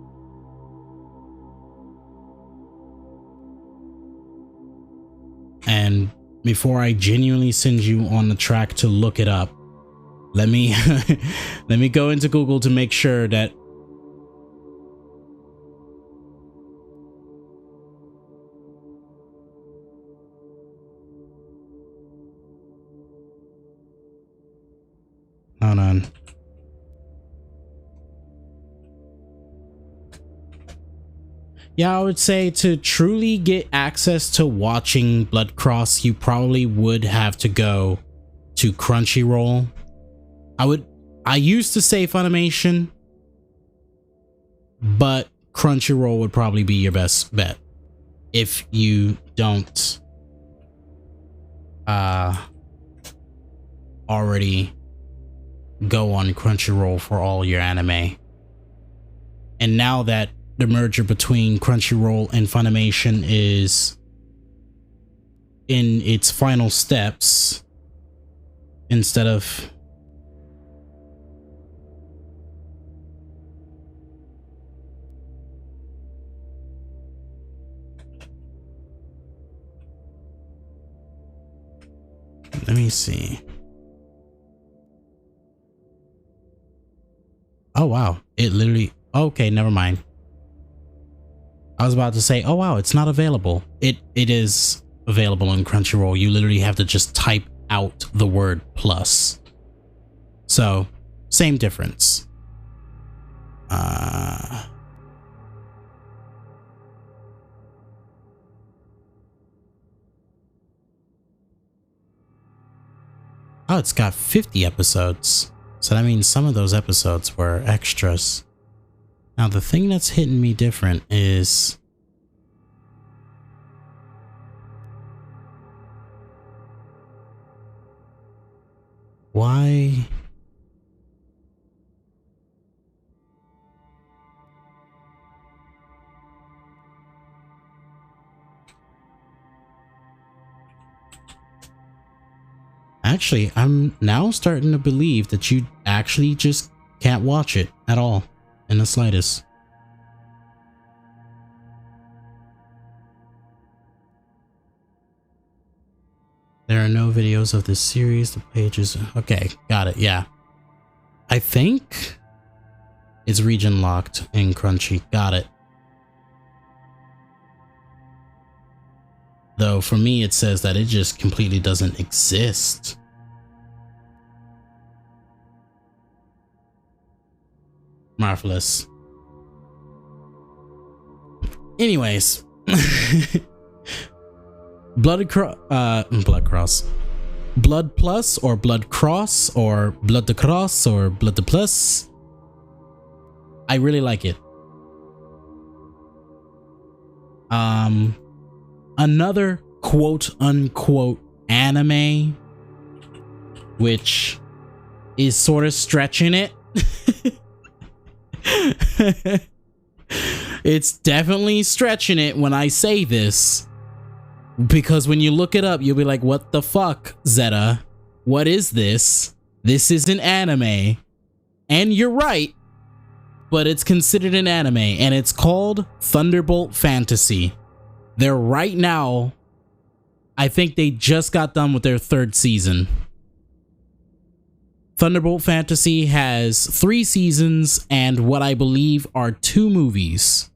And before I genuinely send you on the track to look it up, let me let me go into Google to make sure that hold on. Yeah, I would say to truly get access to watching Blood Cross, you probably would have to go to Crunchyroll. I used to say Funimation, but Crunchyroll would probably be your best bet if you don't already go on Crunchyroll for all your anime. And now that the merger between Crunchyroll and Funimation is in its final steps, instead of let me see. Oh wow, it literally, okay, never mind. I was about to say, oh wow, it's not available. It is available on Crunchyroll. You literally have to just type out the word plus. So, same difference. Oh, it's got 50 episodes. So that means some of those episodes were extras. Now, the thing that's hitting me different is why? Actually, I'm now starting to believe that you actually just can't watch it at all. In the slightest. There are no videos of this series. The pages. Okay, got it. Yeah. I think it's region locked in Crunchy. Got it. Though for me, it says that it just completely doesn't exist. Marvelous. Anyways, Blood Cross, Blood Plus, or Blood Cross, or Blood the Cross, or Blood the Plus. I really like it. Another quote unquote anime, which is sort of stretching it. It's definitely stretching it when I say this, because when you look it up, you'll be like, what the fuck, Zeta? What is this? This is an anime. And you're right, but it's considered an anime, and it's called Thunderbolt Fantasy. They're right now, I think they just got done with their 3rd season. Thunderbolt Fantasy has 3 seasons and what I believe are 2 movies.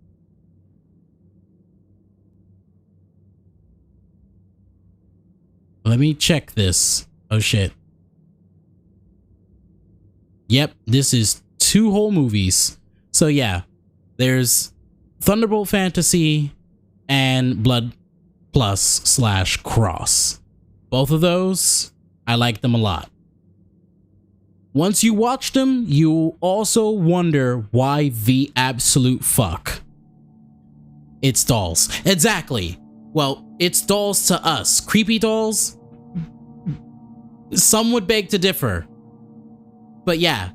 Let me check this. Oh shit. Yep, this is 2 whole movies. So yeah, there's Thunderbolt Fantasy and Blood Plus / Cross. Both of those, I like them a lot. Once you watch them, you also wonder why the absolute fuck it's dolls. Exactly. Well, it's dolls to us. Creepy dolls? Some would beg to differ. But yeah,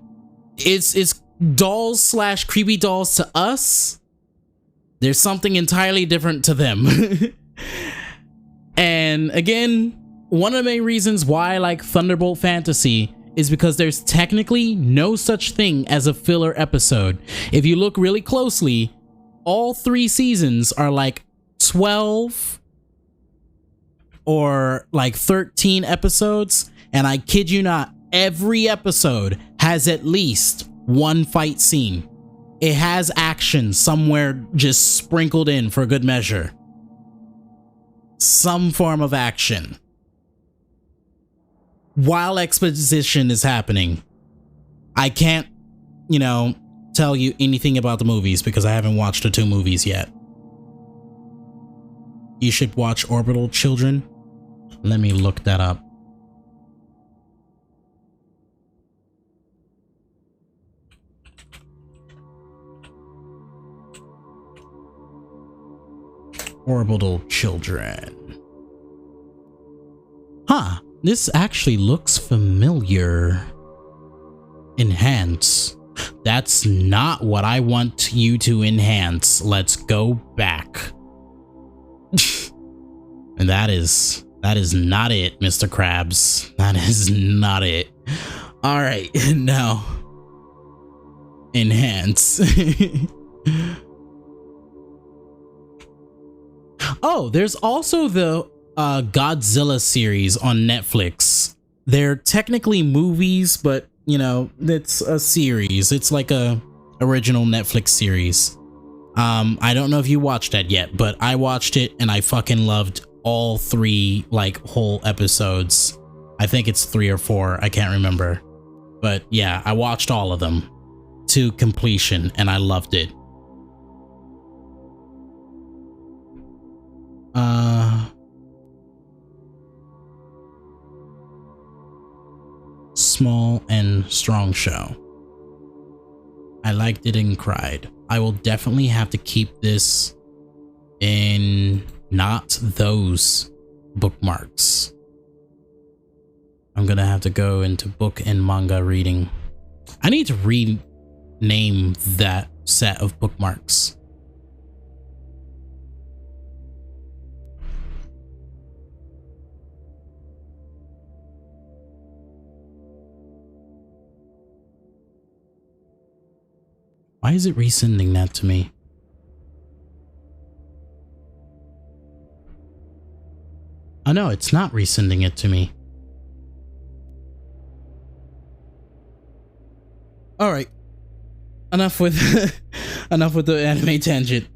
it's dolls / creepy dolls to us. There's something entirely different to them. And again, one of the main reasons why I like Thunderbolt Fantasy is because there's technically no such thing as a filler episode. If you look really closely, all 3 seasons are like 12 or like 13 episodes, and I kid you not, every episode has at least one fight scene. It has action somewhere just sprinkled in for good measure. Some form of action while exposition is happening. I can't, tell you anything about the movies because I haven't watched the 2 movies yet. You should watch Orbital Children. Let me look that up. Orbital Children. Huh, this actually looks familiar. Enhance. That's not what I want you to enhance. Let's go back. And that is not it, Mr. Krabs. That is not it. All right, now enhance. Oh, there's also the Godzilla series on Netflix. They're technically movies, but it's a series. It's like a original Netflix series. I don't know if you watched that yet, but I watched it and I fucking loved all 3 like whole episodes. I think it's 3 or 4. I can't remember. But yeah, I watched all of them to completion and I loved it. Small and strong show. I liked it and cried. I will definitely have to keep this in not those bookmarks. I'm gonna have to go into book and manga reading. I need to rename that set of bookmarks. Why is it resending that to me? Oh no, it's not resending it to me. All right, enough with the anime tangent.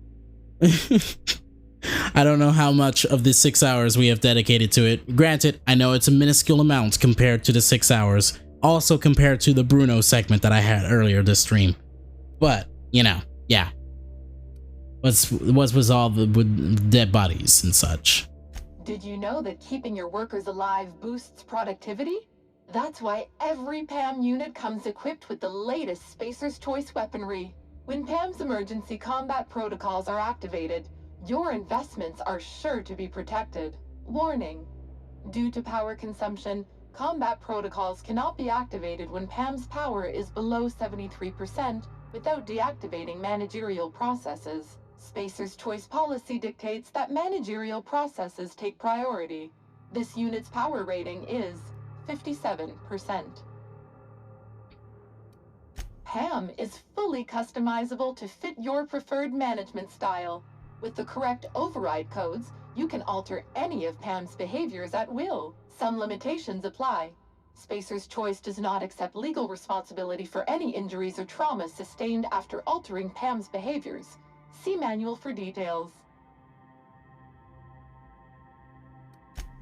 I don't know how much of the 6 hours we have dedicated to it. Granted, I know it's a minuscule amount compared to the 6 hours, also compared to the Bruno segment that I had earlier this stream. But, yeah. What's with all the dead bodies and such? Did you know that keeping your workers alive boosts productivity? That's why every PAM unit comes equipped with the latest Spacer's Choice weaponry. When PAM's emergency combat protocols are activated, your investments are sure to be protected. Warning: due to power consumption, combat protocols cannot be activated when PAM's power is below 73% without deactivating managerial processes. Spacer's Choice policy dictates that managerial processes take priority. This unit's power rating is 57%. PAM is fully customizable to fit your preferred management style. With the correct override codes, you can alter any of PAM's behaviors at will. Some limitations apply. Spacer's Choice does not accept legal responsibility for any injuries or traumas sustained after altering PAM's behaviors. See manual for details.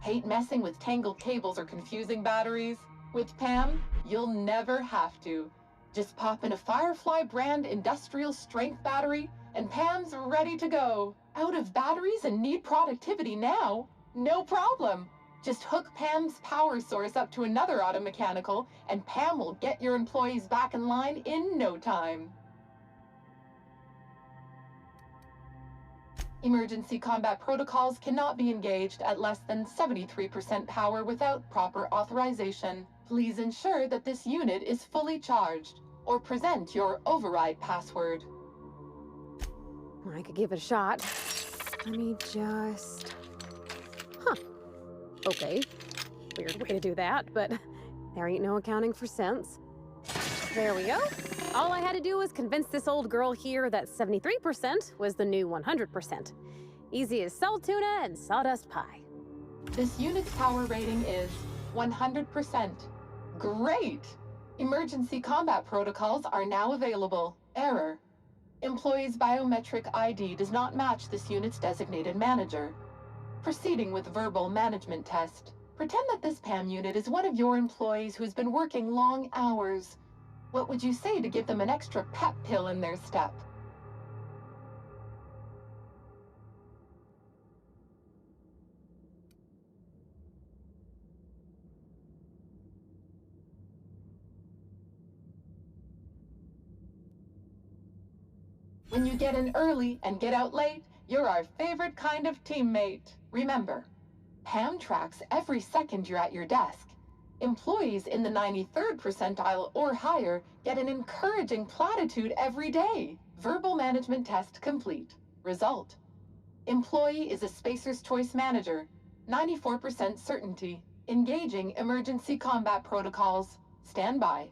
Hate messing with tangled cables or confusing batteries? With PAM, you'll never have to. Just pop in a Firefly brand industrial strength battery and PAM's ready to go. Out of batteries and need productivity now? No problem. Just hook PAM's power source up to another auto mechanical and PAM will get your employees back in line in no time. Emergency combat protocols cannot be engaged at less than 73% power without proper authorization. Please ensure that this unit is fully charged, or present your override password. I could give it a shot. Let me just... Okay. Weird way to do that, but there ain't no accounting for cents. There we go. All I had to do was convince this old girl here that 73% was the new 100%. Easy as salt tuna and sawdust pie. This unit's power rating is 100%. Great! Emergency combat protocols are now available. Error. Employee's biometric ID does not match this unit's designated manager. Proceeding with verbal management test. Pretend that this PAM unit is one of your employees who's been working long hours. What would you say to give them an extra pep pill in their step? When you get in early and get out late, you're our favorite kind of teammate. Remember, PAM tracks every second you're at your desk. Employees in the 93rd percentile or higher get an encouraging platitude every day. Verbal management test complete. Result. Employee is a Spacer's Choice manager. 94% certainty. Engaging emergency combat protocols. Stand by.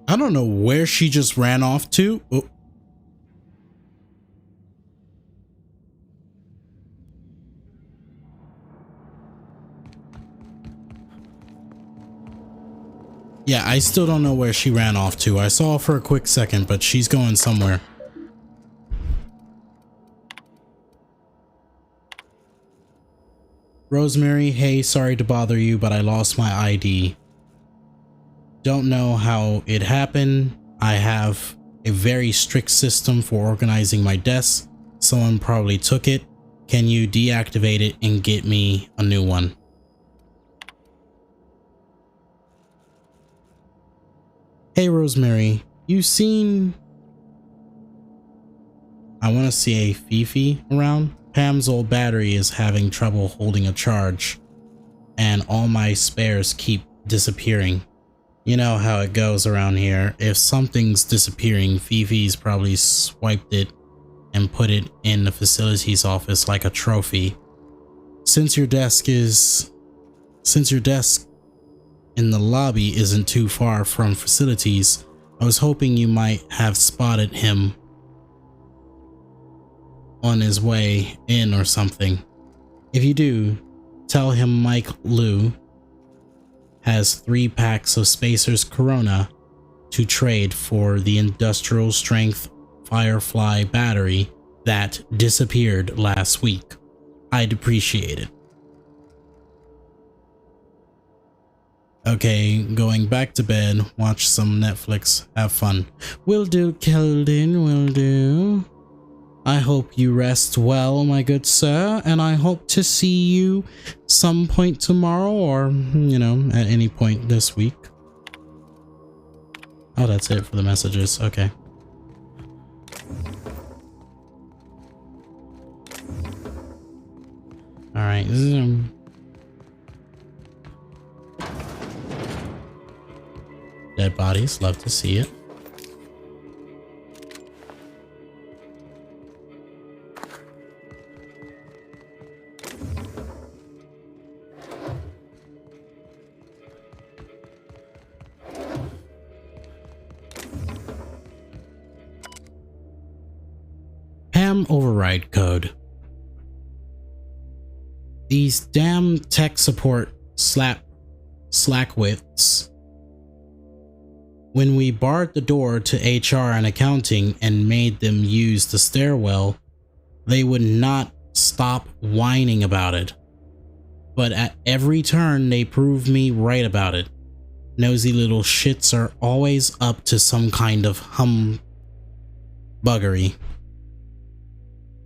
I don't know where she just ran off to. Oh. Yeah, I still don't know where she ran off to. I saw her for a quick second, but she's going somewhere. Rosemary, hey, sorry to bother you, but I lost my ID. Don't know how it happened. I have a very strict system for organizing my desk. Someone probably took it. Can you deactivate it and get me a new one? Hey Rosemary, you seen... I want to see a Fifi around. Pam's old battery is having trouble holding a charge, and all my spares keep disappearing. You know how it goes around here. If something's disappearing, Fifi's probably swiped it and put it in the facilities office like a trophy. Since your desk in the lobby isn't too far from facilities, I was hoping you might have spotted him on his way in or something. If you do, tell him Mike Liu has 3 packs of Spacer's Corona to trade for the industrial strength Firefly battery that disappeared last week. I'd appreciate it. Okay, going back to bed, watch some Netflix, have fun. Will do, Keldon, will do. I hope you rest well, my good sir, and I hope to see you some point tomorrow or, you know, at any point this week. Oh, that's it for the messages. Okay. All right. Zoom. Dead bodies. Love to see it. PAM override code. These damn tech support slackwits. When we barred the door to HR and accounting and made them use the stairwell, they would not stop whining about it. But at every turn, they prove me right about it. Nosy little shits are always up to some kind of humbuggery.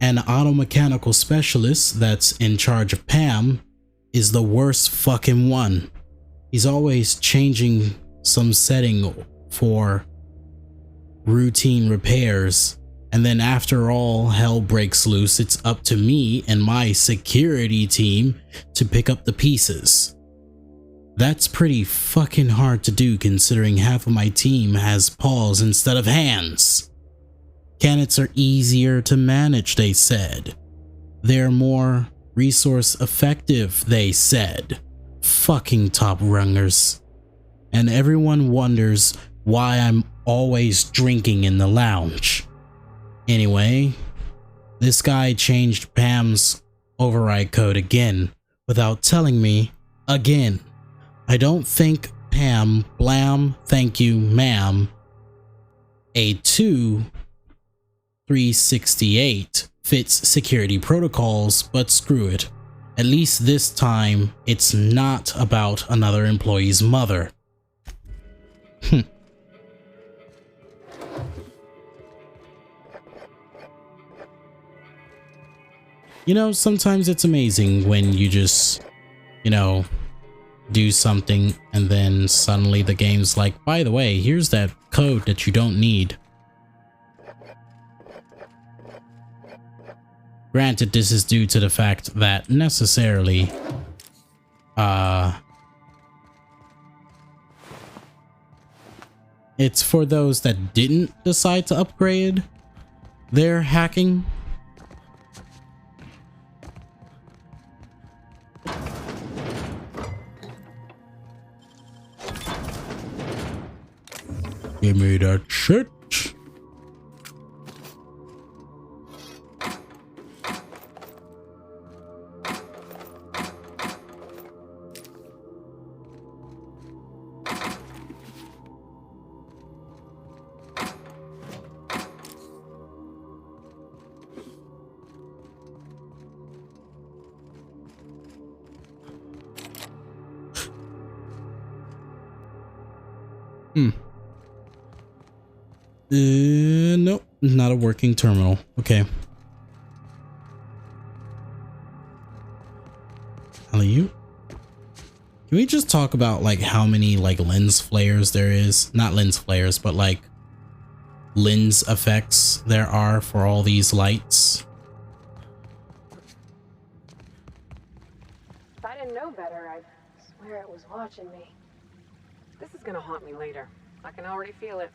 An auto-mechanical specialist that's in charge of PAM is the worst fucking one. He's always changing some setting for routine repairs, and then after all hell breaks loose, it's up to me and my security team to pick up the pieces. That's pretty fucking hard to do considering half of my team has paws instead of hands. Cannons are easier to manage, they said. They're more resource effective, they said. fucking top rungers. And everyone wonders why I'm always drinking in the lounge. Anyway, this guy changed Pam's override code again without telling me again. I don't think Pam, blam, thank you, ma'am, a 2368 fits security protocols, but screw it. At least this time, it's not about another employee's mother. You know, sometimes it's amazing when you just, you know, do something and then suddenly the game's like, by the way, here's that code that you don't need. Granted, this is due to the fact that necessarily, it's for those that didn't decide to upgrade their hacking. Give me that shit. Nope, not a working terminal. Okay. You? Can we just talk about like how many like lens flares there is? Not lens flares, but like lens effects there are for all these lights. If I didn't know better, I'd swear it was watching me. This is gonna haunt me later. I can already feel it.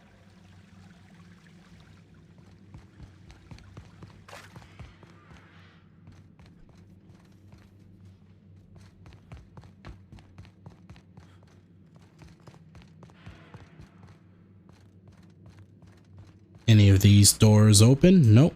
Any of these doors open? Nope.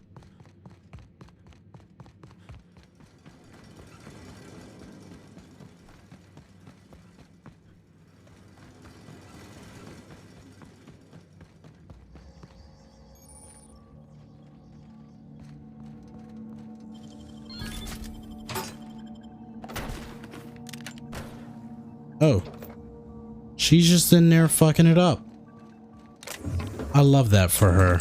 Oh, she's just in there fucking it up. I love that for her.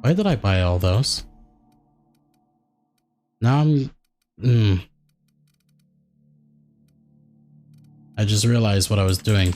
Why did I buy all those? Now I just realized what I was doing.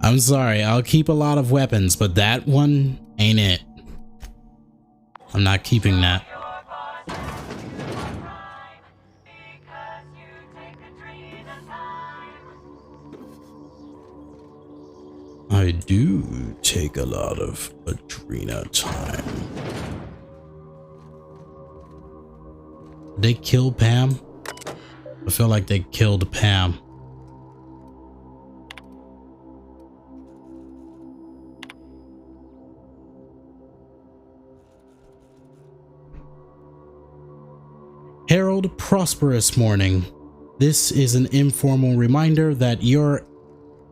I'm sorry, I'll keep a lot of weapons, but that one ain't it. I'm not keeping that. I do take a lot of Adrena time. Did they kill Pam? I feel like they killed Pam. Harold, prosperous morning. This is an informal reminder that your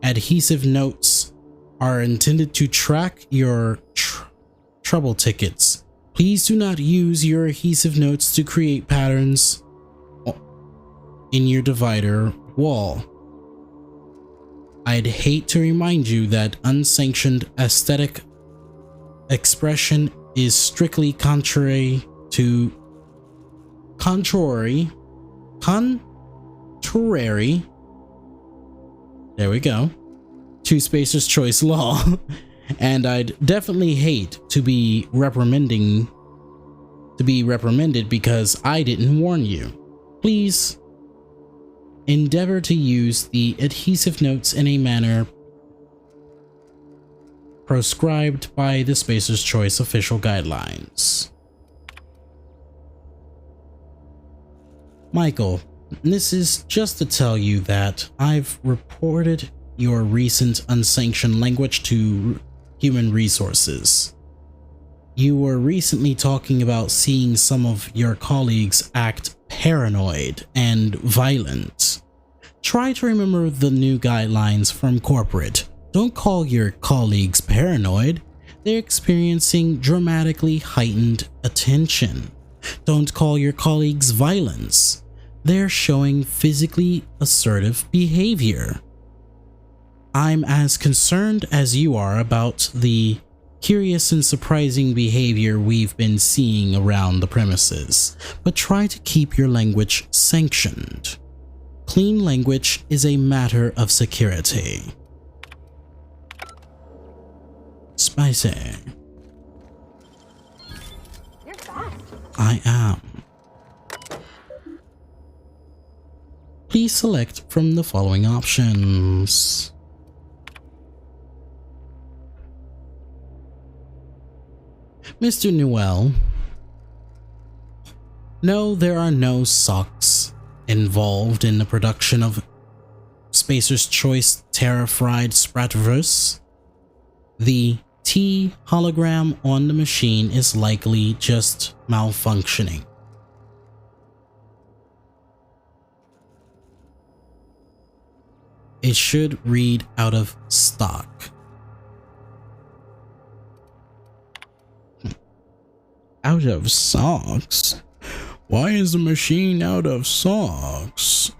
adhesive notes are intended to track your trouble tickets. Please do not use your adhesive notes to create patterns in your divider wall. I'd hate to remind you that unsanctioned aesthetic expression is strictly contrary, there we go, to Spacer's Choice law, and I'd definitely hate to be reprimanded because I didn't warn you. Please endeavor to use the adhesive notes in a manner proscribed by the Spacer's Choice official guidelines. Michael, this is just to tell you that I've reported your recent unsanctioned language to Human Resources. You were recently talking about seeing some of your colleagues act paranoid and violent. Try to remember the new guidelines from corporate. Don't call your colleagues paranoid. They're experiencing dramatically heightened attention. Don't call your colleagues violence. They're showing physically assertive behavior. I'm as concerned as you are about the curious and surprising behavior we've been seeing around the premises, but try to keep your language sanctioned. Clean language is a matter of security. Spicy. You're fast. I am. Please select from the following options. Mr. Newell. No, there are no socks involved in the production of Spacer's Choice Terra-Fried Spratverse. The T hologram on the machine is likely just malfunctioning. It should read out of stock. Out of socks? Why is the machine out of socks?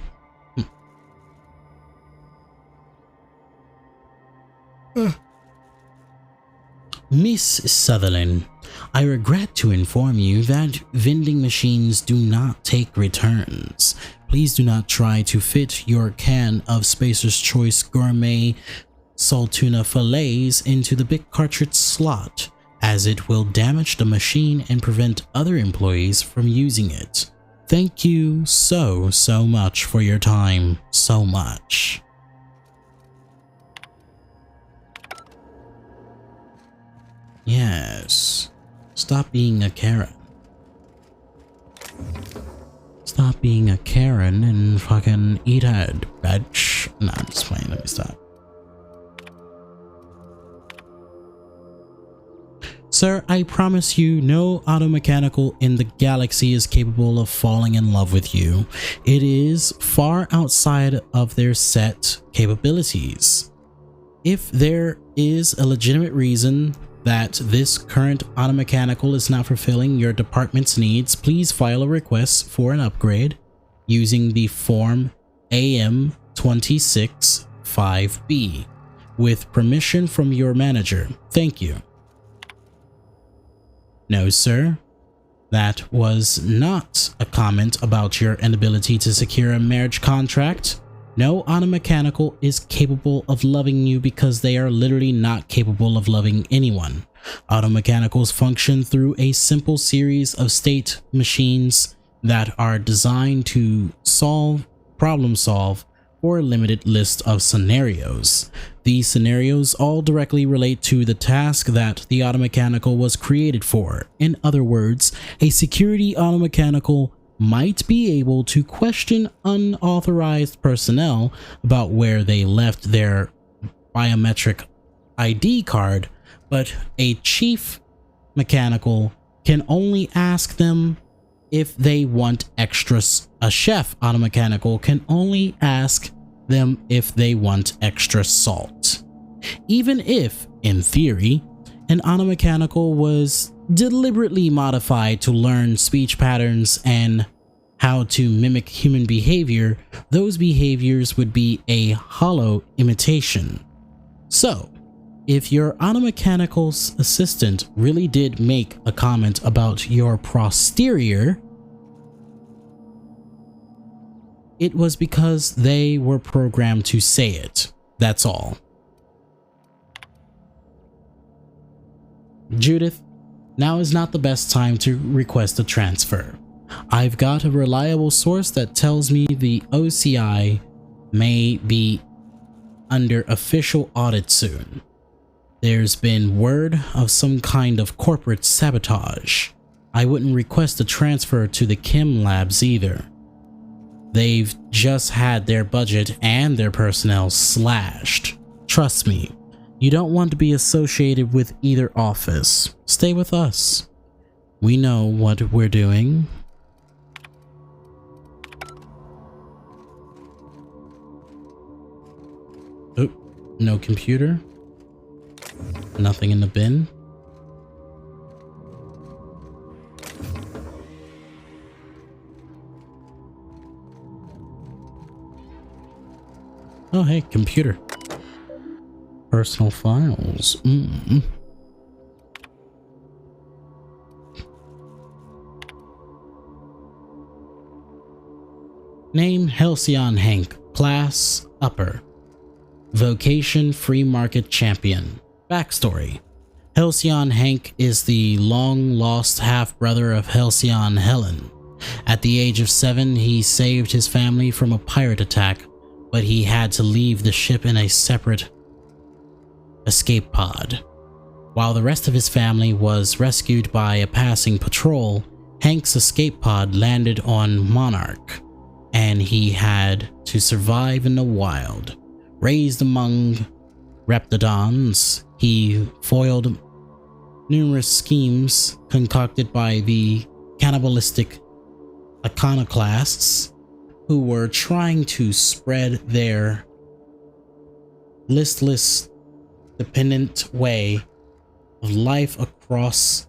Miss Sutherland, I regret to inform you that vending machines do not take returns. Please do not try to fit your can of Spacer's Choice Gourmet Saltuna fillets into the big cartridge slot, as it will damage the machine and prevent other employees from using it. Thank you so much for your time. So much. Yes. Stop being a Karen. Stop being a Karen and fucking eat it, bitch. Nah, I'm just playing. Let me stop. Sir, I promise you no auto mechanical in the galaxy is capable of falling in love with you. It is far outside of their set capabilities. If there is a legitimate reason that this current auto mechanical is not fulfilling your department's needs, please file a request for an upgrade using the form AM265B with permission from your manager. Thank you. No, sir. That was not a comment about your inability to secure a marriage contract. No auto mechanical is capable of loving you because they are literally not capable of loving anyone. Auto mechanicals function through a simple series of state machines that are designed to problem solve for a limited list of scenarios. These scenarios all directly relate to the task that the auto mechanical was created for. In other words, a security auto mechanical might be able to question unauthorized personnel about where they left their biometric ID card, but a chief mechanical can only ask them if they want extras. A chef auto mechanical can only ask them if they want extra salt. Even if, in theory, an auto mechanical was deliberately modified to learn speech patterns and how to mimic human behavior, those behaviors would be a hollow imitation. So, if your automechanical's assistant really did make a comment about your posterior, it was because they were programmed to say it. That's all. Judith, now is not the best time to request a transfer. I've got a reliable source that tells me the OCI may be under official audit soon. There's been word of some kind of corporate sabotage. I wouldn't request a transfer to the Chem Labs either. They've just had their budget and their personnel slashed. Trust me, you don't want to be associated with either office. Stay with us. We know what we're doing. Oh, no computer. Nothing in the bin. Oh, hey, computer. Personal files. Name Halcyon Hank. Class Upper. Vocation Free Market Champion. Backstory. Halcyon Hank is the long-lost half-brother of Halcyon Helen. At the age of 7, he saved his family from a pirate attack, but he had to leave the ship in a separate escape pod. While the rest of his family was rescued by a passing patrol, Hank's escape pod landed on Monarch, and he had to survive in the wild. Raised among Reptidons, he foiled numerous schemes concocted by the cannibalistic iconoclasts who were trying to spread their listless, dependent way of life across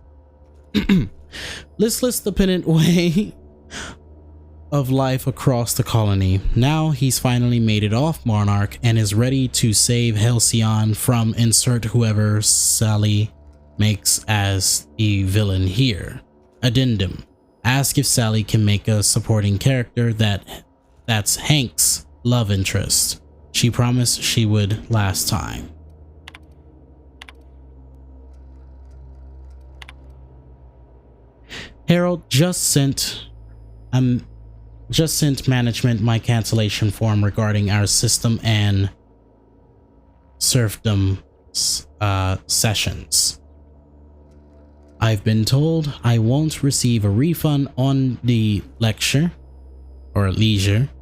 the colony. Now he's finally made it off Monarch and is ready to save Halcyon from insert whoever Sally makes as the villain here. Addendum. Ask if Sally can make a supporting character that's Hank's love interest. She promised she would last time. Harold just sent management my cancellation form regarding our system and serfdom sessions. I've been told I won't receive a refund on the leisure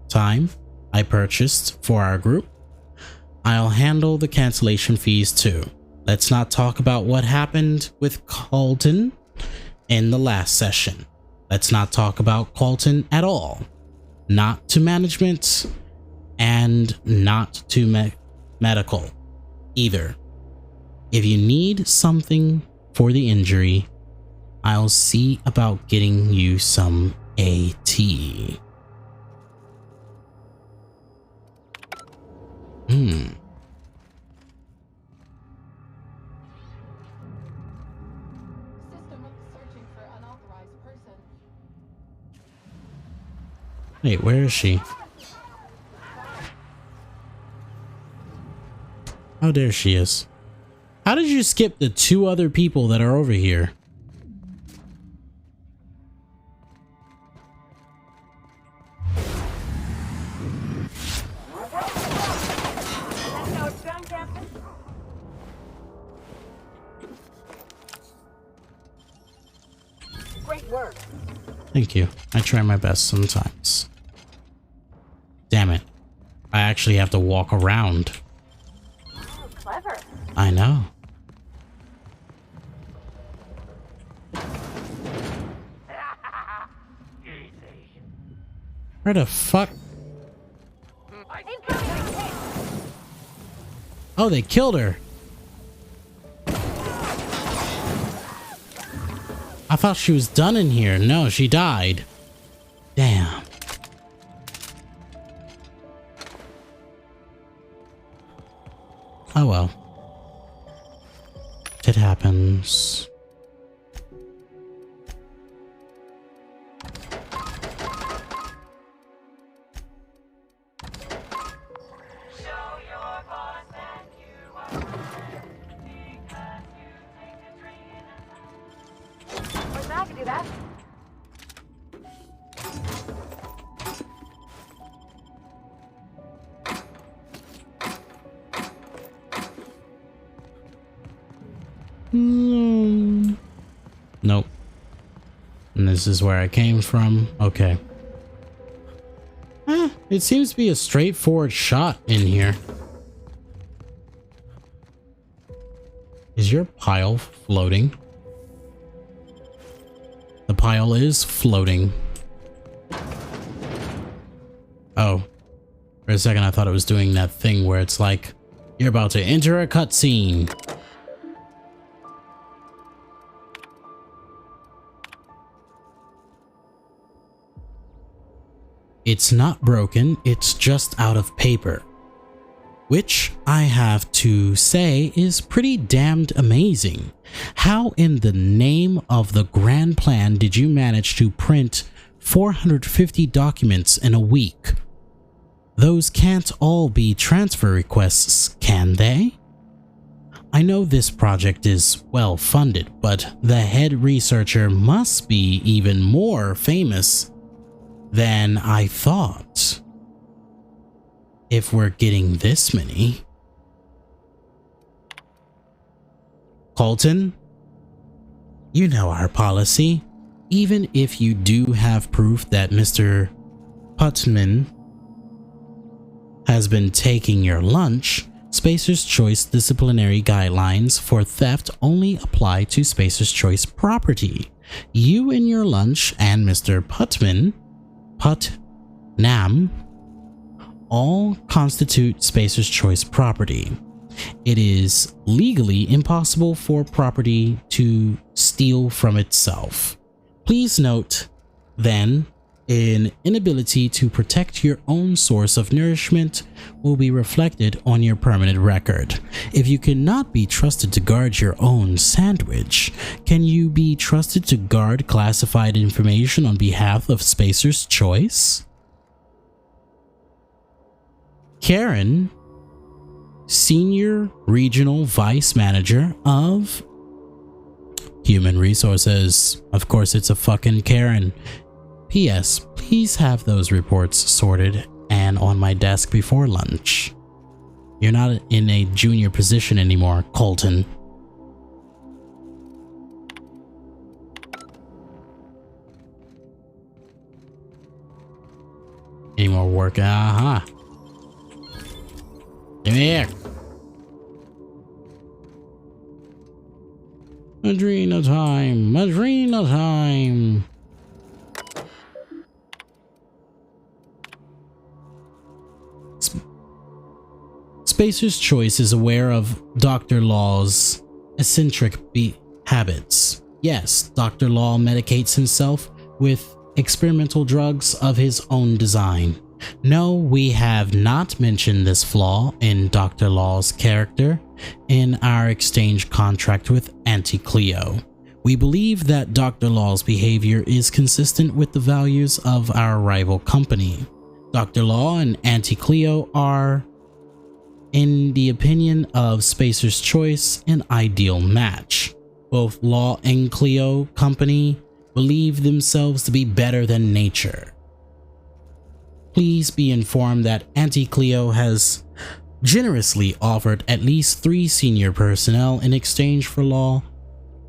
time I purchased for our group. I'll handle the cancellation fees too. Let's not talk about what happened with Colton in the last session. Let's not talk about Colton at all. Not to management and not to medical either. If you need something for the injury, I'll see about getting you some AT. Wait, where is she? Oh, there she is. How did you skip the 2 other people that are over here? Great work. Thank you. I try my best sometimes. Damn it. I actually have to walk around. Oh, clever. I know. Where the fuck? Oh, they killed her. I thought she was done in here. No, she died. Damn. Oh well. happens. Where's that? I can do that. Nope. And this is where I came from. Okay. It seems to be a straightforward shot in here. Is your pile floating? The pile is floating. Oh. For a second I thought it was doing that thing where it's like, you're about to enter a cutscene. It's not broken, it's just out of paper. Which I have to say is pretty damned amazing. How in the name of the grand plan did you manage to print 450 documents in a week? Those can't all be transfer requests, can they? I know this project is well funded, but the head researcher must be even more famous than I thought. If we're getting this many. Colton, you know our policy. Even if you do have proof that Mr. Putman has been taking your lunch, Spacer's Choice disciplinary guidelines for theft only apply to Spacer's Choice property. You and your lunch and Mr. Putman all constitute Spacer's Choice property. It is legally impossible for property to steal from itself. Please note, then, an inability to protect your own source of nourishment will be reflected on your permanent record. If you cannot be trusted to guard your own sandwich, can you be trusted to guard classified information on behalf of Spacer's Choice? Karen, Senior Regional Vice Manager of Human Resources. Of course, it's a fucking Karen. P.S. Please have those reports sorted and on my desk before lunch. You're not in a junior position anymore, Colton. Any more work? Aha. Give me here. Adrena time. Adrena time. Spacer's Choice is aware of Dr. Law's eccentric habits. Yes, Dr. Law medicates himself with experimental drugs of his own design. No, we have not mentioned this flaw in Dr. Law's character in our exchange contract with Auntie Cleo. We believe that Dr. Law's behavior is consistent with the values of our rival company. Dr. Law and Auntie Cleo are, in the opinion of Spacer's Choice, an ideal match. Both Law and Cleo Company believe themselves to be better than nature. Please be informed that Auntie Cleo has generously offered at least 3 senior personnel in exchange for Law.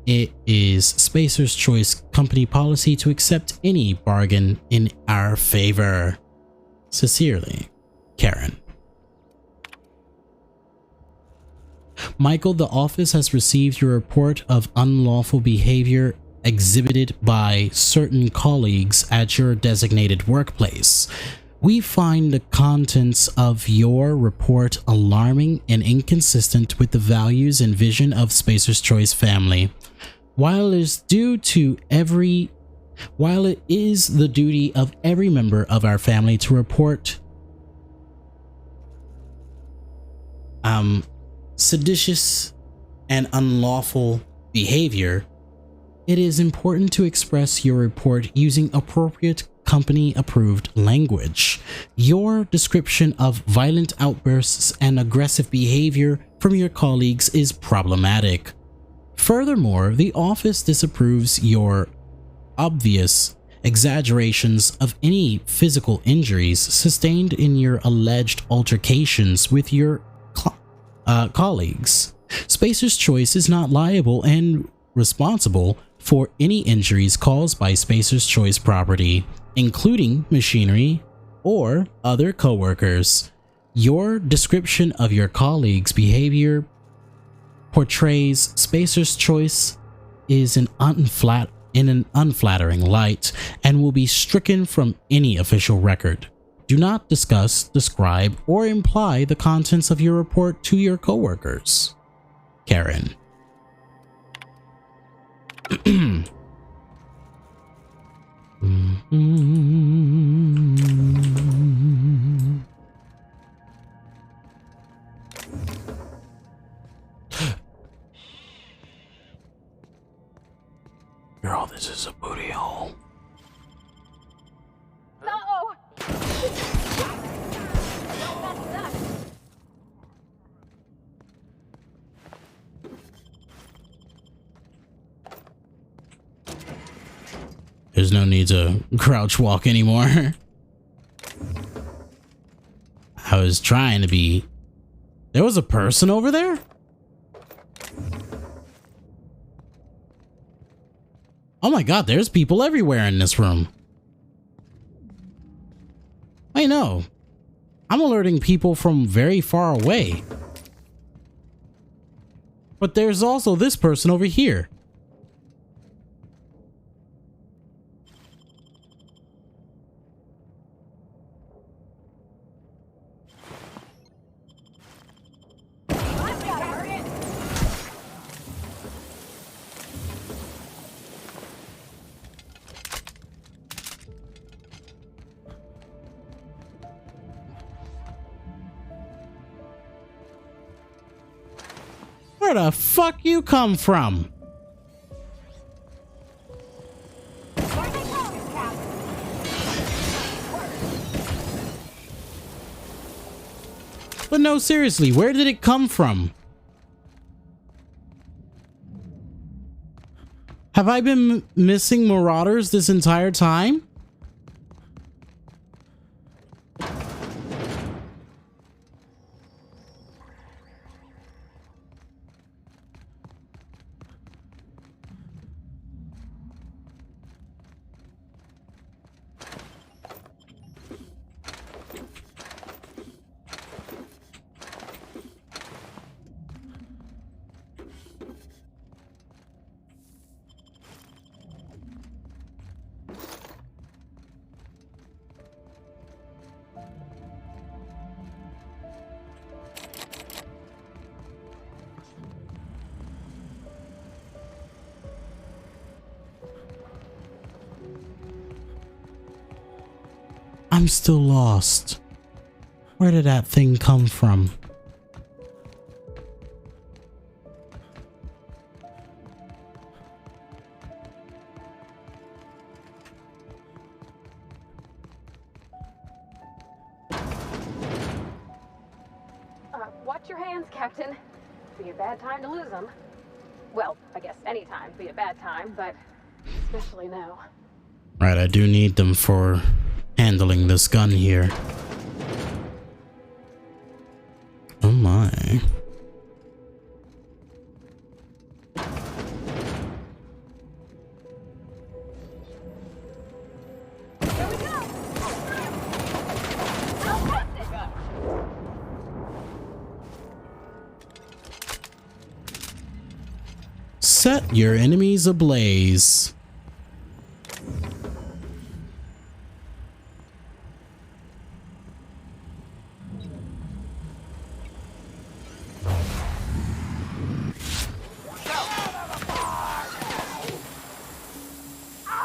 It is Spacer's Choice company policy to accept any bargain in our favor. Sincerely, Karen. Michael, the office has received your report of unlawful behavior exhibited by certain colleagues at your designated workplace. We find the contents of your report alarming and inconsistent with the values and vision of Spacer's Choice family. While it is the duty of every member of our family to report seditious and unlawful behavior, it is important to express your report using appropriate company-approved language. Your description of violent outbursts and aggressive behavior from your colleagues is problematic. Furthermore, the office disapproves your obvious exaggerations of any physical injuries sustained in your alleged altercations with your colleagues. Spacer's Choice is not liable and responsible for any injuries caused by Spacer's Choice property, including machinery or other coworkers. Your description of your colleagues' behavior portrays Spacer's Choice is in an unflattering light and will be stricken from any official record. Do not discuss, describe, or imply the contents of your report to your coworkers. Karen. Girl, this is a booty hole. No! There's no need to crouch walk anymore. I was trying to be... There was a person over there? Oh my god, there's people everywhere in this room. I know. I'm alerting people from very far away. But there's also this person over here. Where the fuck you come from? But no, seriously, where did it come from? Have I been missing marauders this entire time? I'm still lost. Where did that thing come from? Watch your hands, Captain. Be a bad time to lose them. Well, I guess any time be a bad time, but especially now. Right, I do need them for handling this gun here. Oh my. Set your enemies ablaze.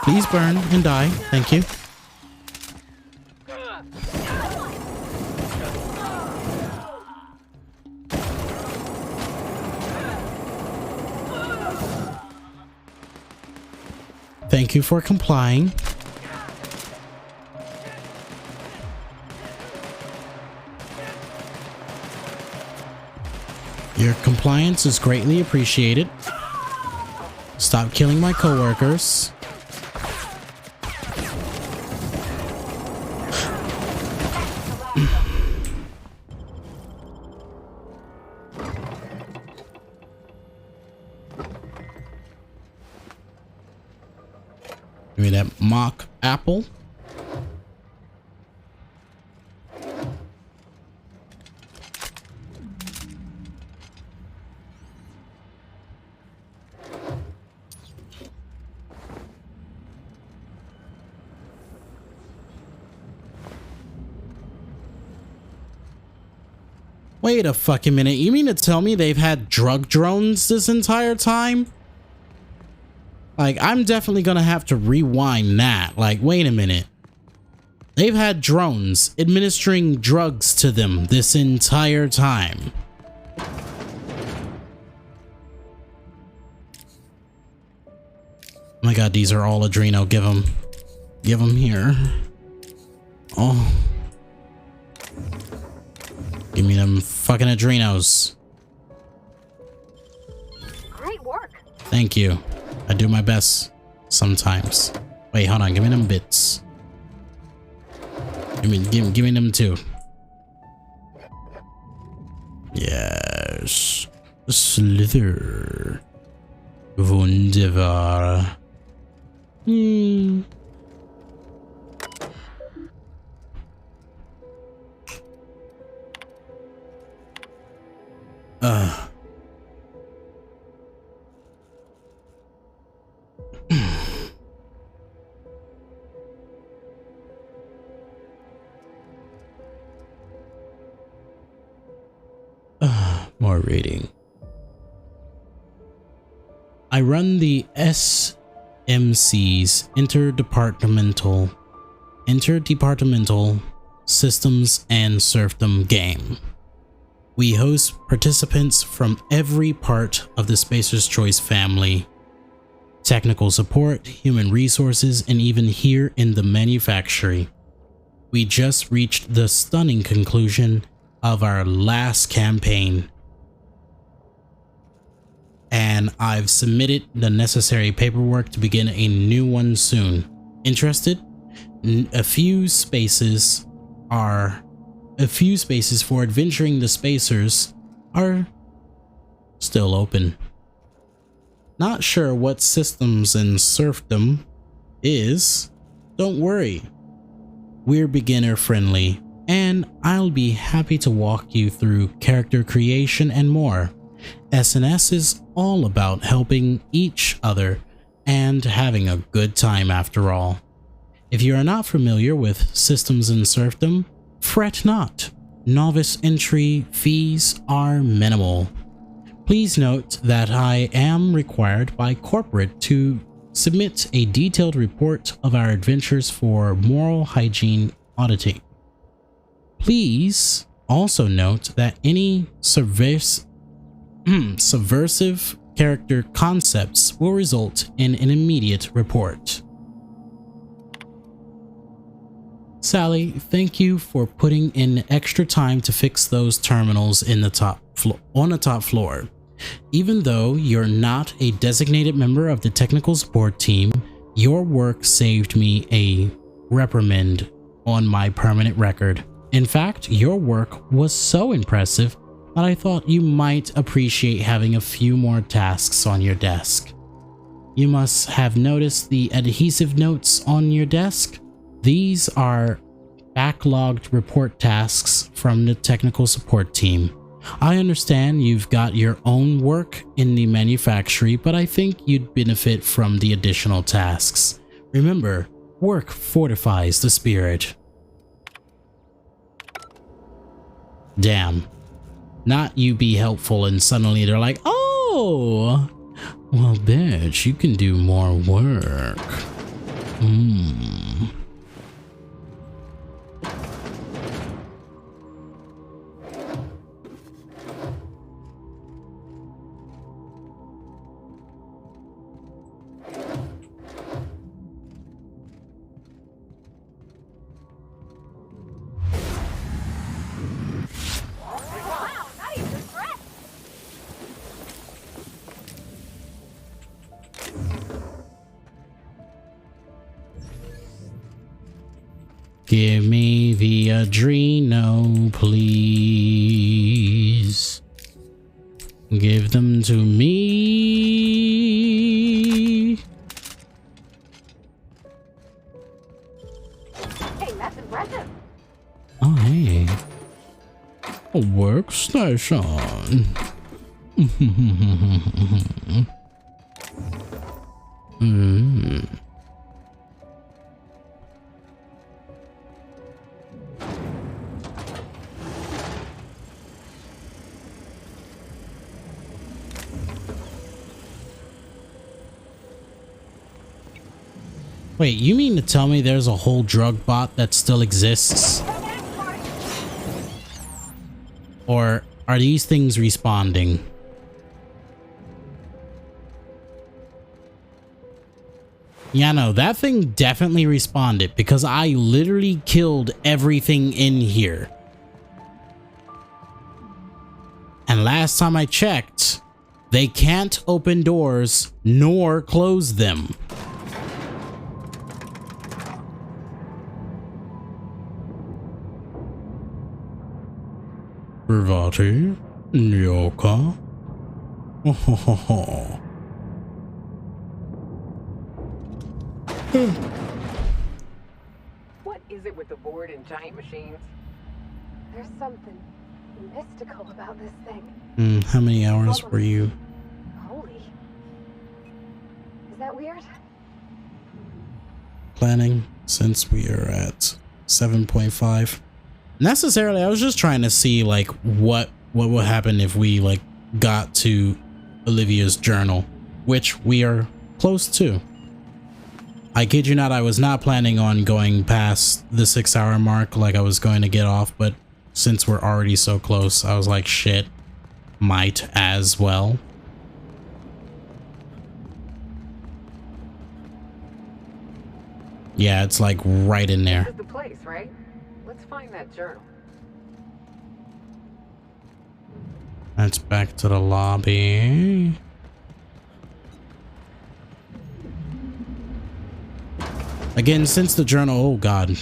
Please burn and die. Thank you. Thank you for complying. Your compliance is greatly appreciated. Stop killing my coworkers. Give me that mock apple. Wait a fucking minute. You mean to tell me they've had drug drones this entire time? Like, I'm definitely gonna have to rewind that. Like, wait a minute. They've had drones administering drugs to them this entire time. Oh my god, these are all Adreno. Give them. Give them here. Oh. Give me them fucking Adrenos. Great work. Thank you. I do my best sometimes. Wait, hold on. Give me them bits. Give me them too. Yes. Slither. Wunderbar. Hmm. More reading. I run the SMC's Interdepartmental Systems and Serfdom game. We host participants from every part of the Spacer's Choice family. Technical support, human resources, and even here in the manufactory. We just reached the stunning conclusion of our last campaign, and I've submitted the necessary paperwork to begin a new one soon. Interested? A few spaces for adventuring the Spacers are still open. Not sure what Systems and Serfdom is? Don't worry. We're beginner friendly, and I'll be happy to walk you through character creation and more. SNS is all about helping each other and having a good time after all. If you are not familiar with Systems and Serfdom, fret not. Novice entry fees are minimal. Please note that I am required by corporate to submit a detailed report of our adventures for moral hygiene auditing. Please also note that any subversive character concepts will result in an immediate report. Sally, thank you for putting in extra time to fix those terminals in the top floor. Even though you're not a designated member of the technical support team, your work saved me a reprimand on my permanent record. In fact, your work was so impressive that I thought you might appreciate having a few more tasks on your desk. You must have noticed the adhesive notes on your desk. These are backlogged report tasks from the technical support team. I understand you've got your own work in the manufactory, but I think you'd benefit from the additional tasks. Remember, work fortifies the spirit. Damn. Not you be helpful and suddenly they're like, oh, well, bitch, you can do more work. Give me the Adreno, please. Give them to me. Hey, that's impressive. Oh, hey. A workstation. Wait, you mean to tell me there's a whole drug bot that still exists? Or are these things responding? Yeah, no, that thing definitely responded because I literally killed everything in here. And last time I checked, they can't open doors nor close them. Privati, Nyoka. What is it with the board and giant machines? There's something mystical about this thing. How many hours were you? Holy. Is that weird? Planning, since we are at 7.5. Necessarily, I was just trying to see like what would happen if we like got to Olivia's journal, which we are close to. I kid you not, I was not planning on going past the 6-hour mark like I was going to get off, but since we're already so close, I was like, shit, might as well. Yeah, it's like right in there. This is the place, right? Let's find that journal. That's back to the lobby. Again, since the journal, oh god.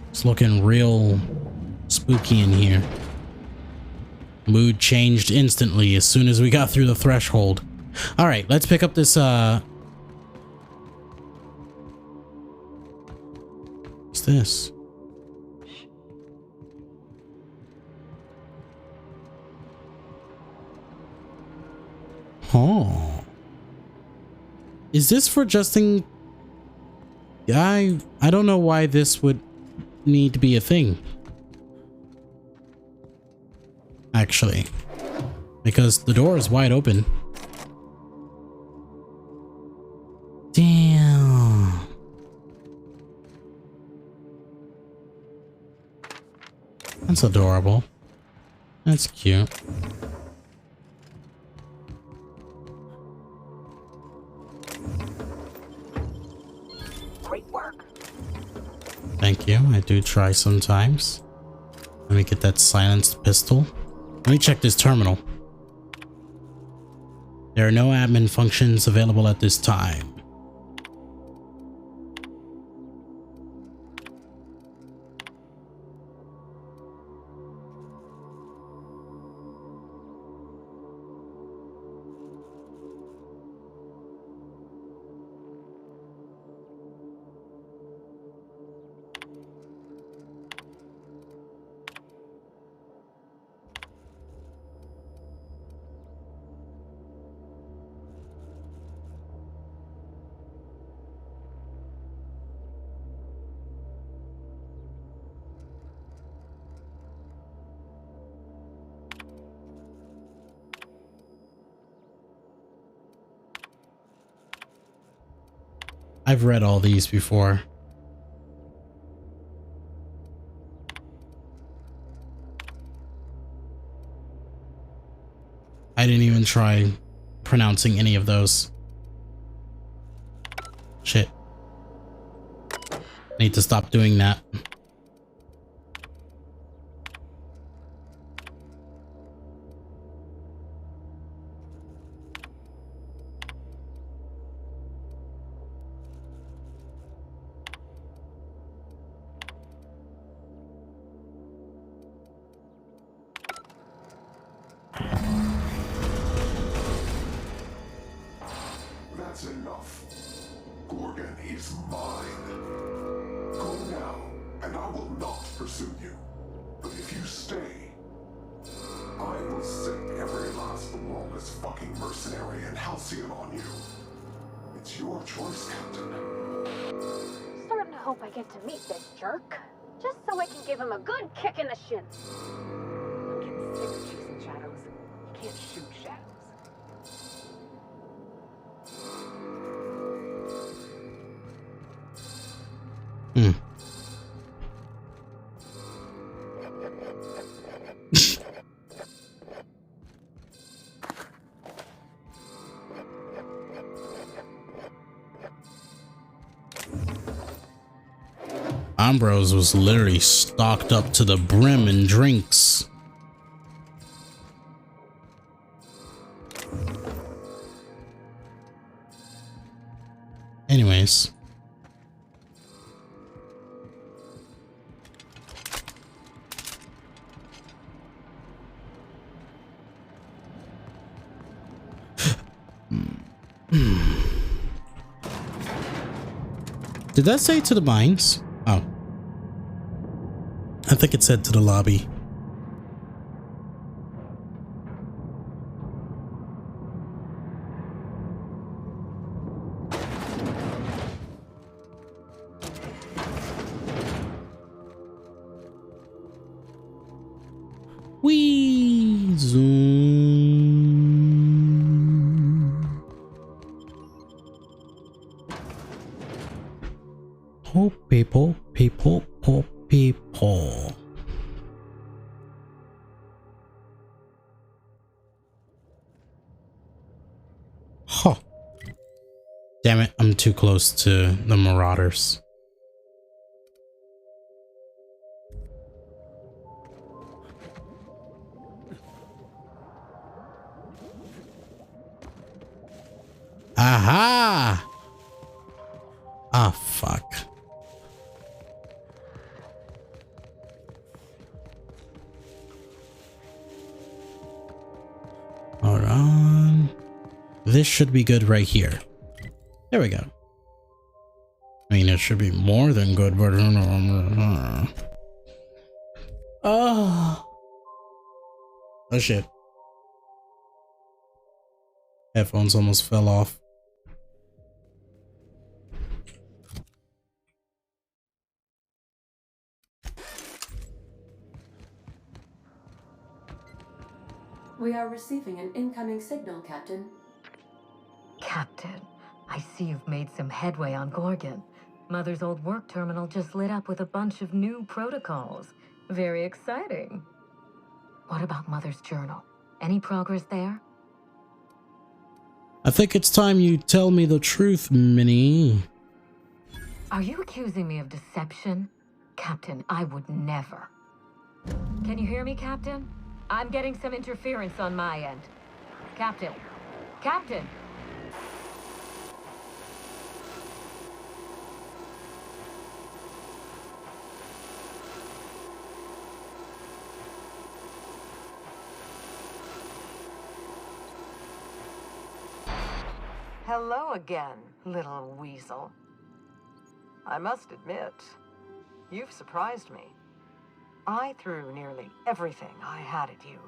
It's looking real spooky in here. Mood changed instantly as soon as we got through the threshold. All right, let's pick up this what's this? Oh. Is this for adjusting? I don't know why this would need to be a thing. Actually. Because the door is wide open. Damn. That's adorable. That's cute. Great work. Thank you. I do try sometimes. Let me get that silenced pistol. Let me check this terminal. There are no admin functions available at this time. I've read all these before. I didn't even try pronouncing any of those. Shit. Need to stop doing that. mercenary and Halcyon on you. It's your choice, Captain. Starting to hope I get to meet this jerk, just so I can give him a good kick in the shins. I'm getting sick of chasing shadows. You can't shoot shadows. Ambrose was literally stocked up to the brim in drinks. Anyways. Did that say to the mines? Oh. I think it said to the lobby. Wee zoom. Oh, people. Huh. Damn it, I'm too close to the Marauders. Aha! Ah, fuck. Hold on. This should be good right here. There we go. I mean, it should be more than good, but oh shit. Headphones almost fell off. We are receiving an incoming signal, Captain. Captain, I see you've made some headway on Gorgon. Mother's old work terminal just lit up with a bunch of new protocols. Very exciting. What about Mother's journal? Any progress there? I think it's time you tell me the truth, Minnie. Are you accusing me of deception? Captain, I would never. Can you hear me, Captain? I'm getting some interference on my end. Captain! Captain! Hello again, little weasel. I must admit, you've surprised me. I threw nearly everything I had at you,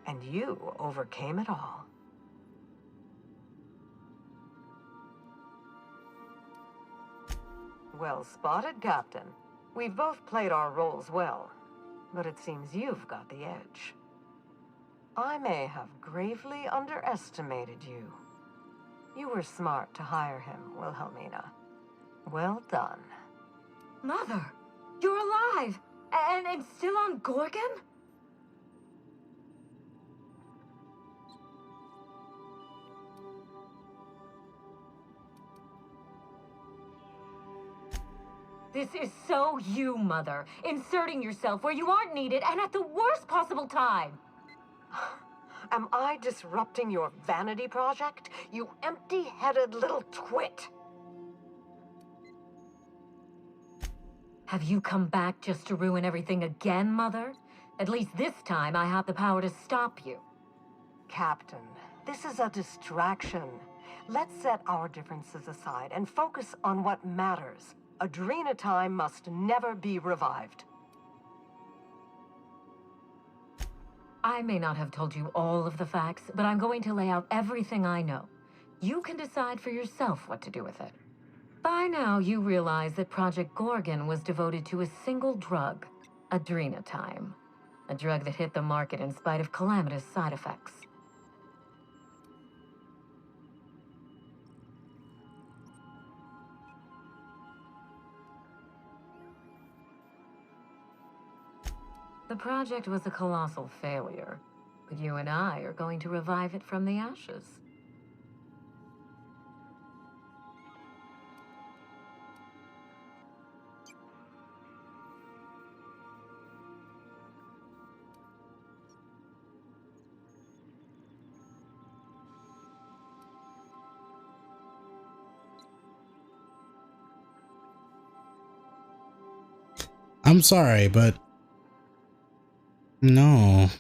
and you overcame it all. Well spotted, Captain. We've both played our roles well, but it seems you've got the edge. I may have gravely underestimated you. You were smart to hire him, Wilhelmina. Well done. Mother! You're alive! And still on Gorgon? This is so you, Mother. Inserting yourself where you aren't needed and at the worst possible time. Am I disrupting your vanity project? You empty-headed little twit! Have you come back just to ruin everything again, Mother? At least this time I have the power to stop you. Captain, this is a distraction. Let's set our differences aside and focus on what matters. Adrena Time must never be revived. I may not have told you all of the facts, but I'm going to lay out everything I know. You can decide for yourself what to do with it. By now, you realize that Project Gorgon was devoted to a single drug, Adrenatime. A drug that hit the market in spite of calamitous side effects. The project was a colossal failure, but you and I are going to revive it from the ashes. I'm sorry, but no.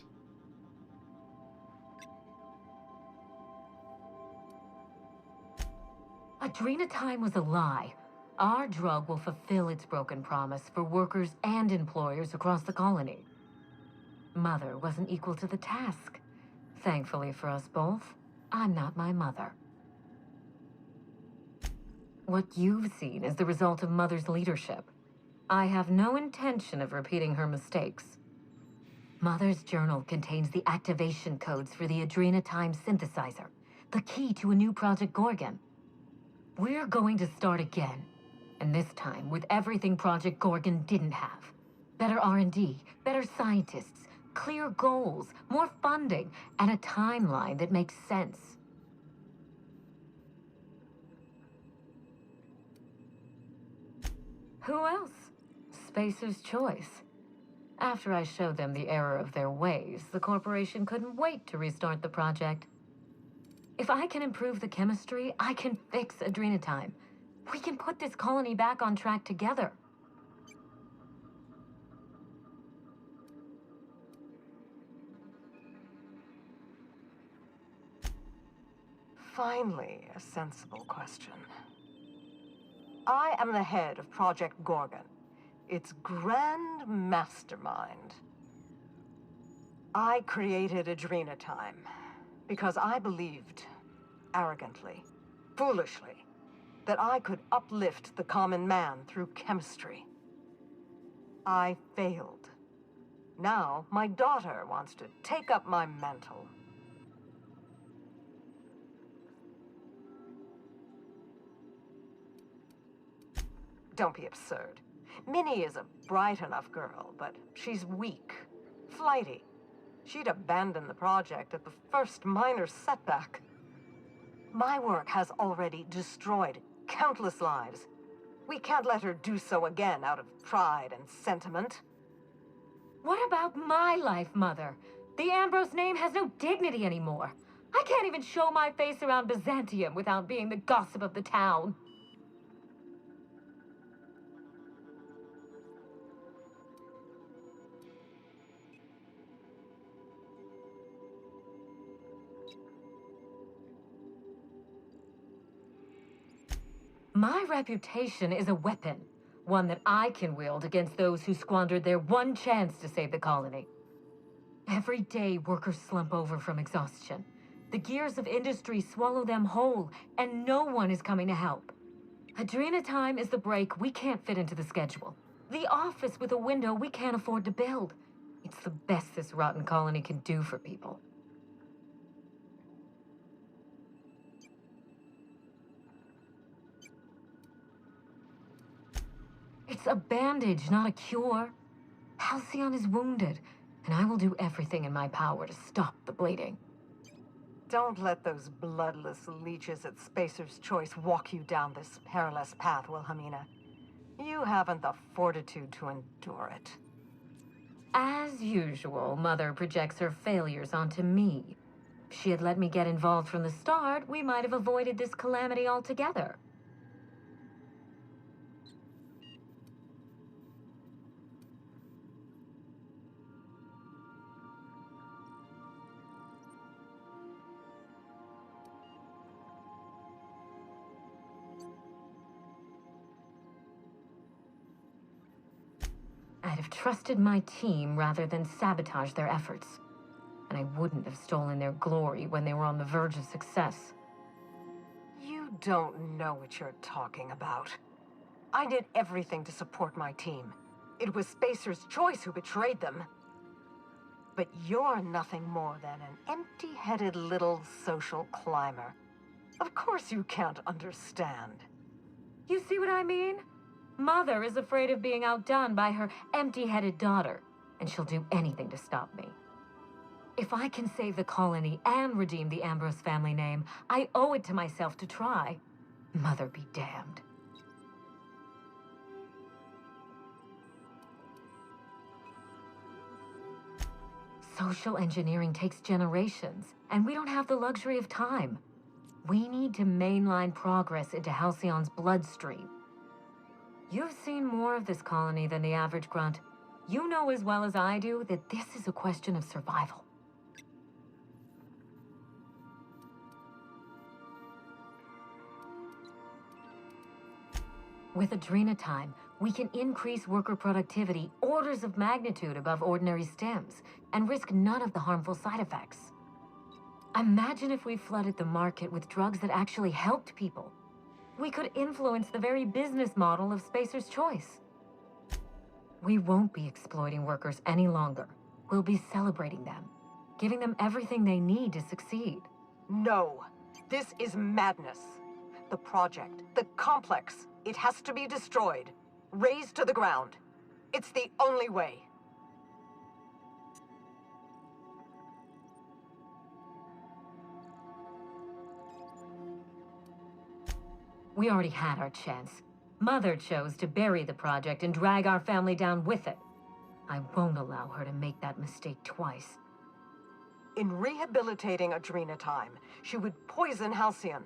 Adrenatime was a lie. Our drug will fulfill its broken promise for workers and employers across the colony. Mother wasn't equal to the task. Thankfully for us both, I'm not my mother. What you've seen is the result of Mother's leadership. I have no intention of repeating her mistakes. Mother's journal contains the activation codes for the Adrenatime synthesizer, the key to a new Project Gorgon. We're going to start again, and this time with everything Project Gorgon didn't have. Better R&D, better scientists, clear goals, more funding, and a timeline that makes sense. Who else? Spacer's Choice. After I showed them the error of their ways, the corporation couldn't wait to restart the project. If I can improve the chemistry, I can fix Adrenatime. We can put this colony back on track together. Finally, a sensible question. I am the head of Project Gorgon, its grand mastermind. I created Adrenatime because I believed, arrogantly, foolishly, that I could uplift the common man through chemistry. I failed. Now, my daughter wants to take up my mantle. Don't be absurd. Minnie is a bright enough girl, but she's weak, flighty. She'd abandon the project at the first minor setback. My work has already destroyed countless lives. We can't let her do so again out of pride and sentiment. What about my life, Mother? The Ambrose name has no dignity anymore. I can't even show my face around Byzantium without being the gossip of the town. My reputation is a weapon, one that I can wield against those who squandered their one chance to save the colony. Every day, workers slump over from exhaustion. The gears of industry swallow them whole, and no one is coming to help. Adrenatime is the break we can't fit into the schedule. The office with a window we can't afford to build. It's the best this rotten colony can do for people. It's a bandage, not a cure. Halcyon is wounded, and I will do everything in my power to stop the bleeding. Don't let those bloodless leeches at Spacer's Choice walk you down this perilous path, Wilhelmina. You haven't the fortitude to endure it. As usual, Mother projects her failures onto me. If she had let me get involved from the start, we might have avoided this calamity altogether. I'd have trusted my team rather than sabotage their efforts. and I wouldn't have stolen their glory when they were on the verge of success. You don't know what you're talking about. I did everything to support my team. It was Spacer's Choice who betrayed them. But you're nothing more than an empty-headed little social climber. Of course you can't understand. You see what I mean? Mother is afraid of being outdone by her empty-headed daughter, and she'll do anything to stop me. If I can save the colony and redeem the Ambrose family name, I owe it to myself to try. Mother be damned. Social engineering takes generations, and we don't have the luxury of time. We need to mainline progress into Halcyon's bloodstream. You've seen more of this colony than the average grunt. You know as well as I do that this is a question of survival. With Adrenatime, we can increase worker productivity orders of magnitude above ordinary stems and risk none of the harmful side effects. Imagine if we flooded the market with drugs that actually helped people. We could influence the very business model of Spacer's Choice. We won't be exploiting workers any longer. We'll be celebrating them, giving them everything they need to succeed. No, this is madness. The project, the complex, it has to be destroyed, razed to the ground. It's the only way. We already had our chance. Mother chose to bury the project and drag our family down with it. I won't allow her to make that mistake twice. In rehabilitating Adrenatime, she would poison Halcyon.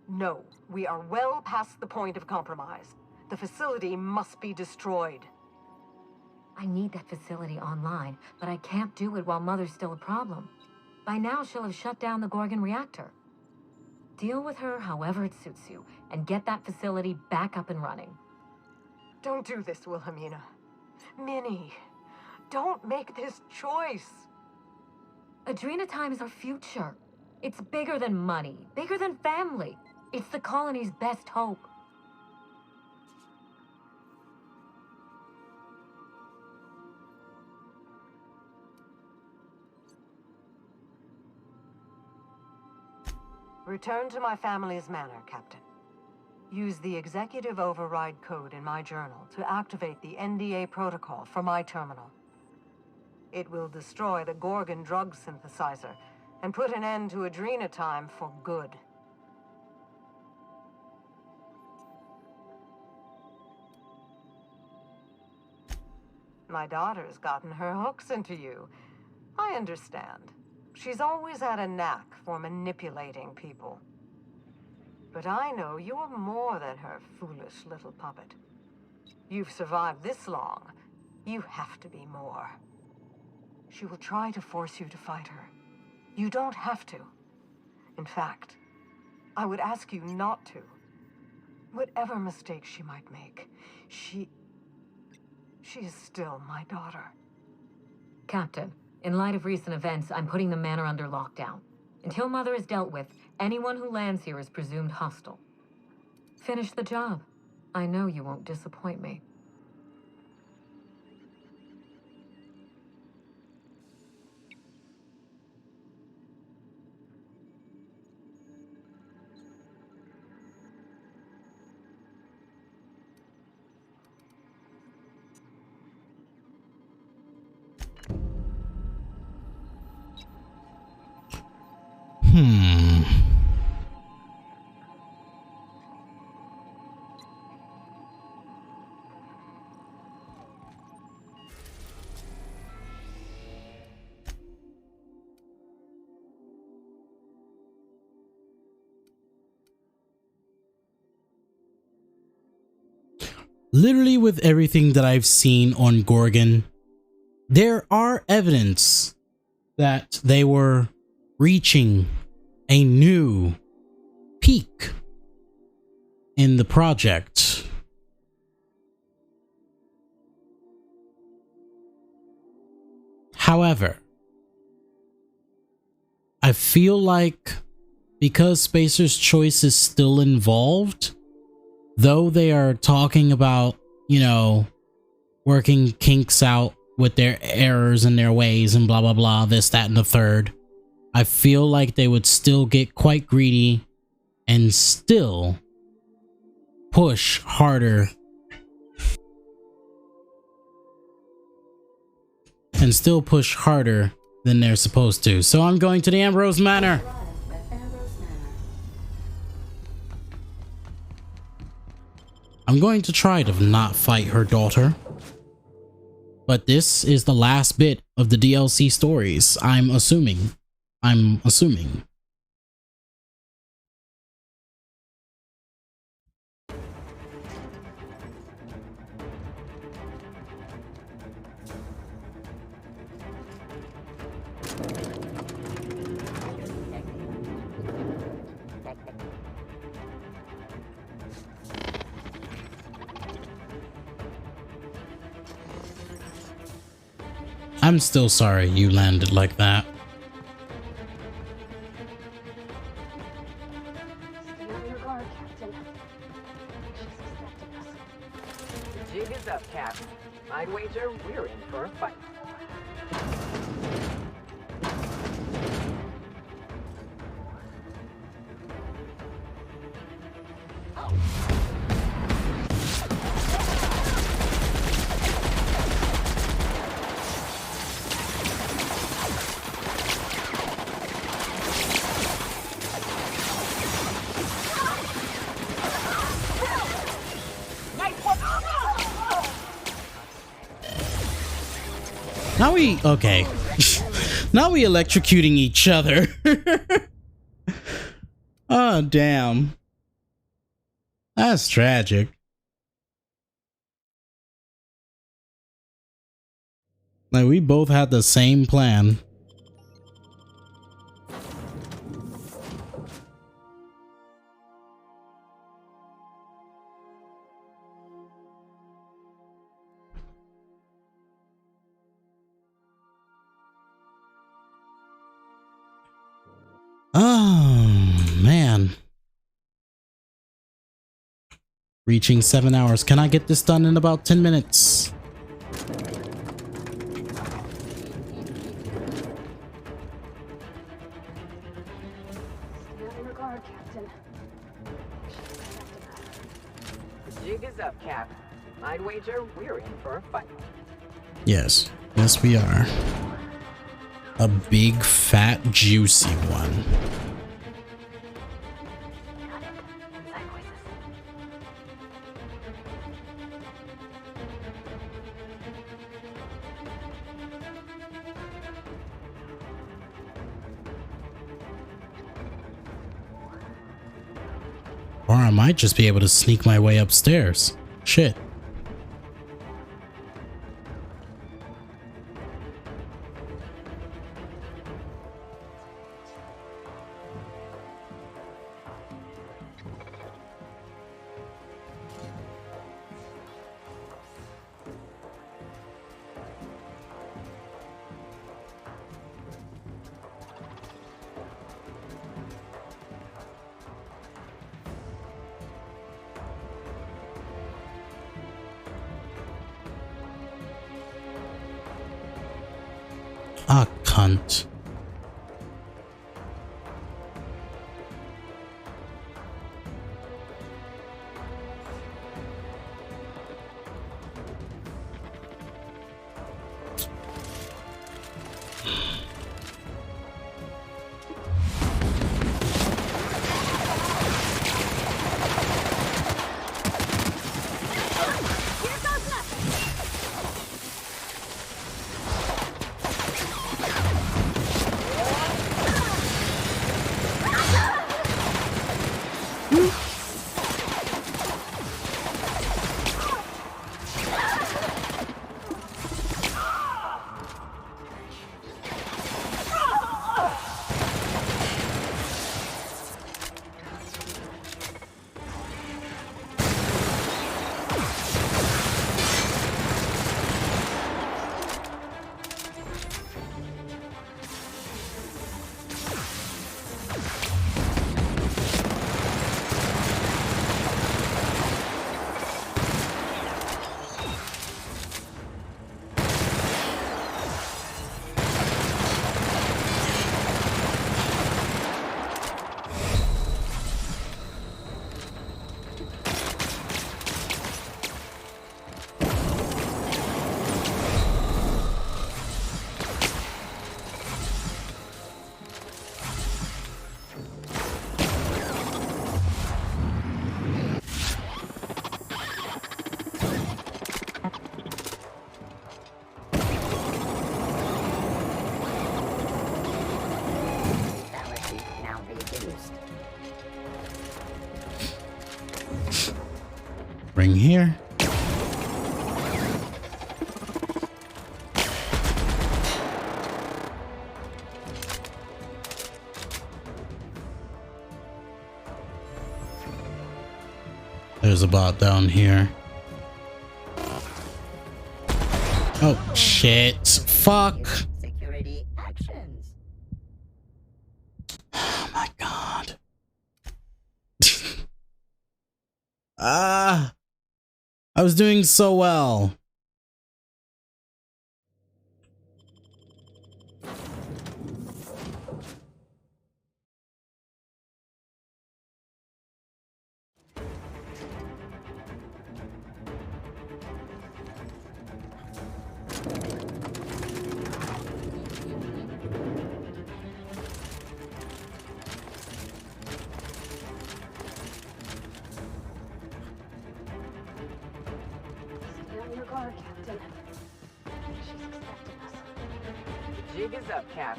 No, we are well past the point of compromise. The facility must be destroyed. I need that facility online, but I can't do it while Mother's still a problem. By now, she'll have shut down the Gorgon reactor. Deal with her however it suits you, and get that facility back up and running. Don't do this, Wilhelmina. Minnie, don't make this choice. Adrenatime's our future. It's bigger than money, bigger than family. It's the colony's best hope. Return to my family's manor, Captain. Use the executive override code in my journal to activate the NDA protocol for my terminal. It will destroy the Gorgon drug synthesizer and put an end to Adrenatime for good. My daughter's gotten her hooks into you. I understand. She's always had a knack for manipulating people. But I know you're more than her foolish little puppet. You've survived this long. You have to be more. She will try to force you to fight her. You don't have to. In fact, I would ask you not to. Whatever mistakes she might make, she is still my daughter. Captain, in light of recent events, I'm putting the manor under lockdown. Until Mother is dealt with, anyone who lands here is presumed hostile. Finish the job. I know you won't disappoint me. Literally with everything that I've seen on Gorgon, there are evidence that they were reaching a new peak in the project. However, I feel like because Spacer's Choice is still involved, though they are talking about, you know, working kinks out with their errors and their ways and blah, blah, blah, this, that, and the third, I feel like they would still get quite greedy and still push harder than they're supposed to. So I'm going to the Ambrose Manor. I'm going to try to not fight her daughter. But this is the last bit of the DLC stories, I'm assuming. I'm still sorry you landed like that. Stay on your guard, Captain. She's expecting us. The jig is up, Cap. I'd wager we're in for a fight. Now we, okay. Now we electrocuting each other. Oh, damn. That's tragic. Like, we both had the same plan. Oh, man. Reaching 7 hours. Can I get this done in about 10 minutes? Stay on your guard, Captain. She's expecting us. The jig is up, Cap. I'd wager we're in for a fight. Yes. Yes, we are. A big, fat, juicy one. Or I might just be able to sneak my way upstairs. Shit. Ah, cunt. now reduced. Bring here. There's a bot down here. Oh shit. Fuck. Security actions. Oh my god. I was doing so well. Stay on your guard, Captain. She's expecting us. The jig is up, Cap.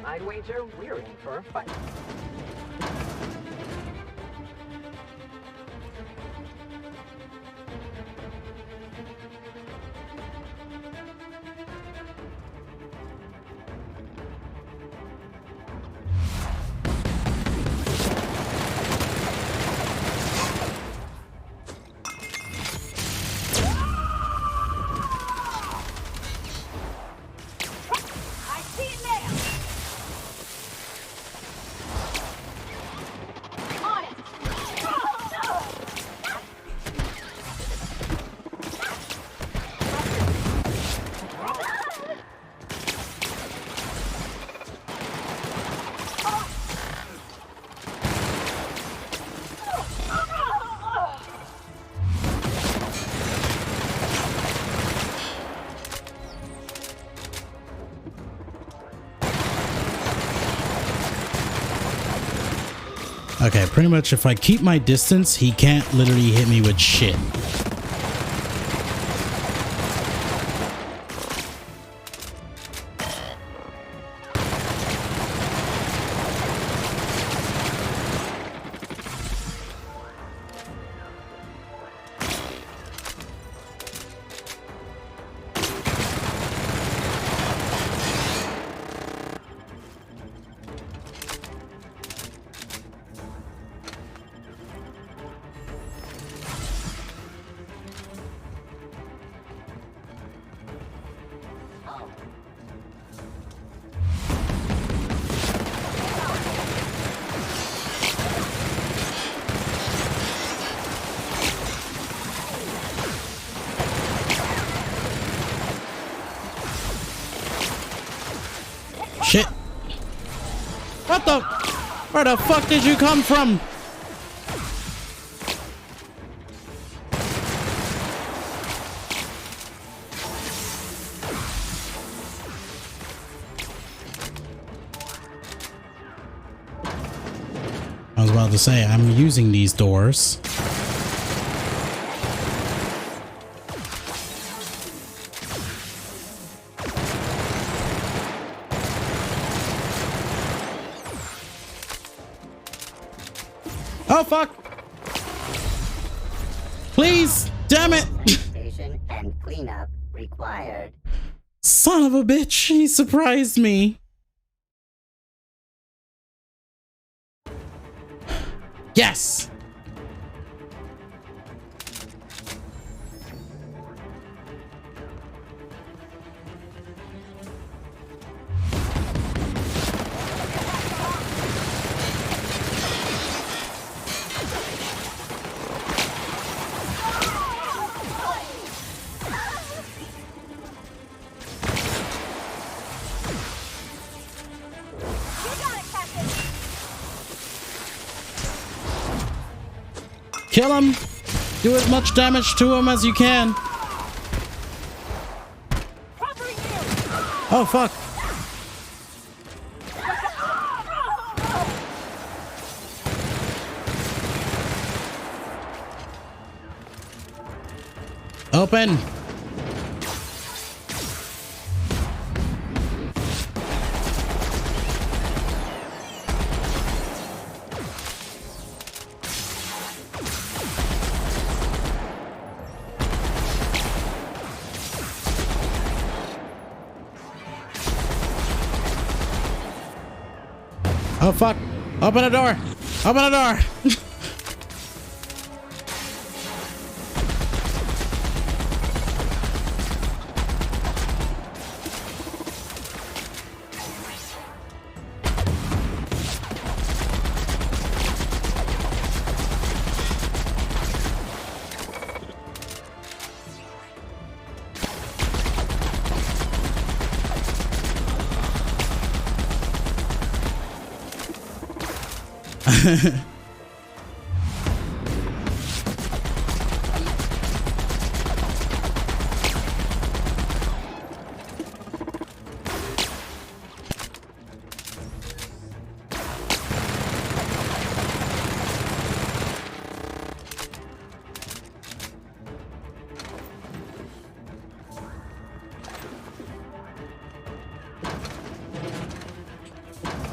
I'd wager we're in for a fight. I see it now. On it. Okay, pretty much if I keep my distance, he can't literally hit me with shit. Shit. What the? Where the fuck did you come from? I was about to say, I'm using these doors. Oh fuck! Please, damn it! Station and cleanup required. Son of a bitch, he surprised me. Yes! Kill him! Do as much damage to him as you can. Oh fuck! Open! Oh fuck! Open the door! Open the door!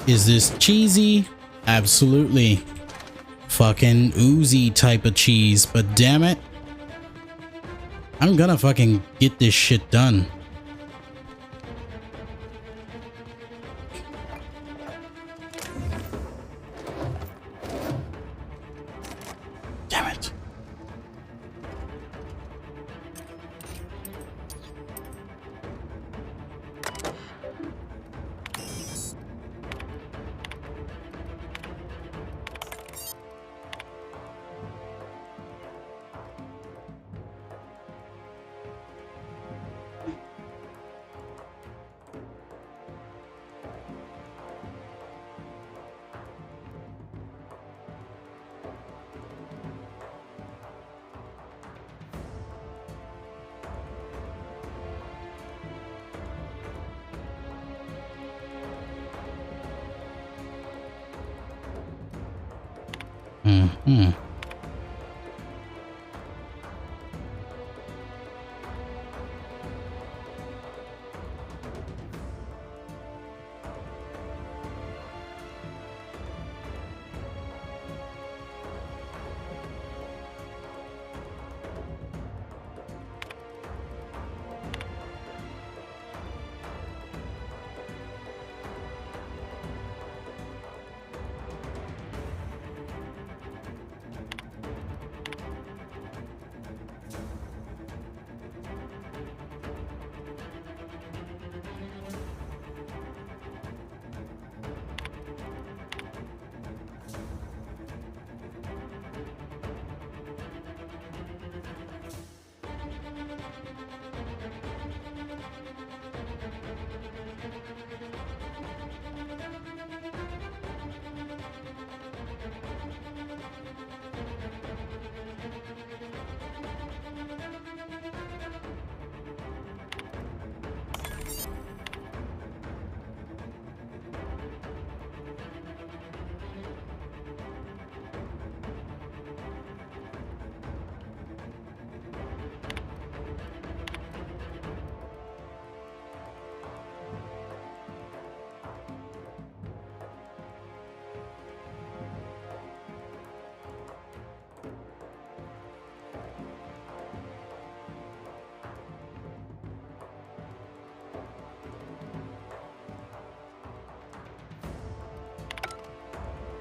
Is this cheesy? Absolutely. Fucking oozy type of cheese, but damn it, I'm gonna fucking get this shit done. Damn it. Mm-hmm.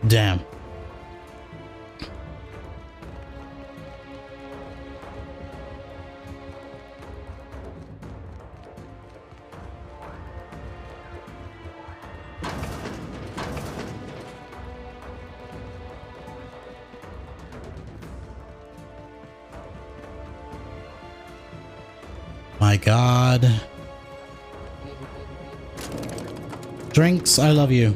Damn. My God. Drinks, I love you.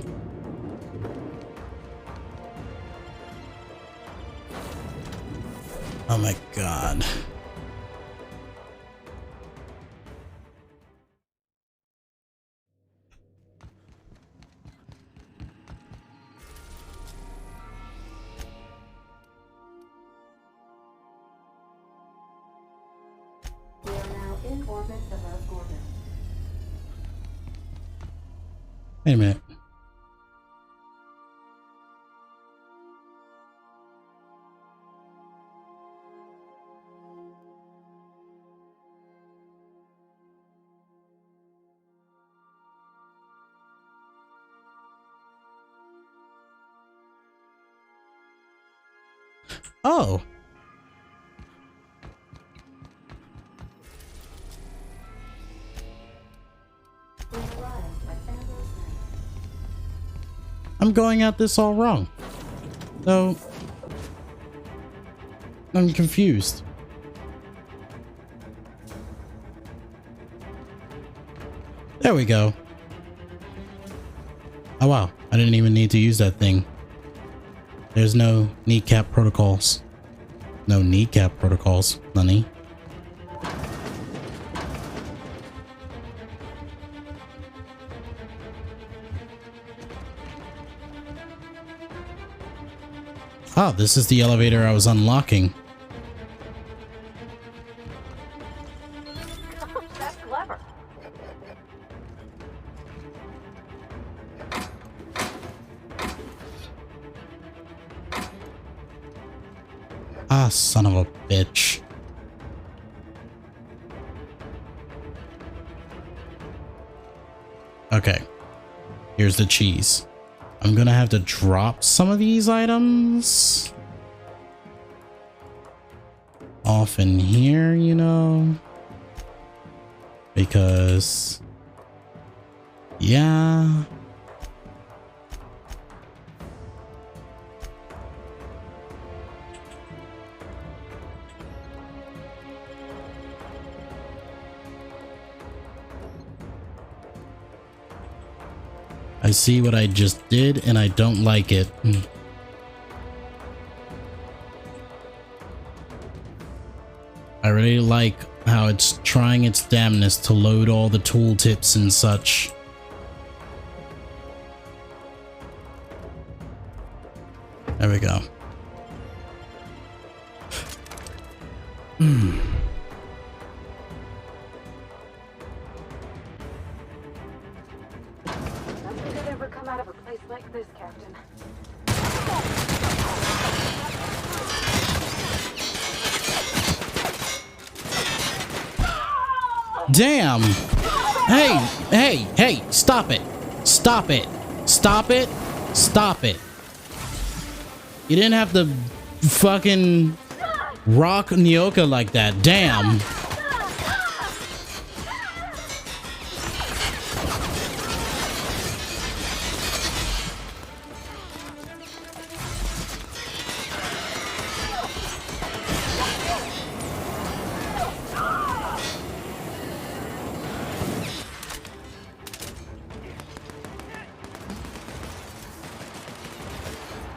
Oh my God. We are now in orbit above Gorgon. Wait a minute. Oh. I'm going at this all wrong. So I'm confused. There we go. Oh wow, I didn't even need to use that thing. There's no kneecap protocols. No kneecap protocols, Nani. Ah, this is the elevator I was unlocking. That's clever. Ah, son of a bitch. Okay. Here's the cheese. I'm gonna have to drop some of these items off in here, you know, because yeah. I see what I just did and I don't like it. I really like how it's trying its damnedest to load all the tooltips and such. There we go. Nothing could ever come out of a place like this, Captain. Damn! Hey, hey, hey, stop it. Stop it. Stop it. Stop it. You didn't have to fucking rock Nyoka like that. Damn.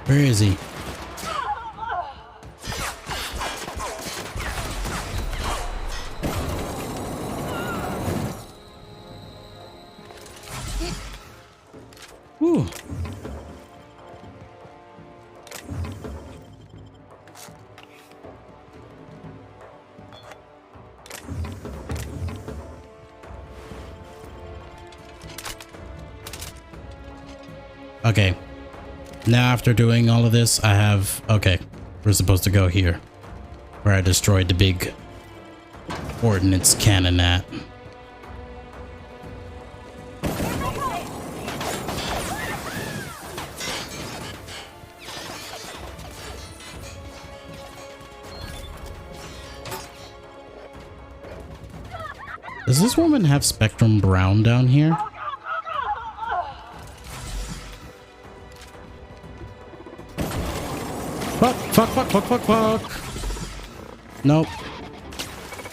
Where is he? Whew. Okay. Now after doing all of this, I have... Okay, we're supposed to go here, where I destroyed the big ordnance cannon at. Does this woman have Spectrum Brown down here? Fuck. Nope.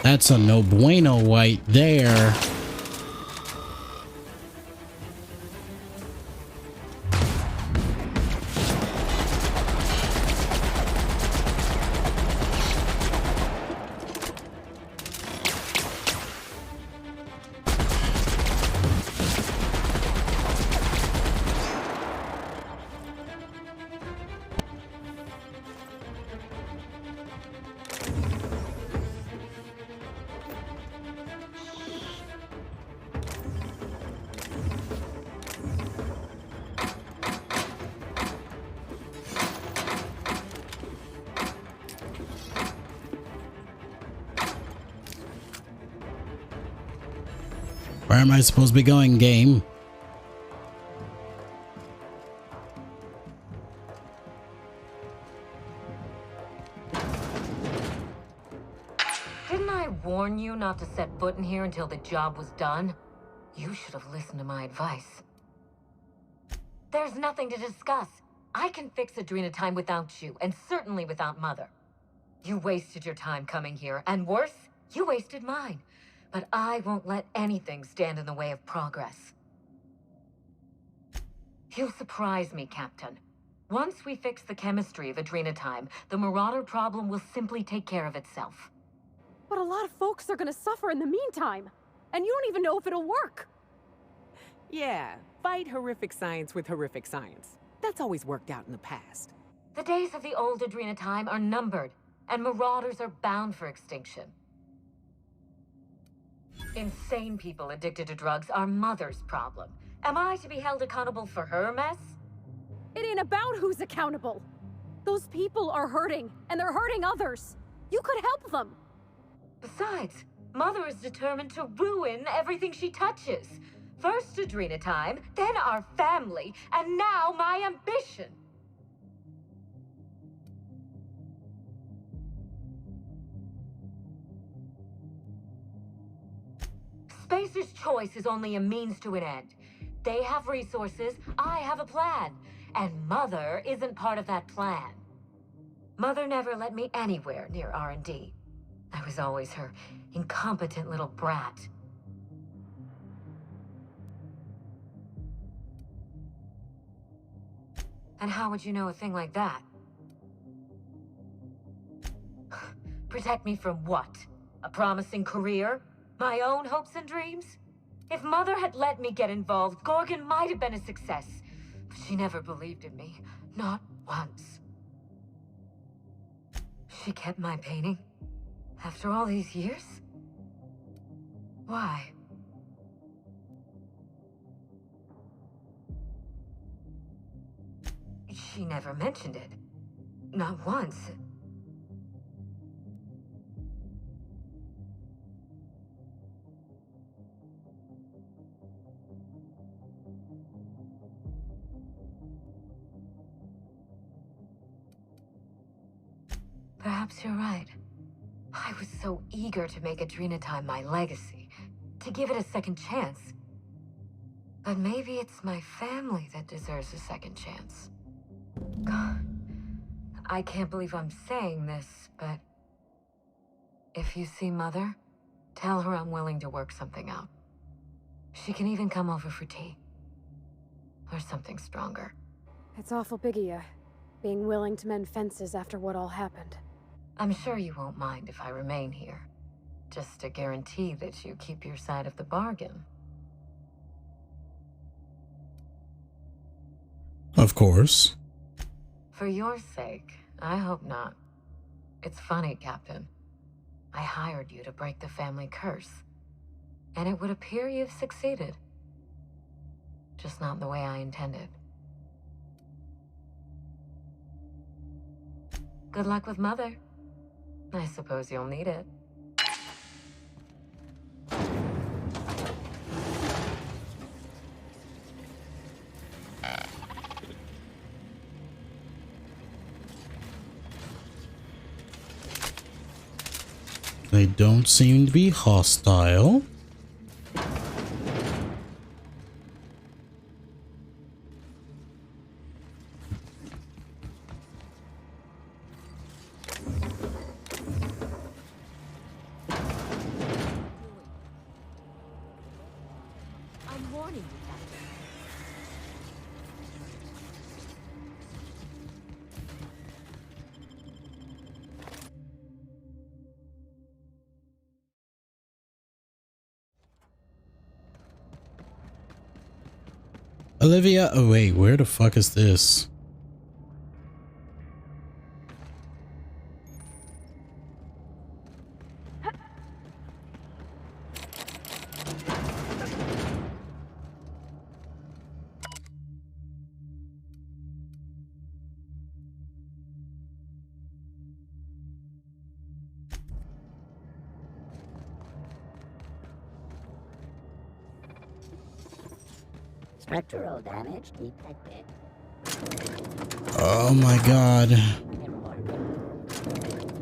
That's a no bueno white there. Where am I supposed to be going, game? I warn you not to set foot in here until the job was done? You should have listened to my advice. There's nothing to discuss. I can fix Adrenatime without you, and certainly without Mother. You wasted your time coming here, and worse, you wasted mine. But I won't let anything stand in the way of progress. You'll surprise me, Captain. Once we fix the chemistry of Adrenatime, the Marauder problem will simply take care of itself. But a lot of folks are gonna suffer in the meantime. And you don't even know if it'll work. Yeah, fight horrific science with horrific science. That's always worked out in the past. The days of the old Adrenatime are numbered, and Marauders are bound for extinction. Insane people addicted to drugs are Mother's problem. Am I to be held accountable for her mess? It ain't about who's accountable. Those people are hurting, and they're hurting others. You could help them. Besides, Mother is determined to ruin everything she touches. First Adrenatime, then our family, and now my ambition. Spacer's choice is only a means to an end. They have resources, I have a plan. And Mother isn't part of that plan. Mother never let me anywhere near R&D. I was always her incompetent little brat. And how would you know a thing like that? Protect me from what? A promising career? My own hopes and dreams? If Mother had let me get involved, Gorgon might have been a success. But she never believed in me. Not once. She kept my painting? After all these years? Why? She never mentioned it. Not once. Perhaps you're right. I was so eager to make Adrenatime my legacy, to give it a second chance. But maybe it's my family that deserves a second chance. God, I can't believe I'm saying this, but if you see Mother, tell her I'm willing to work something out. She can even come over for tea. Or something stronger. It's awful big of you, being willing to mend fences after what all happened. I'm sure you won't mind if I remain here. Just to guarantee that you keep your side of the bargain. Of course. For your sake, I hope not. It's funny, Captain. I hired you to break the family curse. And it would appear you've succeeded. Just not the way I intended. Good luck with Mother. I suppose you'll need it. They don't seem to be hostile. I'm warning you, Captain. Olivia, oh wait, where the fuck is this? Structural damage detected. Oh my god.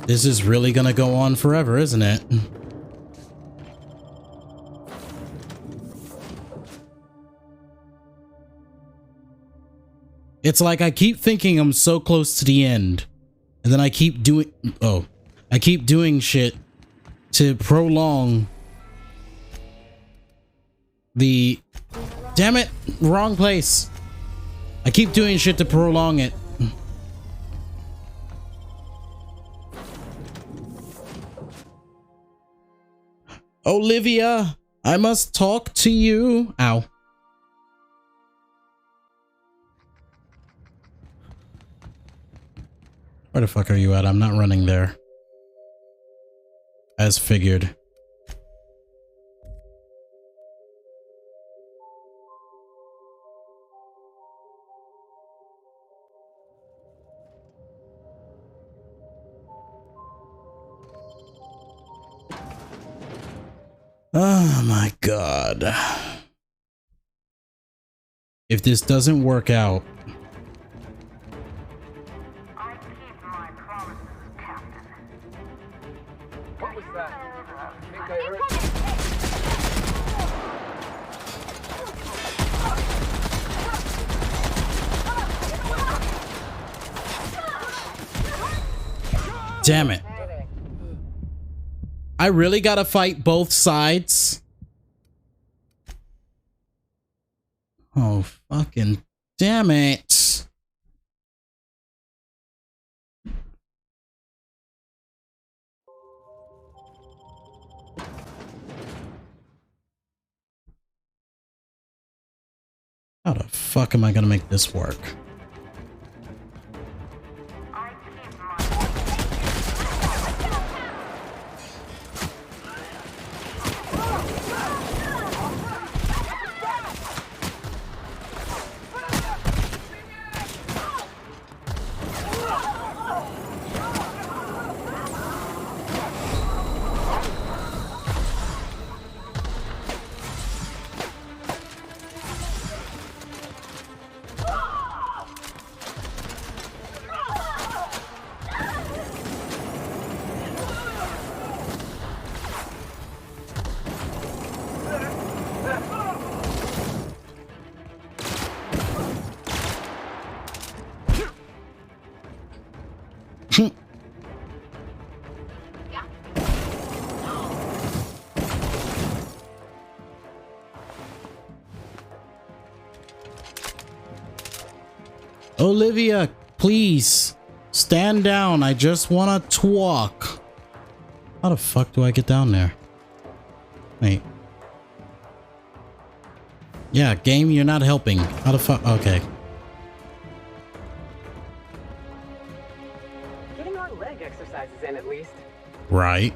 This is really gonna go on forever, isn't it? It's like I keep thinking I'm so close to the end, and then I keep doing shit to prolong the... Damn it, wrong place. I keep doing shit to prolong it. Olivia, I must talk to you. Ow. Where the fuck are you at? I'm not running there. As figured. Oh my god. If this doesn't work out, What was that? I think I heard... damn it. I really gotta fight both sides? Oh, fucking damn it. How the fuck am I gonna make this work? Olivia, please stand down. I just want to talk. How the fuck do I get down there? Wait. Yeah, game, you're not helping. How the fuck? Okay. Getting our leg exercises in at least. Right.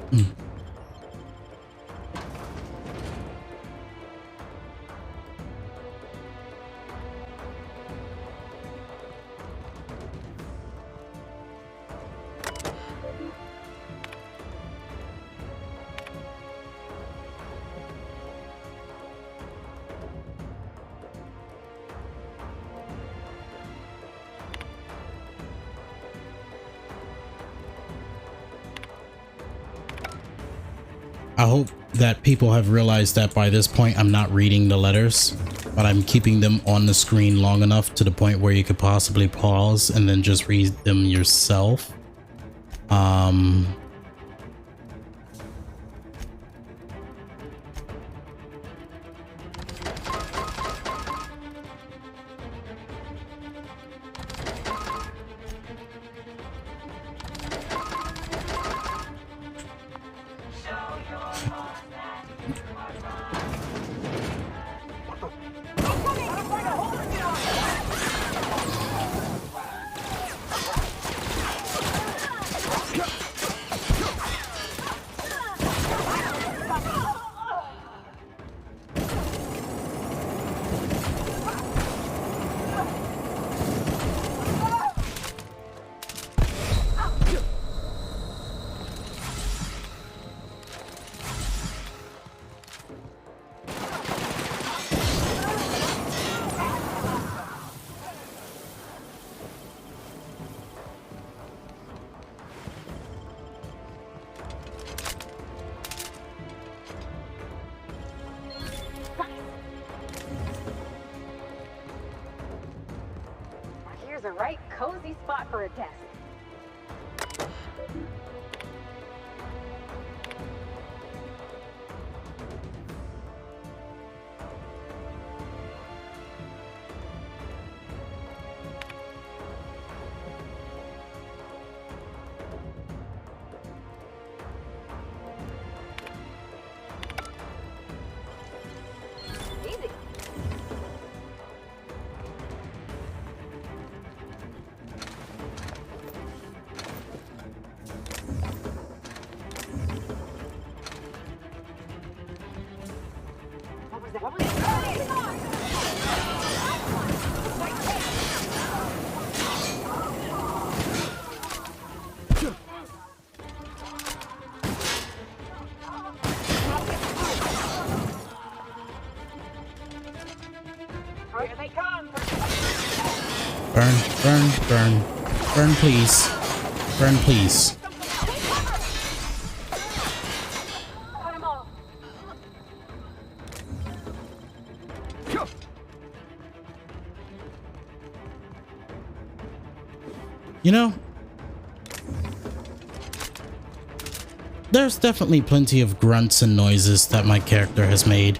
I hope that people have realized that by this point I'm not reading the letters, but I'm keeping them on the screen long enough to the point where you could possibly pause and then just read them yourself. Here's a right cozy spot for a desk. Burn, burn, burn. Burn, please. Burn, please. You know, there's definitely plenty of grunts and noises that my character has made,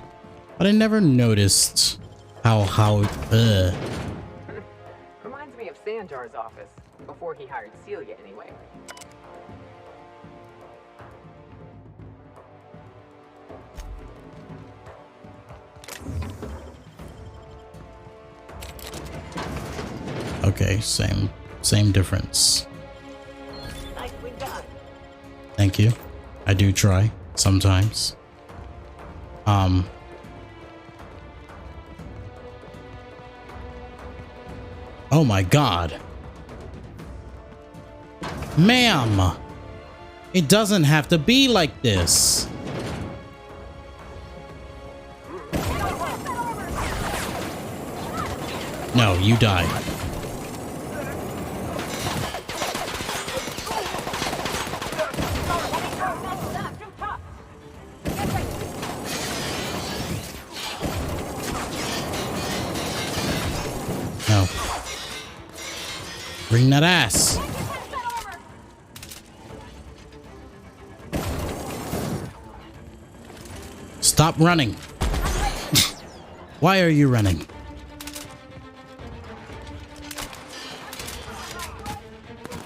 but I never noticed how Reminds me of Sanjar's office, before he hired Celia anyway. Okay, same difference. Thank you. I do try sometimes. Oh my god. Ma'am, it doesn't have to be like this. No, you died. No. Bring that ass. Stop running. Why are you running?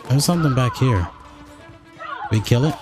There's something back here. We kill it?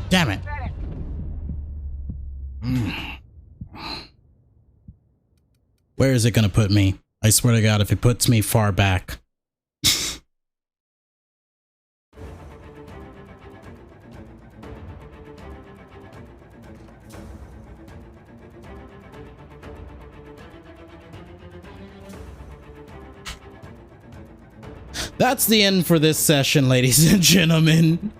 Damn it. Where is it gonna put me? I swear to God, if it puts me far back. That's the end for this session, ladies and gentlemen.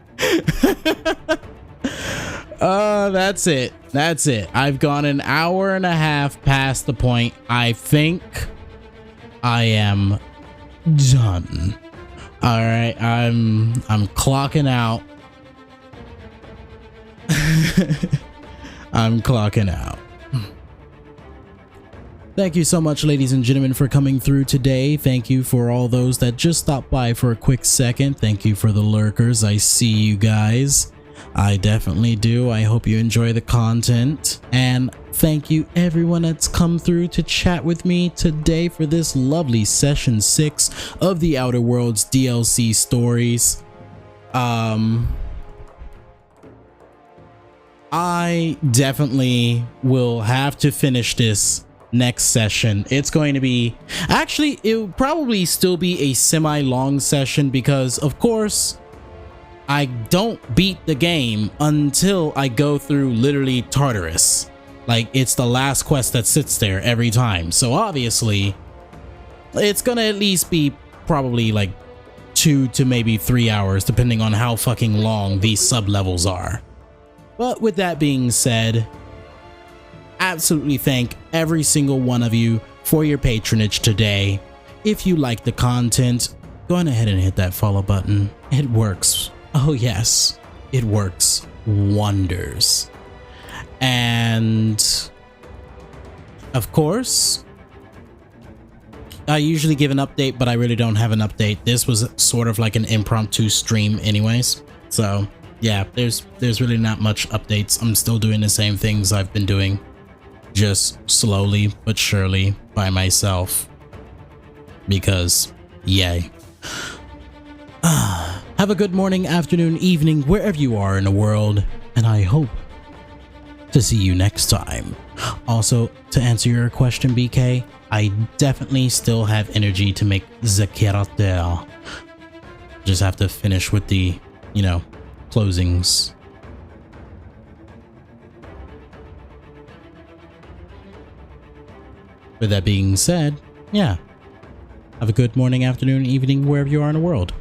That's it. That's it. I've gone an hour and a half past the point. I think I am done. All right, I'm clocking out. I'm clocking out. Thank you so much, ladies and gentlemen, for coming through today. Thank you for all those that just stopped by for a quick second. Thank you for the lurkers. I see you guys. I definitely do. I hope you enjoy the content. And thank you everyone that's come through to chat with me today for this lovely session 6 of the Outer Worlds DLC stories. I definitely will have to finish this next session. It's going to be, actually, it will probably still be a semi-long session because, of course, I don't beat the game until I go through literally Tartarus. Like, it's the last quest that sits there every time. So obviously, it's gonna at least be probably like 2 to maybe 3 hours, depending on how fucking long these sub-levels are. But with that being said, absolutely thank every single one of you for your patronage today. If you like the content, go on ahead and hit that follow button. It works. Oh yes, it works wonders. And of course, I usually give an update, but I really don't have an update. This was sort of like an impromptu stream anyways. So yeah, there's really not much updates. I'm still doing the same things I've been doing, just slowly but surely by myself, because yay. Have a good morning, afternoon, evening, wherever you are in the world, and I hope to see you next time. Also, to answer your question, BK, I definitely still have energy to make the character. Just have to finish with the, you know, closings. With that being said, yeah. Have a good morning, afternoon, evening, wherever you are in the world.